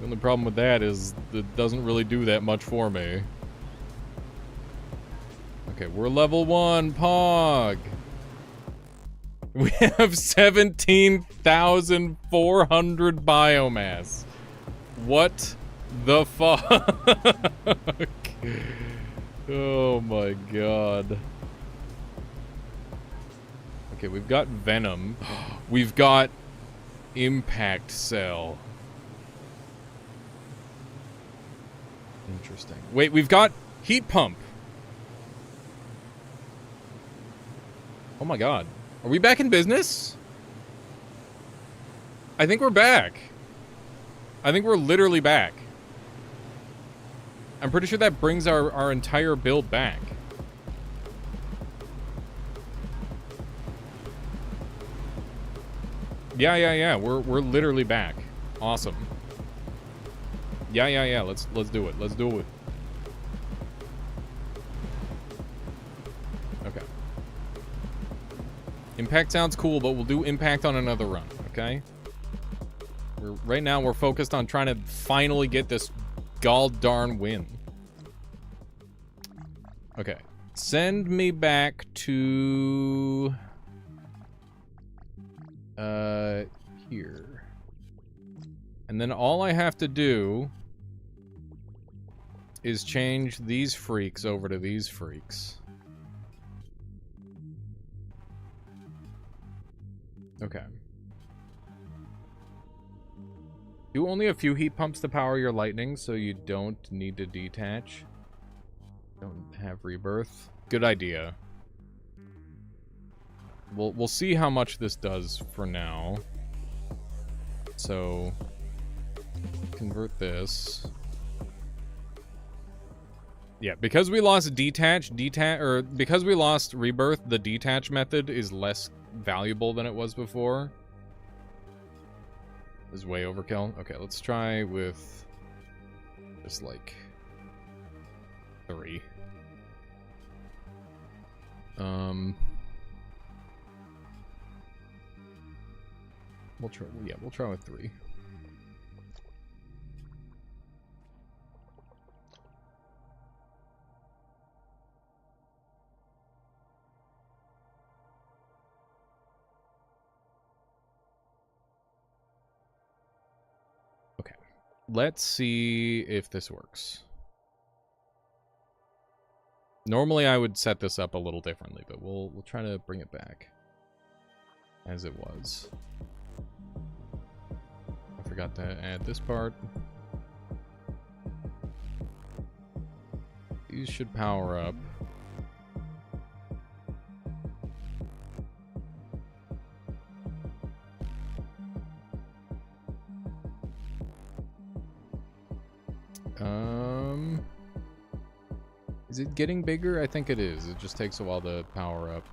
The only problem with that is it doesn't really do that much for me. Okay, we're level 1, Pog. We have 17,400 biomass. What the fuck? Oh my god. Okay, we've got Venom. We've got Impact Cell. Interesting. Wait, we've got Heat Pump. Oh my god. Are we back in business? I think we're back. I think we're literally back. I'm pretty sure that brings our entire build back. Yeah. We're literally back. Awesome. Yeah. Let's do it. Let's do it. Okay. Impact sounds cool, but we'll do impact on another run, okay? Right now we're focused on trying to finally get this gall darn win. Okay. Send me back to here. And then all I have to do is change these freaks over to these freaks. Okay. Do only a few heat pumps to power your lightning, so you don't need to detach. Don't have rebirth. Good idea. We'll see how much this does for now. So convert this. Yeah, because we lost because we lost rebirth, the detach method is less valuable than it was before. This is way overkill. Okay, let's try with just like 3. We'll try. Yeah, we'll try with 3. Okay, let's see if this works. Normally, I would set this up a little differently, but we'll try to bring it back as it was. I forgot to add this part. These should power up. Is it getting bigger? I think it is. It just takes a while to power up.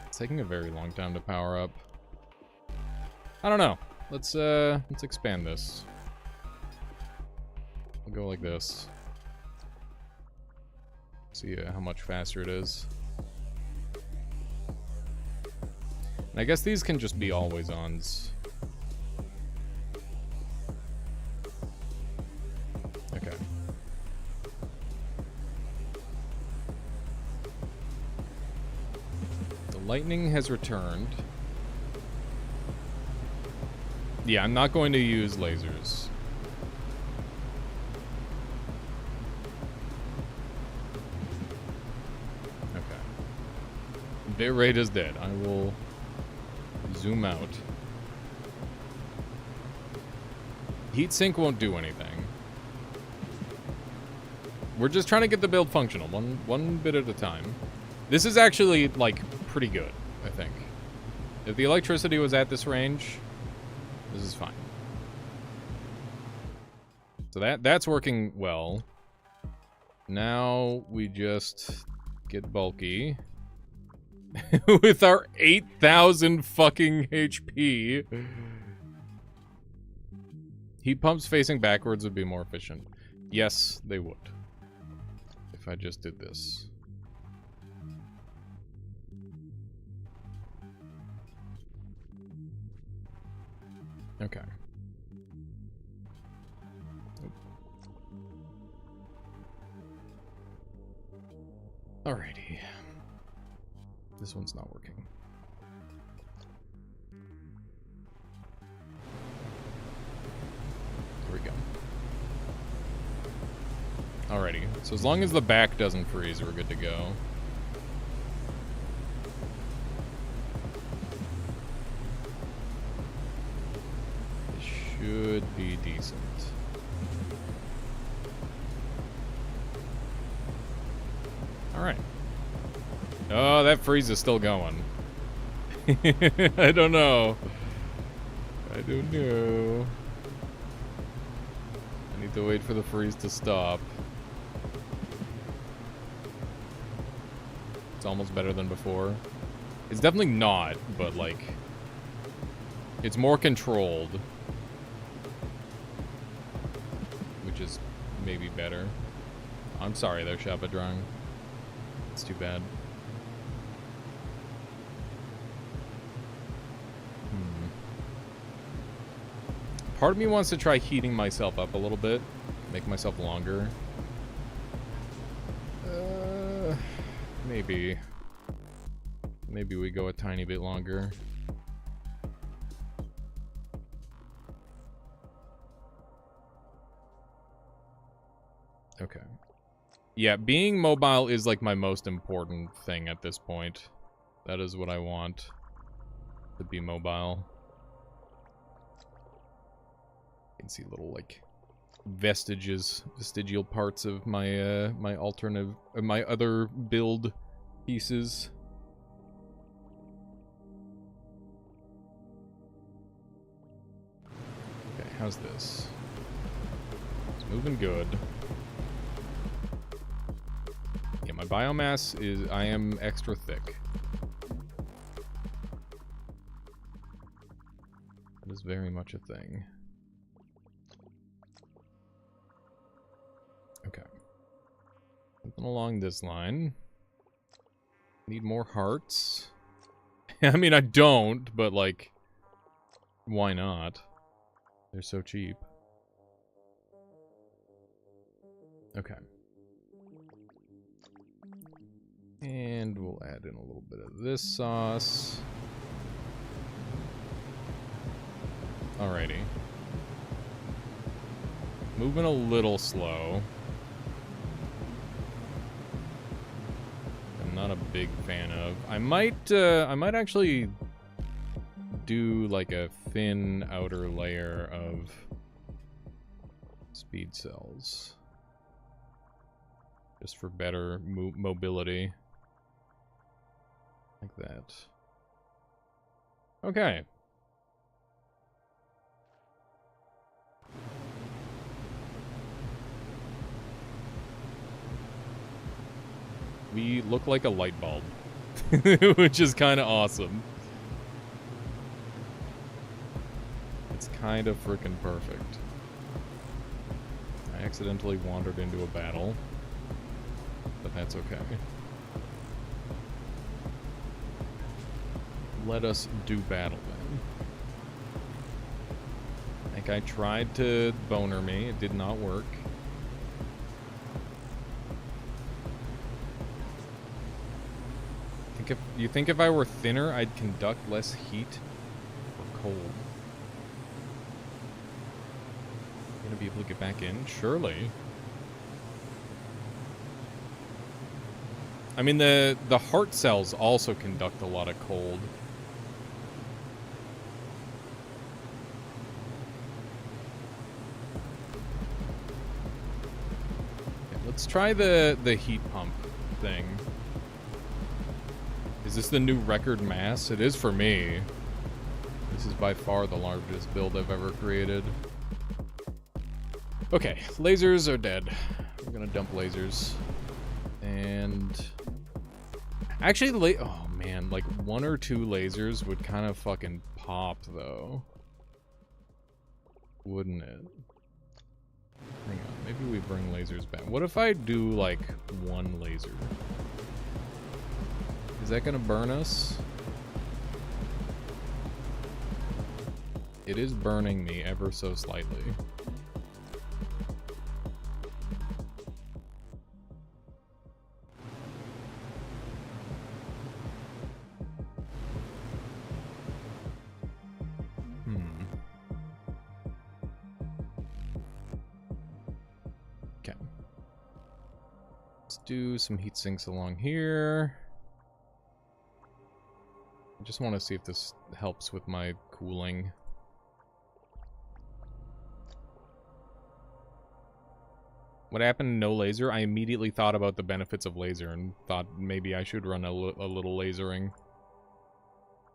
It's taking a very long time to power up. I don't know. Let's expand this. We'll go like this. See how much faster it is. And I guess these can just be always-ons. Okay. The lightning has returned. Yeah, I'm not going to use lasers. Okay. Bitrate is dead. I will zoom out. Heatsink won't do anything. We're just trying to get the build functional, one bit at a time. This is actually, like, pretty good, I think. If the electricity was at this range, this is fine. So that's working well. Now we just get bulky. With our 8,000 fucking HP. Heat pumps facing backwards would be more efficient. Yes, they would. If I just did this. Okay. Alrighty. This one's not working. There we go. Alrighty. So as long as the back doesn't freeze, we're good to go. It should be decent. Alright. Oh, that freeze is still going. I don't know. I don't know. I need to wait for the freeze to stop. It's almost better than before. It's definitely not, but like... It's more controlled. Which is maybe better. I'm sorry there, Shapadrang. It's too bad. Part of me wants to try heating myself up a little bit. Make myself longer. Maybe. Maybe we go a tiny bit longer. Okay. Yeah, being mobile is like my most important thing at this point. That is what I want. To be mobile. You can see little like vestigial parts of my my my other build pieces. Okay, how's this? It's moving good. Yeah, my biomass is, I am extra thick. That is very much a thing. Okay. Something along this line. Need more hearts. I mean, I don't, but like, why not? They're so cheap. Okay. And we'll add in a little bit of this sauce. Alrighty. Moving a little slow. I'm not a big fan of. I might actually do like a thin outer layer of speed cells. Just for better mobility. Like that. Okay. We look like a light bulb. Which is kind of awesome. It's kind of freaking perfect. I accidentally wandered into a battle. But that's okay. Let us do battle then. Like I tried to boner me, it did not work. You think if I were thinner, I'd conduct less heat or cold? Gonna be able to get back in? Surely. I mean, the heart cells also conduct a lot of cold. Okay, let's try the heat pump thing. Is this the new record mass? It is for me. This is by far the largest build I've ever created. Okay, lasers are dead. We're gonna dump lasers. And... Actually, oh man, like 1 or 2 lasers would kind of fucking pop, though. Wouldn't it? Hang on, maybe we bring lasers back. What if I do, like, 1 laser? Is that gonna burn us? It is burning me ever so slightly. Okay. Let's do some heat sinks along here. I just want to see if this helps with my cooling. What happened? No laser? I immediately thought about the benefits of laser and thought maybe I should run a little lasering.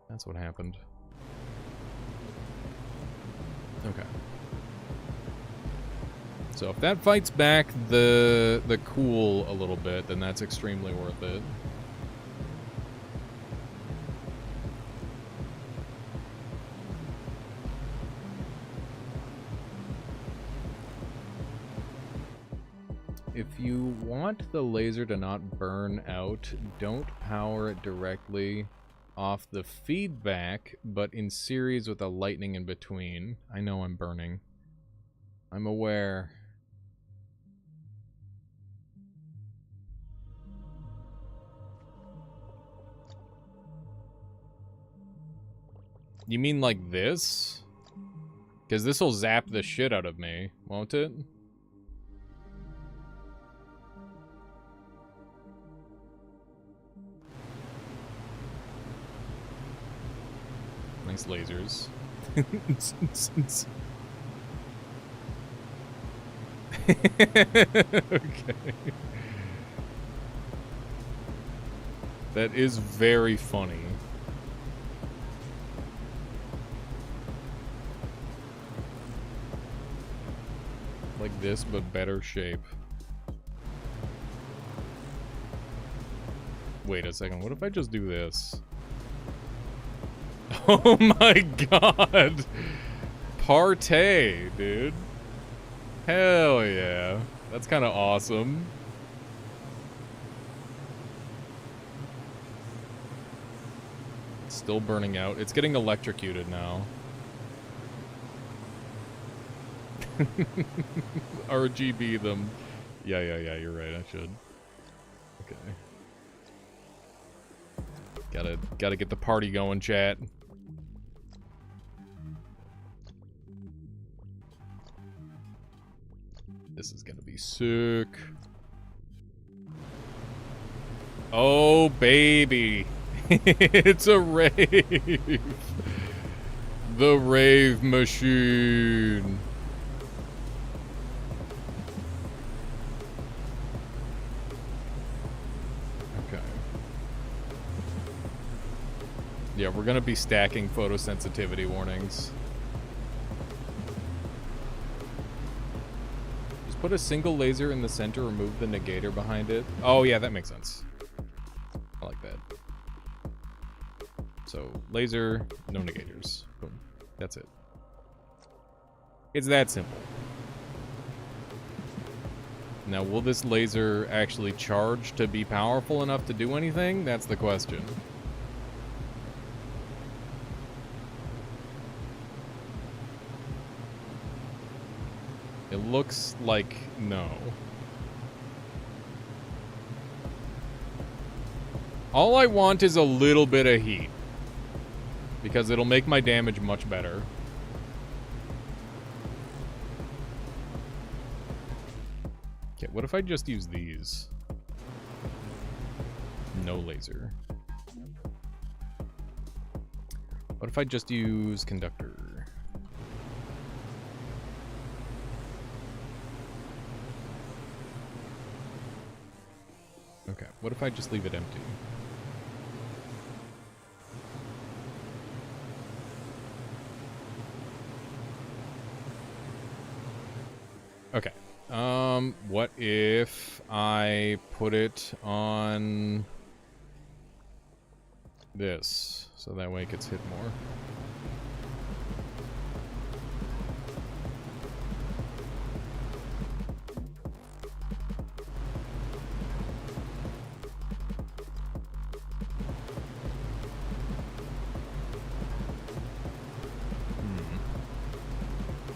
That's what happened. Okay. So if that fights back the cool a little bit, then that's extremely worth it. If you want the laser to not burn out, don't power it directly off the feedback, but in series with a lightning in between. I know I'm burning. I'm aware. You mean like this? Because this will zap the shit out of me, won't it? Nice lasers. Okay. That is very funny. Like this, but better shape. Wait a second, what if I just do this? Oh my god! Partay, dude. Hell yeah. That's kind of awesome. It's still burning out. It's getting electrocuted now. RGB them. Yeah, you're right, I should. Okay. Gotta get the party going, chat. This is gonna be sick. Oh, baby. It's a rave. The rave machine. Okay. Yeah, we're gonna be stacking photosensitivity warnings. Put a single laser in the center, remove the negator behind it. Oh yeah, that makes sense. I like that. So, laser, no negators. Boom. That's it. It's that simple. Now, will this laser actually charge to be powerful enough to do anything? That's the question. It looks like no. All I want is a little bit of heat, because it'll make my damage much better. Okay, what if I just use these? No laser. What if I just use conductor? Okay, what if I just leave it empty? Okay. What if I put it on this, so that way it gets hit more?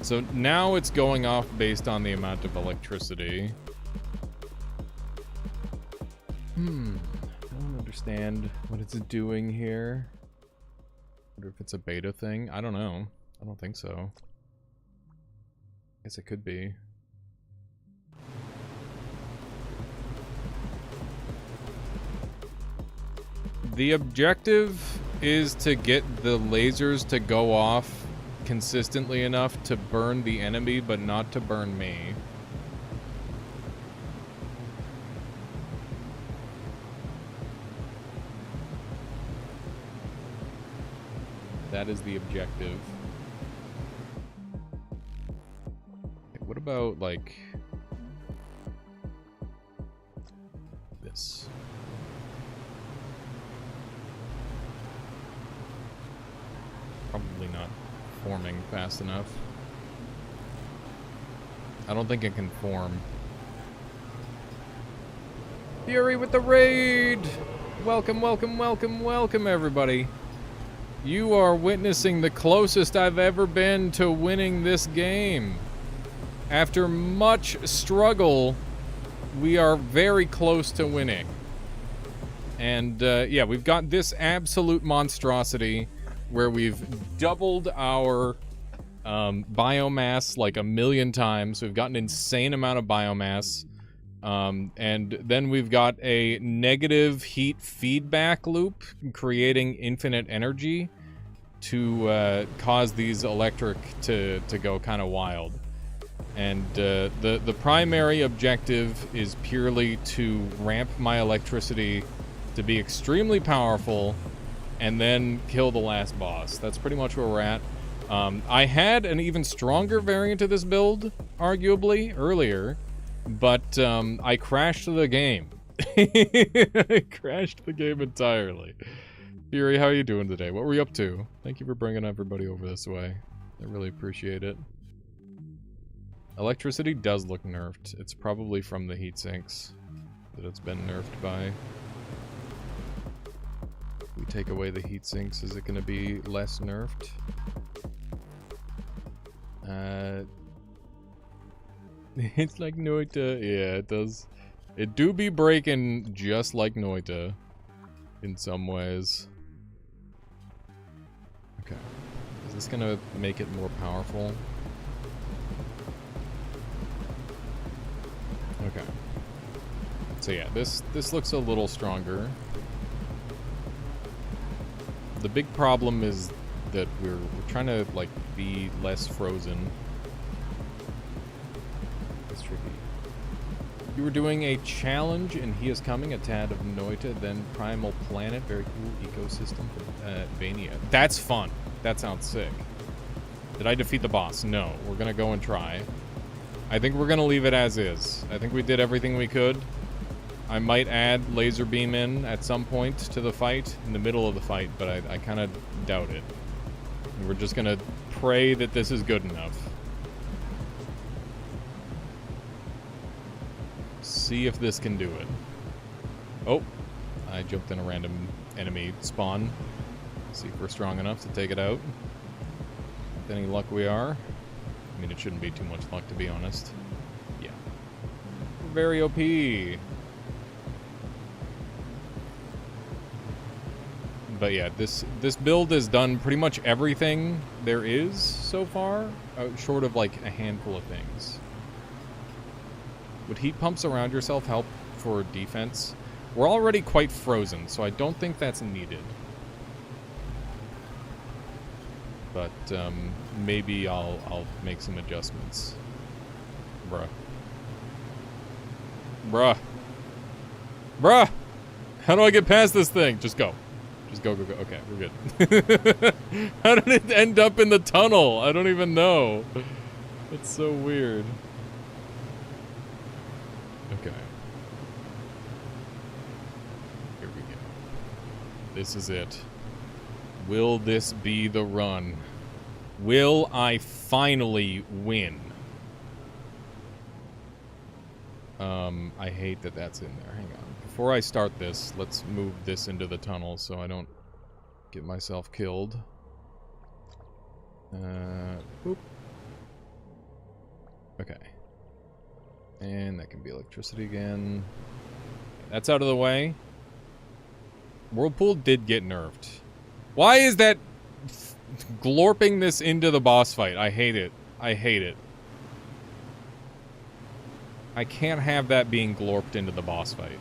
So now it's going off based on the amount of electricity. I don't understand what it's doing here. Wonder if it's a beta thing. I don't know. I don't think so. Guess it could be. The objective is to get the lasers to go off consistently enough to burn the enemy, but not to burn me. That is the objective. Okay, what about, like, this? Probably not forming fast enough. I don't think it can form. Fury with the raid! Welcome, welcome, welcome, welcome, everybody. You are witnessing the closest I've ever been to winning this game. After much struggle, we are very close to winning. And, yeah, we've got this absolute monstrosity where we've doubled our biomass like 1,000,000 times. We've got an insane amount of biomass. And then we've got a negative heat feedback loop creating infinite energy to cause these electric to go kind of wild. And the primary objective is purely to ramp my electricity to be extremely powerful and then kill the last boss. That's pretty much where we're at. I had an even stronger variant of this build, arguably, earlier, but I crashed the game. I crashed the game entirely. Fury, how are you doing today? What were you up to? Thank you for bringing everybody over this way. I really appreciate it. Electricity does look nerfed. It's probably from the heat sinks that it's been nerfed by. If we take away the heat sinks, is it going to be less nerfed? It's like Noita. Yeah, it does. It do be breaking just like Noita in some ways. Okay. Is this going to make it more powerful? Okay. So yeah, this looks a little stronger. The big problem is that we're trying to like be less frozen. It's tricky. You were doing a challenge and he is coming, a tad of Noita, then Primal Planet, very cool ecosystem for Vania. That's fun. That sounds sick. Did I defeat the boss? No. We're gonna go and try. I think we're gonna leave it as is. I think we did everything we could. I might add laser beam in at some point to the fight, in the middle of the fight, but I kind of doubt it. And we're just gonna pray that this is good enough. See if this can do it. Oh, I jumped in a random enemy spawn. See if we're strong enough to take it out. With any luck we are. I mean, it shouldn't be too much luck, to be honest. Yeah. We're very OP. But yeah, this build has done pretty much everything there is so far, short of like a handful of things. Would heat pumps around yourself help for defense? We're already quite frozen, so I don't think that's needed. But maybe I'll make some adjustments. Bruh. Bruh. Bruh! How do I get past this thing? Just go. Just go, go, go. Okay, we're good. How did it end up in the tunnel? I don't even know. That's so weird. Okay. Here we go. This is it. Will this be the run? Will I finally win? I hate that that's in there. Hang on. Before I start this, let's move this into the tunnel so I don't get myself killed. Boop. Okay. And that can be electricity again. That's out of the way. Whirlpool did get nerfed. Why is that glorping this into the boss fight? I hate it. I hate it. I can't have that being glorped into the boss fight.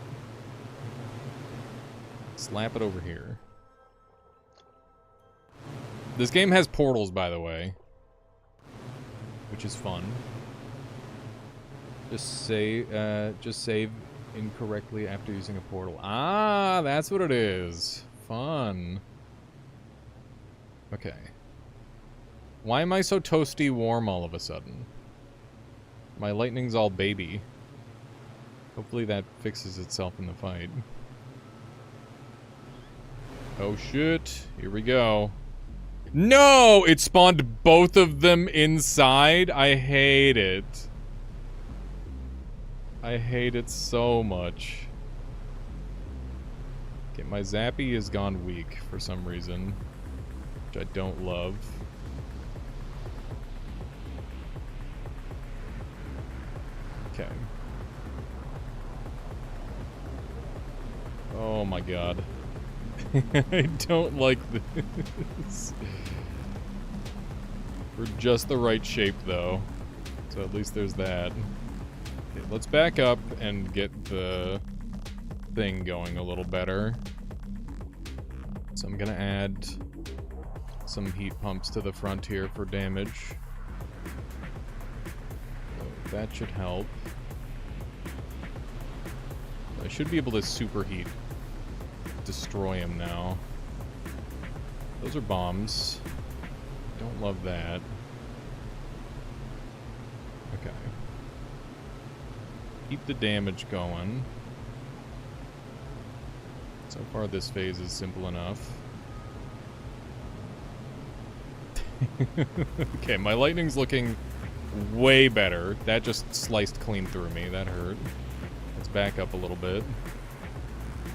Slap it over here. This game has portals, by the way. Which is fun. Just save incorrectly after using a portal. Ah, that's what it is. Fun. Okay. Why am I so toasty warm all of a sudden? My lightning's all baby. Hopefully that fixes itself in the fight. Oh shit. Here we go. No! It spawned both of them inside? I hate it. I hate it so much. Okay, my Zappy has gone weak for some reason, which I don't love. Okay. Oh my god. I don't like this. We're just the right shape, though. So at least there's that. Okay, let's back up and get the thing going a little better. So I'm gonna add some heat pumps to the front here for damage. So that should help. I should be able to superheat. Destroy him now. Those are bombs. Don't love that. Okay. Keep the damage going. So far this phase is simple enough. Okay, my lightning's looking way better. That just sliced clean through me. That hurt. Let's back up a little bit.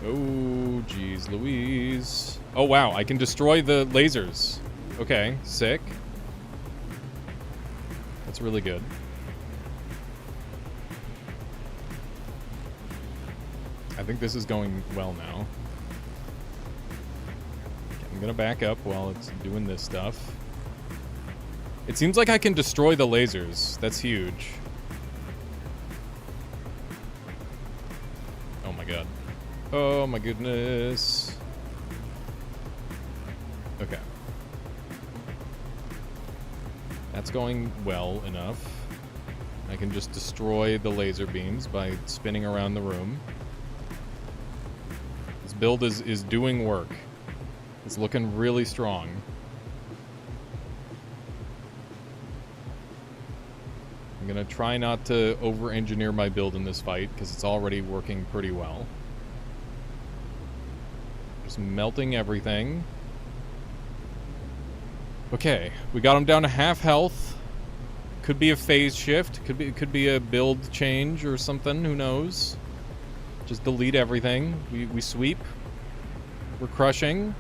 Oh, geez, Louise. Oh, wow, I can destroy the lasers. Okay, sick. That's really good. I think this is going well now. Okay, I'm gonna back up while it's doing this stuff. It seems like I can destroy the lasers. That's huge. Oh my god. Oh my goodness. Okay. That's going well enough. I can just destroy the laser beams by spinning around the room. This build is doing work. It's looking really strong. I'm gonna try not to over-engineer my build in this fight, because it's already working pretty well. Just melting everything. Okay, we got him down to half health. Could be a phase shift. Could be a build change or something. Who knows? Just delete everything. We sweep. We're crushing.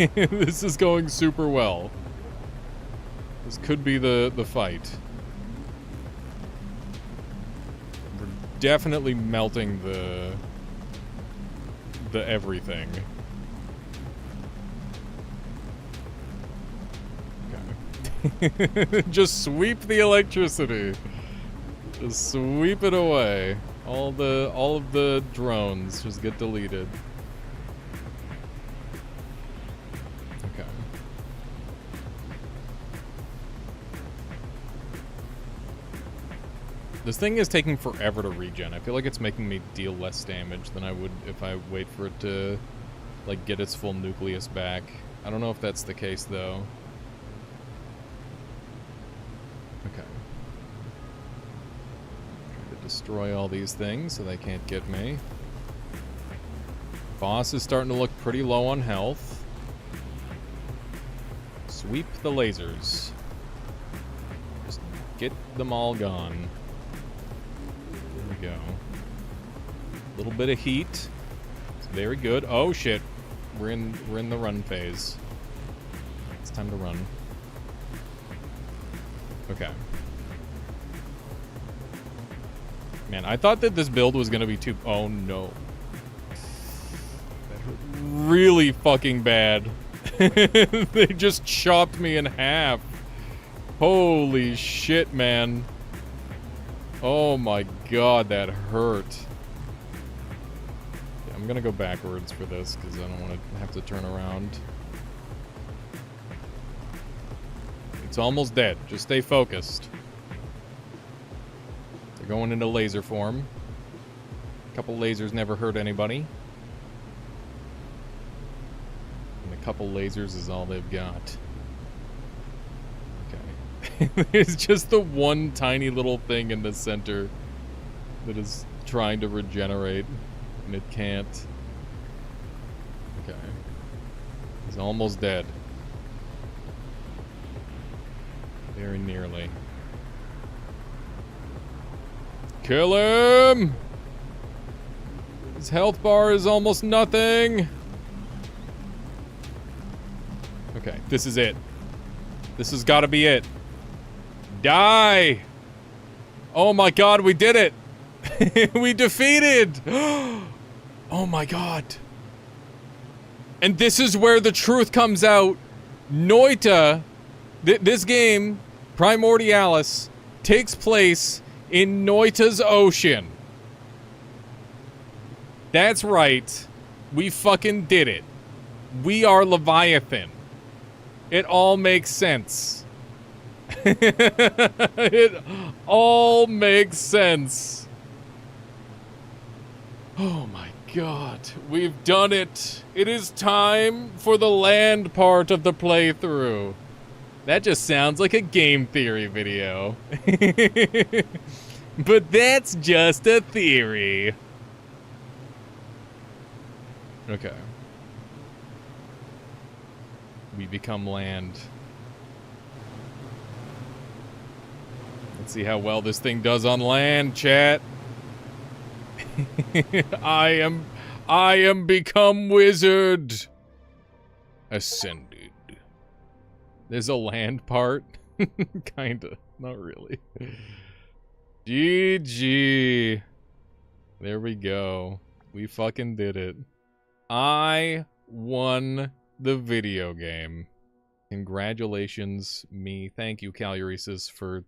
This is going super well. This could be the fight. We're definitely melting the everything. Okay. Just sweep the electricity. Just sweep it away. All of the drones just get deleted. Okay. This thing is taking forever to regen. I feel like it's making me deal less damage than I would if I wait for it to, like, get its full nucleus back. I don't know if that's the case, though. Okay. Try to Destroy all these things so they can't get me. Boss is starting to look pretty low on health. Sweep the lasers. Just get them all gone. There we go. A little bit of heat. It's very good. Oh shit. We're in the run phase. It's time to run. Okay. Man, I thought that this build was gonna be too... Oh no. That hurt really fucking bad. They just chopped me in half. Holy shit, man. Oh my god, that hurt. Yeah, I'm gonna go backwards for this because I don't want to have to turn around. It's almost dead. Just stay focused. They're going into laser form. A couple lasers never hurt anybody. And a couple lasers is all they've got. Okay. There's just the one tiny little thing in the center that is trying to regenerate, and it can't. Okay. He's almost dead. Very nearly. Kill him! His health bar is almost nothing. Okay, this is it. This has got to be it. Die! Oh my god, we did it! We defeated! Oh my god. And this is where the truth comes out. Noita, this game, Primordialis, takes place in Noita's ocean. That's right. We fucking did it. We are Leviathan. It all makes sense. It all makes sense. Oh my god. We've done it. It is time for the land part of the playthrough. That just sounds like a game theory video. But that's just a theory. Okay. We become land. Let's see how well this thing does on land, chat. I am become wizard. Ascended. There's a land part. Kinda. Not really. GG. There we go. We fucking did it. I won the video game. Congratulations, me. Thank you, Caluresis, for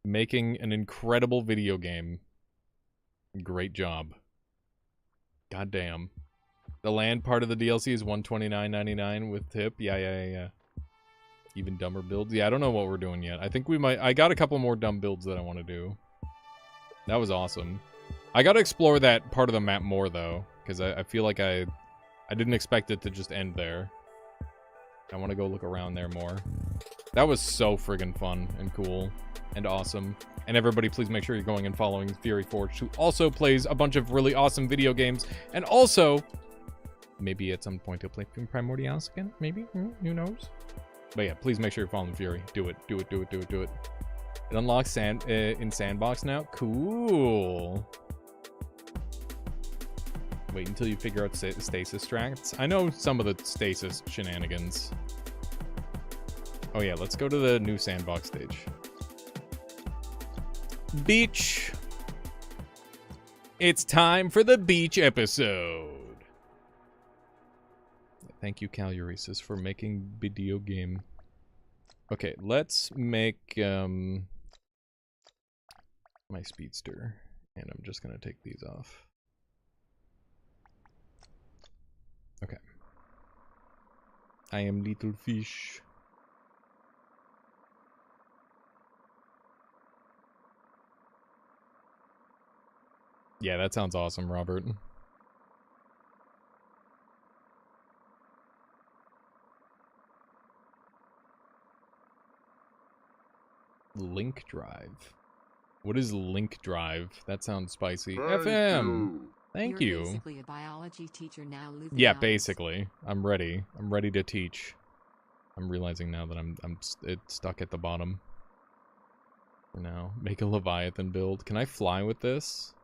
making an incredible video game. Great job. Goddamn. The land part of the DLC is $129.99 with tip. Yeah. Even dumber builds. Yeah, I don't know what we're doing yet. I think we might... I got a couple more dumb builds that I want to do. That was awesome. I gotta explore that part of the map more, though. Because I feel like I didn't expect it to just end there. I want to go look around there more. That was so friggin' fun and cool and awesome. And everybody, please make sure you're going and following Fury Forge, who also plays a bunch of really awesome video games. And also, maybe at some point he'll play Primordialis again. Maybe? Who knows? But yeah, please make sure you're following Fury. Do it. Do it. Do it. Do it. Do it. It unlocks in sandbox now. Cool. Wait until you figure out stasis strats. I know some of the stasis shenanigans. Oh yeah, let's go to the new sandbox stage. Beach. It's time for the beach episode. Thank you, Caluresis, for making video game. Okay, let's make my speedster, and I'm just gonna take these off. Okay. I am little fish. Yeah, that sounds awesome, Robert. Link drive. What is link drive? That sounds spicy. Thank FM! you. Thank You're you. basically a biology teacher now, Luthien Yeah, Albus. basically. I'm ready. I'm ready to teach. I'm realizing now that it's stuck at the bottom. For now. Make a Leviathan build. Can I fly with this?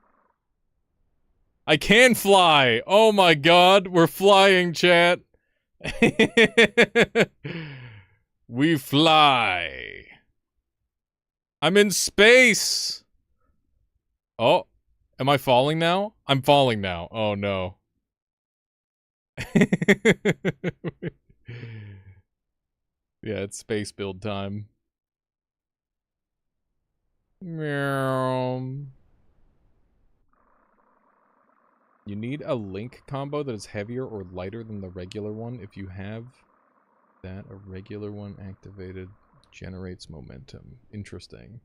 I can fly! Oh my god, we're flying, chat! We fly! I'm in space! Oh, am I falling now? I'm falling now. Oh no. Yeah, it's space build time. Meow. You need a link combo that is heavier or lighter than the regular one. If you have that, a regular one activated generates momentum. Interesting.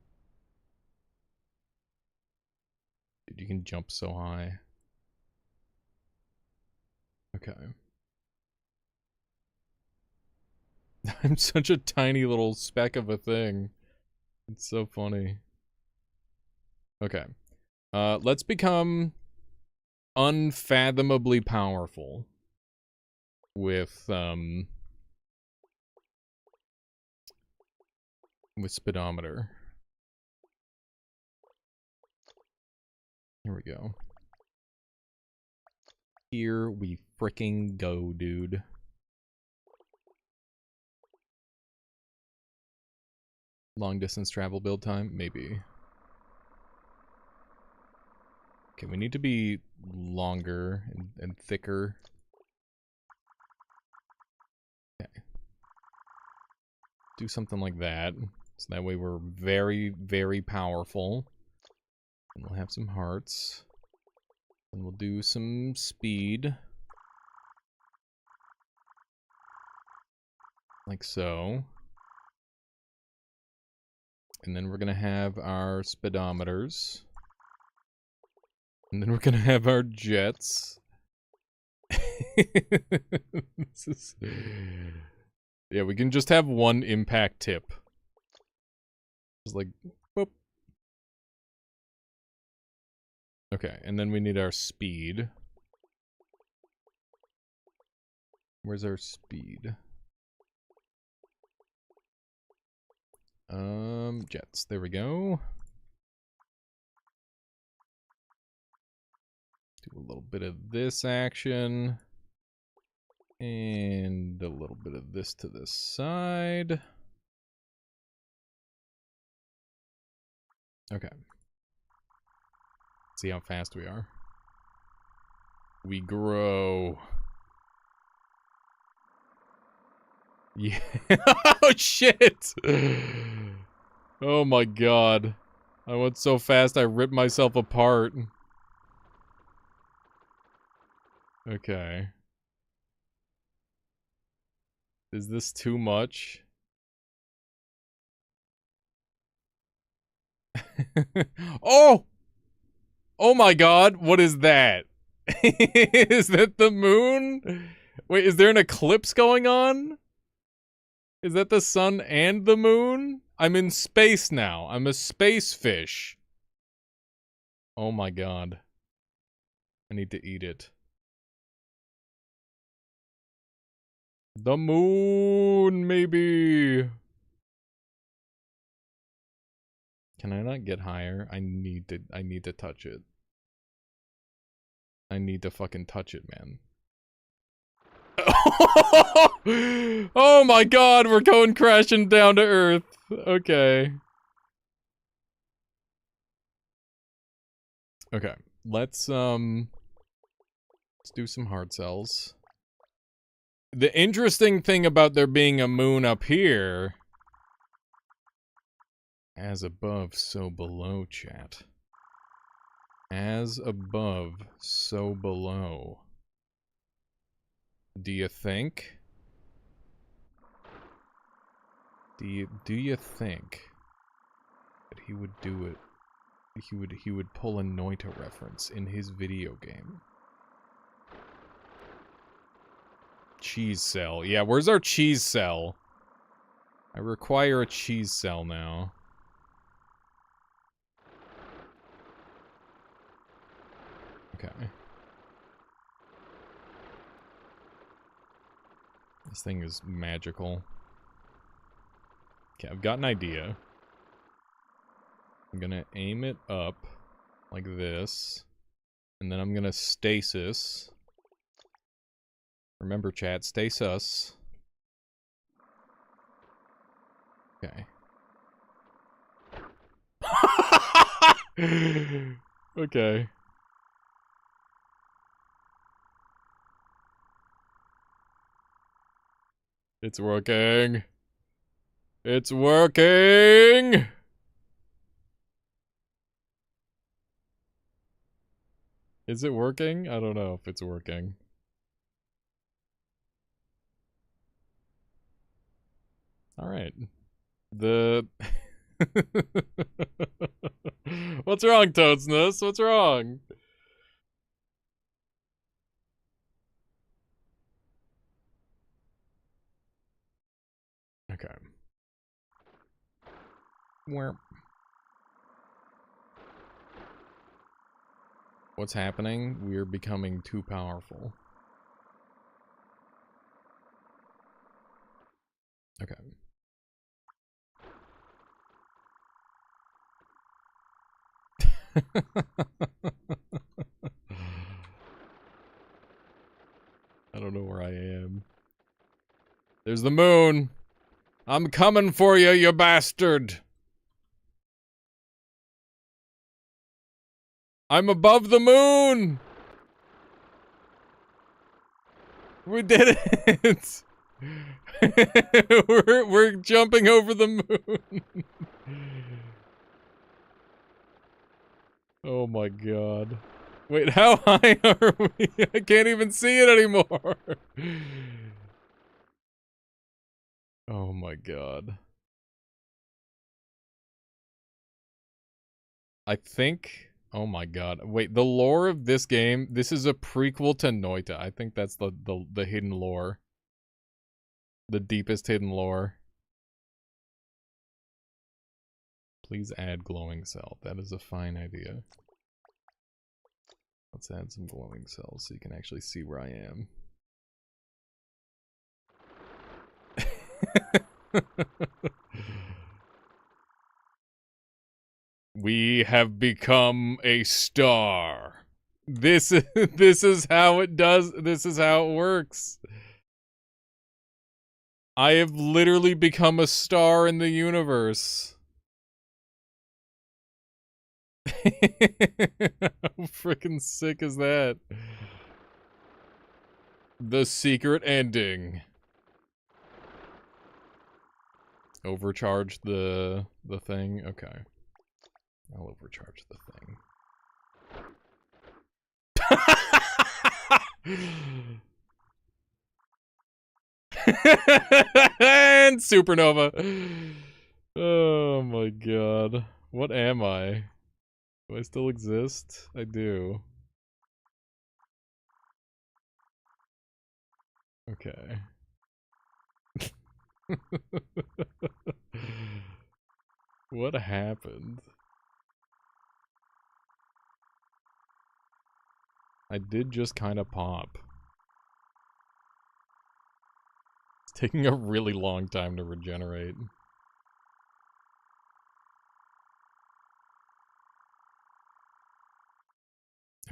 Dude, you can jump so high. Okay. I'm such a tiny little speck of a thing. It's so funny. Okay. Let's become unfathomably powerful with speedometer. Here we go. Here we fricking go, dude. Long distance travel build time? Maybe. Okay, we need to be longer and thicker. Okay. Do something like that. So that way we're very, very powerful. And we'll have some hearts. And we'll do some speed. Like so. And then we're gonna have our speedometers. And then we're gonna have our jets. This is... Yeah, we can just have one impact tip. Just like, boop. Okay, and then we need our speed. Where's our speed? Jets. There we go. Do a little bit of this action. And a little bit of this to this side. Okay. See how fast we are. We grow. Yeah. Oh shit! Oh my god. I went so fast I ripped myself apart. Okay. Is this too much? Oh! Oh my god, what is that? Is that the moon? Wait, is there an eclipse going on? Is that the sun and the moon? I'm in space now. I'm a space fish. Oh my god. I need to eat it. The moon, maybe. Can I not get higher? I need to touch it. I need to fucking touch it, man. Oh my god, we're going crashing down to Earth. Okay. Okay, let's do some hard cells. The interesting thing about there being a moon up here... As above, so below, chat. As above, so below. Do you think? Do you think that he would do it? He would pull a Noita reference in his video game. Cheese cell. Yeah, where's our cheese cell? I require a cheese cell now. Okay. This thing is magical. Okay, I've got an idea. I'm gonna aim it up like this. And then I'm gonna stasis. Remember, chat, stay sus. Okay. Okay. It's working. It's working! Is it working? I don't know if it's working. Alright. What's wrong, Toadsness? What's wrong? Okay. Where? What's happening? We're becoming too powerful. Okay. I don't know where I am. There's the moon! I'm coming for you, you bastard! I'm above the moon! We did it! we're jumping over the moon! Oh my god. Wait, how high are we? I can't even see it anymore! Oh my god. I think... Oh my god. Wait, the lore of this game, this is a prequel to Noita. I think that's the hidden lore. The deepest hidden lore. Please add glowing cell. That is a fine idea. Let's add some glowing cells so you can actually see where I am. We have become a star. This is how it does. This is how it works. I have literally become a star in the universe. How freaking sick is that? The secret ending. Overcharge the thing? Okay. I'll overcharge the thing. And supernova. Oh my god. What am I? Do I still exist? I do. Okay. What happened? I did just kind of pop. It's taking a really long time to regenerate.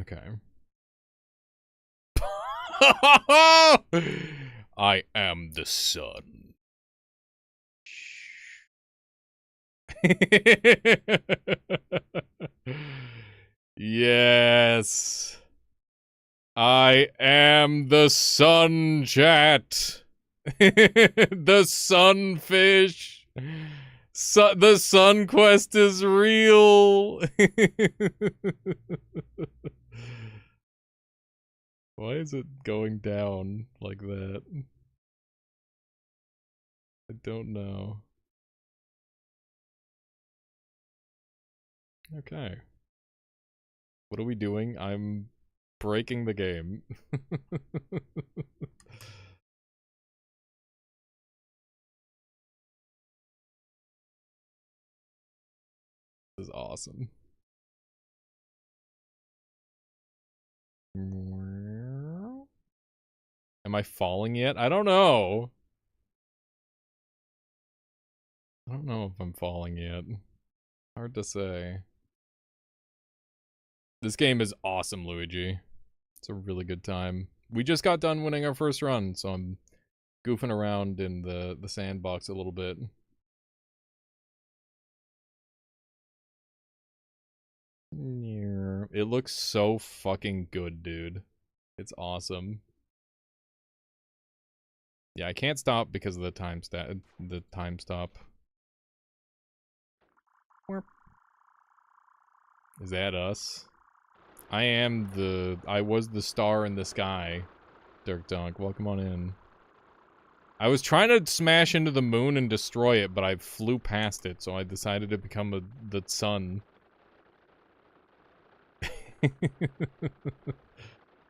Okay. I am the sun. Yes. I am the sun, chat. The sunfish. The sun quest is real. Why is it going down like that? I don't know. Okay. What are we doing? I'm breaking the game. This is awesome. Am I falling yet? I don't know. I don't know if I'm falling yet. Hard to say. This game is awesome, Luigi. It's a really good time. We just got done winning our first run, so I'm goofing around in the sandbox a little bit. It looks so fucking good, dude. It's awesome. Yeah, I can't stop because of the time stop. Is that us? I was the star in the sky. Dirk Dunk, welcome on in. I was trying to smash into the moon and destroy it, but I flew past it, so I decided to become the sun.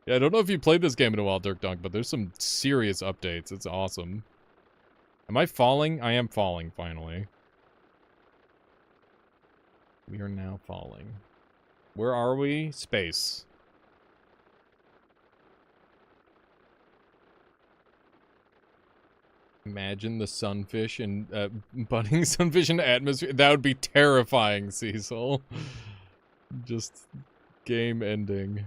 Yeah, I don't know if you played this game in a while, Dirk Dunk, but there's some serious updates. It's awesome. Am I falling? I am falling, finally. We are now falling. Where are we? Space. Imagine the sunfish and budding sunfish in the atmosphere. That would be terrifying, Cecil. Just game ending.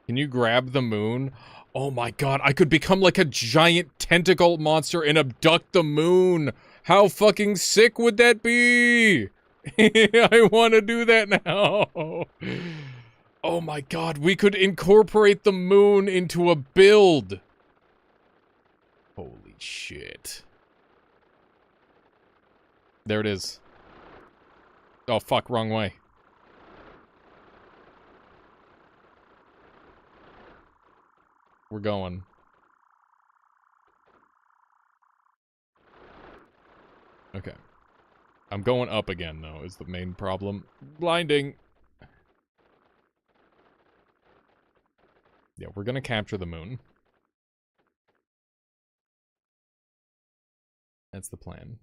Can you grab the moon? Oh my god, I could become like a giant tentacle monster and abduct the moon. How fucking sick would that be? I want to do that now. Oh my god, we could incorporate the moon into a build. Holy shit. There it is. Oh fuck, wrong way. We're going. Okay. I'm going up again, though, is the main problem. Blinding! Yeah, we're gonna capture the moon. That's the plan.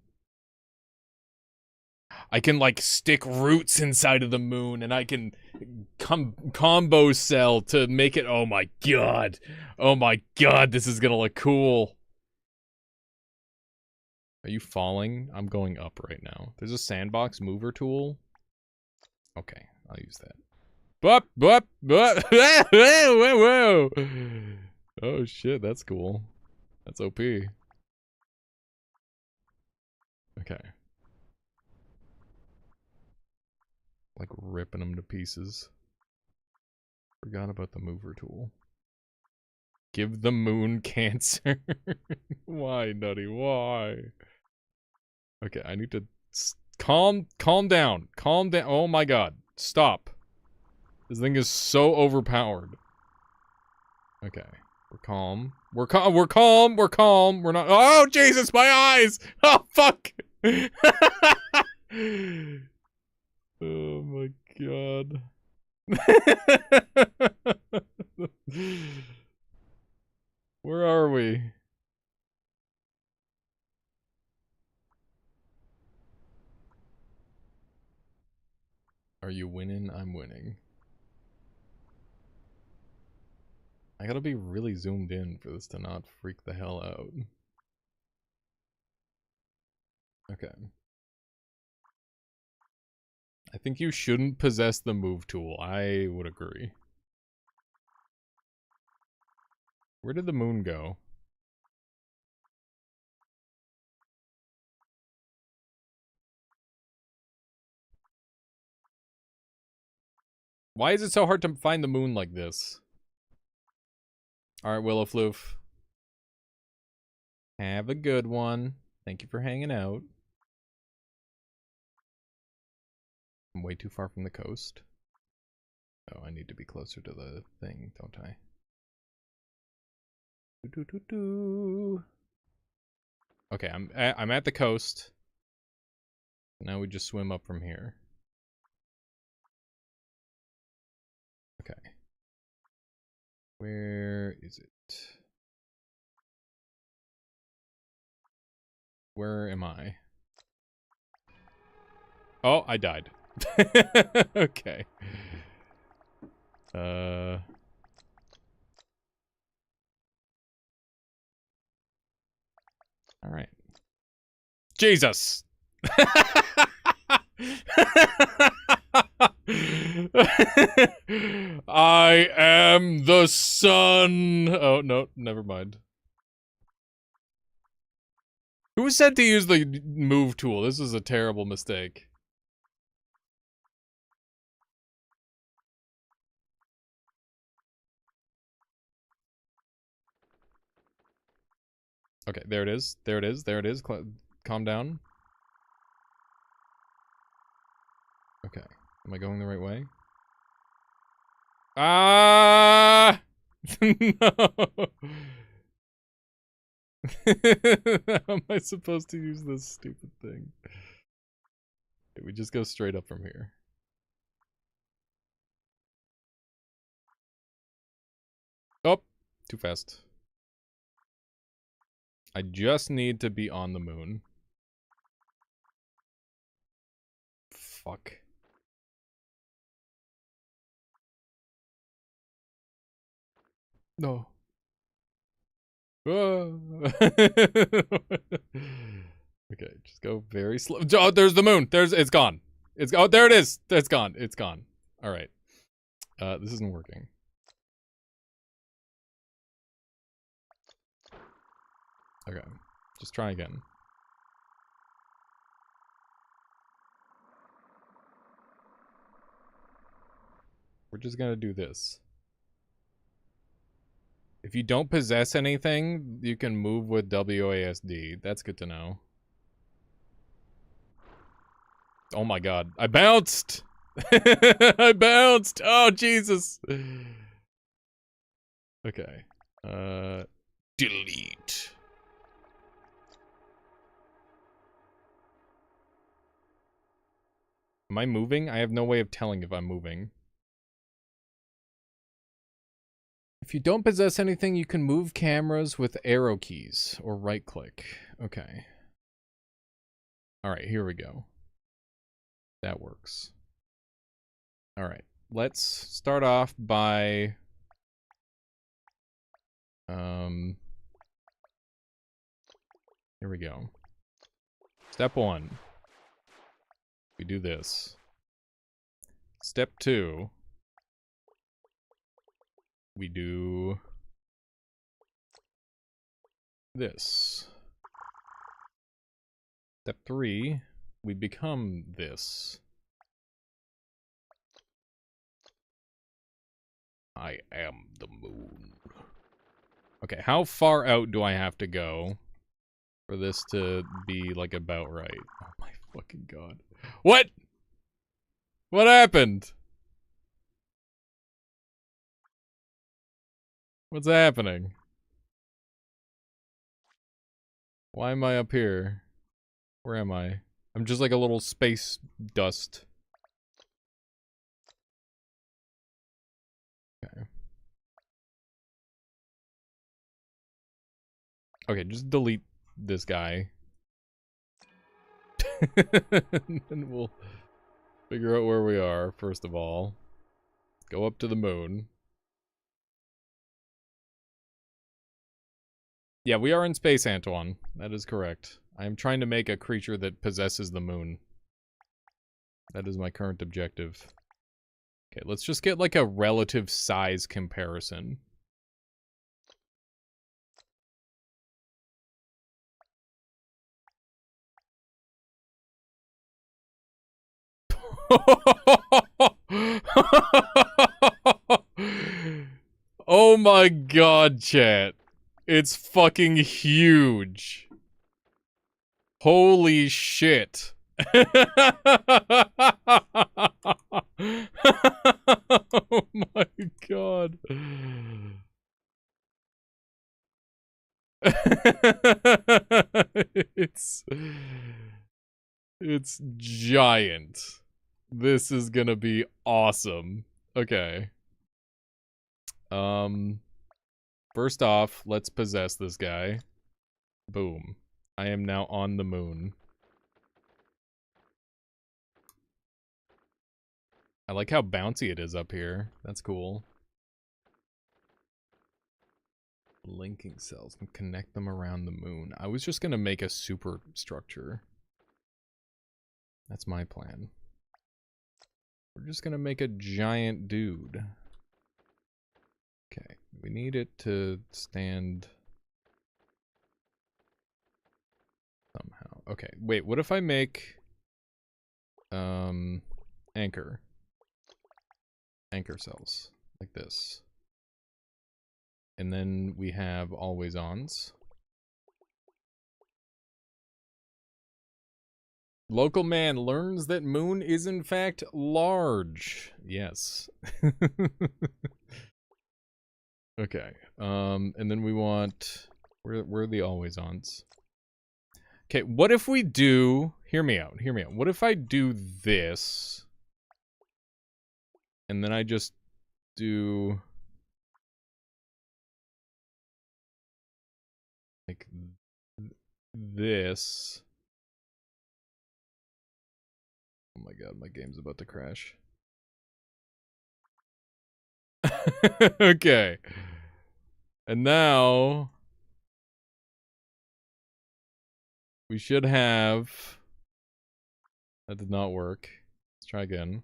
I can, like, stick roots inside of the moon, and I can combo cell to make it... Oh my god! Oh my god, this is gonna look cool! Are you falling? I'm going up right now. There's a sandbox mover tool. Okay, I'll use that. Bup, bup, bup. Whoa, whoa. Oh shit, that's cool. That's OP. Okay. Like ripping them to pieces. Forgot about the mover tool. Give the moon cancer. Why, Nutty? Why? Okay, I need to calm down. Calm down. Oh my god. Stop. This thing is so overpowered. Okay. We're calm. We're calm. We're calm. We're calm. We're not. Oh, Jesus, my eyes. Oh, fuck. Oh my god. Where are we? Are you winning? I'm winning. I gotta be really zoomed in for this to not freak the hell out. Okay. I think you shouldn't possess the move tool. I would agree. Where did the moon go? Why is it so hard to find the moon like this? Alright, Willowfloof. Have a good one. Thank you for hanging out. I'm way too far from the coast. Oh, I need to be closer to the thing, don't I? Okay, I'm at the coast. Now we just swim up from here. Okay. Where is it? Where am I? Oh, I died. Okay. Alright. Jesus! I am the sun! Oh, no, never mind. Who said to use the move tool? This is a terrible mistake. Okay, there it is. There it is. There it is. Calm down. Okay. Am I going the right way? Ah! No! How am I supposed to use this stupid thing? Okay, we just go straight up from here. Oh! Too fast. I just need to be on the moon. Fuck. No. Okay, just go very slow. Oh, there's the moon. It's gone. Oh, there it is. It's gone. It's gone. All right. This isn't working. Okay, just try again. We're just gonna do this. If you don't possess anything, you can move with WASD. That's good to know. Oh my god. I bounced! I bounced! Oh, Jesus! Okay. Delete. Am I moving? I have no way of telling if I'm moving. If you don't possess anything, you can move cameras with arrow keys or right click. Okay. Alright, here we go. That works. Alright, let's start off by... Here we go. Step 1. We do this. Step 2. We do... this. Step 3. We become this. I am the moon. Okay, how far out do I have to go for this to be, like, about right? Oh my fucking god. What? What happened? What's happening? Why am I up here? Where am I? I'm just like a little space dust. Okay. Okay, just delete this guy. And we'll figure out where we are, first of all. Go up to the moon. Yeah, we are in space, Antoine. That is correct. I am trying to make a creature that possesses the moon. That is my current objective. Okay, let's just get like a relative size comparison. Oh my god, chat. It's fucking huge. Holy shit. Oh my god. It's giant. This is gonna be awesome. Okay. First off, let's possess this guy. Boom. I am now on the moon. I like how bouncy it is up here. That's cool. Linking cells and connect them around the moon. I was just gonna make a super structure. That's my plan. We're just gonna make a giant dude. Okay, we need it to stand somehow. Okay, wait, what if I make anchor cells like this, and then we have always ons. Local man learns that moon is in fact large. Yes. Okay. And then we want where are the always ons? Okay, what if we do, hear me out. What if I do this and then I just do like this. Oh my god, my game's about to crash. Okay. And now we should have... That did not work. Let's try again.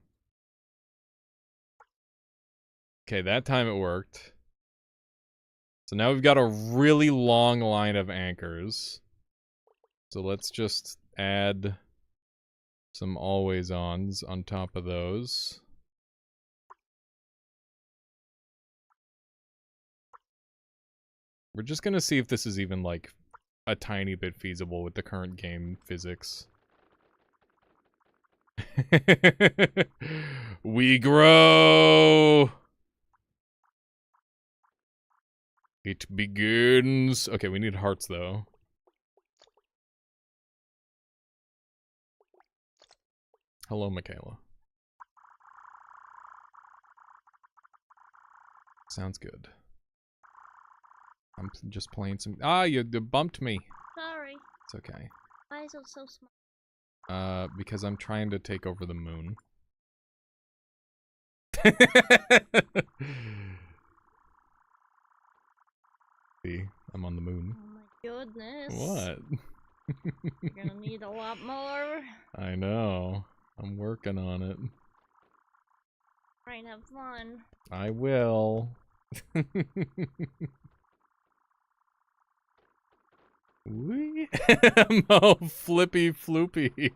Okay, that time it worked. So now we've got a really long line of anchors. So let's just add some always-ons on top of those. We're just gonna see if this is even, like, a tiny bit feasible with the current game physics. We grow! It begins. Okay, we need hearts, though. Hello, Michaela. Sounds good. I'm just playing some... Ah, you bumped me. Sorry. It's okay. Why is it so small? Because I'm trying to take over the moon. See, I'm on the moon. Oh my goodness. What? You're gonna need a lot more. I know. I'm working on it. Try and have fun. I will. Wee. I'm all flippy floopy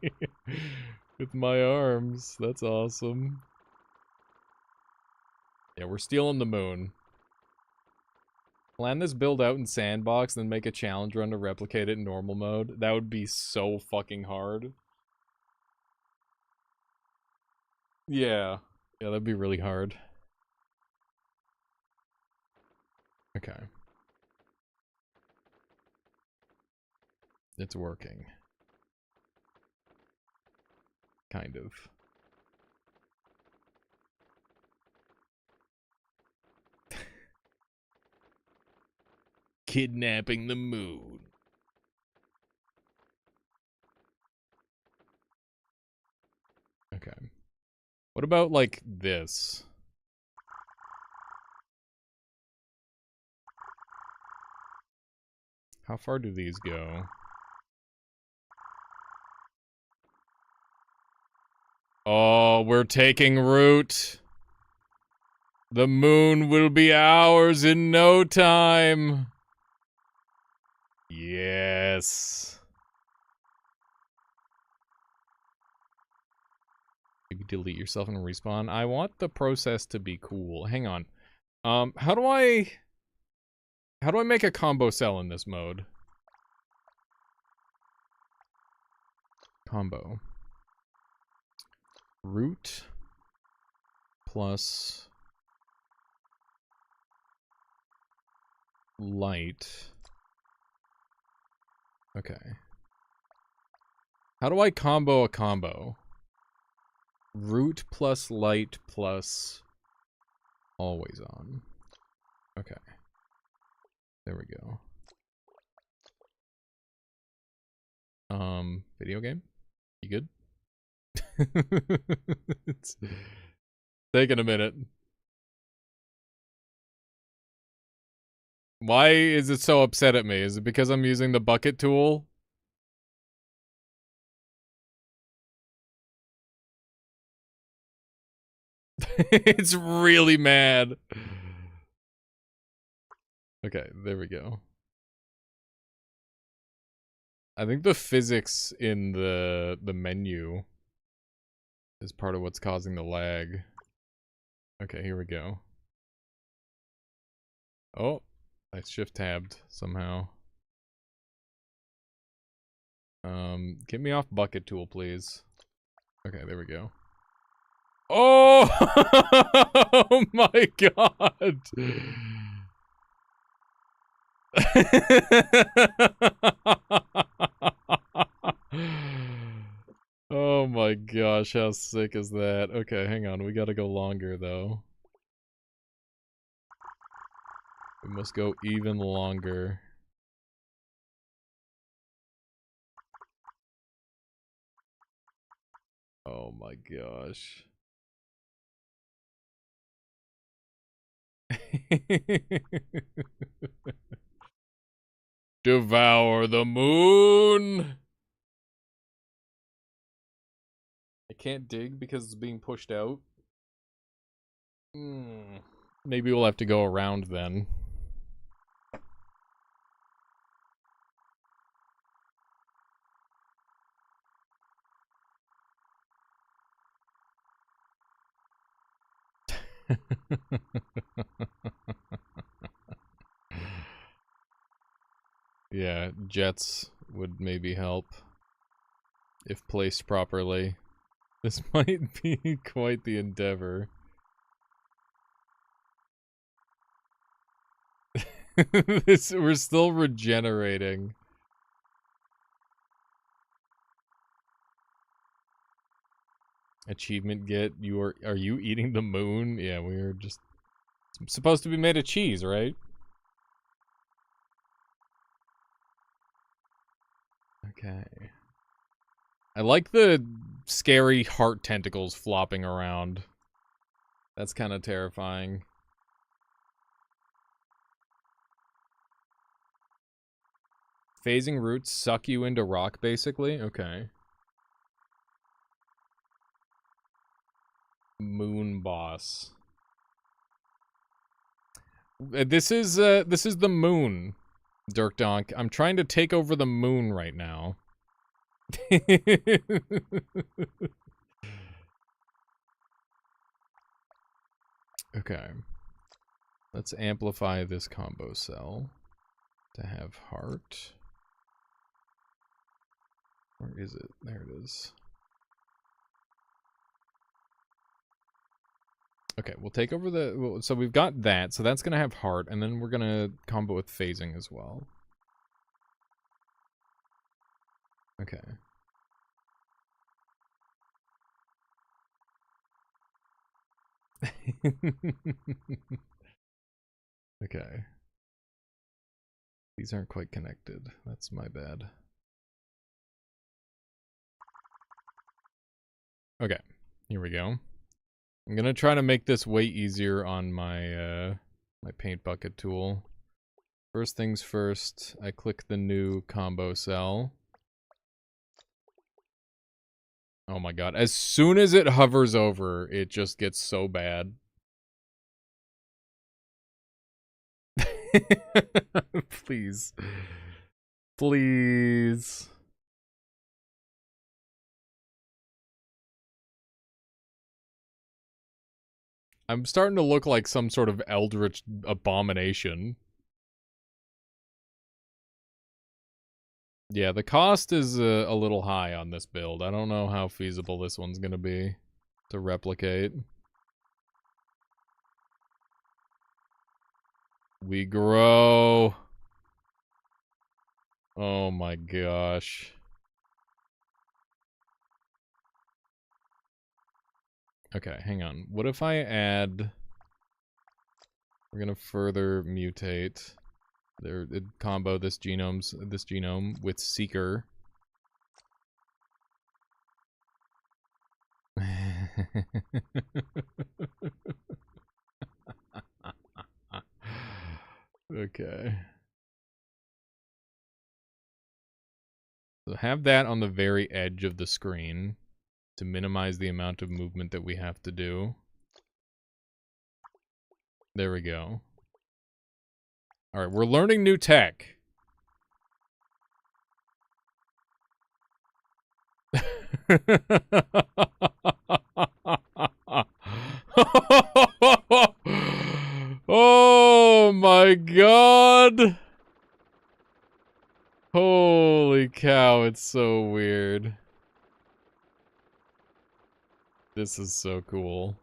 with my arms. That's awesome. Yeah, we're stealing the moon. Plan this build out in sandbox, then make a challenge run to replicate it in normal mode. That would be so fucking hard. Yeah. Yeah, that'd be really hard. Okay. It's working. Kind of. Kidnapping the moon. Okay. What about, like, this? How far do these go? Oh, we're taking root. The moon will be ours in no time. Yes. Maybe delete yourself and respawn. I want the process to be cool. Hang on. How do I make a combo cell in this mode? Combo. Root plus light. Okay. How do I combo a combo? Root plus light plus always on. Okay. There we go. Video game? You good? Taking a minute. Why is it so upset at me? Is it because I'm using the bucket tool? It's really mad. Okay, there we go. I think the physics in the menu is part of what's causing the lag. Okay, here we go. Oh, I shift tabbed somehow. Get me off bucket tool, please. Okay, there we go. Oh, oh my god. Oh my gosh, how sick is that? Okay, hang on, we gotta go longer though. We must go even longer. Oh my gosh. Devour the moon! I can't dig because it's being pushed out. Maybe we'll have to go around then. Yeah, jets would maybe help. If placed properly. This might be quite the endeavor. We're still regenerating. Achievement get, are you eating the moon? Yeah, we're just supposed to be made of cheese, right? Okay. I like the scary heart tentacles flopping around. That's kind of terrifying. Phasing roots suck you into rock, basically? Okay. Moon boss. This is the moon, Dirk Donk. I'm trying to take over the moon right now. Okay. Let's amplify this combo cell to have heart. Where is it? There it is. Okay, we'll take over the... so we've got that, so that's going to have heart, and then we're going to combo with phasing as well. Okay. Okay. These aren't quite connected. That's my bad. Okay, here we go. I'm gonna try to make this way easier on my my paint bucket tool. First things first, I click the new combo cell. Oh my god, as soon as it hovers over, it just gets so bad. Please. Please. I'm starting to look like some sort of eldritch abomination. Yeah, the cost is a little high on this build. I don't know how feasible this one's gonna be to replicate. We grow. Oh my gosh. Okay, hang on. What if I add... We're gonna further mutate. Combo this genome with Seeker. Okay. So have that on the very edge of the screen to minimize the amount of movement that we have to do. There we go. Alright, we're learning new tech. Oh my god! Holy cow, it's so weird. This is so cool.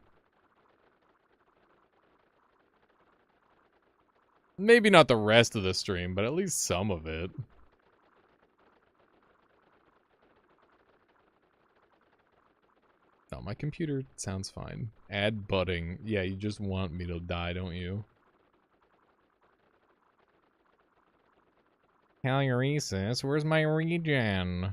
Maybe not the rest of the stream, but at least some of it. No, my computer sounds fine. Add budding. Yeah, you just want me to die, don't you? Caluresis, where's my regen?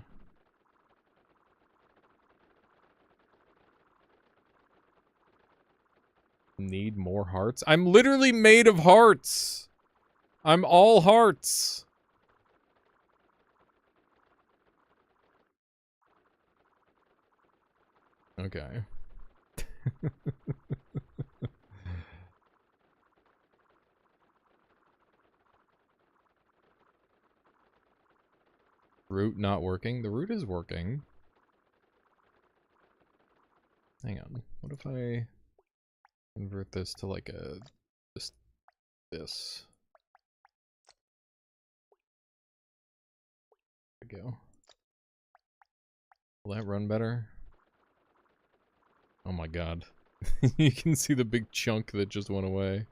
Need more hearts? I'm literally made of hearts! I'm all hearts! Okay. Root not working? The root is working. Hang on. What if I convert this to like a... just this? There we go. Will that run better? Oh my god. You can see the big chunk that just went away.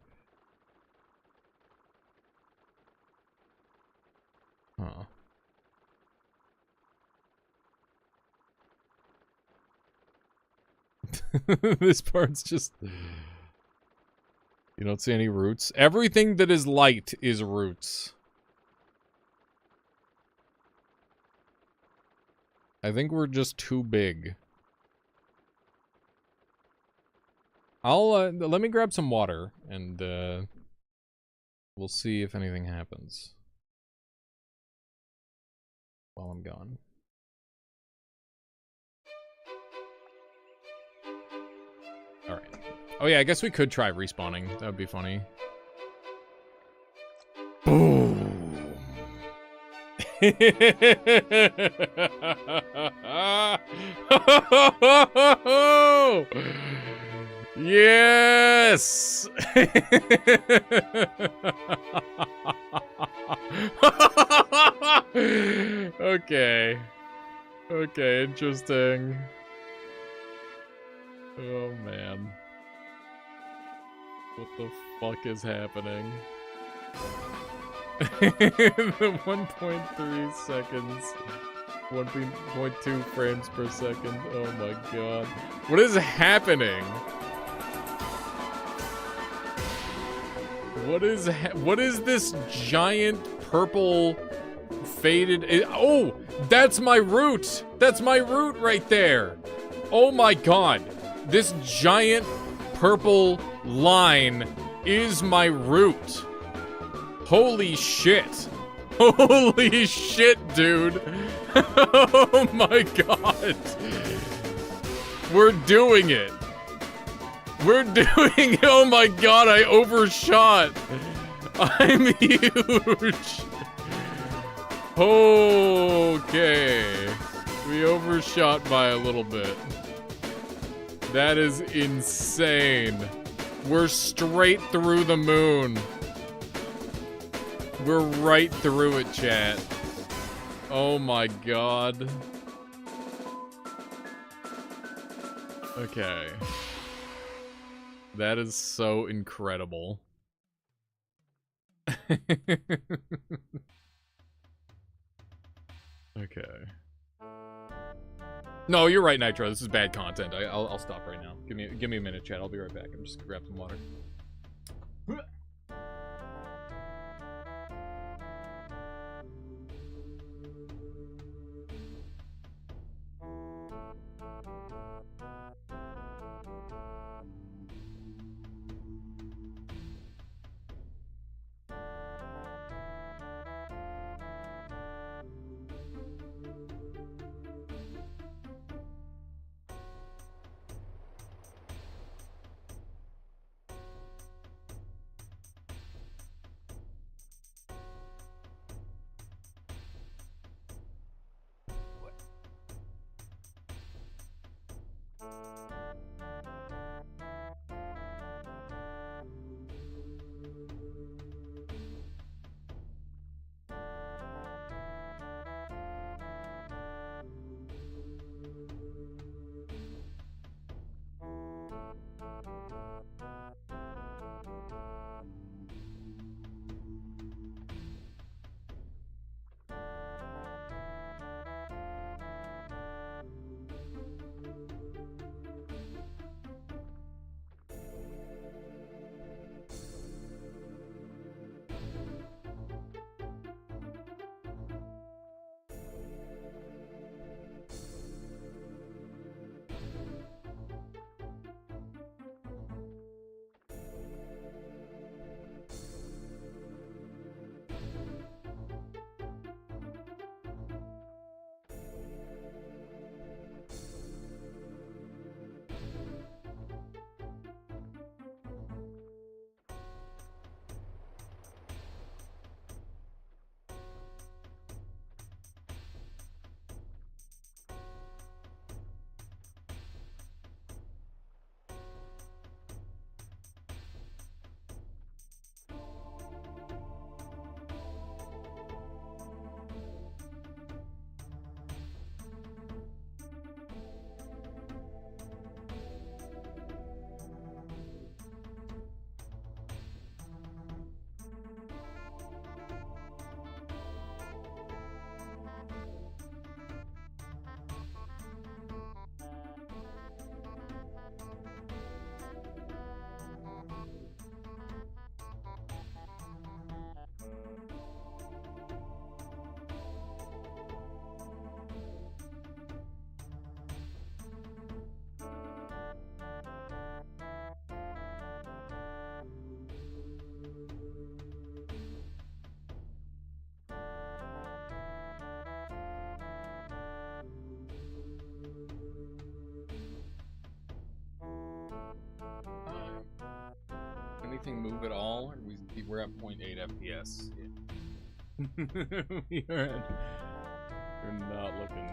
Huh. This part's just... You don't see any roots? Everything that is light is roots. I think we're just too big. Let me grab some water, and, we'll see if anything happens while I'm gone. Alright. Oh yeah, I guess we could try respawning. That would be funny. Boom! Yes! Okay. Okay, interesting. Oh man. What the fuck is happening? The 1.3 seconds. 1.2 frames per second. Oh my god. What is happening? What is this giant purple faded... Oh! That's my root! That's my root right there! Oh my god. This giant purple line is my root. Holy shit. Holy shit, dude. Oh my god. We're doing it. We're doing it. Oh my god, I overshot. I'm huge. Okay. We overshot by a little bit. That is insane. We're straight through the moon. We're right through it, chat. Oh my god. Okay. That is so incredible. Okay. No, you're right, Nitro. This is bad content. I'll stop right now. Give me a minute, chat. I'll be right back. I'm just gonna grab some water. Anything move at all? We're at 0.8 FPS. We're not looking,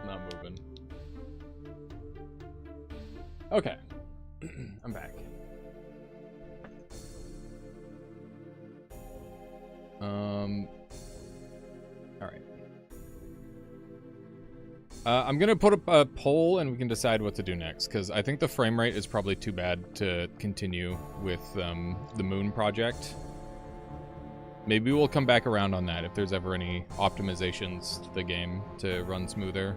not moving. Okay, I'm back. All right. I'm gonna put up a poll and we can decide what to do next, because I think the frame rate is probably too bad to continue with the Moon project. Maybe we'll come back around on that if there's ever any optimizations to the game to run smoother.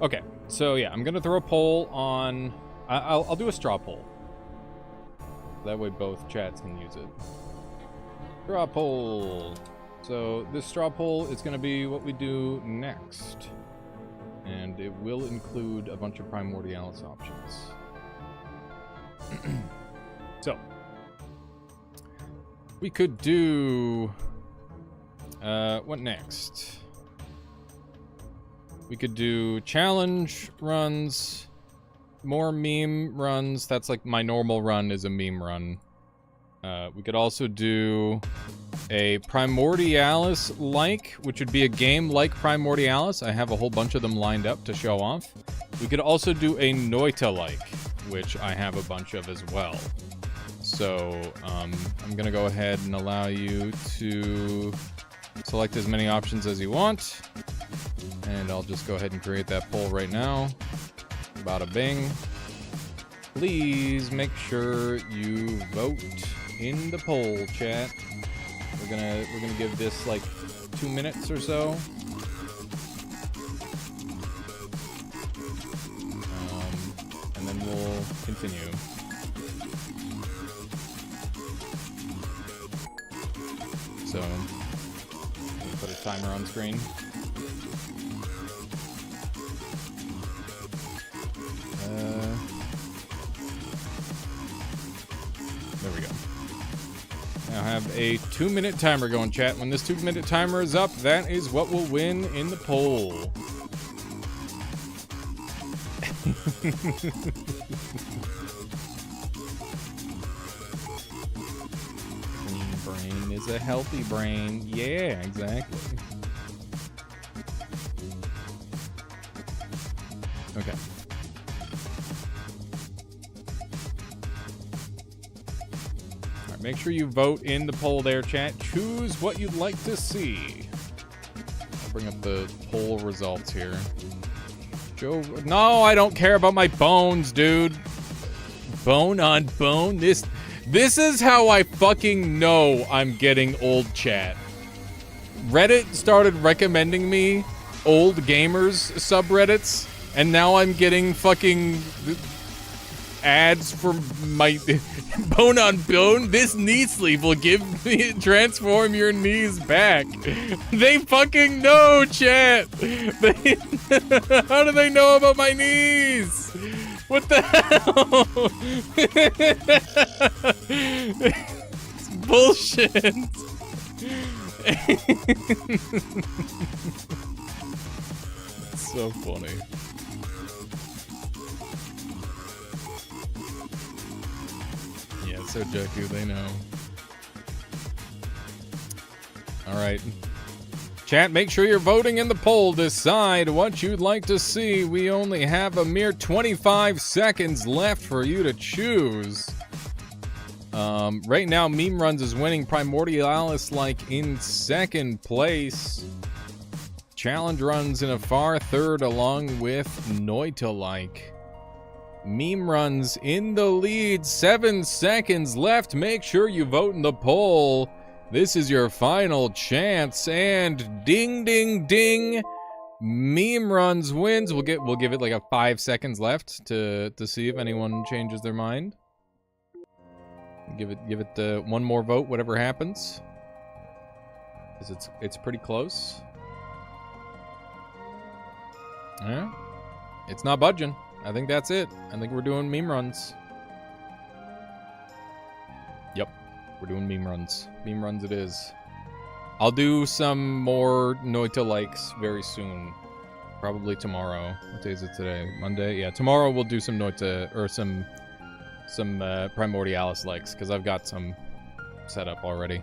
Okay, so yeah, I'm gonna throw a poll on... I'll do a straw poll. That way both chats can use it. Straw poll. So this straw poll is going to be what we do next. And it will include a bunch of primordialis options. So we could do... what next? We could do challenge runs, more meme runs. That's like my normal run is a meme run. We could also do a primordialis-like, which would be a game like primordialis. I have a whole bunch of them lined up to show off. We could also do a noita-like, which I have a bunch of as well. So I'm going to go ahead and allow you to select as many options as you want. And I'll just go ahead and create that poll right now. Bada bing. Please make sure you vote in the poll, chat. We're gonna give this like 2 minutes or so. And then we'll continue. So, put a timer on screen. There we go. Now have a 2-minute timer going, chat. When this 2-minute timer is up, that is what will win in the poll. Clean brain is a healthy brain. Yeah, exactly. Okay. All right, make sure you vote in the poll there, chat. Choose what you'd like to see. I'll bring up the poll results here. Joe, no, I don't care about my bones, dude. Bone on bone. This is how I fucking know I'm getting old, chat. Reddit started recommending me old gamers subreddits, and now I'm getting fucking ads for my bone on bone. This knee sleeve will transform your knees back. They fucking know, chat. How do they know about my knees? What the hell? It's bullshit. It's so funny. Yeah, so Joku, they know. Alright. Chat, make sure you're voting in the poll. Decide what you'd like to see. We only have a mere 25 seconds left for you to choose. Right now, Meme Runs is winning. Primordialis, like, in second place. Challenge Runs in a far third, along with Noita-like. Meme Runs in the lead. 7 seconds left. Make sure you vote in the poll. This is your final chance, and ding, ding, ding. Meme Runs wins. We'll give it like a 5 seconds left to see if anyone changes their mind. Give it one more vote, whatever happens, because it's pretty close. Yeah, it's not budging. I think that's it. I think we're doing Meme Runs. Yep, we're doing Meme Runs. Meme Runs it is. I'll do some more Noita likes very soon. Probably tomorrow. What day is it today? Monday? Yeah, tomorrow we'll do some Noita, or some Primordialis likes, because I've got some set up already.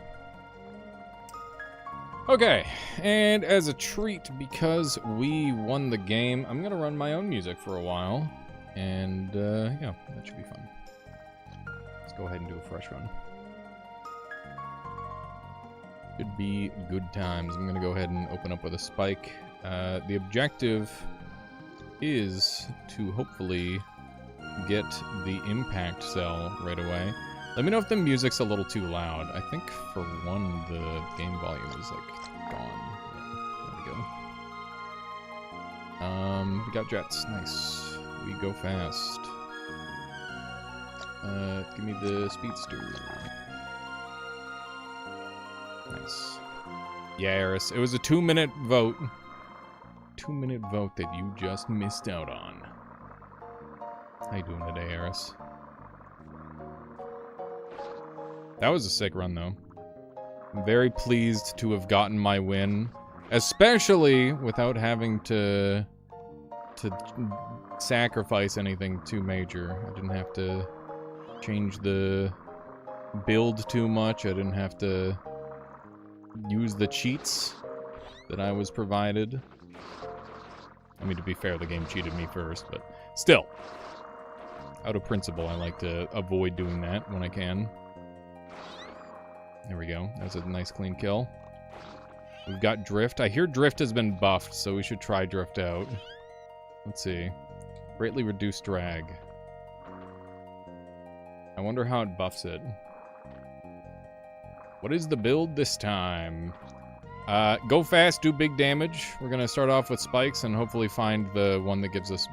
Okay, and as a treat, because we won the game, I'm gonna run my own music for a while, and yeah, that should be fun. Let's go ahead and do a fresh run. Should be good times. I'm gonna go ahead and open up with a spike. The objective is to hopefully get the impact cell right away. Let me know if the music's a little too loud. I think for one, the game volume is like gone. There we go. We got jets. Nice. We go fast. Give me the speedster. Nice. Yeah, Eris. It was a 2-minute vote. 2-minute vote that you just missed out on. How you doing today, Eris? That was a sick run, though. I'm very pleased to have gotten my win, especially without having to sacrifice anything too major. I didn't have to change the build too much. I didn't have to use the cheats that I was provided. I mean, to be fair, the game cheated me first, but still. Out of principle, I like to avoid doing that when I can. There we go. That's a nice clean kill. We've got Drift. I hear Drift has been buffed, so we should try Drift out. Let's see. Greatly reduced drag. I wonder how it buffs it. What is the build this time? Go fast, do big damage. We're gonna start off with spikes and hopefully find the one that gives us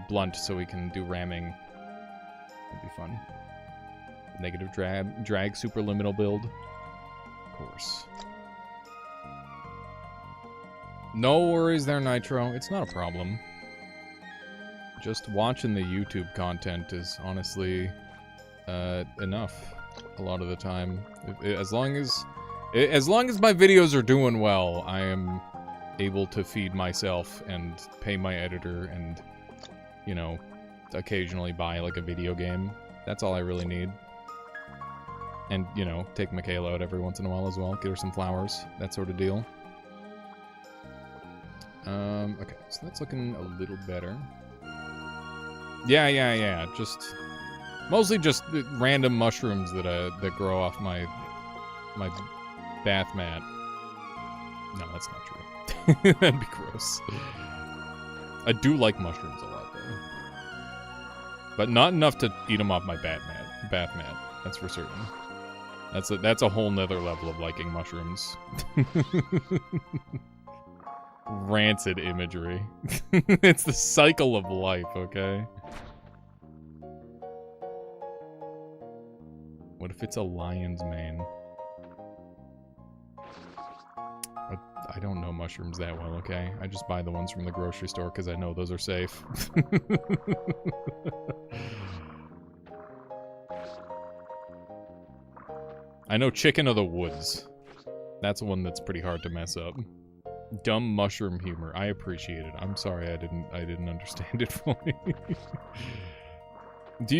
blunt so we can do ramming. That'd be fun. Negative drag superliminal build. Of course. No worries there, Nitro. It's not a problem. Just watching the YouTube content is honestly enough a lot of the time. As long as my videos are doing well, I am able to feed myself and pay my editor and, you know, occasionally buy like a video game. That's all I really need. And, you know, take Michaela out every once in a while as well. Get her some flowers. That sort of deal. Okay, so that's looking a little better. Yeah. Just mostly just random mushrooms that grow off my bath mat. No, that's not true. That'd be gross. I do like mushrooms a lot though, but not enough to eat them off my bath mat. That's for certain. That's a whole nother level of liking mushrooms. Rancid imagery. It's the cycle of life, okay? What if it's a lion's mane? I don't know mushrooms that well, okay? I just buy the ones from the grocery store because I know those are safe. I know chicken of the woods. That's one that's pretty hard to mess up. Dumb mushroom humor. I appreciate it. I'm sorry I didn't understand it fully. Do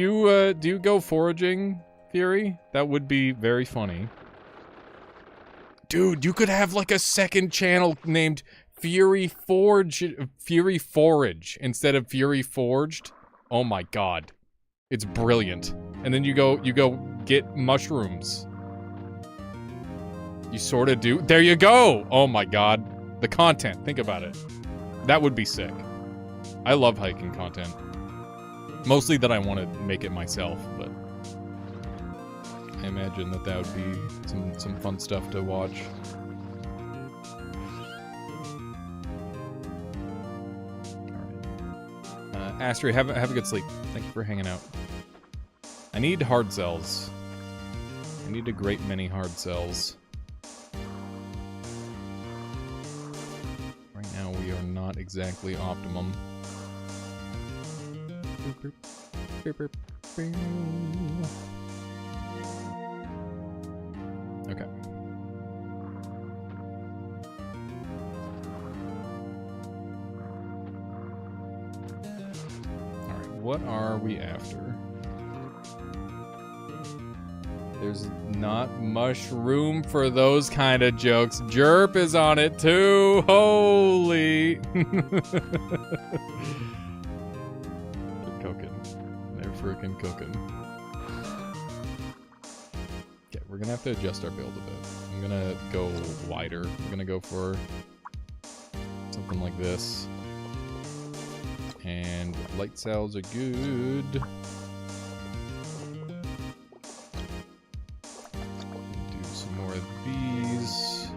you go foraging, Fury? That would be very funny. Dude, you could have like a second channel named Fury Forge, Fury Forage instead of Fury Forged. Oh my god. It's brilliant. And then you go get mushrooms. You sort of do. There you go. Oh my god. The content. Think about it. That would be sick. I love hiking content. Mostly that I want to make it myself, but I imagine that would be some fun stuff to watch. Alright. Astrid, have a good sleep. Thank you for hanging out. I need hard cells. I need a great many hard cells. Right now we are not exactly optimum. Okay. Alright, what are we after? There's not much room for those kind of jokes. Jerp is on it too. Holy. They're cooking. They're freaking cooking. Okay, we're gonna have to adjust our build a bit. I'm gonna go wider. I'm gonna go for something like this. And light cells are good. Do some more of these.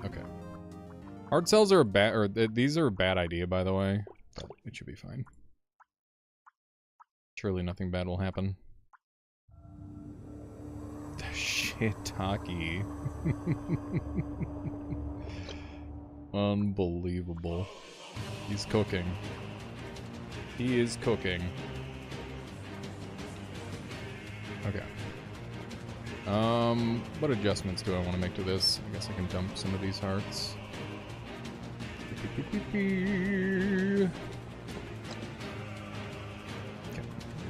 Okay. Hard cells are these are a bad idea, by the way. But it should be fine. Surely nothing bad will happen. The shiitake. Unbelievable. He's cooking. He is cooking. Okay. What adjustments do I want to make to this? I guess I can dump some of these hearts.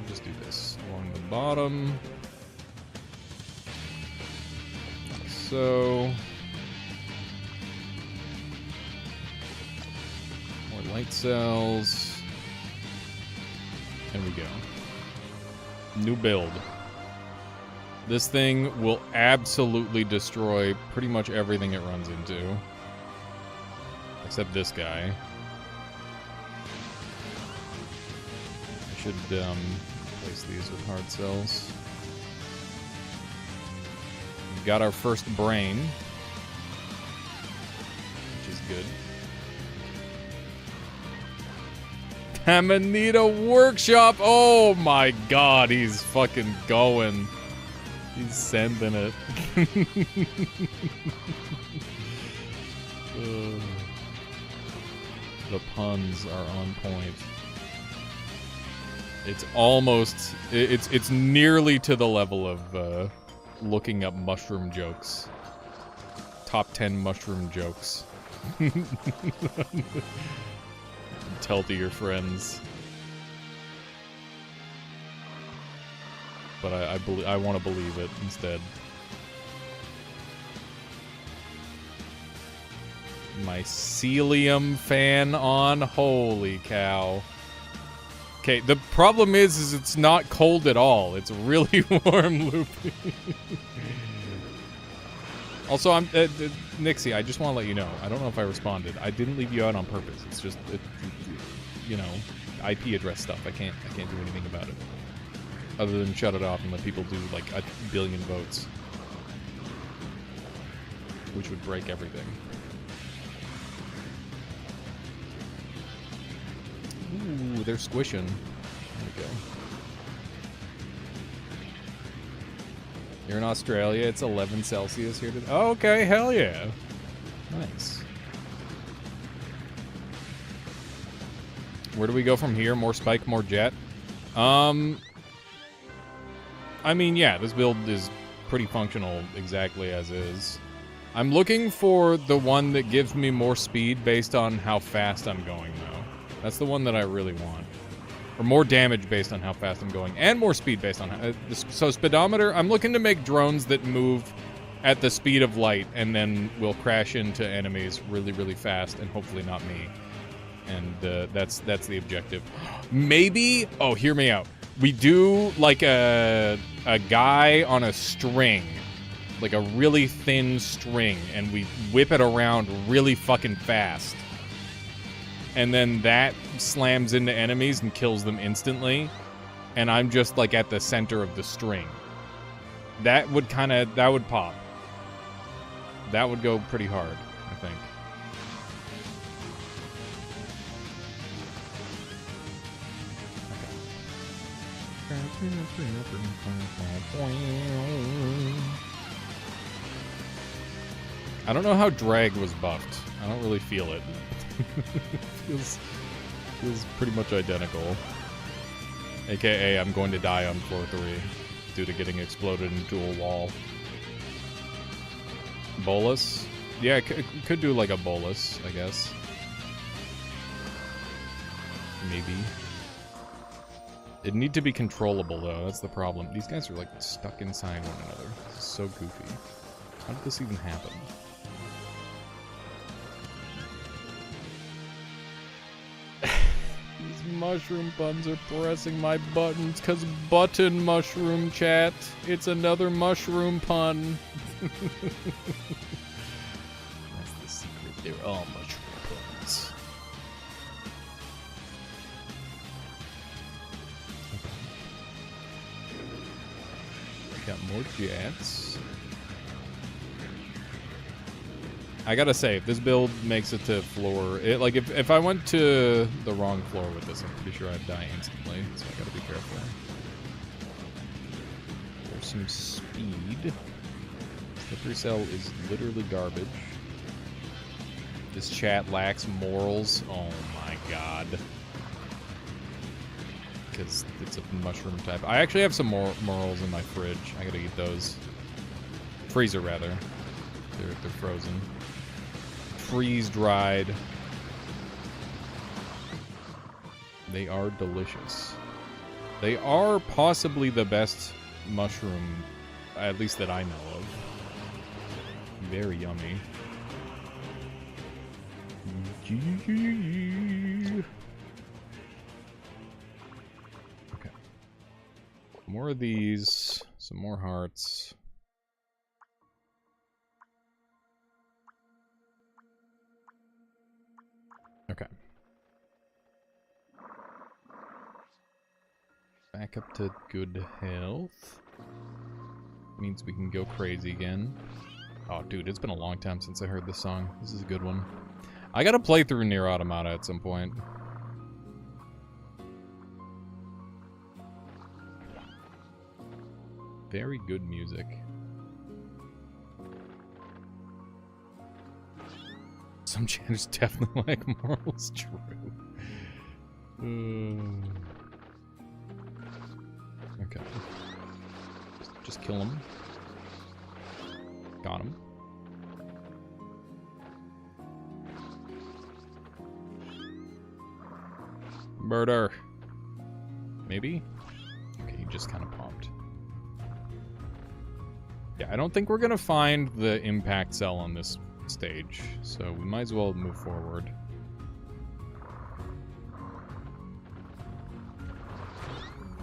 Just do this along the bottom, like so. More light cells. There we go. New build. This thing will absolutely destroy pretty much everything it runs into. Except this guy. I should replace these with hard cells. We've got our first brain, which is good. Amanita Workshop! Oh my god, he's fucking going. He's sending it. The puns are on point. It's almost... It's nearly to the level of looking up mushroom jokes. Top 10 mushroom jokes. Tell to your friends. But I want to believe it instead. mycelium fan on. Holy cow. Okay, the problem is it's not cold at all. It's really warm, Loopy. Also, I'm Nixie, I just want to let you know. I don't know if I responded. I didn't leave you out on purpose. It's just, you know, IP address stuff. I can't do anything about it. Other than shut it off and let people do, like, 1 billion votes. Which would break everything. Ooh, they're squishing. There we go. You're in Australia. It's 11 Celsius here today. Oh, okay, hell yeah. Nice. Where do we go from here? More spike, more jet? I mean, yeah, this build is pretty functional exactly as is. I'm looking for the one that gives me more speed based on how fast I'm going, though. That's the one that I really want. Or more damage based on how fast I'm going. And more speed based on how... so speedometer, I'm looking to make drones that move at the speed of light and then will crash into enemies really, really fast and hopefully not me. And that's the objective. Maybe... oh, hear me out. We do, like, a guy on a string. Like a really thin string. And we whip it around really fucking fast. And then that slams into enemies and kills them instantly. And I'm just, like, at the center of the string. That would that would pop. That would go pretty hard, I think. I don't know how drag was buffed. I don't really feel it. feels pretty much identical. AKA, I'm going to die on floor 3 due to getting exploded into a wall. Bolus? Yeah, could do like a bolus, I guess. Maybe. It'd need to be controllable, though. That's the problem. These guys are, like, stuck inside one another. This is so goofy. How did this even happen? These mushroom puns are pressing my buttons, 'cause button mushroom chat. It's another mushroom pun. That's the secret. They're all mushroom puns. Got more jets. I gotta say, if this build makes it to floor... like, if I went to the wrong floor with this, I'm pretty sure I'd die instantly, so I gotta be careful. There's some speed. Slippery cell is literally garbage. This chat lacks morals. Oh my god. Because it's a mushroom type. I actually have some more morals in my fridge. I gotta eat those. Freezer, rather. They're frozen. Freeze-dried. They are delicious. They are possibly the best mushroom, at least that I know of. Very yummy. Okay. More of these. Some more hearts. Okay. Back up to good health. Means we can go crazy again. Oh, dude, it's been a long time since I heard this song. This is a good one. I gotta play through Nier Automata at some point. Very good music. Some channels definitely like morals, true. Okay. Just kill him. Got him. Murder. Maybe? Okay, he just kind of popped. Yeah, I don't think we're gonna find the impact cell on this stage, so we might as well move forward.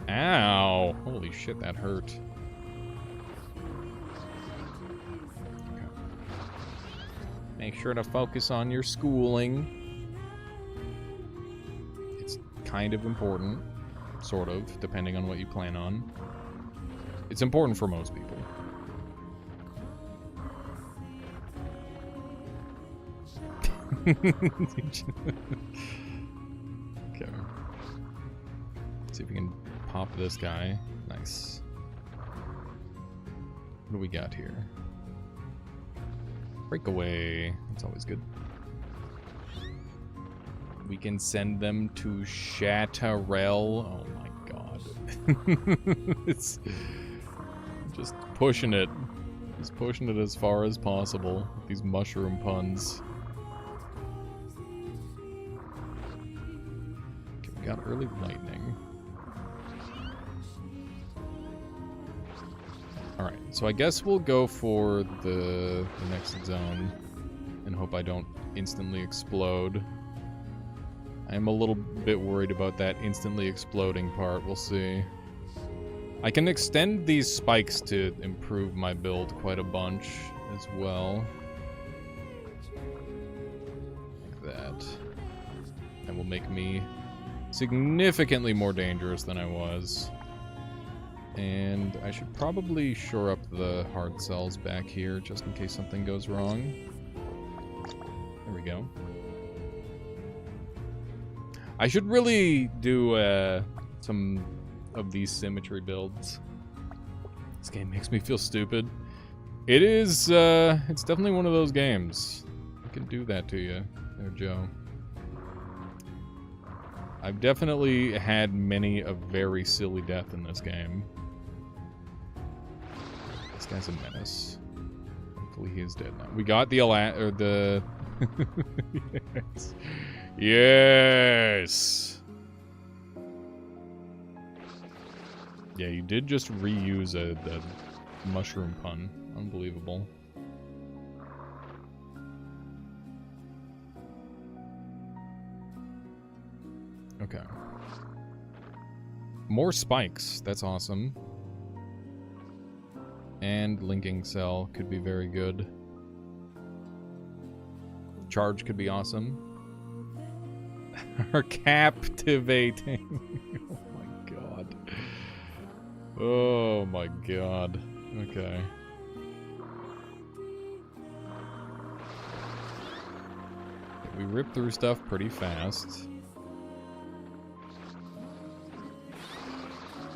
Ow! Holy shit, that hurt. Okay. Make sure to focus on your schooling. It's kind of important, sort of, depending on what you plan on. It's important for most people. Okay. See if we can pop this guy. Nice. What do we got here? Breakaway. That's always good. We can send them to Chatterell. Oh my god. It's just pushing it. Just pushing it as far as possible. These mushroom puns. Okay, we got early lightning. Alright, so I guess we'll go for the next zone and hope I don't instantly explode. I'm a little bit worried about that instantly exploding part. We'll see. I can extend these spikes to improve my build quite a bunch as well. Like that. That will make me significantly more dangerous than I was. And I should probably shore up the hard cells back here just in case something goes wrong. There we go. I should really do some of these symmetry builds. This game makes me feel stupid. It is, it's definitely one of those games. I can do that to you there, Joe. I've definitely had many a very silly death in this game. This guy's a menace. Hopefully he is dead now. We got the yes. Yes! Yeah, you did just reuse the mushroom pun. Unbelievable. Okay. More spikes. That's awesome. And linking cell could be very good. Charge could be awesome. Are captivating. Oh my god. Oh my god. Okay. We rip through stuff pretty fast.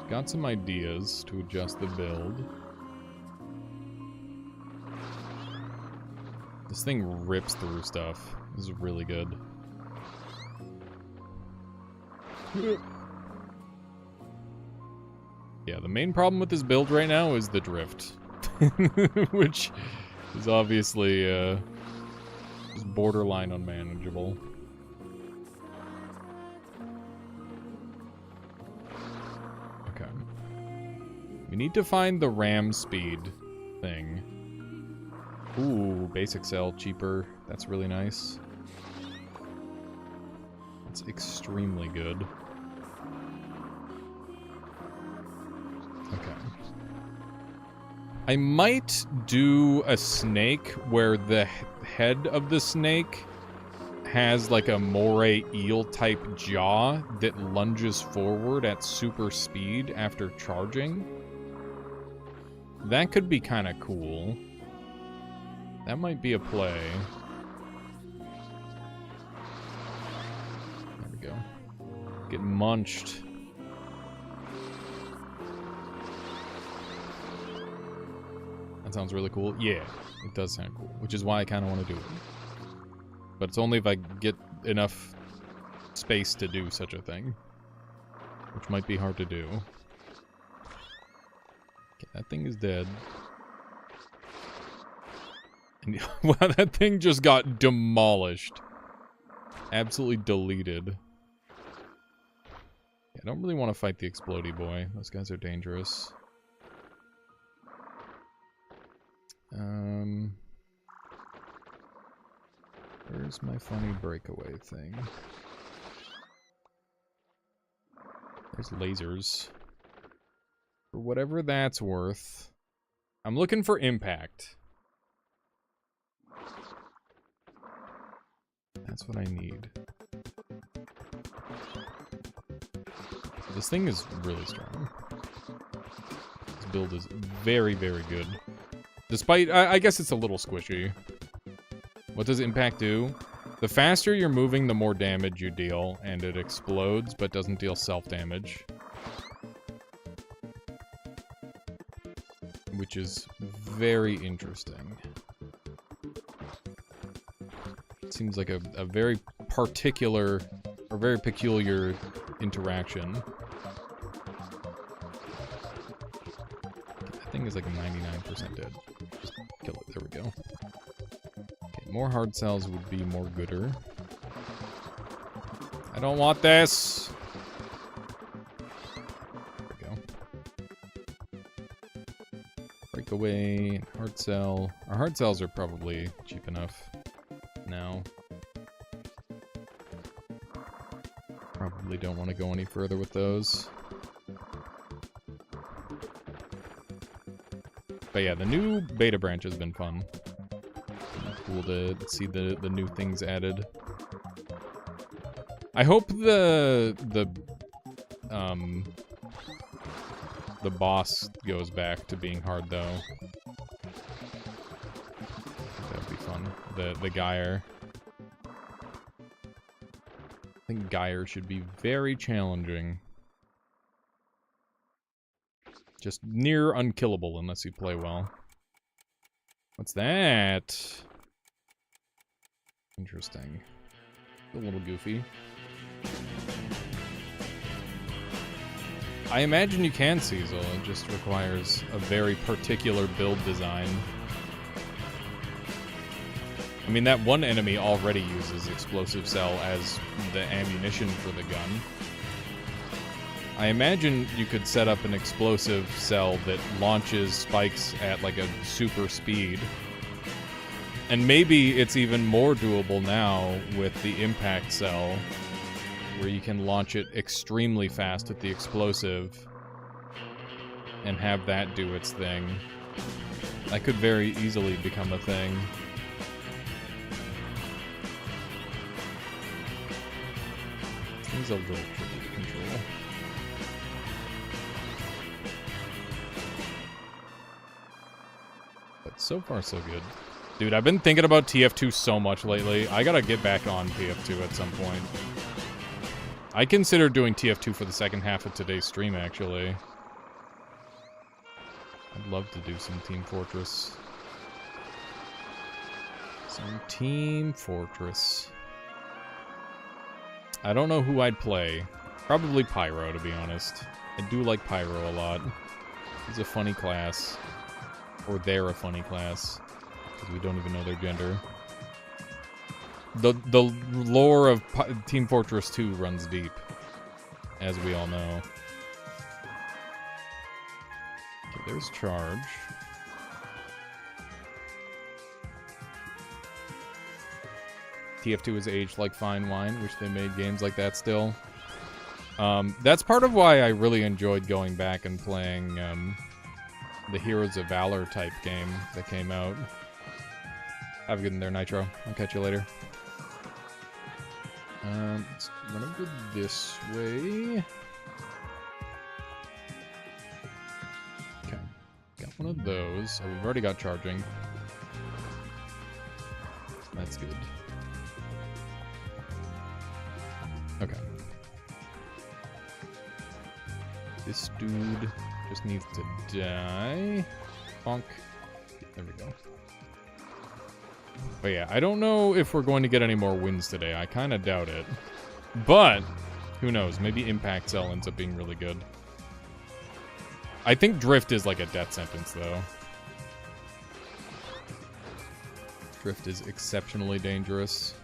Got some ideas to adjust the build. This thing rips through stuff. This is really good. Yeah, the main problem with this build right now is the drift. Which is obviously is borderline unmanageable. Okay. We need to find the ram speed thing. Ooh, basic cell, cheaper. That's really nice. That's extremely good. Okay. I might do a snake where the head of the snake has like a moray eel type jaw that lunges forward at super speed after charging. That could be kind of cool. That might be a play. There we go. Get munched. That sounds really cool. Yeah, it does sound cool, which is why I kind of want to do it. But it's only if I get enough space to do such a thing, which might be hard to do. Okay, that thing is dead. And wow, that thing just got demolished. Absolutely deleted. Yeah, I don't really want to fight the explodey boy. Those guys are dangerous. Where's my funny breakaway thing? There's lasers. For whatever that's worth. I'm looking for impact. That's what I need. This thing is really strong. This build is very, very good. Despite, I guess it's a little squishy. What does impact do? The faster you're moving, the more damage you deal, and it explodes, but doesn't deal self-damage. Which is very interesting. It seems like a very particular, or very peculiar interaction. That thing is like 99% dead. Just kill it, there we go. Okay, more hard cells would be more gooder. I don't want this! There we go. Breakaway, hard cell. Our hard cells are probably cheap enough now. Probably don't want to go any further with those. But yeah, the new beta branch has been fun. Cool to see the new things added. I hope the boss goes back to being hard though. That'd be fun. The Gyre. I think Gyre should be very challenging. Just near unkillable unless you play well. What's that? Interesting. A little goofy. I imagine you can Cecil, it just requires a very particular build design. I mean, that one enemy already uses explosive cell as the ammunition for the gun. I imagine you could set up an explosive cell that launches spikes at like a super speed. And maybe it's even more doable now with the impact cell, where you can launch it extremely fast with the explosive and have that do its thing. That could very easily become a thing. It's a little tricky to control. But so far, so good. Dude, I've been thinking about TF2 so much lately. I gotta get back on TF2 at some point. I consider doing TF2 for the second half of today's stream, actually. I'd love to do some Team Fortress. Some Team Fortress. I don't know who I'd play. Probably Pyro, to be honest. I do like Pyro a lot. He's a funny class. Or they're a funny class. Because we don't even know their gender. The lore of Team Fortress 2 runs deep. As we all know. Okay, there's charge. TF2 is aged like fine wine. Wish they made games like that still. That's part of why I really enjoyed going back and playing the Heroes of Valor type game that came out. Have a good one there, Nitro. I'll catch you later. Let's run over this way. Okay. Got one of those. Oh, we've already got charging. That's good. Okay. This dude just needs to die. Bonk. There we go. But yeah, I don't know if we're going to get any more wins today. I kind of doubt it. But, who knows? Maybe Impact Cell ends up being really good. I think Drift is like a death sentence, though. Drift is exceptionally dangerous.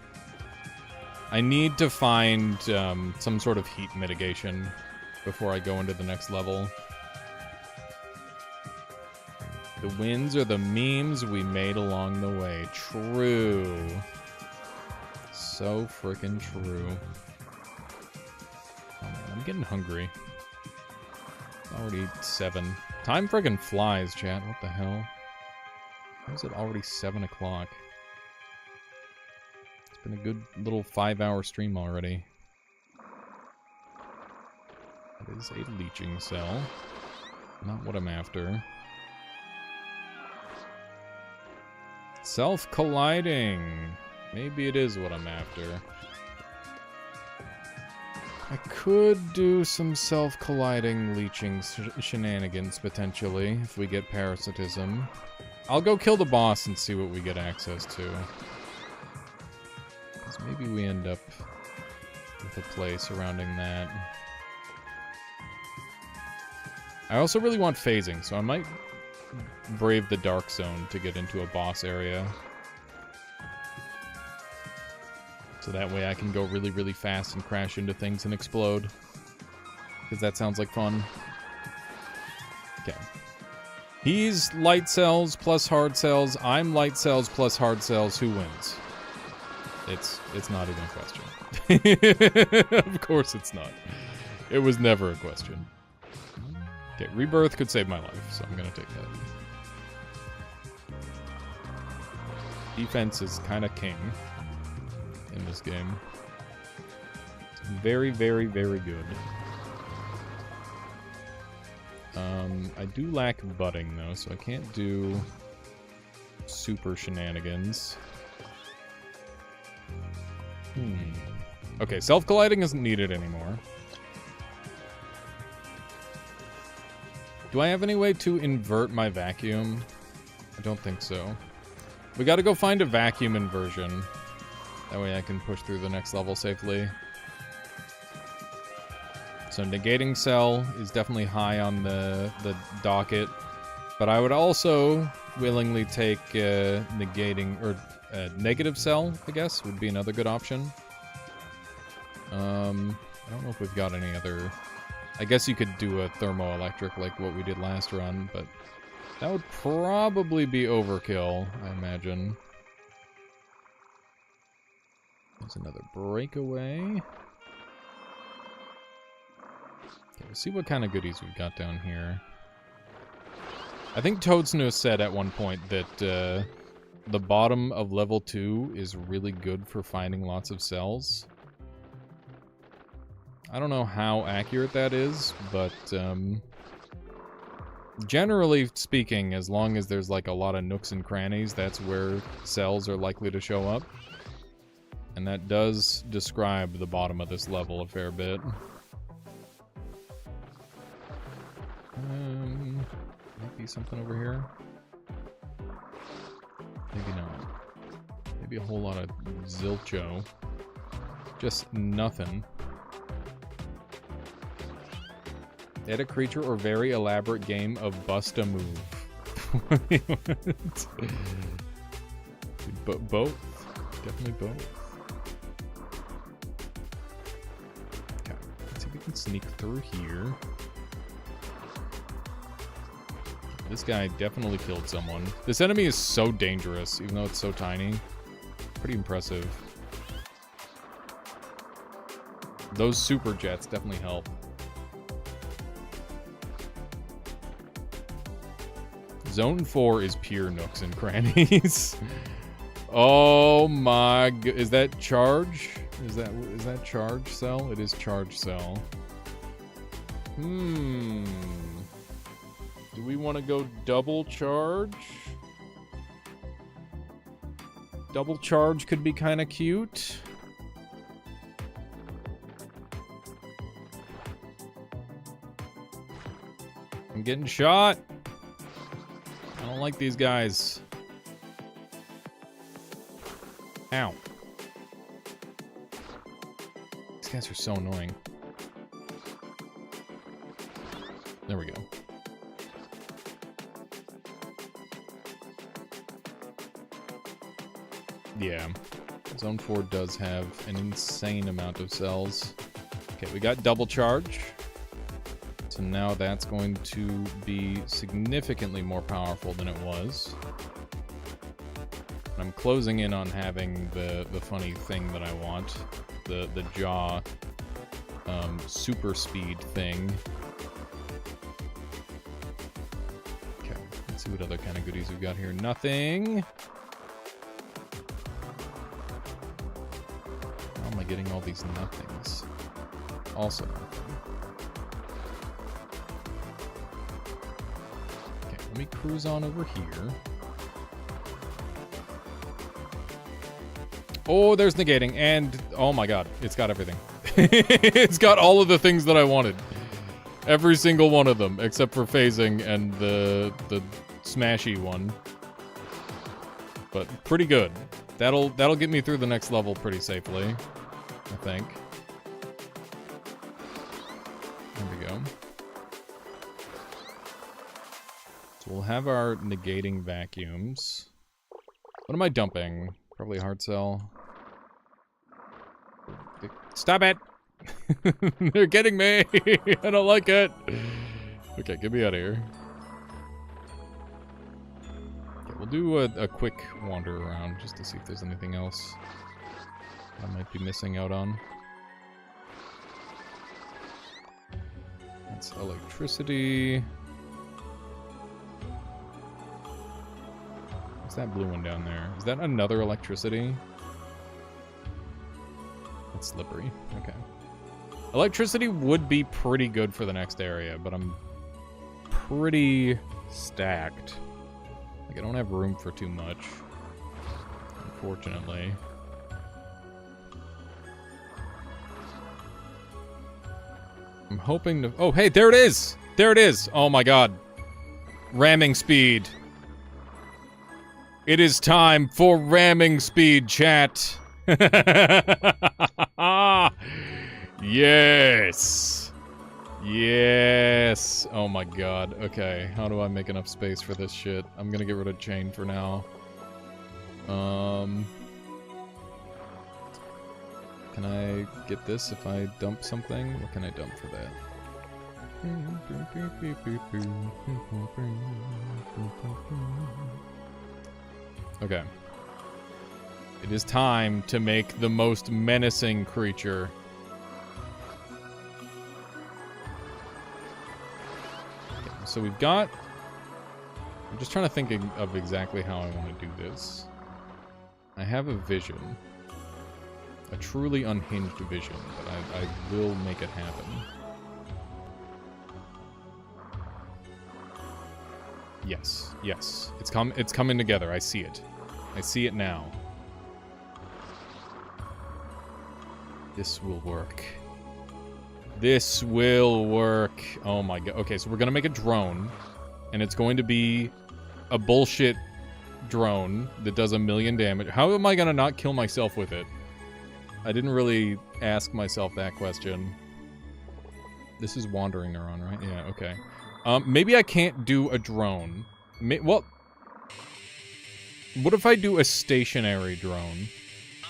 I need to find some sort of heat mitigation before I go into the next level. The wins are the memes we made along the way. True. So freaking true. Oh man, I'm getting hungry. Already 7. Time friggin' flies, chat. What the hell? Why is it already 7 o'clock? It's been a good little 5-hour stream already. That is a leeching cell. Not what I'm after. Self-colliding. Maybe it is what I'm after. I could do some self-colliding leeching shenanigans, potentially, if we get parasitism. I'll go kill the boss and see what we get access to. Because maybe we end up with a play surrounding that. I also really want phasing, so I might brave the dark zone to get into a boss area. So that way I can go really, really fast and crash into things and explode. Because that sounds like fun. Okay. He's light cells plus hard cells. I'm light cells plus hard cells. Who wins? It's not even a question. Of course it's not. It was never a question. Okay, rebirth could save my life, so I'm gonna take that. Defense is kind of king in this game. It's very, very, very good. I do lack budding, though, so I can't do super shenanigans. Okay, self-colliding isn't needed anymore. Do I have any way to invert my vacuum? I don't think so. We gotta go find a vacuum inversion. That way I can push through the next level safely. So negating cell is definitely high on the docket. But I would also willingly take negating, or negative cell, I guess, would be another good option. I don't know if we've got any other... I guess you could do a thermoelectric like what we did last run, but that would probably be overkill, I imagine. There's another breakaway. Okay, we'll see what kind of goodies we've got down here. I think Toadsnoo said at one point that the bottom of level 2 is really good for finding lots of cells. I don't know how accurate that is, but generally speaking, as long as there's like a lot of nooks and crannies, that's where cells are likely to show up. And that does describe the bottom of this level a fair bit. Might be something over here. Maybe not. Maybe a whole lot of zilcho. Just nothing. Add a creature or very elaborate game of bust a move. Both. Definitely both. Okay. Let's see if we can sneak through here. This guy definitely killed someone. This enemy is so dangerous, even though it's so tiny. Pretty impressive. Those super jets definitely help. Zone 4 is pure nooks and crannies. Oh my god. Is that charge? Is that charge cell? It is charge cell. Do we want to go double charge? Double charge could be kind of cute. I'm getting shot. I don't like these guys. Ow. These guys are so annoying. There we go. Yeah. Zone 4 does have an insane amount of cells. Okay, we got double charge. So now that's going to be significantly more powerful than it was. I'm closing in on having the funny thing that I want. The jaw super speed thing. Okay, let's see what other kind of goodies we've got here. Nothing. How am I getting all these nothings? Also nothing. Okay, let me cruise on over here. Oh, there's negating, and oh my god, it's got everything. It's got all of the things that I wanted. Every single one of them, except for phasing and the smashy one. But pretty good. That'll get me through the next level pretty safely, I think. There we go. So we'll have our negating vacuums. What am I dumping? Probably hard cell. Stop it! They're getting me! I don't like it! Okay, get me out of here. Okay, we'll do a quick wander around just to see if there's anything else I might be missing out on. That's electricity. What's that blue one down there? Is that another electricity? It's slippery. Okay. Electricity would be pretty good for the next area, but I'm pretty stacked. Like, I don't have room for too much, unfortunately. I'm hoping to... Oh, hey, there it is! There it is! Oh my god. Ramming speed. It is time for ramming speed, chat. Yes. Yes. Oh my god. Okay, how do I make enough space for this shit? I'm gonna get rid of chain for now. Can I get this if I dump something? What can I dump for that? Okay. It is time to make the most menacing creature. Okay, so we've got... I'm just trying to think of exactly how I want to do this. I have a vision. A truly unhinged vision, but I will make it happen. Yes, yes. It's coming together. I see it. I see it now. This will work. This will work. Oh my god. Okay, so we're gonna make a drone, and it's going to be a bullshit drone that does 1,000,000 damage. How am I gonna not kill myself with it? I didn't really ask myself that question. This is wandering neuron, right? Yeah, okay. Maybe I can't do a drone. Well, what if I do a stationary drone?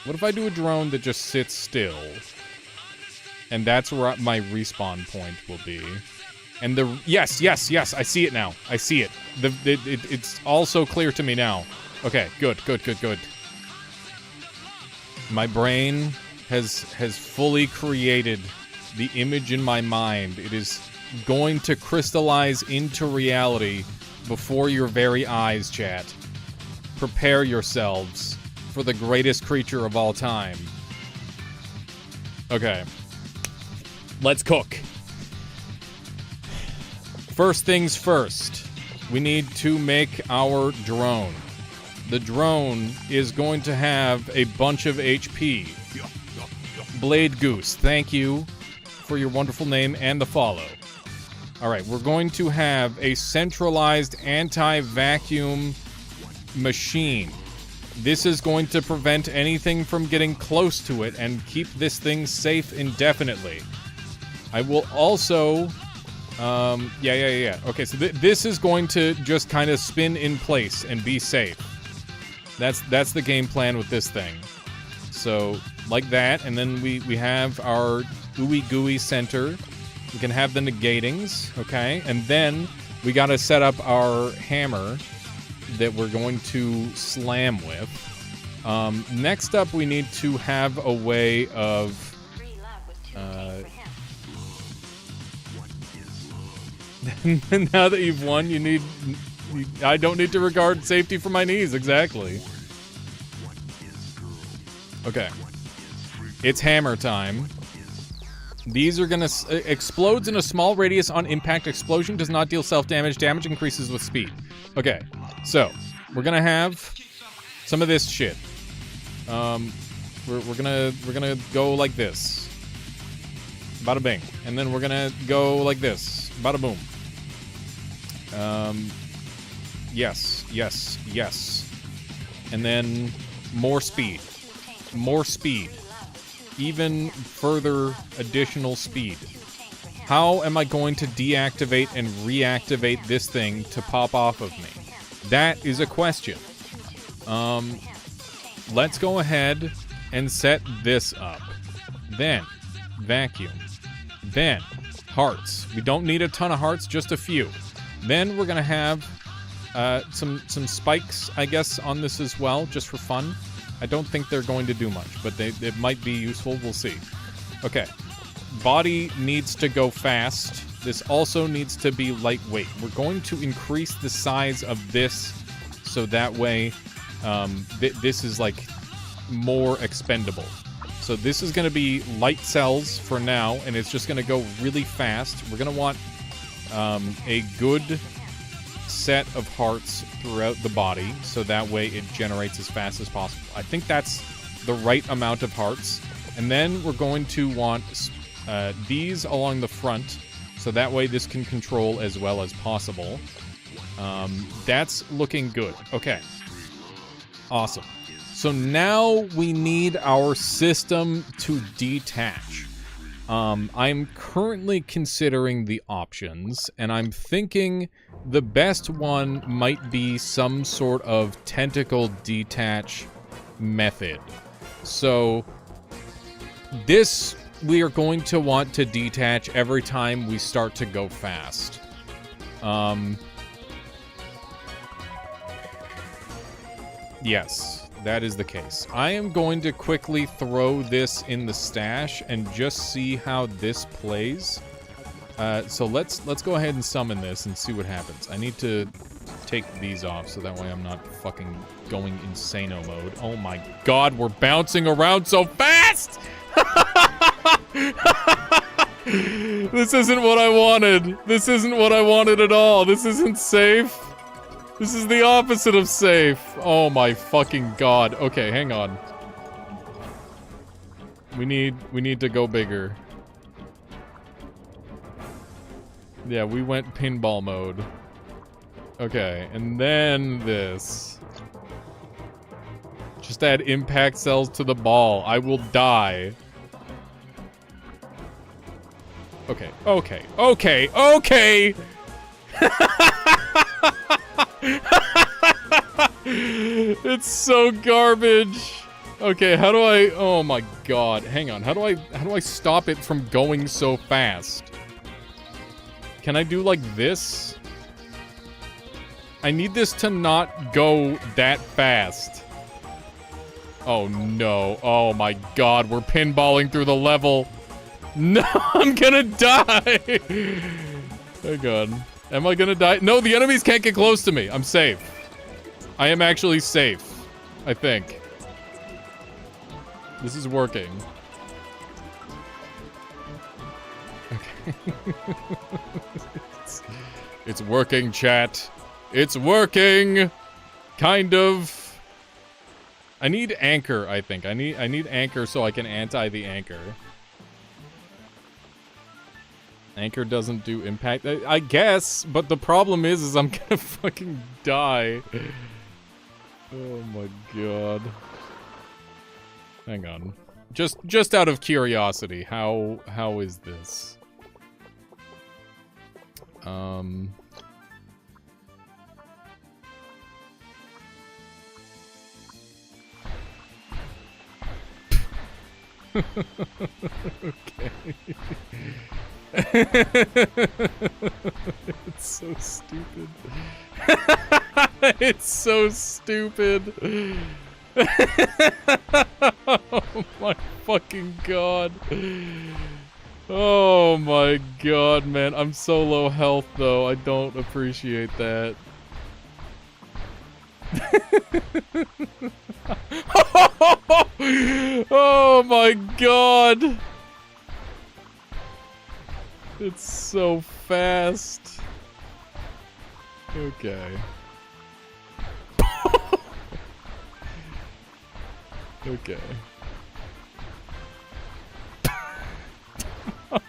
What if I do a drone that just sits still? And that's where my respawn point will be. And the... Yes, yes, yes, I see it now. I see it. It's all so clear to me now. Okay, good, good, good, good. My brain has fully created the image in my mind. It is going to crystallize into reality before your very eyes, chat. Prepare yourselves for the greatest creature of all time. Okay. Let's cook. First things first. We need to make our drone. The drone is going to have a bunch of HP. Blade Goose, thank you for your wonderful name and the follow. Alright, we're going to have a centralized anti-vacuum machine. This is going to prevent anything from getting close to it and keep this thing safe indefinitely. I will also... yeah. Okay, so this is going to just kind of spin in place and be safe. That's the game plan with this thing. So, like that, and then we have our ooey gooey center. We can have the negatings, okay? And then we gotta set up our hammer that we're going to slam with. Next up, we need to have a way of... now that you've won, you need... I don't need to regard safety for my knees, exactly. Okay. It's hammer time. These are gonna... explodes in a small radius on impact. Explosion does not deal self-damage. Damage increases with speed. Okay, so we're gonna have some of this shit. We're gonna go like this. Bada bing. And then we're gonna go like this. Bada boom. Yes, yes, yes. And then more speed. More speed. Even further additional speed. How am I going to deactivate and reactivate this thing to pop off of me? That is a question. Let's go ahead and set this up. Then, vacuum. Then, hearts. We don't need a ton of hearts, just a few. Then we're gonna have some spikes, I guess, on this as well, just for fun. I don't think they're going to do much, but it might be useful. We'll see. Okay. Body needs to go fast. This also needs to be lightweight. We're going to increase the size of this so that way this is like more expendable. So this is going to be light cells for now, and it's just going to go really fast. We're going to want a good set of hearts throughout the body, so that way it generates as fast as possible. I think that's the right amount of hearts. And then we're going to want these along the front, so that way this can control as well as possible. That's looking good. Okay. Awesome. So now we need our system to detach. I'm currently considering the options, and I'm thinking the best one might be some sort of tentacle detach method. So this we are going to want to detach every time we start to go fast. Yes, that is the case. I am going to quickly throw this in the stash and just see how this plays. So let's go ahead and summon this and see what happens. I need to take these off so that way I'm not fucking going insano mode. Oh my god, we're bouncing around so fast! This isn't what I wanted. This isn't what I wanted at all. This isn't safe. This is the opposite of safe. Oh my fucking god. Okay, hang on. We need to go bigger. Yeah, we went pinball mode. Okay, and then this. Just add impact cells to the ball. I will die. Okay, okay, okay, okay! It's so garbage. Okay, how do I... Oh my god, hang on. How do I stop it from going so fast? Can I do like this? I need this to not go that fast. Oh no. Oh my god, we're pinballing through the level. No, I'm gonna die. Oh god. Am I gonna die? No, the enemies can't get close to me. I'm safe. I am actually safe. I think. This is working. Okay. It's working, chat. It's working! Kind of. I need anchor, I think. I need anchor so I can anti the anchor. Anchor doesn't do impact. I guess, but the problem is I'm gonna fucking die. Oh my god. Hang on. Just out of curiosity, how is this? Okay. It's so stupid. It's so stupid. Oh my fucking god. Oh my god, man. I'm so low health, though. I don't appreciate that. Oh my god. It's so fast. Okay. Okay.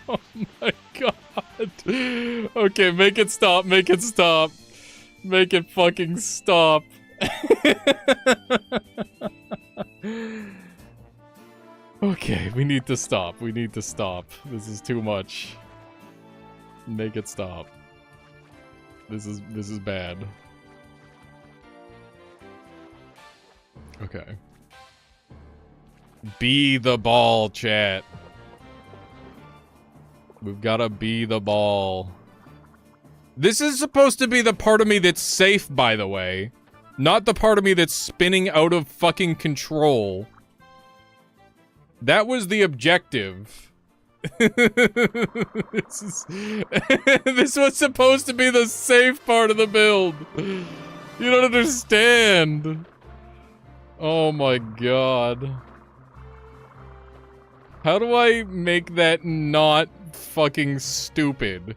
Oh my god. Okay, make it stop, make it stop. Make it fucking stop. Okay, we need to stop. We need to stop. This is too much. Make it stop. This is bad. Okay. Be the ball, chat. We've gotta be the ball. This is supposed to be the part of me that's safe, by the way. Not the part of me that's spinning out of fucking control. That was the objective. This was supposed to be the safe part of the build. You don't understand. Oh my god. How do I make that not fucking stupid?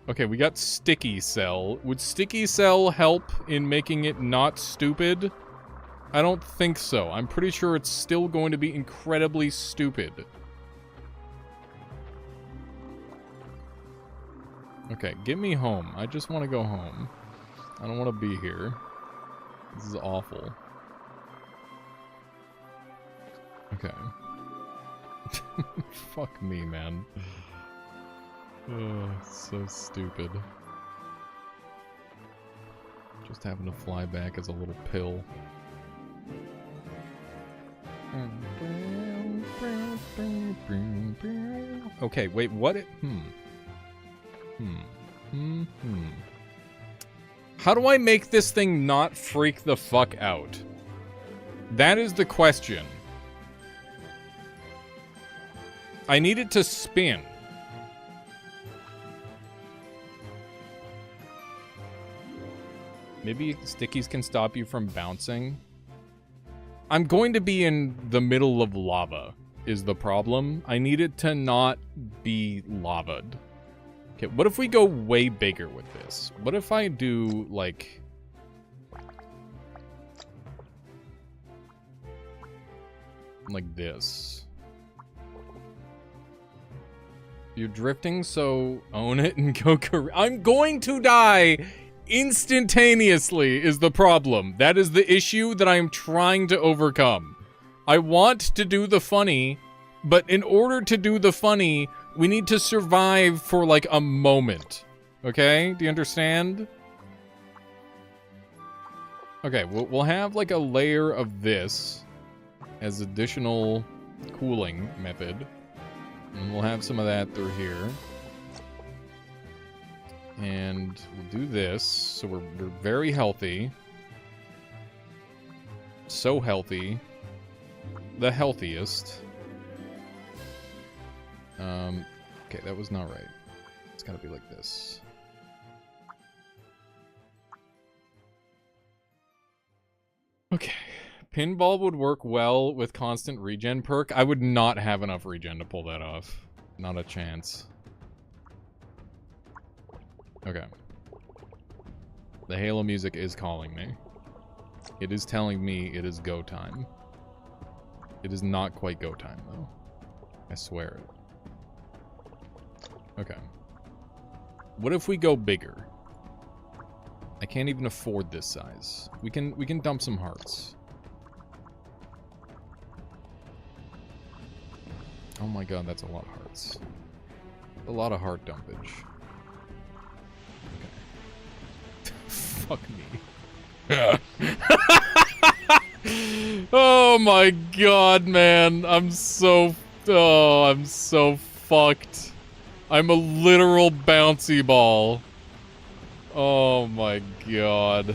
Okay, we got sticky cell. Would sticky cell help in making it not stupid? I don't think so. I'm pretty sure it's still going to be incredibly stupid. Okay, get me home. I just want to go home. I don't want to be here. This is awful. Okay. Fuck me, man. Oh, so stupid. Just having to fly back as a little pill. Okay, wait, what? How do I make this thing not freak the fuck out? That is the question. I need it to spin. Maybe stickies can stop you from bouncing. I'm going to be in the middle of lava, is the problem. I need it to not be lava'd. Okay, what if we go way bigger with this? What if I do, like... like this? You're drifting, so own it and go I'm going to die instantaneously is the problem. That is the issue that I am trying to overcome. I want to do the funny, but in order to do the funny, we need to survive for like a moment. Okay? Do you understand? Okay, we'll have like a layer of this as additional cooling method. And we'll have some of that through here. And we'll do this, so we're very healthy. So healthy. The healthiest. Okay, that was not right. It's gotta be like this. Okay. Pinball would work well with constant regen perk. I would not have enough regen to pull that off. Not a chance. Okay. The Halo music is calling me. It is telling me it is go time. It is not quite go time, though. I swear it. Okay. What if we go bigger? I can't even afford this size. We can dump some hearts. Oh my god, that's a lot of hearts. A lot of heart dumpage. Fuck me. Oh my god, man. I'm so fucked. I'm a literal bouncy ball. Oh my god.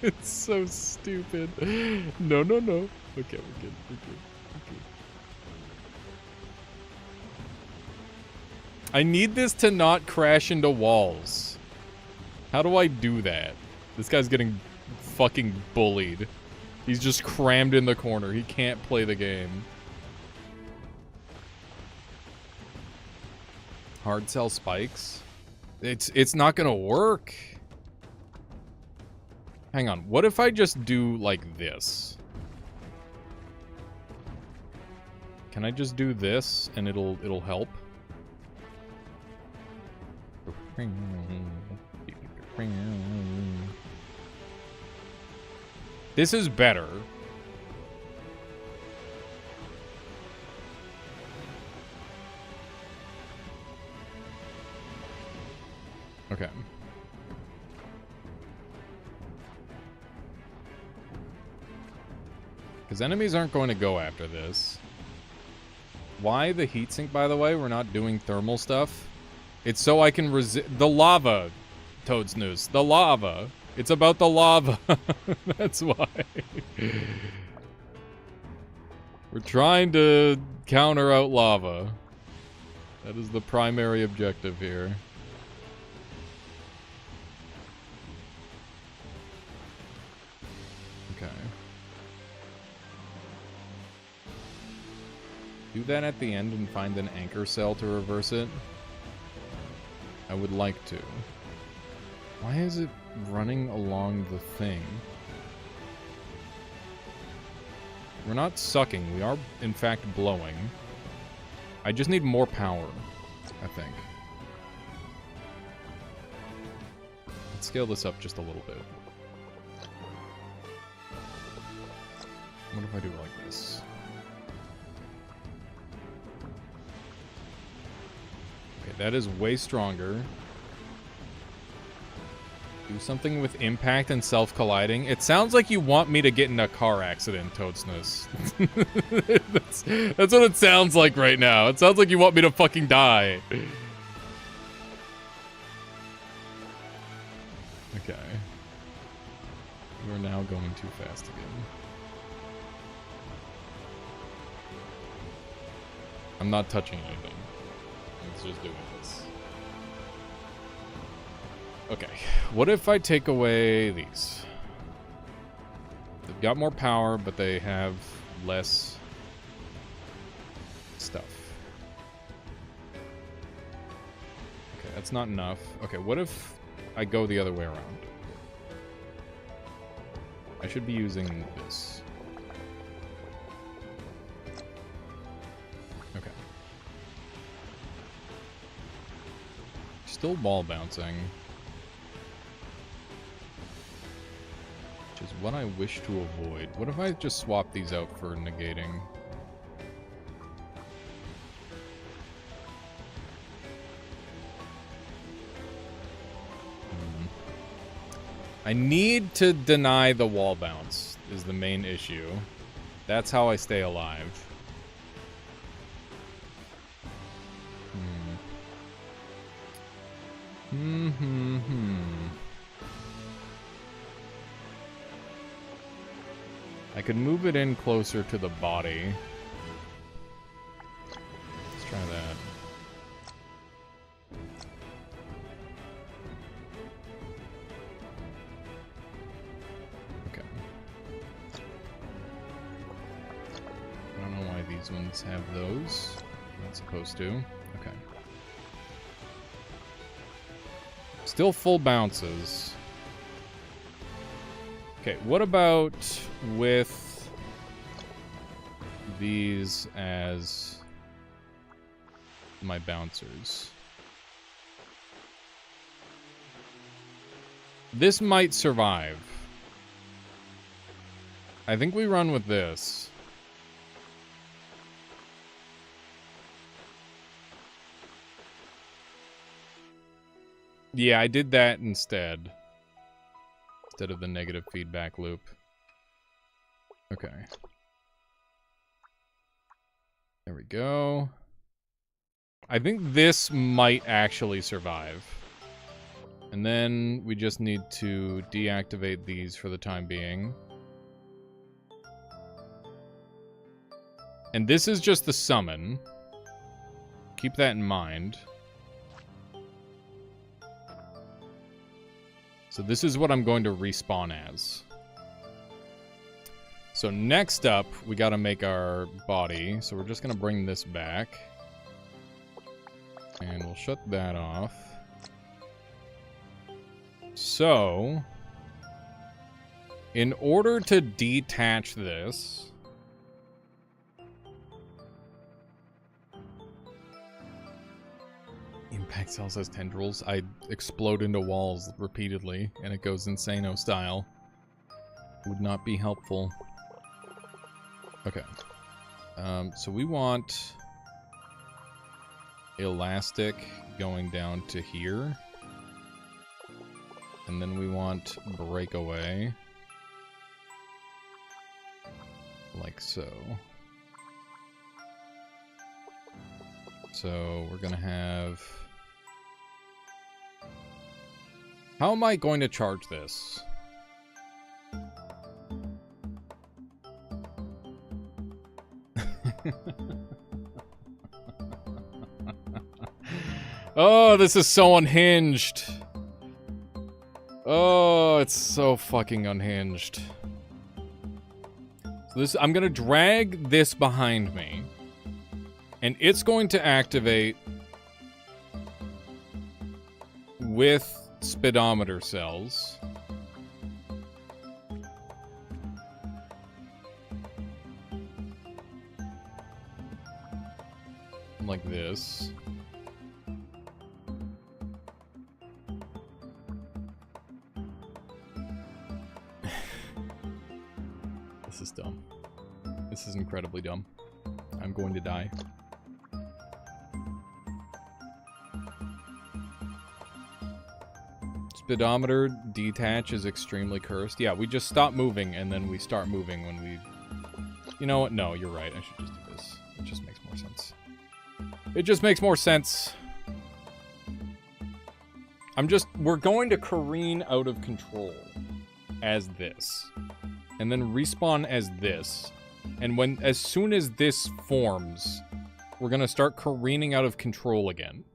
It's so stupid. No, no, no. Okay, we're good. We're good. We're good. I need this to not crash into walls. How do I do that? This guy's getting fucking bullied. He's just crammed in the corner. He can't play the game. Hard sell spikes? It's not gonna work. Hang on. What if I just do like this? Can I just do this and it'll help? This is better. Okay. Because enemies aren't going to go after this. Why the heatsink, by the way? We're not doing thermal stuff. It's so I can resist the lava, Toad's Noose. The lava. It's about the lava. That's why. We're trying to counter out lava. That is the primary objective here. Okay. Do that at the end and find an anchor cell to reverse it. I would like to. Why is it running along the thing? We're not sucking. We are, in fact, blowing. I just need more power, I think. Let's scale this up just a little bit. What if I do it like this? Okay, that is way stronger. Do something with impact and self-colliding. It sounds like you want me to get in a car accident, Toadsness. That's what it sounds like right now. It sounds like you want me to fucking die. Okay. We're now going too fast again. I'm not touching anything. It's just doing this. Okay, what if I take away these? They've got more power, but they have less stuff. Okay, that's not enough. Okay, what if I go the other way around? I should be using this. Okay. Still ball bouncing. Which is what I wish to avoid. What if I just swap these out for negating? I need to deny the wall bounce is the main issue. That's how I stay alive. I could move it in closer to the body. Let's try that. Okay. I don't know why these ones have those. Not supposed to. Okay. Still full bounces. Okay, what about with these as my bouncers? This might survive. I think we run with this. Yeah, I did that instead. Instead of the negative feedback loop. Okay. There we go. I think this might actually survive. And then we just need to deactivate these for the time being. And this is just the summon. Keep that in mind. So this is what I'm going to respawn as. So next up, we gotta make our body. So we're just gonna bring this back. And we'll shut that off. So, in order to detach this... Impact cells as tendrils. I explode into walls repeatedly, and it goes Insano style. Would not be helpful. Okay. So we want elastic going down to here. And then we want breakaway. Like so. So we're gonna have... How am I going to charge this? Oh, this is so unhinged. Oh, it's so fucking unhinged. So this, I'm gonna drag this behind me. And it's going to activate with speedometer cells. Like this. This is dumb. This is incredibly dumb. I'm going to die. Speedometer detach is extremely cursed. Yeah, we just stop moving and then we start moving when we... You know what? No, you're right. I should just do this. It just makes more sense. It just makes more sense. We're going to careen out of control as this. And then respawn as this. And as soon as this forms, we're gonna start careening out of control again.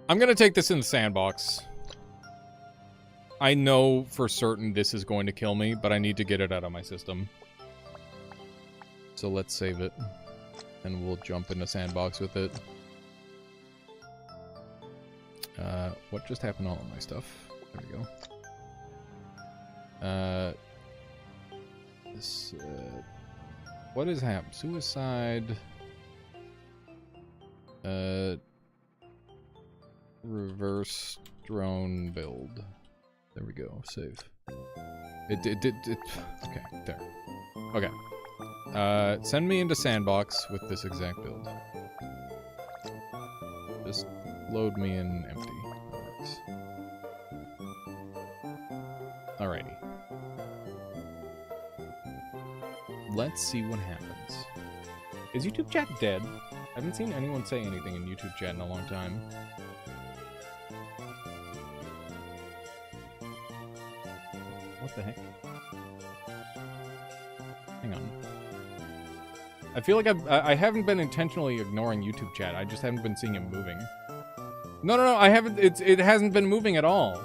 I'm gonna take this in the sandbox. I know for certain this is going to kill me, but I need to get it out of my system. So let's save it. And we'll jump into sandbox with it. What just happened to all of my stuff? There we go. What has happened? Suicide. Reverse drone build. There we go. Save. Okay, there. Okay. Send me into sandbox with this exact build. Just load me in empty. That works. Alrighty. Let's see what happens. Is YouTube chat dead? I haven't seen anyone say anything in YouTube chat in a long time. What the heck? Hang on. I feel like I haven't been intentionally ignoring YouTube chat. I just haven't been seeing it moving. No, I haven't. It hasn't been moving at all.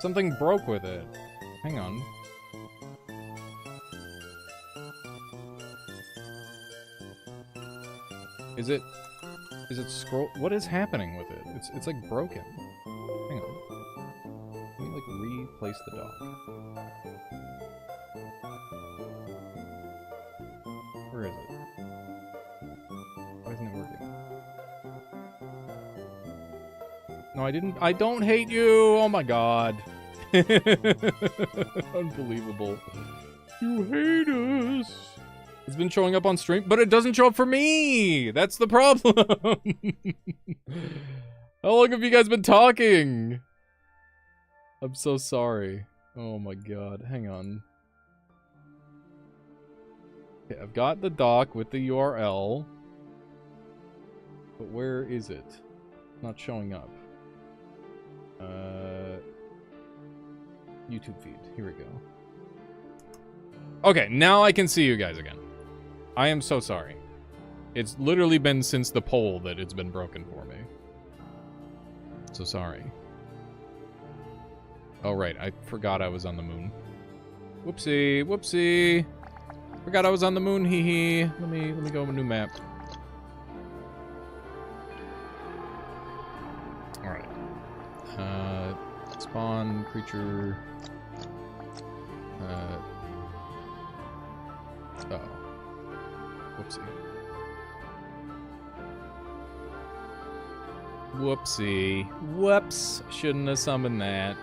Something broke with it. Hang on. Is it scroll? What is happening with it? It's like broken. Hang on. Let me like replace the dock. Where is it? Why isn't it working? No, I don't hate you! Oh my god. Unbelievable. You hate us! It's been showing up on stream, but it doesn't show up for me! That's the problem! How long have you guys been talking? I'm so sorry. Oh my god, hang on. Okay, I've got the doc with the URL. But where is it? It's not showing up. YouTube feed. Here we go. Okay, now I can see you guys again. I am so sorry. It's literally been since the poll that it's been broken for me. So sorry. Oh, right. I forgot I was on the moon. Whoopsie. Whoopsie. Forgot I was on the moon. Hee hee. Let me go to a new map. Alright. Spawn creature. Uh-oh. Whoopsie. Whoopsie. Whoops. Shouldn't have summoned that.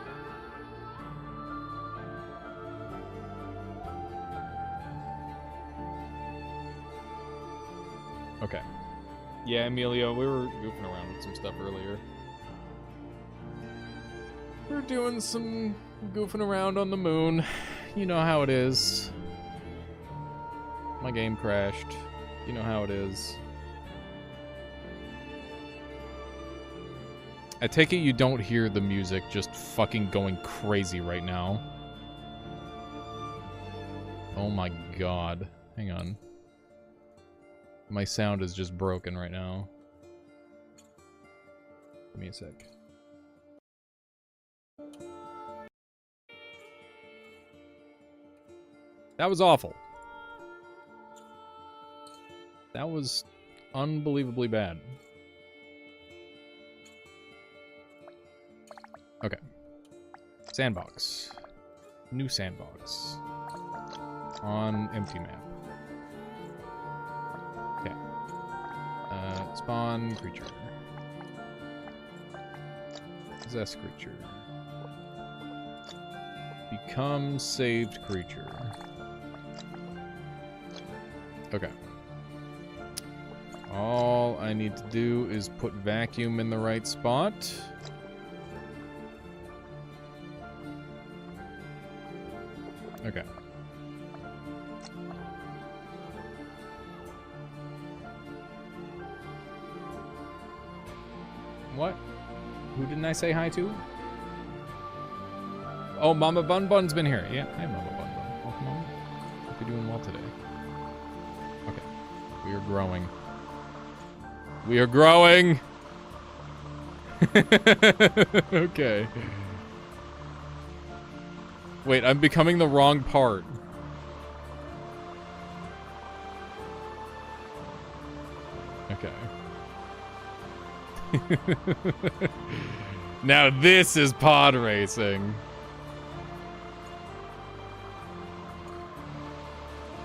Okay. Yeah, Emilio, we were goofing around with some stuff earlier. We're doing some goofing around on the moon. You know how it is. My game crashed. You know how it is. I take it you don't hear the music just fucking going crazy right now. Oh my god. Hang on. My sound is just broken right now. Give me a sec. That was awful. That was unbelievably bad. Okay. Sandbox. New sandbox. On empty map. Okay. Spawn creature. Possess creature. Become saved creature. Okay. All I need to do is put vacuum in the right spot. Okay. What? Who didn't I say hi to? Oh, Mama Bun Bun's been here. Yeah, hi Mama Bun Bun. Welcome on. Hope you're doing well today. Okay. We are growing. We are growing! Okay. Wait, I'm becoming the wrong part. Okay. Now this is pod racing.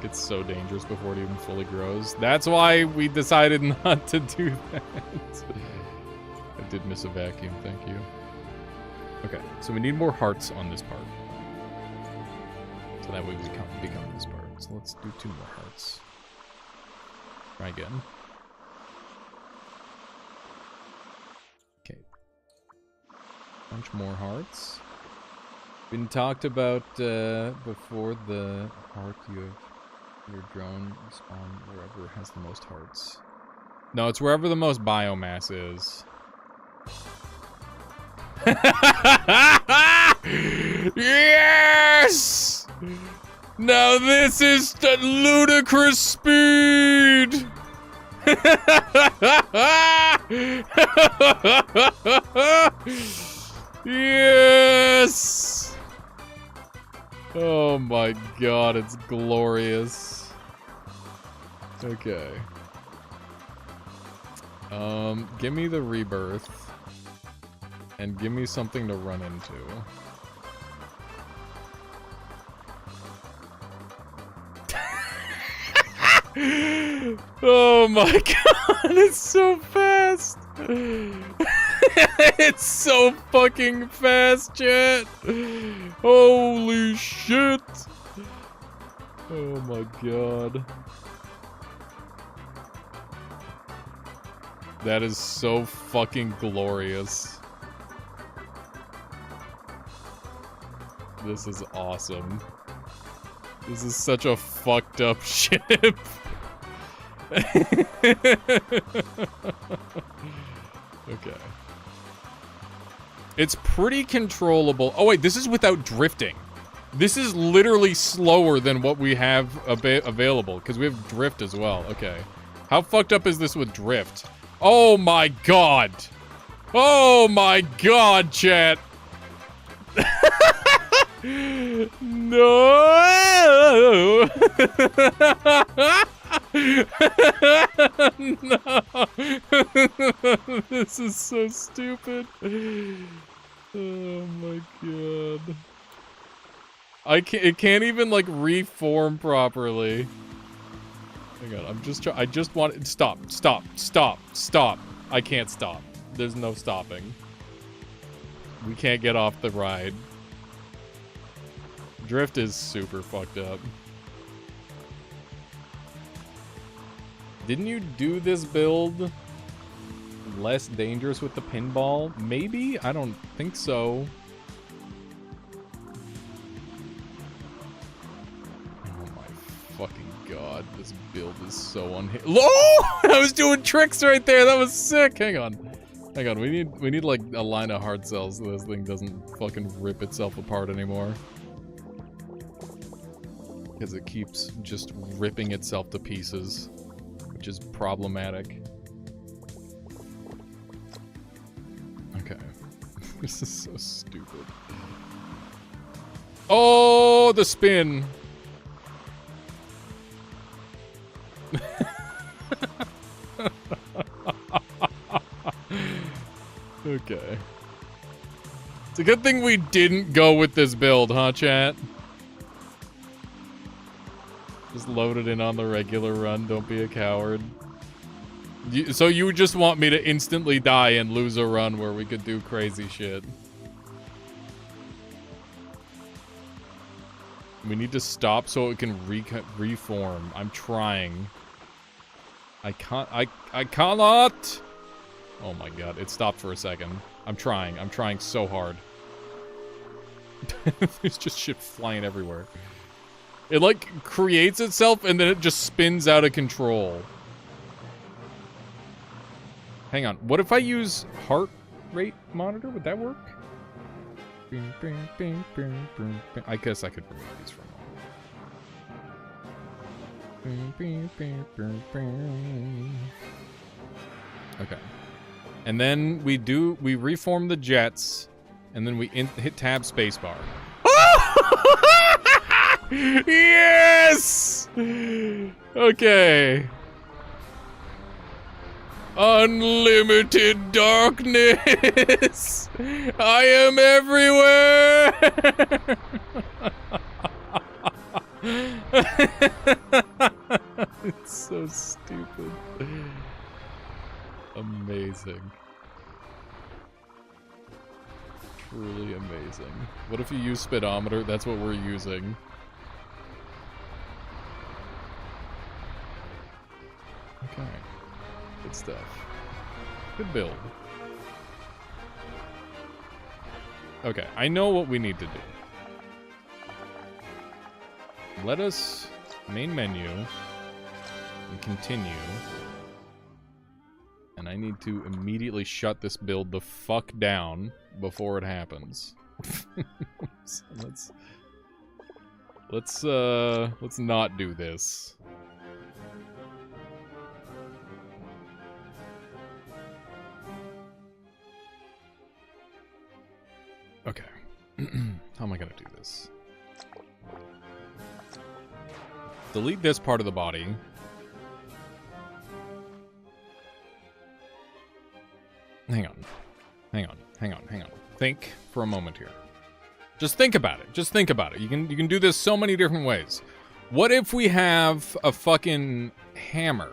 It's so dangerous before it even fully grows. That's why we decided not to do that. I did miss a vacuum, thank you. Okay, so we need more hearts on this part. So that way we become this part. So let's do 2 more hearts. Try again. Okay. Bunch more hearts. Been talked about before, the heart you have your drone spawn wherever has the most hearts. No, it's wherever the most biomass is. Yes! Now this is the ludicrous speed! Yes! Oh my god, it's glorious. Okay. Give me the rebirth. And give me something to run into. Oh my god, it's so fast! It's so fucking fast, chat! Holy shit! Oh my god. That is so fucking glorious. This is awesome. This is such a fucked up ship. Okay. It's pretty controllable. Oh wait, this is without drifting. This is literally slower than what we have available, because we have drift as well. Okay. How fucked up is this with drift? Oh my god. Oh my god, chat. No. No. This is so stupid. Oh my god. It can't even like reform properly. Hang on, I just want stop. I can't stop. There's no stopping. We can't get off the ride. Drift is super fucked up. Didn't you do this build less dangerous with the pinball? Maybe? I don't think so. Oh my fucking god, this build is so Oh! I was doing tricks right there. That was sick. Hang on. We need like a line of hard cells so this thing doesn't fucking rip itself apart anymore. Because it keeps just ripping itself to pieces, which is problematic. Okay. This is so stupid. Oh, the spin! Okay. It's a good thing we didn't go with this build, huh, chat? Just load it in on the regular run. Don't be a coward. So you just want me to instantly die and lose a run where we could do crazy shit. We need to stop so it can reform. I'm trying. I cannot! Oh my god, it stopped for a second. I'm trying so hard. There's just shit flying everywhere. It like creates itself and then it just spins out of control. Hang on, what if I use heart rate monitor? Would that work? I guess I could remove these from all. Okay. And then we reform the jets, and then we hit tab spacebar. Yes! Okay. Unlimited darkness! I am everywhere! It's so stupid. Amazing. Truly amazing. What if you use speedometer? That's what we're using. Okay. Good stuff. Good build. Okay, I know what we need to do. Let us main menu and continue. And I need to immediately shut this build the fuck down before it happens. So let's not do this. Okay. How am I gonna do this? Delete this part of the body. Hang on. Think for a moment here. Just think about it. You can do this so many different ways. What if we have a fucking hammer?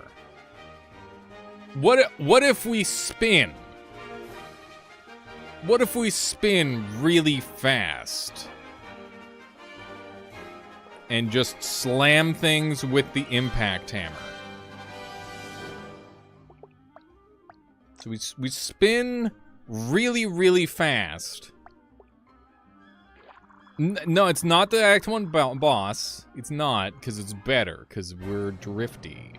What if we spin? What if we spin really fast? And just slam things with the impact hammer. So we spin really, really fast. No, it's not the Act 1 boss. It's not, because it's better, because we're drifty.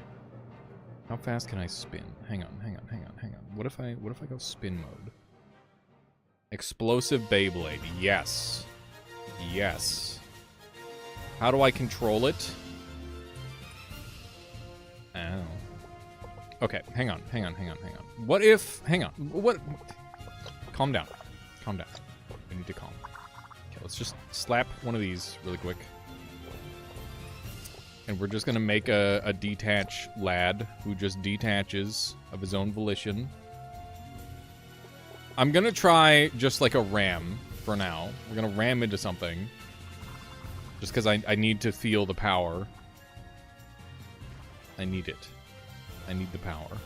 How fast can I spin? Hang on. What if I go spin mode? Explosive Beyblade. Yes. Yes. How do I control it? Oh. Okay, hang on. What if... Hang on. What... Calm down. We need to calm. Okay, let's just slap one of these really quick. And we're just gonna make a detach lad who just detaches of his own volition. I'm gonna try just like a ram for now. We're gonna ram into something. Just because I need to feel the power. I need it. I need the power.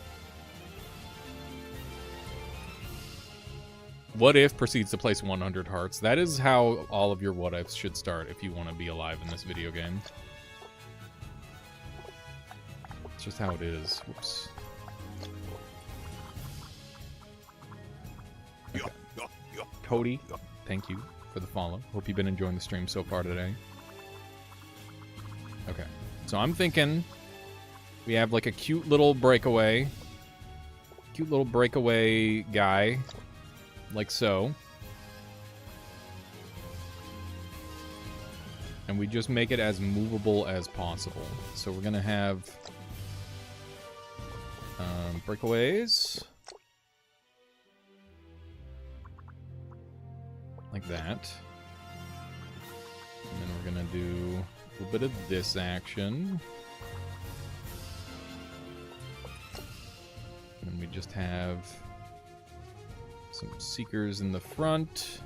What if proceeds to place 100 hearts? That is how all of your what ifs should start if you want to be alive in this video game. It's just how it is. Whoops. Okay. Cody, thank you for the follow. Hope you've been enjoying the stream so far today. Okay. So I'm thinking we have like a cute little breakaway. Cute little breakaway guy. Like so. And we just make it as movable as possible. So we're gonna have breakaways. Like that. And then we're gonna do a little bit of this action. And we just have some seekers in the front,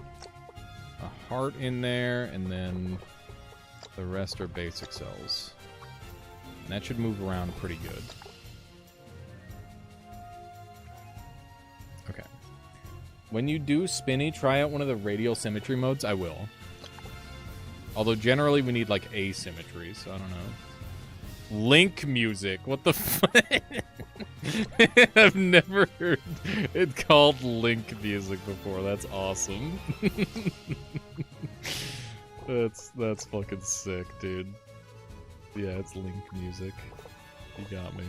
a heart in there, and then the rest are basic cells. And that should move around pretty good. Okay. When you do Spinny, try out one of the radial symmetry modes. I will. Although generally we need like asymmetry, so I don't know. Link music. What the fuck? I've never heard it called Link music before. That's awesome. That's fucking sick, dude. Yeah, it's Link music. You got me.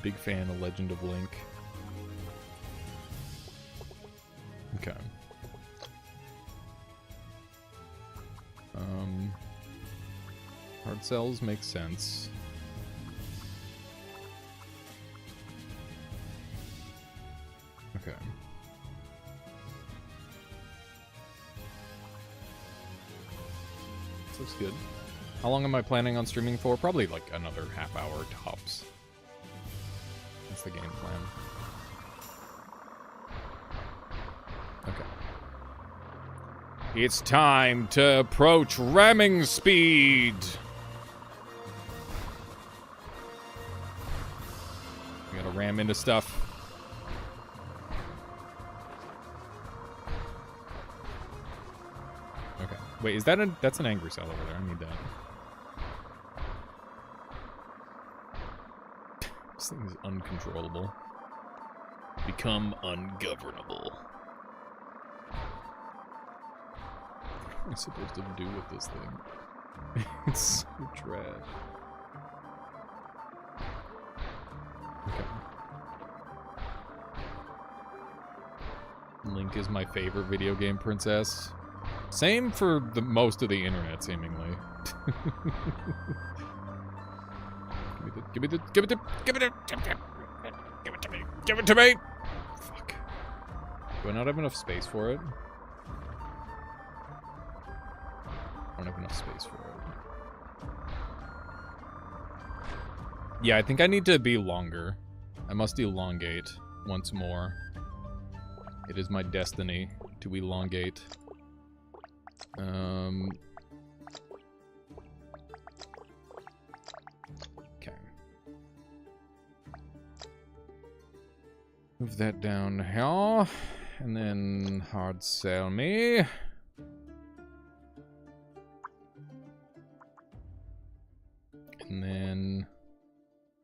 Big fan of Legend of Link. Okay. Hard cells make sense. Okay. This looks good. How long am I planning on streaming for? Probably like another half hour tops. That's the game plan. Okay. It's time to approach ramming speed! We gotta ram into stuff. Okay. Wait, is that that's an angry cell over there. I need that. This thing is uncontrollable. Become ungovernable. What am I supposed to do with this thing? It's so trash. Okay. Link is my favorite video game princess. Same for the most of the internet, seemingly. Give it to me! Fuck. Do I not have enough space for it? I don't have enough space for it. Yeah, I think I need to be longer. I must elongate once more. It is my destiny to elongate. Okay. Move that down here. And then hard sell me. And then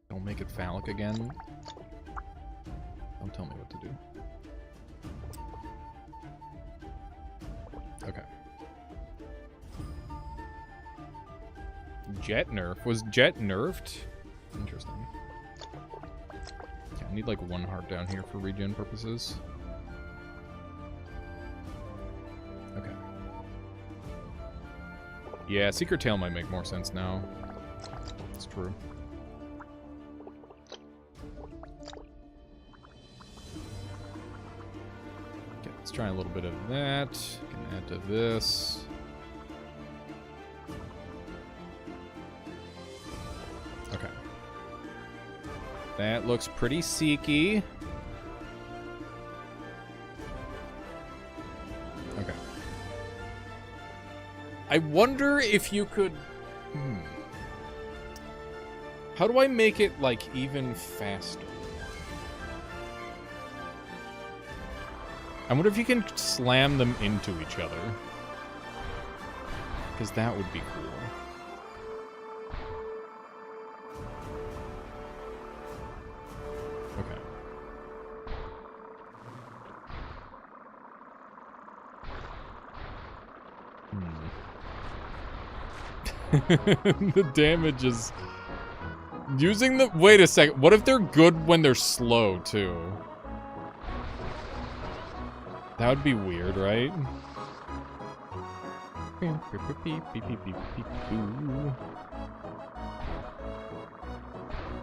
don't make it phallic again. Don't tell me what to do. Jet nerf. Was Jet nerfed? Interesting. Okay, I need like 1 heart down here for regen purposes. Okay. Yeah, Secret Tail might make more sense now. That's true. Okay, let's try a little bit of that. Can add to this. Okay. That looks pretty seeky. Okay. I wonder if you could... How do I make it, like, even faster? I wonder if you can slam them into each other. Because that would be cool. Okay. The damage is... Using the... Wait a second. What if they're good when they're slow, too? That would be weird, right?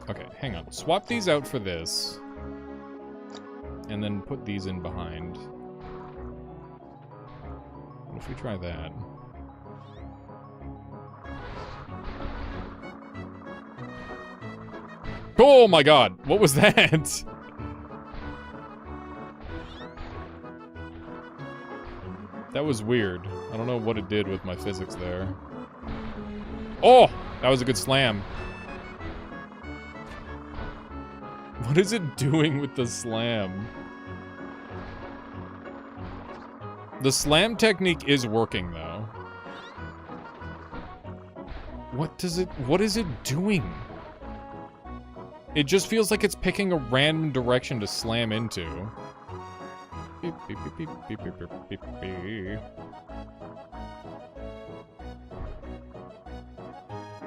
Okay, hang on. Swap these out for this. And then put these in behind. What if we try that? Oh my god! What was that? That was weird. I don't know what it did with my physics there. Oh! That was a good slam. What is it doing with the slam? The slam technique is working, though. What is it doing? It just feels like it's picking a random direction to slam into. Beep, beep, beep, beep, beep, beep, beep, beep, beep.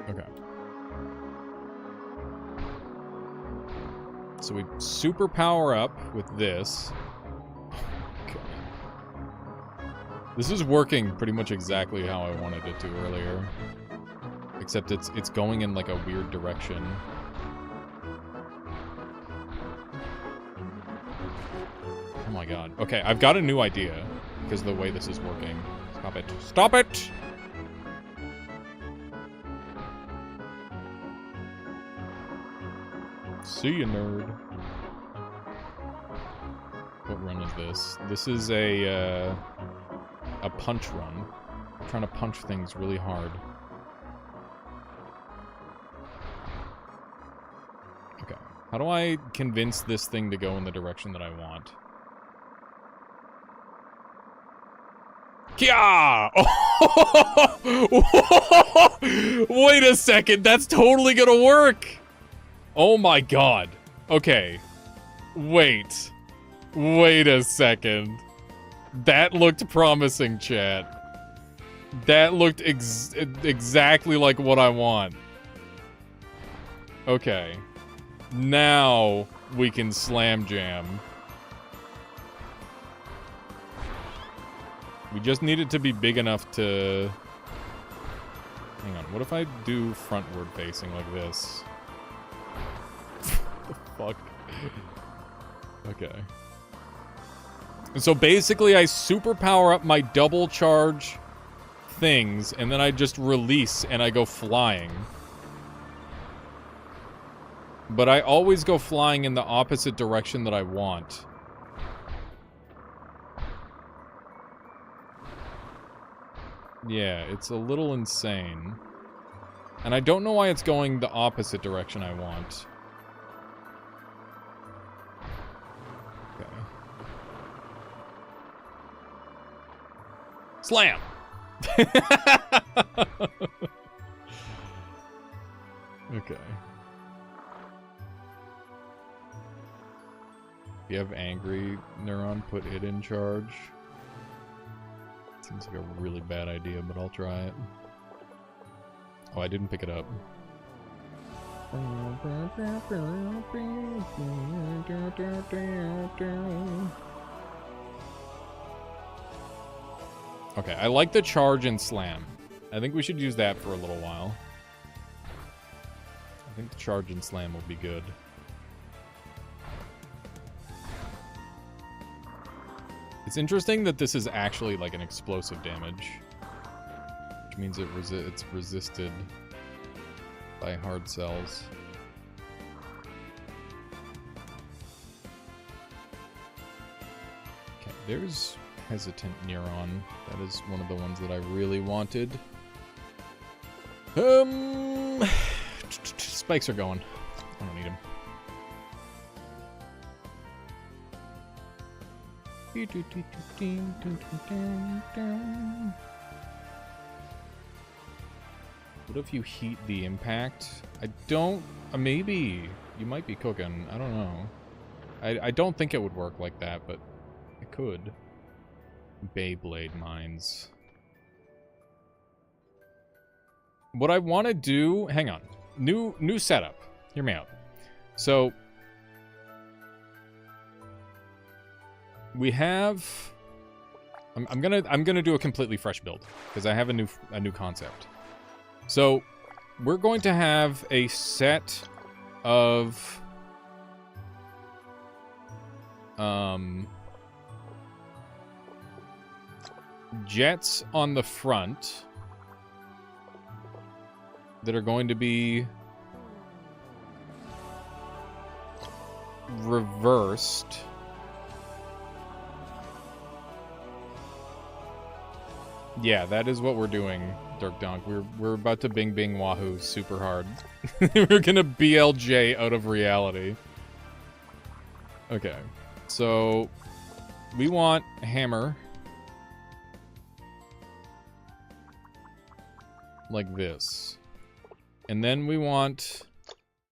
Okay. So we super power up with this. Okay. This is working pretty much exactly how I wanted it to earlier. Except it's going in like a weird direction. Oh my god. Okay, I've got a new idea because of the way this is working. Stop it. Stop it! See you, nerd. What run is this? This is a punch run. I'm trying to punch things really hard. Okay. How do I convince this thing to go in the direction that I want? Kya! Wait a second, that's totally gonna work! Oh my god. Okay. Wait. Wait a second. That looked promising, chat. That looked exactly like what I want. Okay. Now we can slam jam. We just need it to be big enough to... Hang on, what if I do frontward facing like this? What the fuck? Okay. And so basically I super power up my double charge things, and then I just release and I go flying. But I always go flying in the opposite direction that I want. Yeah, it's a little insane. And I don't know why it's going the opposite direction I want. Okay. Slam! Okay. If you have angry neuron, put it in charge. Seems like a really bad idea, but I'll try it. Oh, I didn't pick it up. Okay, I like the charge and slam. I think we should use that for a little while. I think the charge and slam will be good. It's interesting that this is actually like an explosive damage, which means it's resisted by hard cells. Okay, there's hesitant neuron. That is one of the ones that I really wanted. Spikes are going. I don't need them. What if you heat the impact? I don't... maybe. You might be cooking. I don't know. I don't think it would work like that, but it could. Beyblade mines. What I want to do... Hang on. New setup. Hear me out. So... we have... I'm gonna do a completely fresh build because I have a new concept. So we're going to have a set of jets on the front that are going to be reversed. Yeah, that is what we're doing, Dark Donk. We're about to bing bing wahoo super hard. We're gonna BLJ out of reality. Okay, so we want a hammer like this, and then we want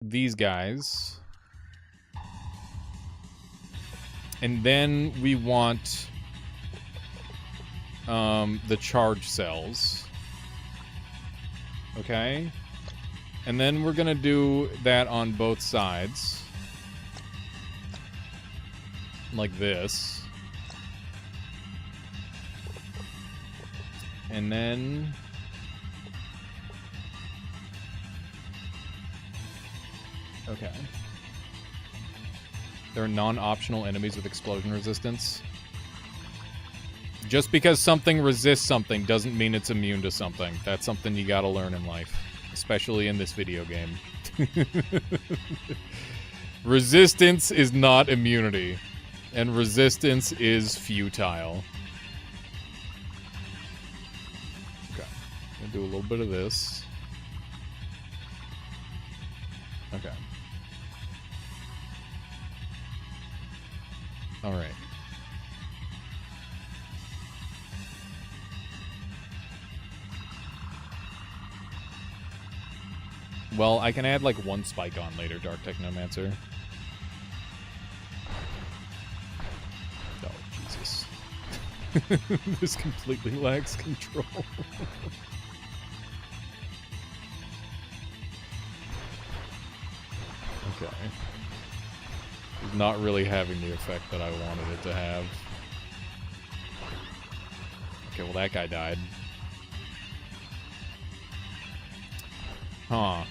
these guys, and then we want the charge cells. Okay. And then we're gonna do that on both sides. Like this. And then... okay. There are non-optional enemies with explosion resistance. Just because something resists something doesn't mean it's immune to something. That's something you gotta learn in life. Especially in this video game. Resistance is not immunity. And resistance is futile. Okay. I'm gonna do a little bit of this. Okay. Alright. Well, I can add like one spike on later, Dark Technomancer. Oh, Jesus. This completely lacks control. Okay. It's not really having the effect that I wanted it to have. Okay, well that guy died. Huh.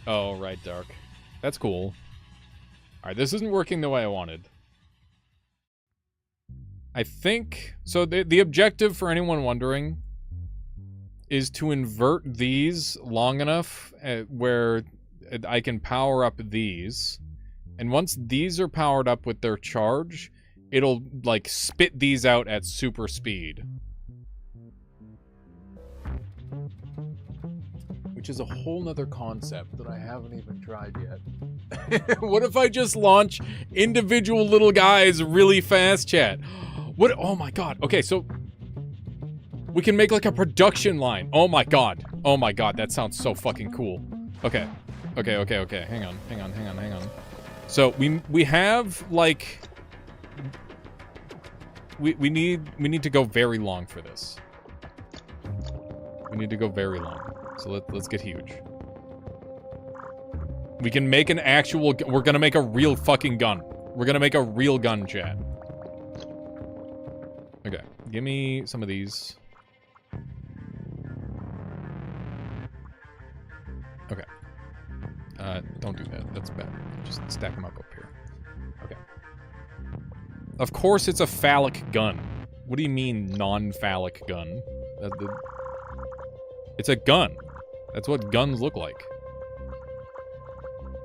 Oh, right, Dark. That's cool. Alright, this isn't working the way I wanted. I think... so the objective, for anyone wondering, is to invert these long enough where I can power up these. And once these are powered up with their charge, it'll, like, spit these out at super speed. Which is a whole nother concept that I haven't even tried yet. What if I just launch individual little guys really fast, chat? What? Oh my god. Okay, so... we can make, like, a production line. Oh my god. Oh my god, that sounds so fucking cool. Okay. Okay. Hang on. So, we have, like... we need to go very long for this. We need to go very long. So let's get huge. We can make an actual... We're gonna make a real fucking gun. We're gonna make a real gun, chat. Okay, give me some of these. Okay. Don't do that. That's bad. Just stack them up here. Okay. Of course it's a phallic gun. What do you mean, non-phallic gun? It's a gun. That's what guns look like.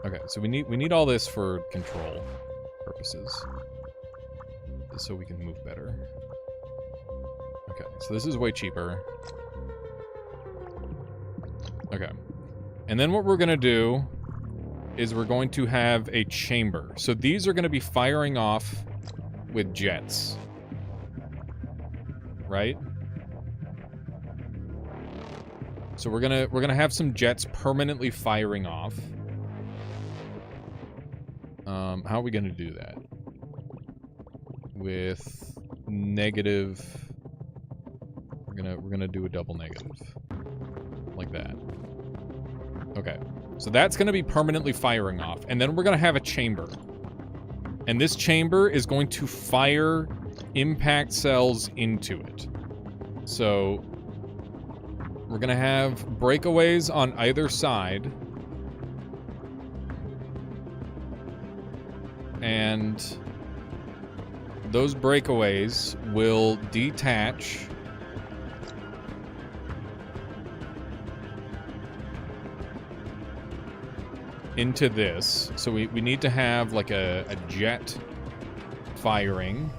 Okay, so we need all this for control purposes. So we can move better. Okay, so this is way cheaper. Okay. And then what we're gonna do is we're going to have a chamber. So these are gonna be firing off with jets. Right? So we're gonna have some jets permanently firing off. How are we gonna do that? With negative. We're gonna do a double negative. Like that. Okay. So that's gonna be permanently firing off. And then we're gonna have a chamber. And this chamber is going to fire impact cells into it. So we're gonna have breakaways on either side. And those breakaways will detach into this. So we need to have like a jet firing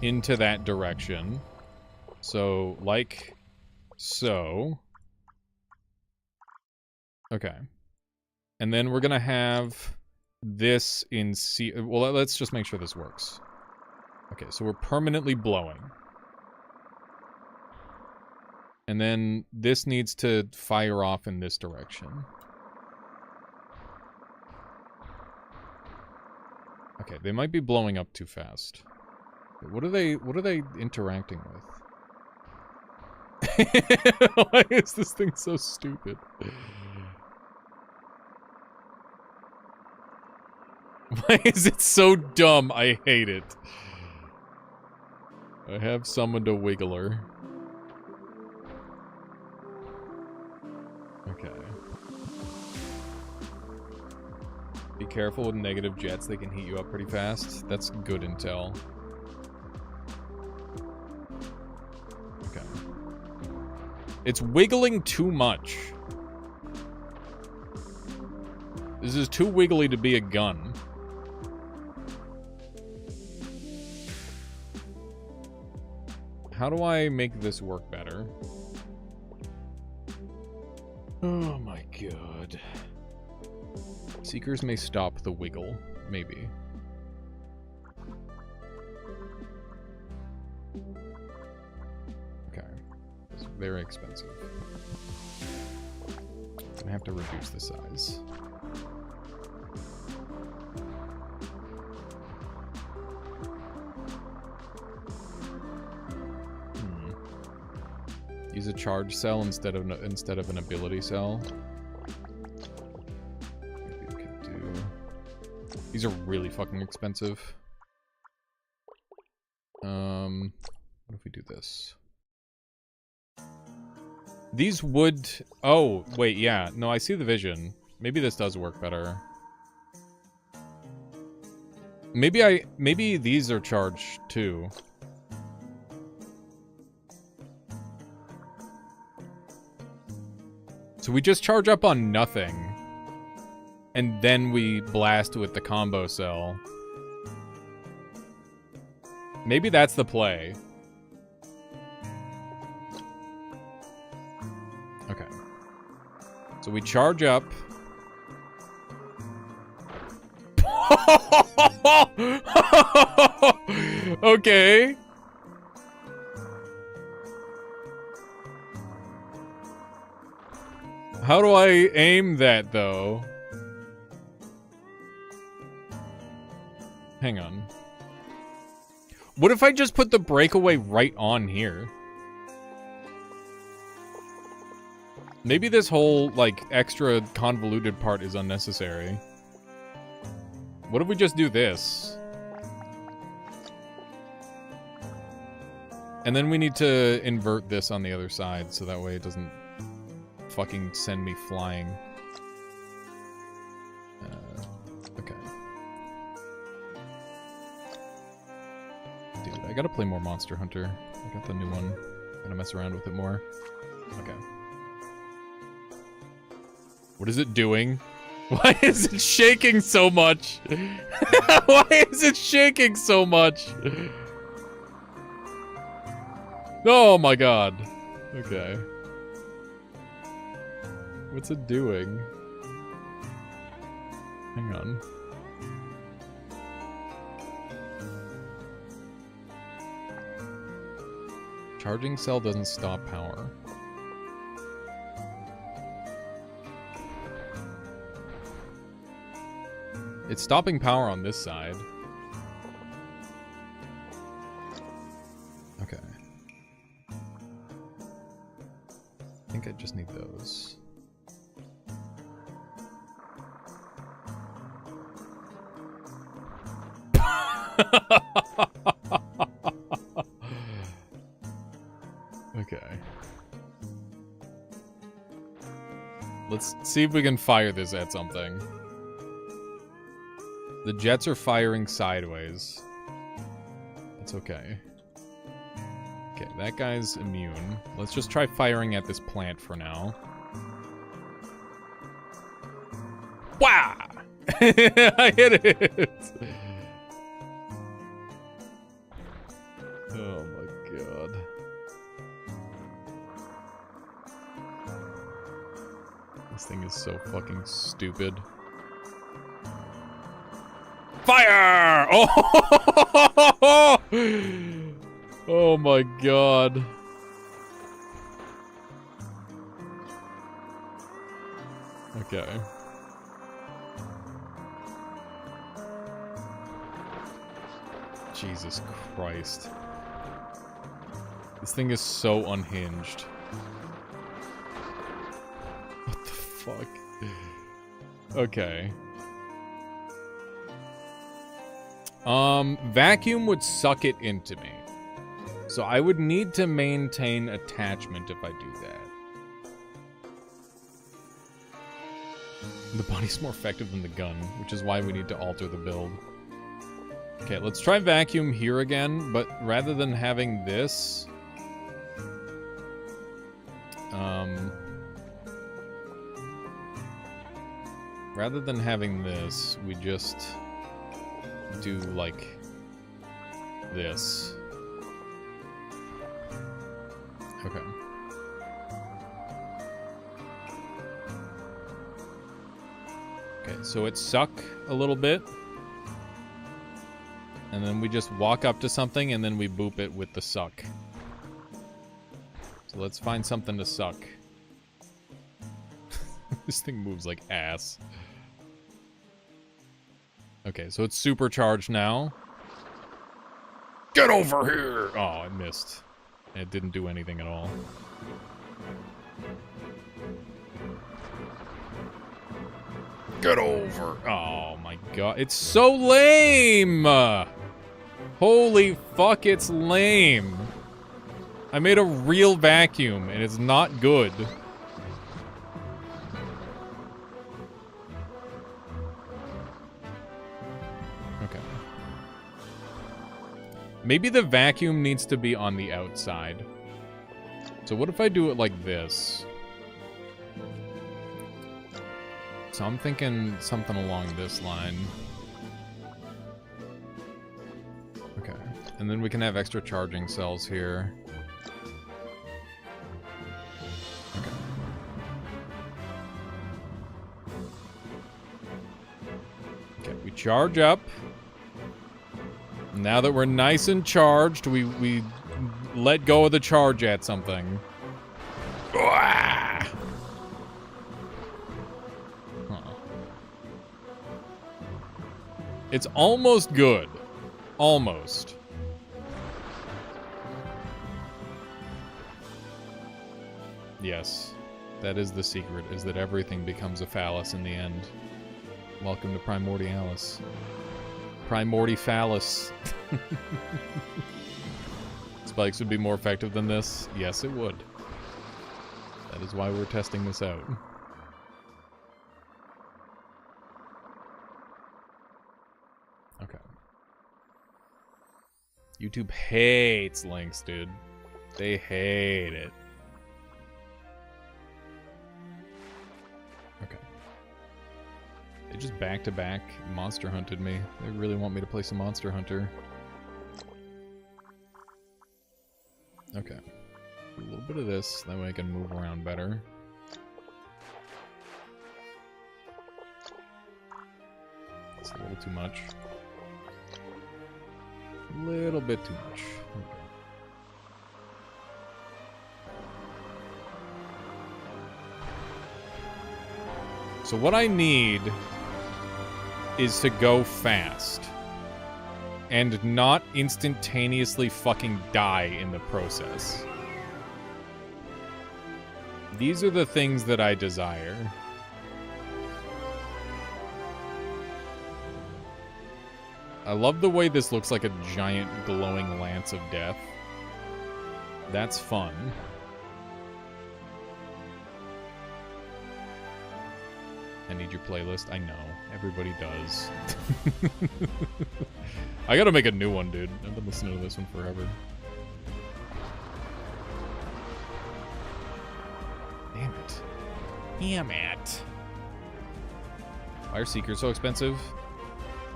into that direction. So like so. Okay. And then we're gonna have this in C. Well, let's just make sure this works. Okay, so we're permanently blowing. And then this needs to fire off in this direction. Okay, they might be blowing up too fast. What are they interacting with? Why is this thing so stupid? Why is it so dumb? I hate it. I have summoned a wiggler. Okay. Be careful with negative jets, they can heat you up pretty fast. That's good intel. Okay. It's wiggling too much. This is too wiggly to be a gun. How do I make this work better? Oh my god. Seekers may stop the wiggle. Maybe. Okay. It's very expensive. I'm gonna have to reduce the size. Use a charge cell instead of an ability cell. Maybe we could do. These are really fucking expensive. What if we do this? These would. Oh wait, yeah. No, I see the vision. Maybe this does work better. Maybe these are charged too. So we just charge up on nothing. And then we blast with the combo cell. Maybe that's the play. Okay. So we charge up. Okay. How do I aim that, though? Hang on. What if I just put the breakaway right on here? Maybe this whole, like, extra convoluted part is unnecessary. What if we just do this? And then we need to invert this on the other side, so that way it doesn't fucking send me flying. Okay. Dude, I gotta play more Monster Hunter. I got the new one. Gotta mess around with it more. Okay. What is it doing? Why is it shaking so much? Why is it shaking so much? Oh my god. Okay. What's it doing? Hang on. Charging cell doesn't stop power. It's stopping power on this side. Okay. I think I just need those. Okay. Let's see if we can fire this at something. The jets are firing sideways. That's okay. Okay, that guy's immune. Let's just try firing at this plant for now. Wow! I hit it! Oh my god. This thing is so fucking stupid. Fire! Oh! Oh my god. Okay. Jesus Christ. This thing is so unhinged. What the fuck? Okay. Vacuum would suck it into me. So I would need to maintain attachment if I do that. The body's more effective than the gun, which is why we need to alter the build. Okay, let's try vacuum here again, but rather than having this... rather than having this, we just do, like, this. Okay. Okay, so it suck a little bit. And then we just walk up to something and then we boop it with the suck. So let's find something to suck. This thing moves like ass. Okay, so it's supercharged now. Get over here! Oh, it missed. It didn't do anything at all. Get over! Oh my god, it's so lame! Holy fuck, it's lame. I made a real vacuum, and it's not good. Okay. Maybe the vacuum needs to be on the outside. So what if I do it like this? So I'm thinking something along this line. Okay. And then we can have extra charging cells here. Okay. Okay, we charge up. Now that we're nice and charged, we let go of the charge at something. Huh. It's almost good. Almost. Yes. That is the secret, is that everything becomes a phallus in the end. Welcome to primordialis. Primordiphallus. Spikes would be more effective than this? Yes, it would. That is why we're testing this out. Okay. YouTube hates links, dude. They hate it. Okay. They just back-to-back monster hunted me. They really want me to play some Monster Hunter. Okay. Do a little bit of this, that way I can move around better. That's a little too much. A little bit too much. Okay. So what I need is to go fast. And not instantaneously fucking die in the process. These are the things that I desire. I love the way this looks like a giant glowing lance of death. That's fun. I need your playlist. I know. Everybody does. I gotta make a new one, dude. I've been listening to this one forever. Damn it. Damn it. Why are Seekers so expensive?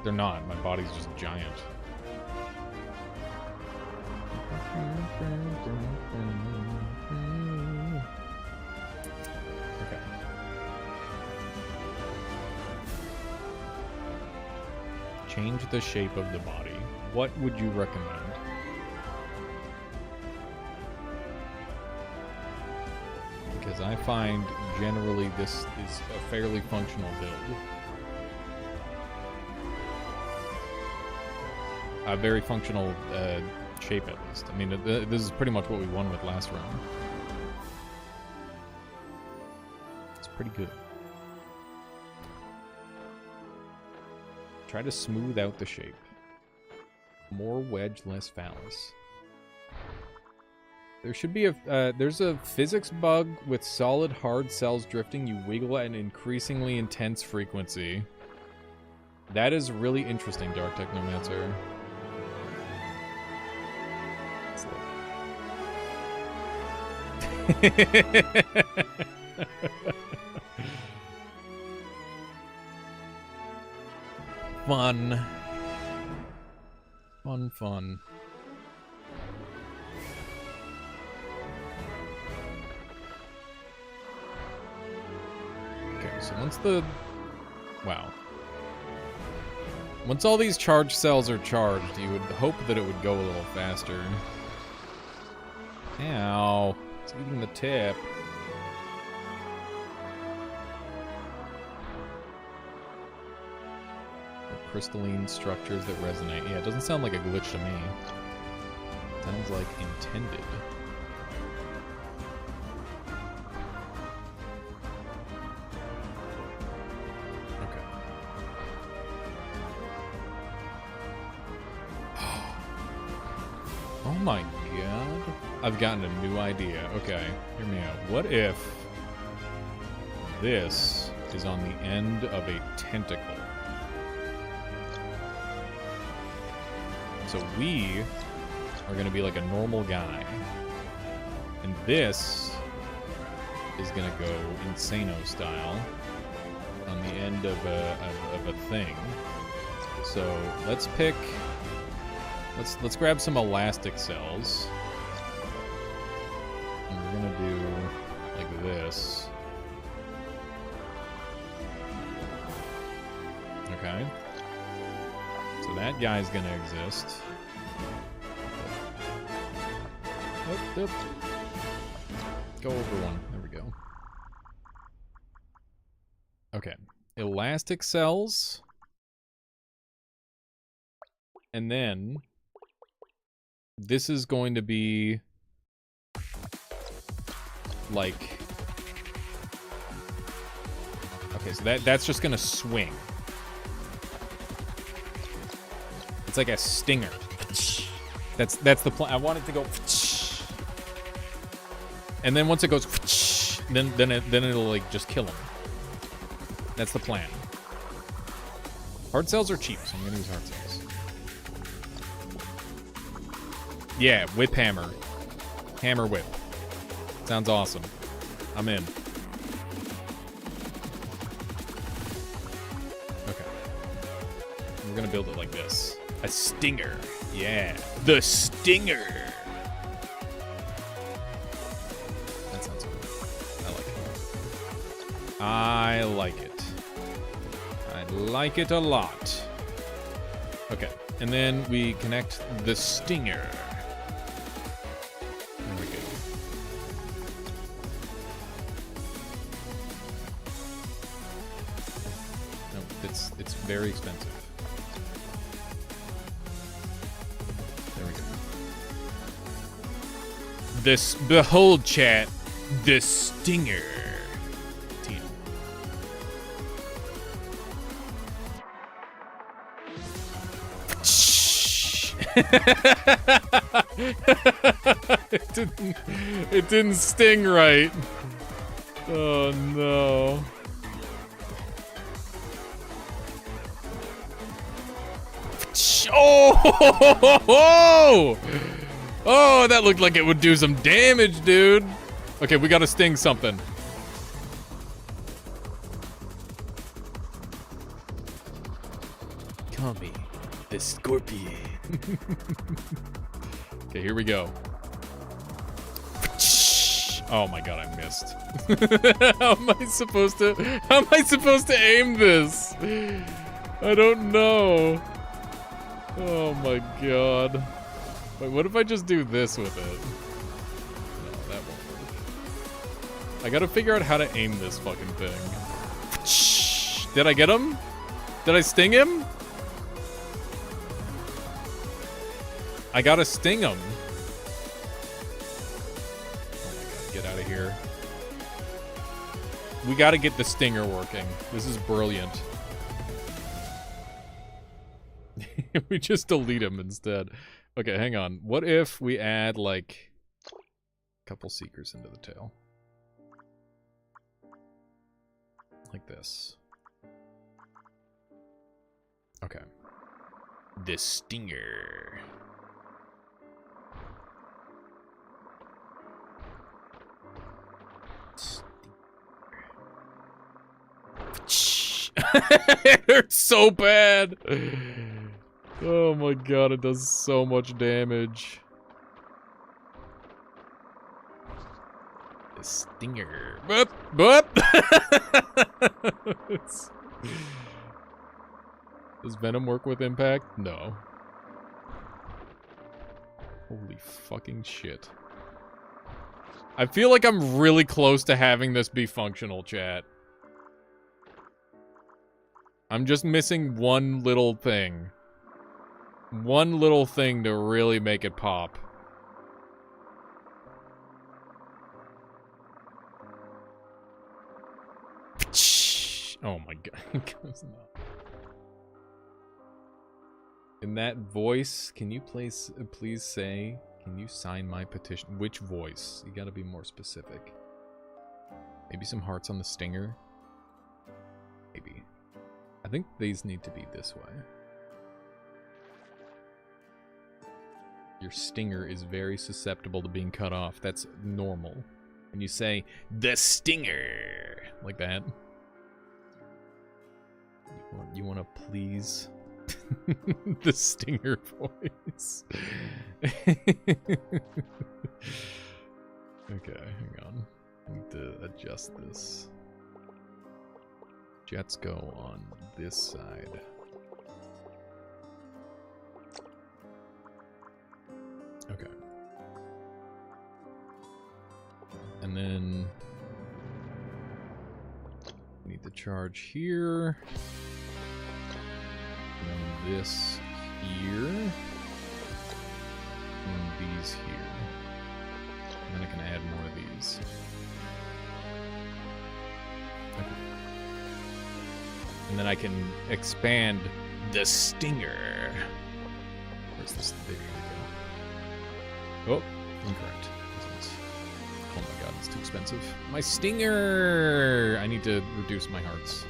They're not. My body's just giant. Okay. Change the shape of the body. What would you recommend? Because I find generally this is a fairly functional build. A very functional shape, at least. I mean, this is pretty much what we won with last round. It's pretty good. Try to smooth out the shape. More wedge, less phallus. There should be a... there's a physics bug with solid hard cells drifting. You wiggle at an increasingly intense frequency. That is really interesting, Dark Technomancer. Fun. Fun. Okay, so once the... Wow. Once all these charge cells are charged, you would hope that it would go a little faster. Ow. It's eating the tip. The crystalline structures that resonate. Yeah, it doesn't sound like a glitch to me. It sounds like intended. Okay. Oh my god. I've gotten a new idea. Okay, hear me out. What if this is on the end of a tentacle? So we are going to be like a normal guy. And this is going to go Insano style on the end of a thing. So let's pick... Let's grab some elastic cells. And we're gonna do like this. Okay. So that guy's gonna exist. Oop. Go over one. There we go. Okay. Elastic cells. And then this is going to be like Okay, so that's just gonna swing. It's like a stinger. That's the plan. I want it to go. And then once it goes, then it'll like just kill him. That's the plan. Hard cells are cheap, so I'm gonna use hard cells. Yeah, whip hammer. Hammer whip. Sounds awesome. I'm in. Okay. We're gonna build it like this. A stinger. Yeah. The stinger. That sounds good. I like it. I like it a lot. Okay. And then we connect the stinger. There we go. No, it's very expensive. There we go. This, behold, chat, the stinger. Team. It didn't sting right. Oh no. Oh! Oh, that looked like it would do some damage, dude. Okay, we gotta sting something. Call me the Scorpion. Okay, here we go. Oh my god, I missed. How am I supposed to aim this? I don't know. Oh my god. Wait, what if I just do this with it? No, that won't work. I gotta figure out how to aim this fucking thing. Did I get him? Did I sting him? I gotta sting him. Oh my god, get out of here. We gotta get the stinger working. This is brilliant. We just delete him instead. Okay, hang on. What if we add, like, a couple seekers into the tail? Like this. Okay. The stinger. It hurts so bad. Oh my god, it does so much damage. The stinger. Boop, boop. Does Venom work with impact? No. Holy fucking shit. I feel like I'm really close to having this be functional, chat. I'm just missing one little thing. One little thing to really make it pop. Oh my god. In that voice, can you please say, can you sign my petition? Which voice? You gotta be more specific. Maybe some hearts on the stinger? Maybe. I think these need to be this way. Your stinger is very susceptible to being cut off. That's normal. And you say, the stinger! Like that. You want to please? The stinger voice. Okay, hang on. I need to adjust this. Jets go on this side. Okay. And then need the charge here. And this here. And these here. And then I can add more of these. Okay. And then I can expand the stinger. Where's this? There we go. Oh, incorrect. Oh my god, it's too expensive. My stinger! I need to reduce my hearts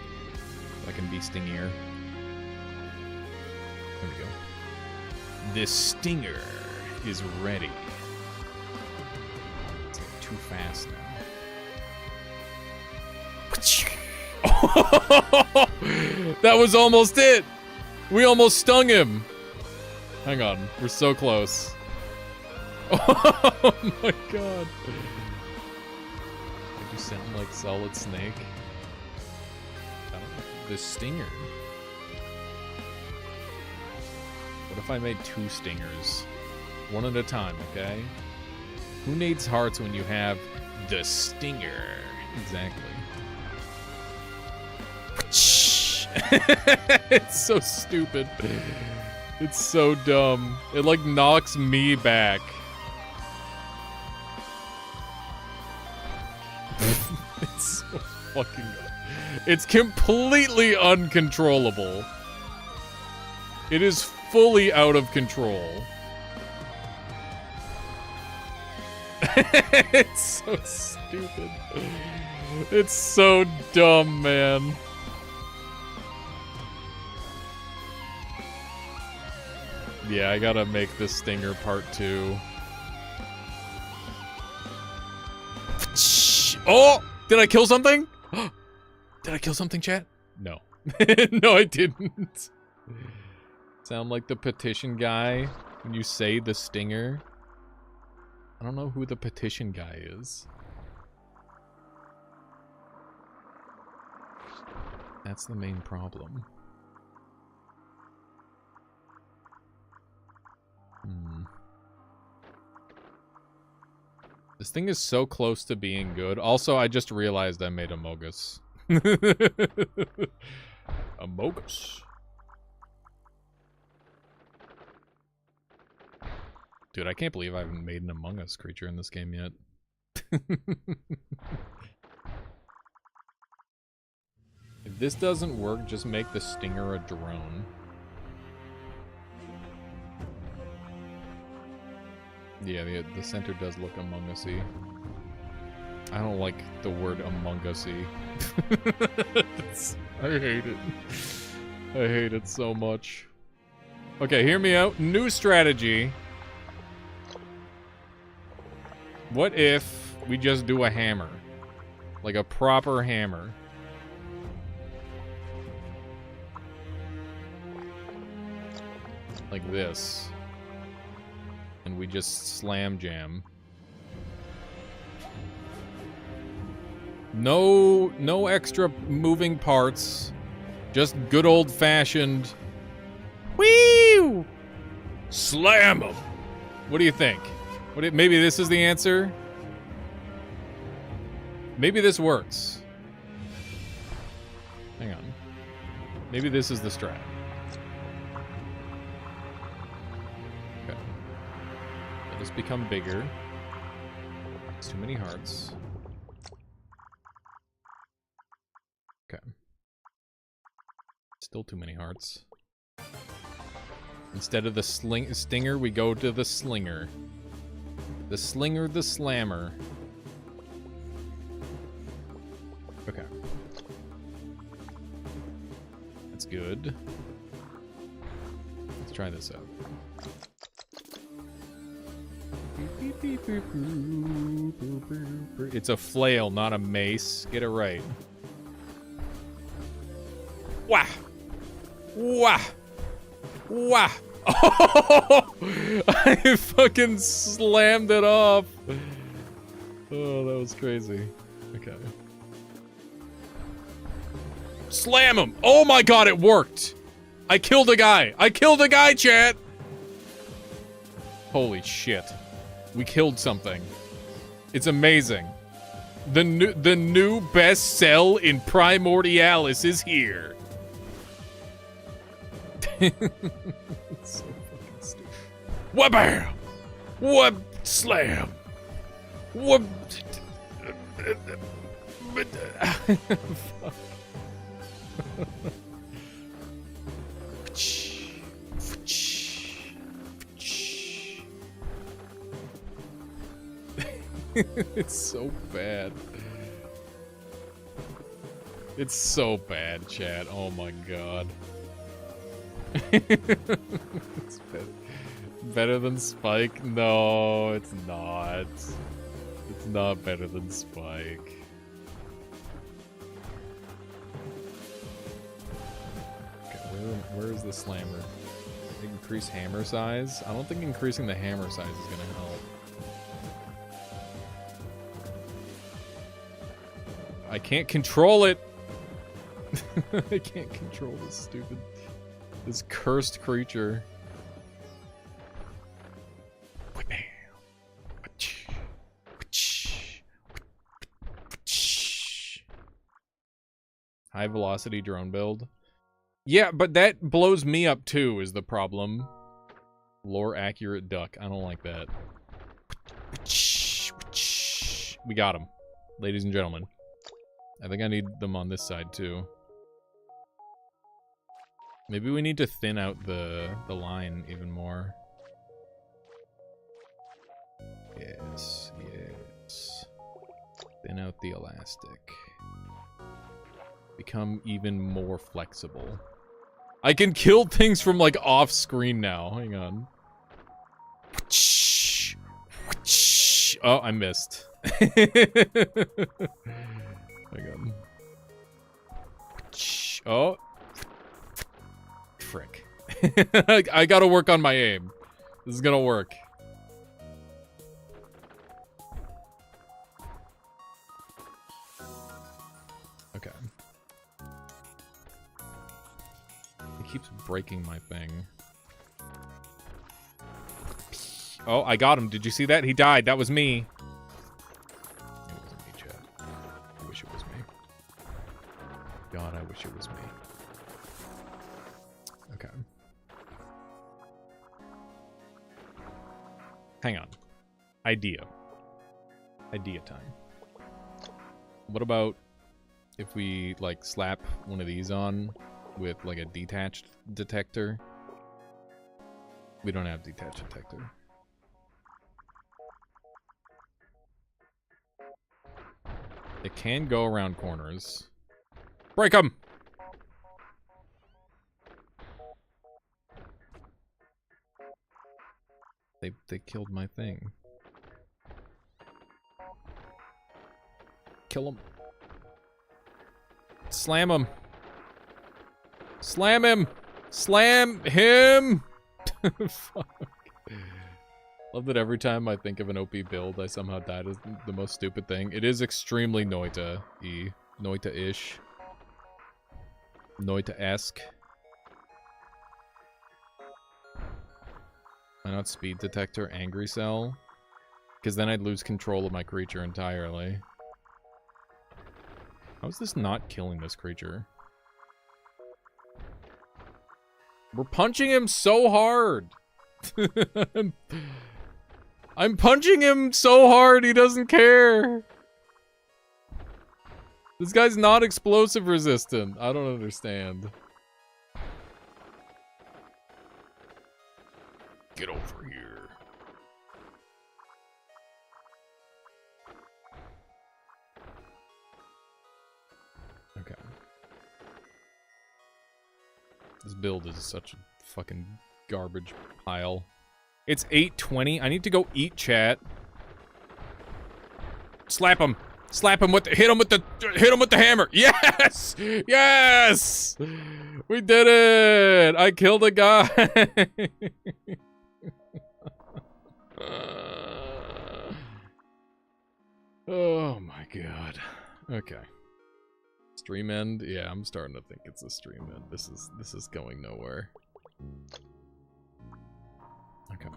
so I can be stingier. There we go. This stinger is ready. It's like too fast now. That was almost it! We almost stung him! Hang on, we're so close. Oh my god. Did you sound like Solid Snake? I don't know. The stinger. What if I made 2 stingers? One at a time, okay? Who needs hearts when you have the stinger? Exactly. It's so stupid. It's so dumb. It like knocks me back. It's so fucking good. It's completely uncontrollable. It is fully out of control. It's so stupid. It's so dumb, man. Yeah, I gotta make this stinger part 2. Oh! Did I kill something? Did I kill something, chat? No. No, I didn't. Sound like the petition guy when you say the stinger. I don't know who the petition guy is. That's the main problem. This thing is so close to being good. Also, I just realized I made a Mogus. A Mogus. Dude, I can't believe I haven't made an Among Us creature in this game yet. If this doesn't work, just make the stinger a drone. Yeah, the center does look Among Us-y. I don't like the word Among Us-y. I hate it. I hate it so much. Okay, hear me out. New strategy. What if we just do a hammer? Like a proper hammer. Like this. And we just slam jam. No extra moving parts. Just good old-fashioned. Whee! Slam them. What do you think? Maybe this is the answer? Maybe this works. Hang on. Maybe this is the strat. Okay. Let us become bigger. It's too many hearts. Okay. Still too many hearts. Instead of the stinger, we go to the slinger. The slinger, the slammer. Okay. That's good. Let's try this out. It's a flail, not a mace. Get it right. Wah! Wah! Wah! Oh! I fucking slammed it off. Oh, that was crazy. Okay. Slam him! Oh my god, it worked! I killed a guy! I killed a guy, chat! Holy shit. We killed something. It's amazing. The new best sell in Primordialis is here. It's so fucking stupid. Wha-bam! Wha-slam! Wha... Fuck. It's so bad. It's so bad, chat. Oh my god. It's better than Spike? No, it's not. It's not better than Spike. Okay, where is the slammer? Increase hammer size? I don't think increasing the hammer size is gonna help. I can't control it! I can't control this cursed creature. High velocity drone build. Yeah, but that blows me up too, is the problem. Lore accurate duck. I don't like that. We got him, ladies and gentlemen. I think I need them on this side too. Maybe we need to thin out the line even more. Yes, yes. Thin out the elastic. Become even more flexible. I can kill things from like off screen now. Hang on. Oh, I missed. Hang on. Oh. Frick. I gotta work on my aim. This is gonna work. Okay. It keeps breaking my thing. Oh, I got him. Did you see that? He died. That was me. It wasn't me, Chad. I wish it was me. God, I wish it was me. Okay. Hang on. Idea time. What about if we, like, slap one of these on with, like, a detached detector? We don't have detached detector. It can go around corners. Break them! They killed my thing. Kill him. Slam him. Slam him. Slam him. Fuck. Love that every time I think of an OP build, I somehow died as the most stupid thing. It is extremely Noita-y. Noita-ish. Noita-esque. Why not speed detector, angry cell? Because then I'd lose control of my creature entirely. How is this not killing this creature? We're punching him so hard! I'm punching him so hard he doesn't care! This guy's not explosive resistant. I don't understand. Get over here. Okay. This build is such a fucking garbage pile. It's 8:20. I need to go eat, chat. Slap him. Slap him with the, hit him with the hammer. Yes! Yes! We did it! I killed a guy. Oh my god. Okay. Stream end? Yeah, I'm starting to think it's a stream end. This is going nowhere. Okay.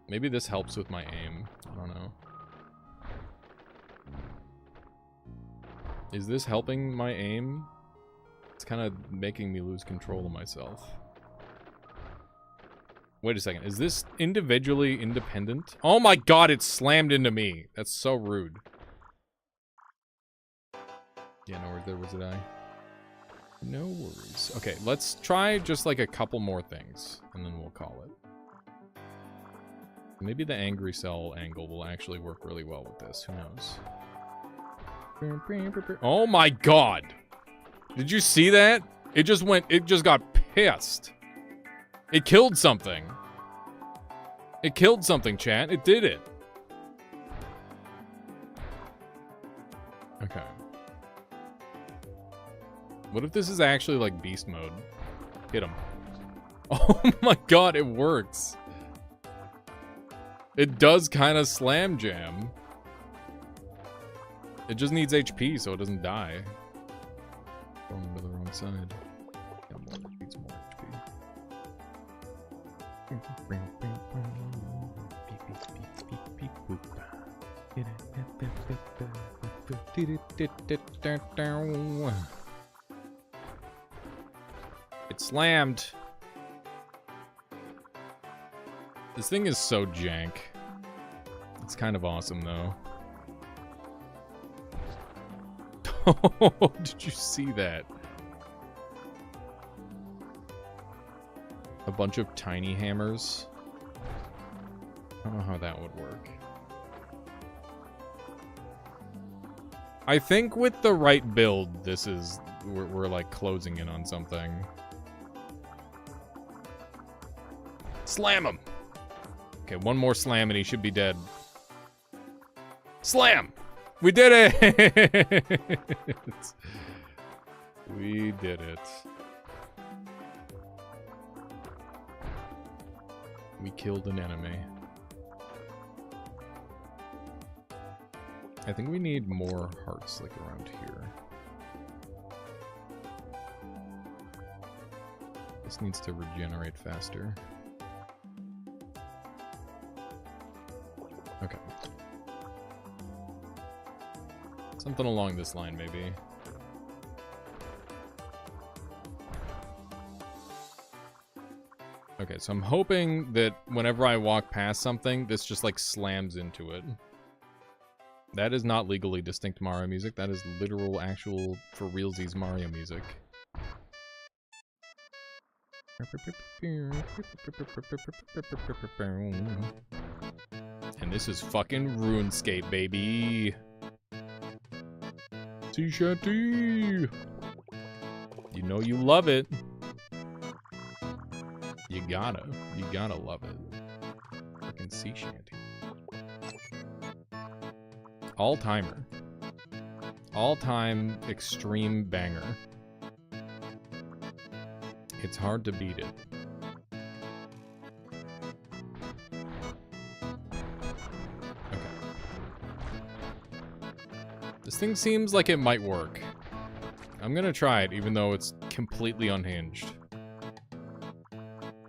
Maybe this helps with my aim. I don't know. Is this helping my aim? It's kind of making me lose control of myself. Wait a second. Is this individually independent? Oh my god, it slammed into me. That's so rude. Yeah, no worries. There was I. No worries. Okay, let's try just like a couple more things, and then we'll call it. Maybe the angry cell angle will actually work really well with this. Who knows? Oh my god! Did you see that? It just got pissed. It killed something. It killed something, chat. It did it. Okay. What if this is actually like beast mode? Hit him. Oh my god, it works. It does kind of slam jam. It just needs HP so it doesn't die. Going to the wrong side. Yeah, more, needs more HP. It slammed. This thing is so jank. It's kind of awesome, though. Oh, did you see that? A bunch of tiny hammers. I don't know how that would work. I think with the right build, this is... We're like closing in on something. Slam him! Okay, one more slam and he should be dead. Slam! We did it! We did it. We killed an enemy. I think we need more hearts like around here. This needs to regenerate faster. Okay. Something along this line, maybe. Okay, so I'm hoping that whenever I walk past something, this just, like, slams into it. That is not legally distinct Mario music. That is literal, actual, for realsies Mario music. And this is fucking RuneScape, baby. T-shirty. You know you love it. You gotta love it. Fucking sea shanty. All-timer. All-time extreme banger. It's hard to beat it. This thing seems like it might work. I'm gonna try it, even though it's completely unhinged.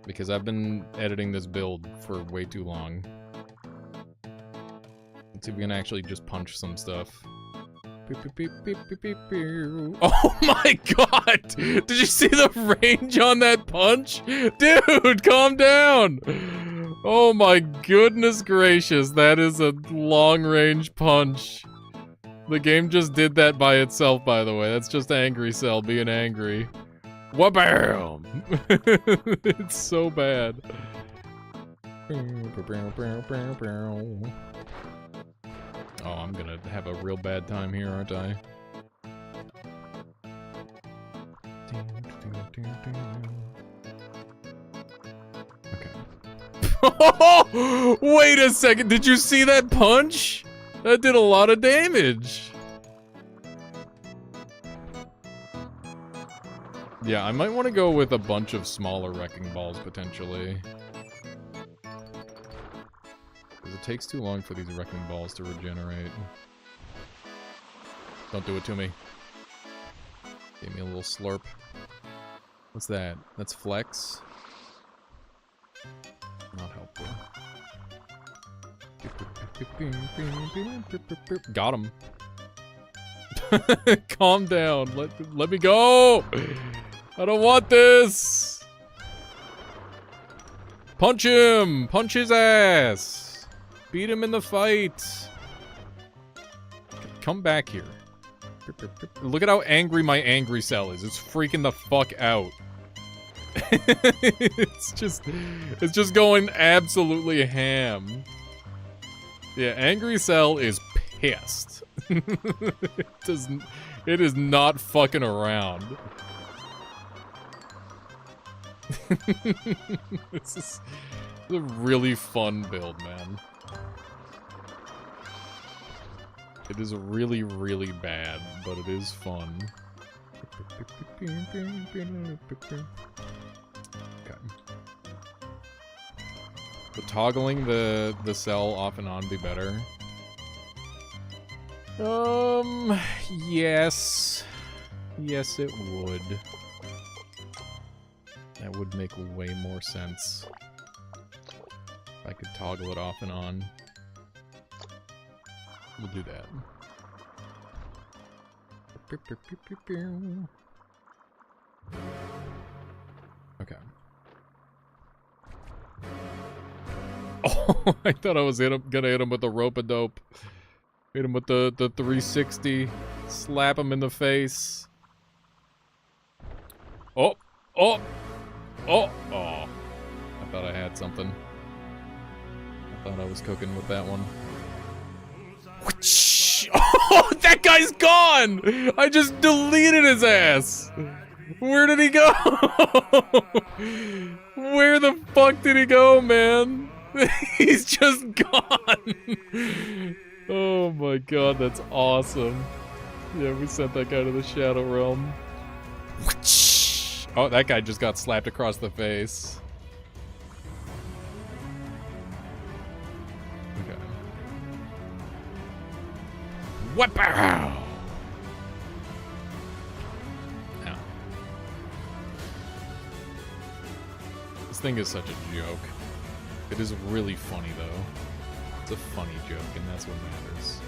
Because I've been editing this build for way too long. Let's see if we can actually just punch some stuff. Oh my god! Did you see the range on that punch? Dude, calm down! Oh my goodness gracious, that is a long-range punch. The game just did that by itself, by the way. That's just Angry Cell being angry. Wha-bam! It's so bad. Oh, I'm gonna have a real bad time here, aren't I? Okay. Wait a second, did you see that punch? That did a lot of damage. Yeah, I might want to go with a bunch of smaller wrecking balls, potentially. Because it takes too long for these wrecking balls to regenerate. Don't do it to me. Give me a little slurp. What's that? That's flex? Not helpful. Got him. Calm down. Let me go. I don't want this. Punch him. Punch his ass. Beat him in the fight. Come back here. Look at how angry my angry cell is. It's freaking the fuck out. it's just going absolutely ham. Yeah, Angry Cell is pissed. It is not fucking around. This is a really fun build, man. It is really, really bad, but it is fun. Okay. Would toggling the cell off and on be better? Yes. Yes, it would. That would make way more sense. If I could toggle it off and on. We'll do that. Okay. Oh, I thought I was gonna hit him with the rope-a-dope. Hit him with the 360. Slap him in the face. Oh! Oh! Oh! Oh! I thought I had something. I thought I was cooking with that one. Oh, that guy's gone! I just deleted his ass! Where did he go? Where the fuck did he go, man? He's just gone! Oh my god, that's awesome. Yeah, we sent that guy to the Shadow Realm. Oh, that guy just got slapped across the face. Okay. What-pow! Ow. This thing is such a joke. It is really funny, though. It's a funny joke, and that's what matters.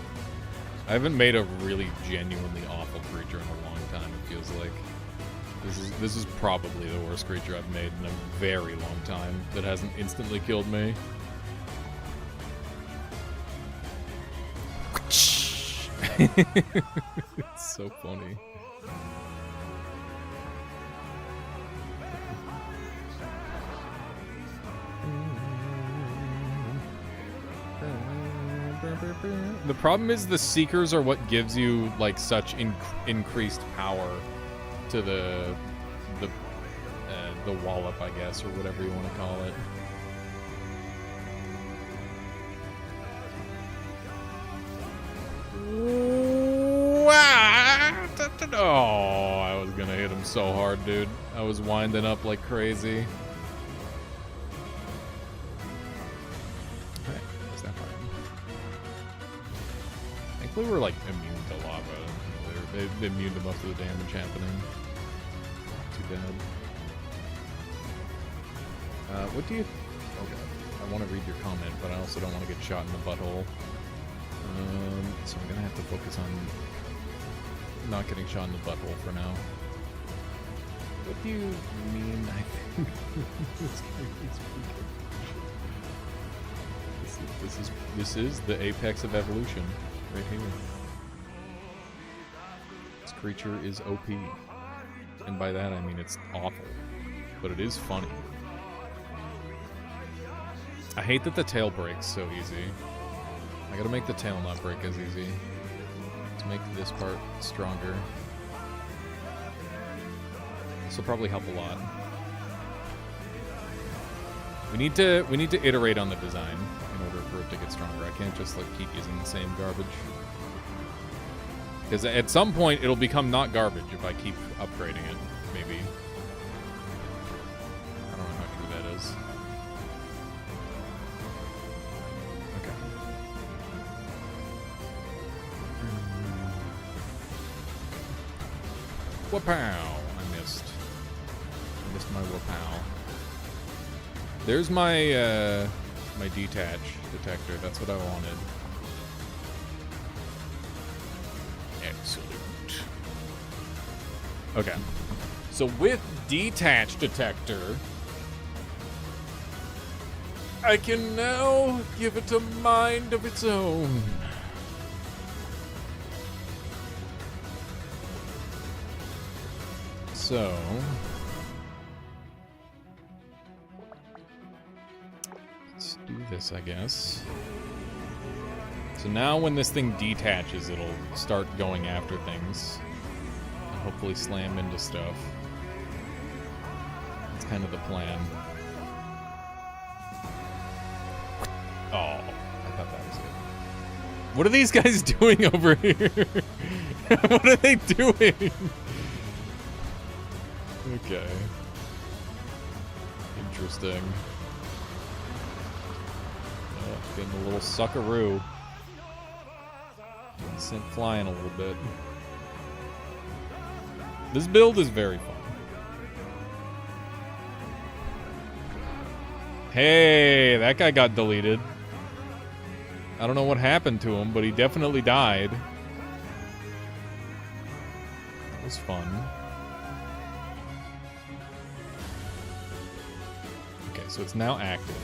I haven't made a really genuinely awful creature in a long time, it feels like. This is probably the worst creature I've made in a very long time that hasn't instantly killed me. It's so funny. The problem is the Seekers are what gives you like such increased power to the wallop, I guess, or whatever you want to call it. Oh, I was gonna hit him so hard, dude. I was winding up like crazy. Okay, what's that part? Thankfully, we're like immune to lava. They're immune to most of the damage happening. Too bad. What do you... Okay, I want to read your comment, but I also don't want to get shot in the butthole. So I'm gonna have to focus on not getting shot in the butthole for now. What do you mean? I think this is the apex of evolution, right here. This creature is OP, and by that I mean it's awful, but it is funny. I hate that the tail breaks so easy. I gotta make the tail not break as easy. Let's make this part stronger. This will probably help a lot. We need to iterate on the design in order for it to get stronger. I can't just like keep using the same garbage. Because at some point it'll become not garbage if I keep upgrading it, maybe. I don't know how true that is. Whoop-pow! I missed my whoop-pow. There's my, my detach detector. That's what I wanted. Excellent. Okay. So with detach detector, I can now give it a mind of its own. So, Let's do this, I guess. So now when this thing detaches, it'll start going after things. And hopefully slam into stuff. That's kind of the plan. Oh, I thought that was it. What are these guys doing over here? What are they doing? Okay. Interesting. Oh, getting a little suckaroo. Getting sent flying a little bit. This build is very fun. Hey, that guy got deleted. I don't know what happened to him, but he definitely died. That was fun. Okay, so it's now active.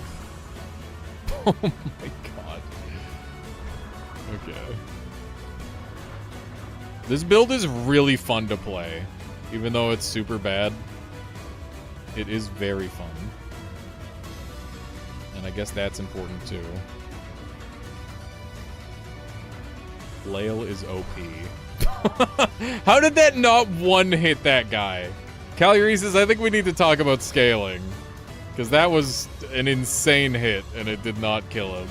Oh my god. Okay. This build is really fun to play. Even though it's super bad. It is very fun. And I guess that's important too. Flail is OP. How did that not one hit that guy? Calury says, I think we need to talk about scaling. Because that was an insane hit, and it did not kill him.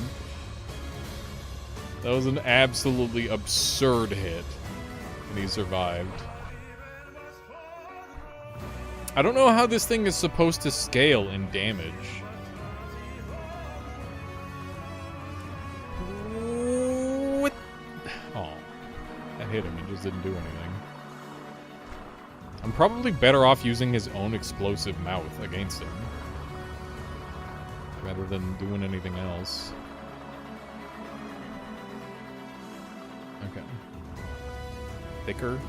That was an absolutely absurd hit. And he survived. I don't know how this thing is supposed to scale in damage. What? Oh. That hit him, he just didn't do anything. I'm probably better off using his own explosive mouth against him. Rather than doing anything else. Okay. Thicker?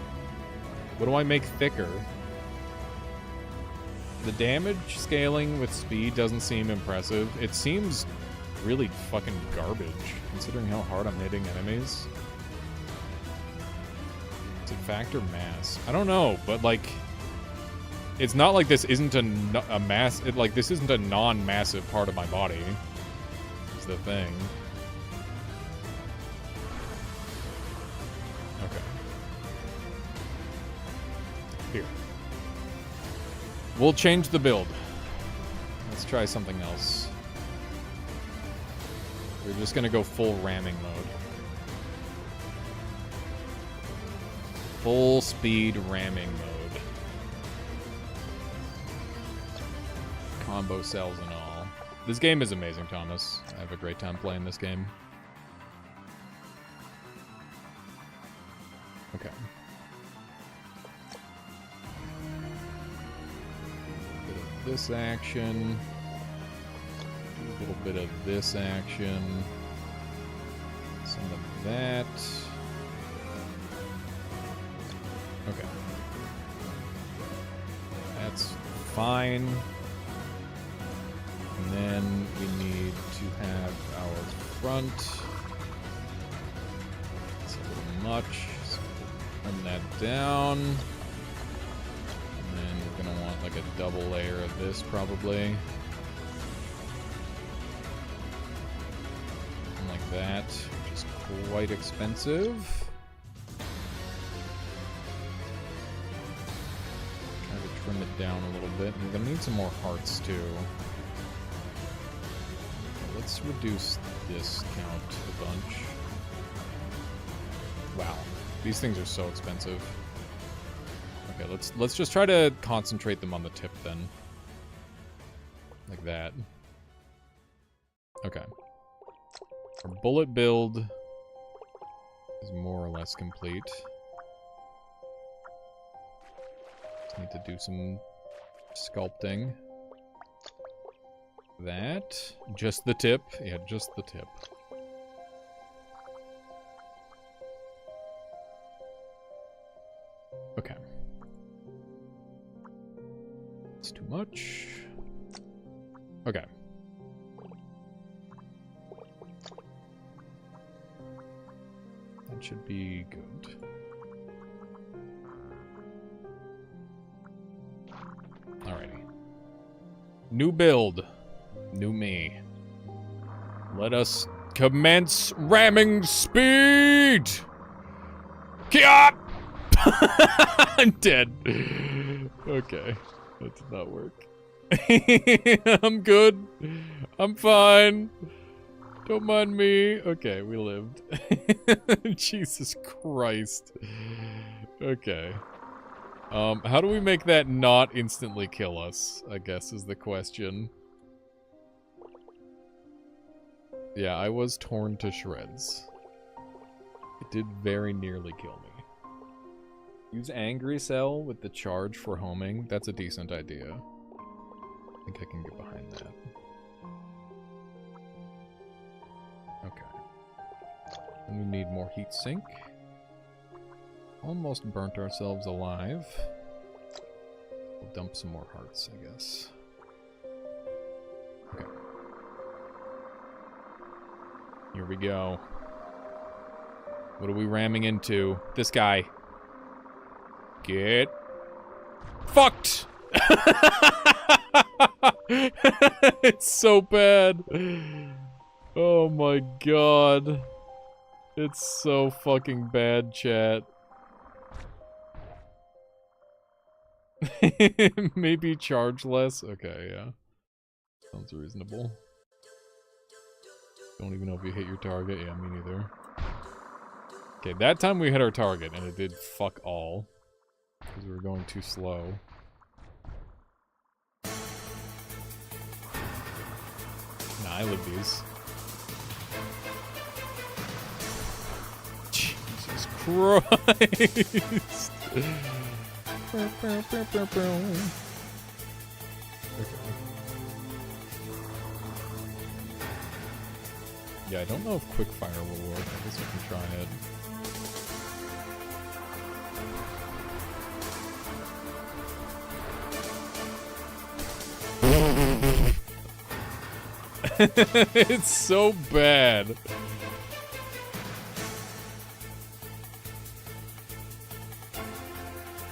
What do I make thicker? The damage scaling with speed doesn't seem impressive. It seems really fucking garbage, considering how hard I'm hitting enemies. Does it factor mass? I don't know, but like... It's not like this isn't a mass... this isn't a non-massive part of my body. Is the thing. Okay. Here. We'll change the build. Let's try something else. We're just gonna go full ramming mode. Full speed ramming mode. Combo cells and all. This game is amazing, Thomas. I have a great time playing this game. Okay. A bit of this action. Do a little bit of this action. Some of that. Okay. That's fine. And then we need to have our front. It's a little much, so we'll trim that down. And then we're gonna want like a double layer of this probably. And like that, which is quite expensive. Try to trim it down a little bit. We're gonna need some more hearts too. Let's reduce this count a bunch. Wow, these things are so expensive. Okay, let's just try to concentrate them on the tip then. Like that. Okay. Our bullet build is more or less complete. Just need to do some sculpting. That. Just the tip. Yeah, just the tip. Okay. It's too much. Okay. That should be good. Alrighty. New build. New me. Let us commence ramming speed! Kiap! I'm dead. Okay. That did not work. I'm good. I'm fine. Don't mind me. Okay, we lived. Jesus Christ. Okay. How do we make that not instantly kill us, I guess is the question. Yeah, I was torn to shreds. It did very nearly kill me. Use Angry Cell with the charge for homing. That's a decent idea. I think I can get behind that. Okay. And we need more heat sink. Almost burnt ourselves alive. We'll dump some more hearts, I guess. Okay. Here we go. What are we ramming into? This guy. Get fucked! It's so bad. Oh my god. It's so fucking bad, chat. Maybe charge less? Okay, yeah. Sounds reasonable. Don't even know if you hit your target. Yeah, me neither. Okay, that time we hit our target, and it did fuck all. Because we were going too slow. Nah, I live these. Jesus Christ! Okay. Yeah, I don't know if quickfire will work. I guess we can try it. It's so bad.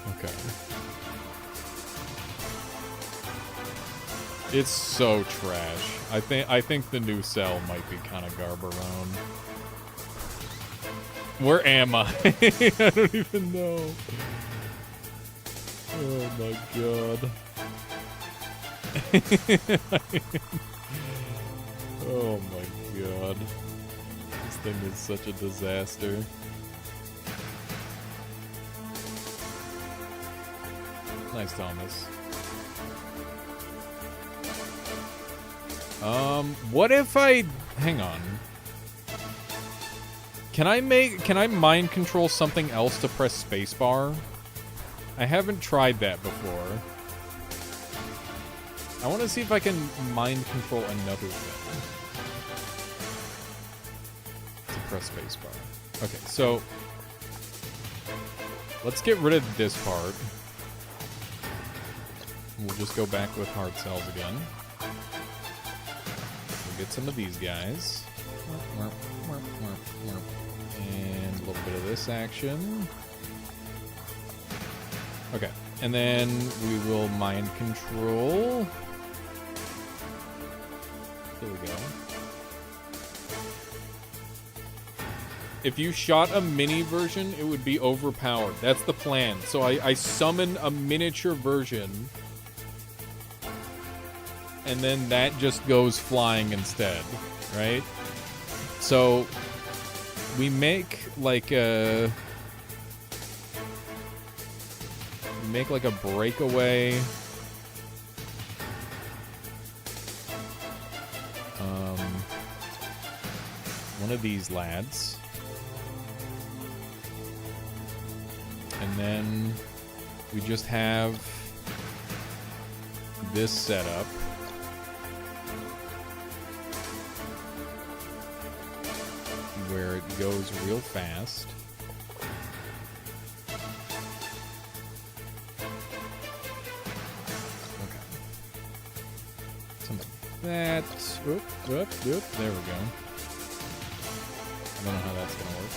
Okay. It's so trash. I think the new cell might be kind of garb around. Where am I? I don't even know. Oh my god. Oh my god. This thing is such a disaster. Nice, Thomas. What if I... Hang on. Can I mind control something else to press spacebar? I haven't tried that before. I want to see if I can mind control another thing. To press spacebar. Okay, so... Let's get rid of this part. We'll just go back with hard cells again. We'll get some of these guys. And a little bit of this action. Okay, and then we will mind control. There we go. If you shot a mini version, it would be overpowered. That's the plan. So I summon a miniature version. And then that just goes flying instead, right? So we make like a breakaway one of these lads, and then we just have this setup. Where it goes real fast. Okay. Some of that. Oop, oop, oop. There we go. I don't know how that's gonna work.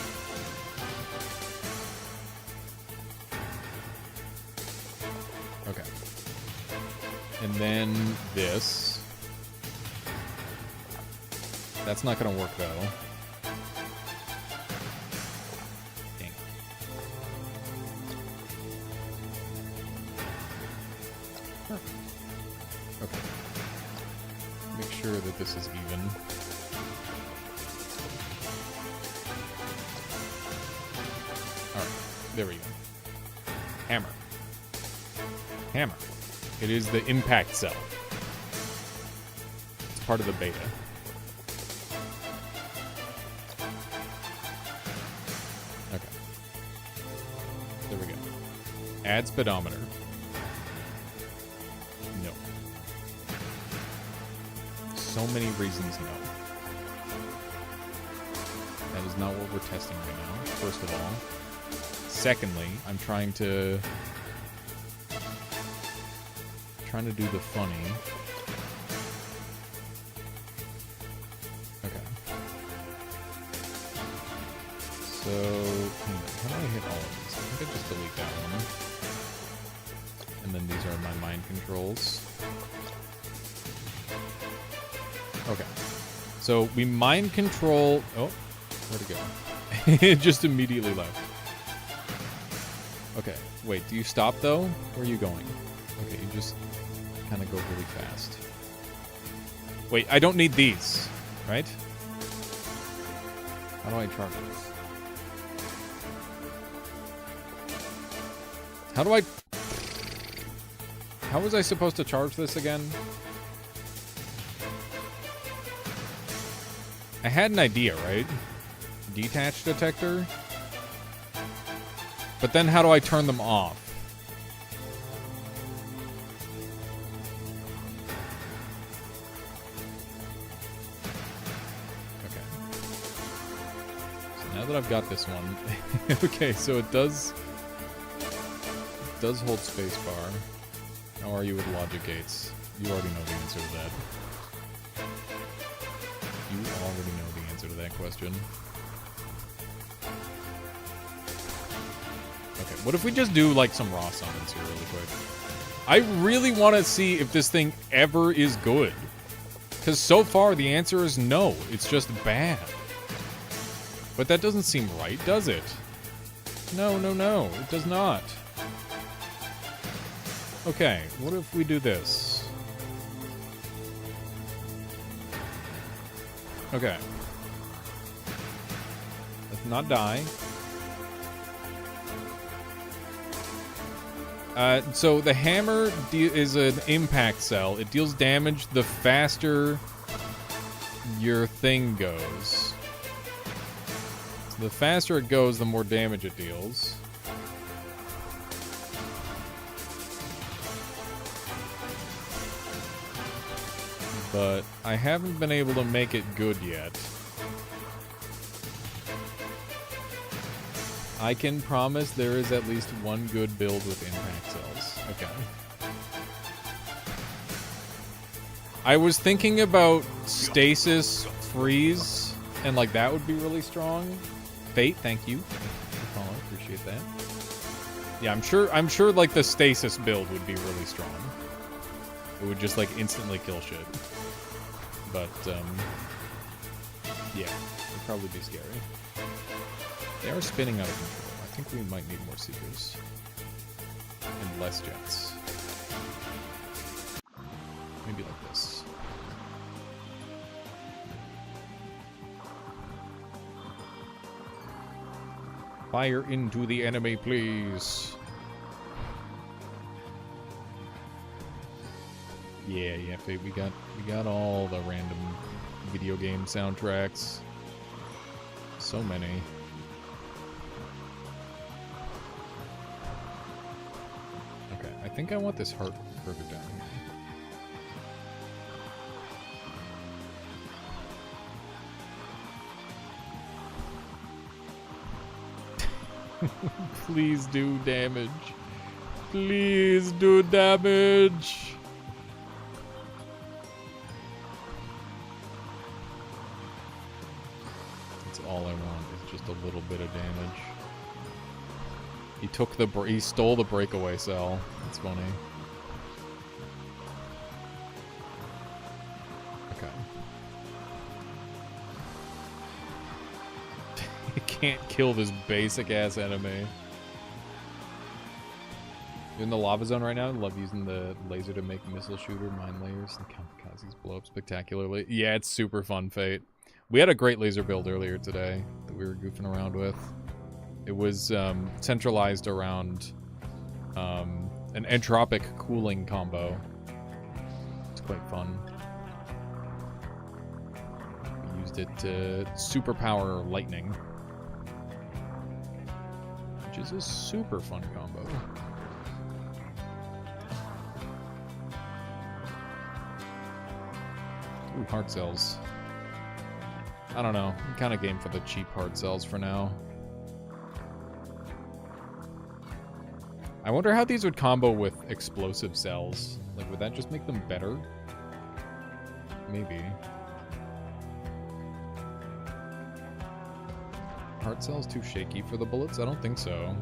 Okay. And then this. That's not gonna work, though. Dang it. Okay. Make sure that this is even. Alright, there we go. Hammer. Hammer. It is the impact cell. It's part of the beta. Okay. There we go. Add speedometer. No. So many reasons no. That is not what we're testing right now, first of all. Secondly, I'm trying to do the funny. Okay. So, how do I hit all of these? I think I just delete that one. And then these are my mind controls. Okay. So, we mind control... Oh, where'd it go? It just immediately left. Okay, wait, do you stop though? Where are you going? Okay, you just kind of go really fast. Wait, I don't need these, right? How do I charge this? How do I... How was I supposed to charge this again? I had an idea, right? Detach detector? But then how do I turn them off? Okay. So now that I've got this one... okay, so it does hold spacebar. How are you with logic gates? You already know the answer to that. You already know the answer to that question. Okay, what if we just do, like, some raw summons here really quick? I really want to see if this thing ever is good. Because so far, the answer is no. It's just bad. But that doesn't seem right, does it? No, no, no. It does not. Okay, what if we do this? Okay. Let's not die. So the hammer is an impact cell. It deals damage the faster your thing goes. So the faster it goes, the more damage it deals. But I haven't been able to make it good yet. I can promise there is at least one good build with impact cells. Okay. I was thinking about stasis, freeze, and like that would be really strong. Fate, thank you. Appreciate that. Yeah, I'm sure like the stasis build would be really strong. It would just like instantly kill shit. But yeah, it'd probably be scary. They are spinning out of control. I think we might need more seekers. And less jets. Maybe like this. Fire into the enemy, please. Yeah, Fate, we got all the random video game soundtracks. So many. I think I want this heart further down here. Please do damage. Please do damage. That's all I want, is just a little bit of damage. He stole the breakaway cell. That's funny. Okay. can't kill this basic-ass enemy. You're in the lava zone right now. I love using the laser to make missile shooter mine layers. The kamikazes blow up spectacularly. Yeah, it's super fun, Fate. We had a great laser build earlier today that we were goofing around with. It was centralized around an entropic cooling combo. It's quite fun. We used it to superpower lightning, which is a super fun combo. Ooh, hard cells. I don't know. I'm kind of game for the cheap hard cells for now. I wonder how these would combo with explosive cells. Like, would that just make them better? Maybe. Hard cells too shaky for the bullets? I don't think so.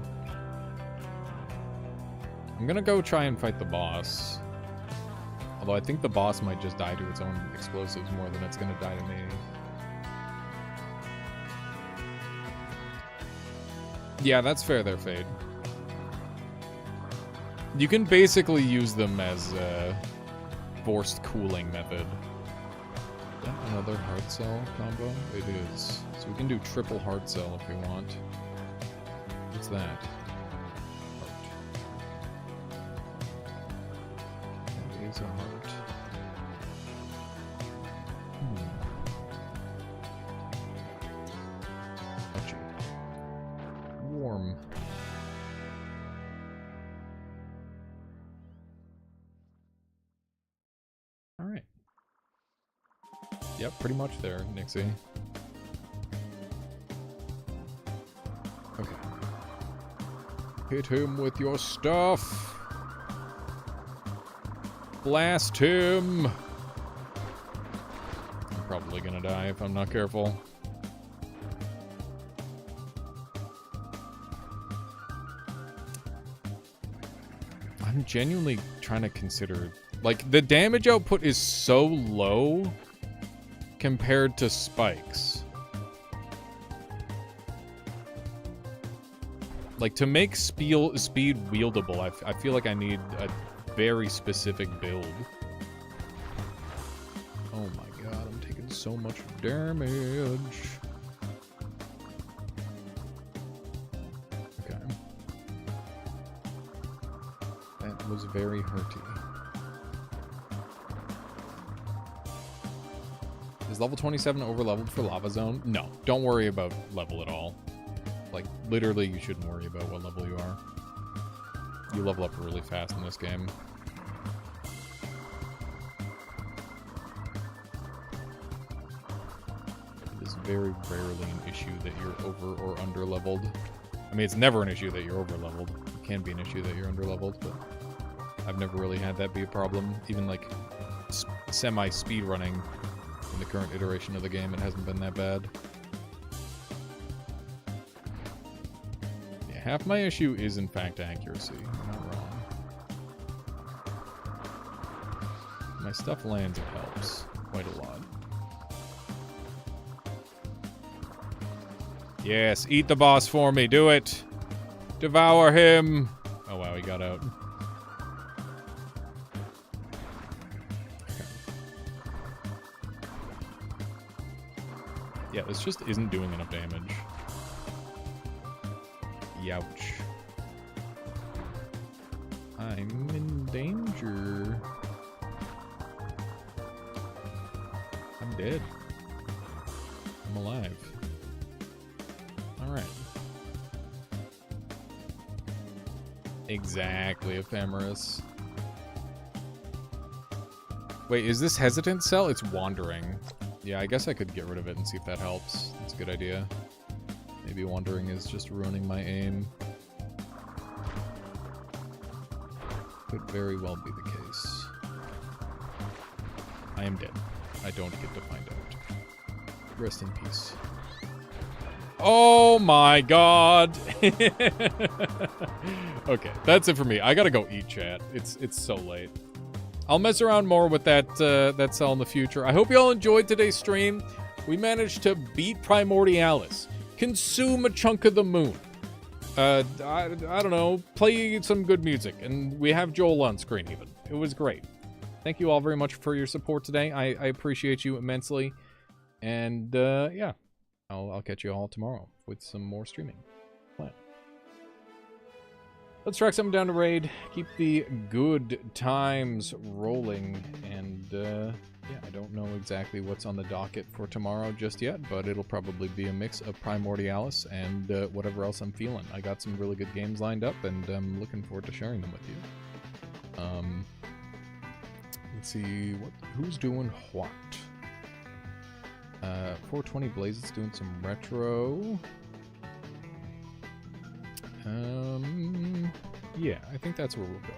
I'm gonna go try and fight the boss. Although I think the boss might just die to its own explosives more than it's gonna die to me. Yeah, that's fair there, Fade. You can basically use them as a forced cooling method. Is that another hard cell combo? It is. So we can do triple hard cell if we want. What's that? Heart. That is a heart. Gotcha. Warm. Alright. Yep, pretty much there, Nixie. Okay. Hit him with your stuff! Blast him! I'm probably gonna die if I'm not careful. I'm genuinely trying to consider... Like, the damage output is so low compared to Spike's. Like, to make speed wieldable, I feel like I need a very specific build. Oh my god, I'm taking so much damage. Okay. That was very hurty. Is level 27 over-leveled for Lava Zone? No, don't worry about level at all. Like, literally, you shouldn't worry about what level you are. You level up really fast in this game. It is very rarely an issue that you're over or under-leveled. I mean, it's never an issue that you're over-leveled. It can be an issue that you're under-leveled, but I've never really had that be a problem. Even, like, semi-speed running in the current iteration of the game, it hasn't been that bad. Yeah, half my issue is, in fact, accuracy. I'm not wrong. My stuff lands, it helps quite a lot. Yes, eat the boss for me. Do it. Devour him. Oh, wow, he got out. Yeah, this just isn't doing enough damage. Youch. I'm in danger. I'm dead. I'm alive. Alright. Exactly, Ephemeris. Wait, is this hesitant cell? It's wandering. Yeah, I guess I could get rid of it and see if that helps. That's a good idea. Maybe wandering is just ruining my aim. Could very well be the case. I am dead. I don't get to find out. Rest in peace. Oh my god! Okay, that's it for me. I gotta go eat, chat. It's so late. I'll mess around more with that cell in the future. I hope you all enjoyed today's stream. We managed to beat Primordialis. consume a chunk of the moon. I don't know, play some good music, and we have Joel on screen even. It was great. Thank you all very much for your support today. I appreciate you immensely. And, yeah, I'll catch you all tomorrow with some more streaming. Plan. Let's track something down to raid, keep the good times rolling, and, yeah, I don't know exactly what's on the docket for tomorrow just yet, but it'll probably be a mix of primordialis and whatever else I'm feeling. I got some really good games lined up, and I'm looking forward to sharing them with you. Let's see, who's doing what? 420 Blaze is doing some retro. Yeah, I think that's where we'll go.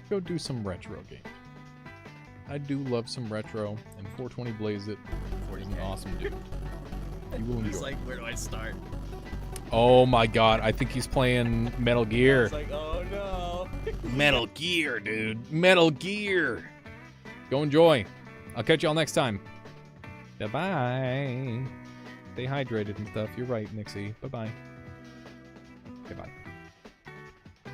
Go do some retro games. I do love some retro, and 420 Blaze it is an awesome dude. You will enjoy. He's like, where do I start? Oh my god, I think he's playing Metal Gear. It's like, oh no. Metal Gear, dude. Metal Gear. Go enjoy. I'll catch y'all next time. Bye-bye. Stay hydrated and stuff. You're right, Nixie. Bye-bye. Goodbye.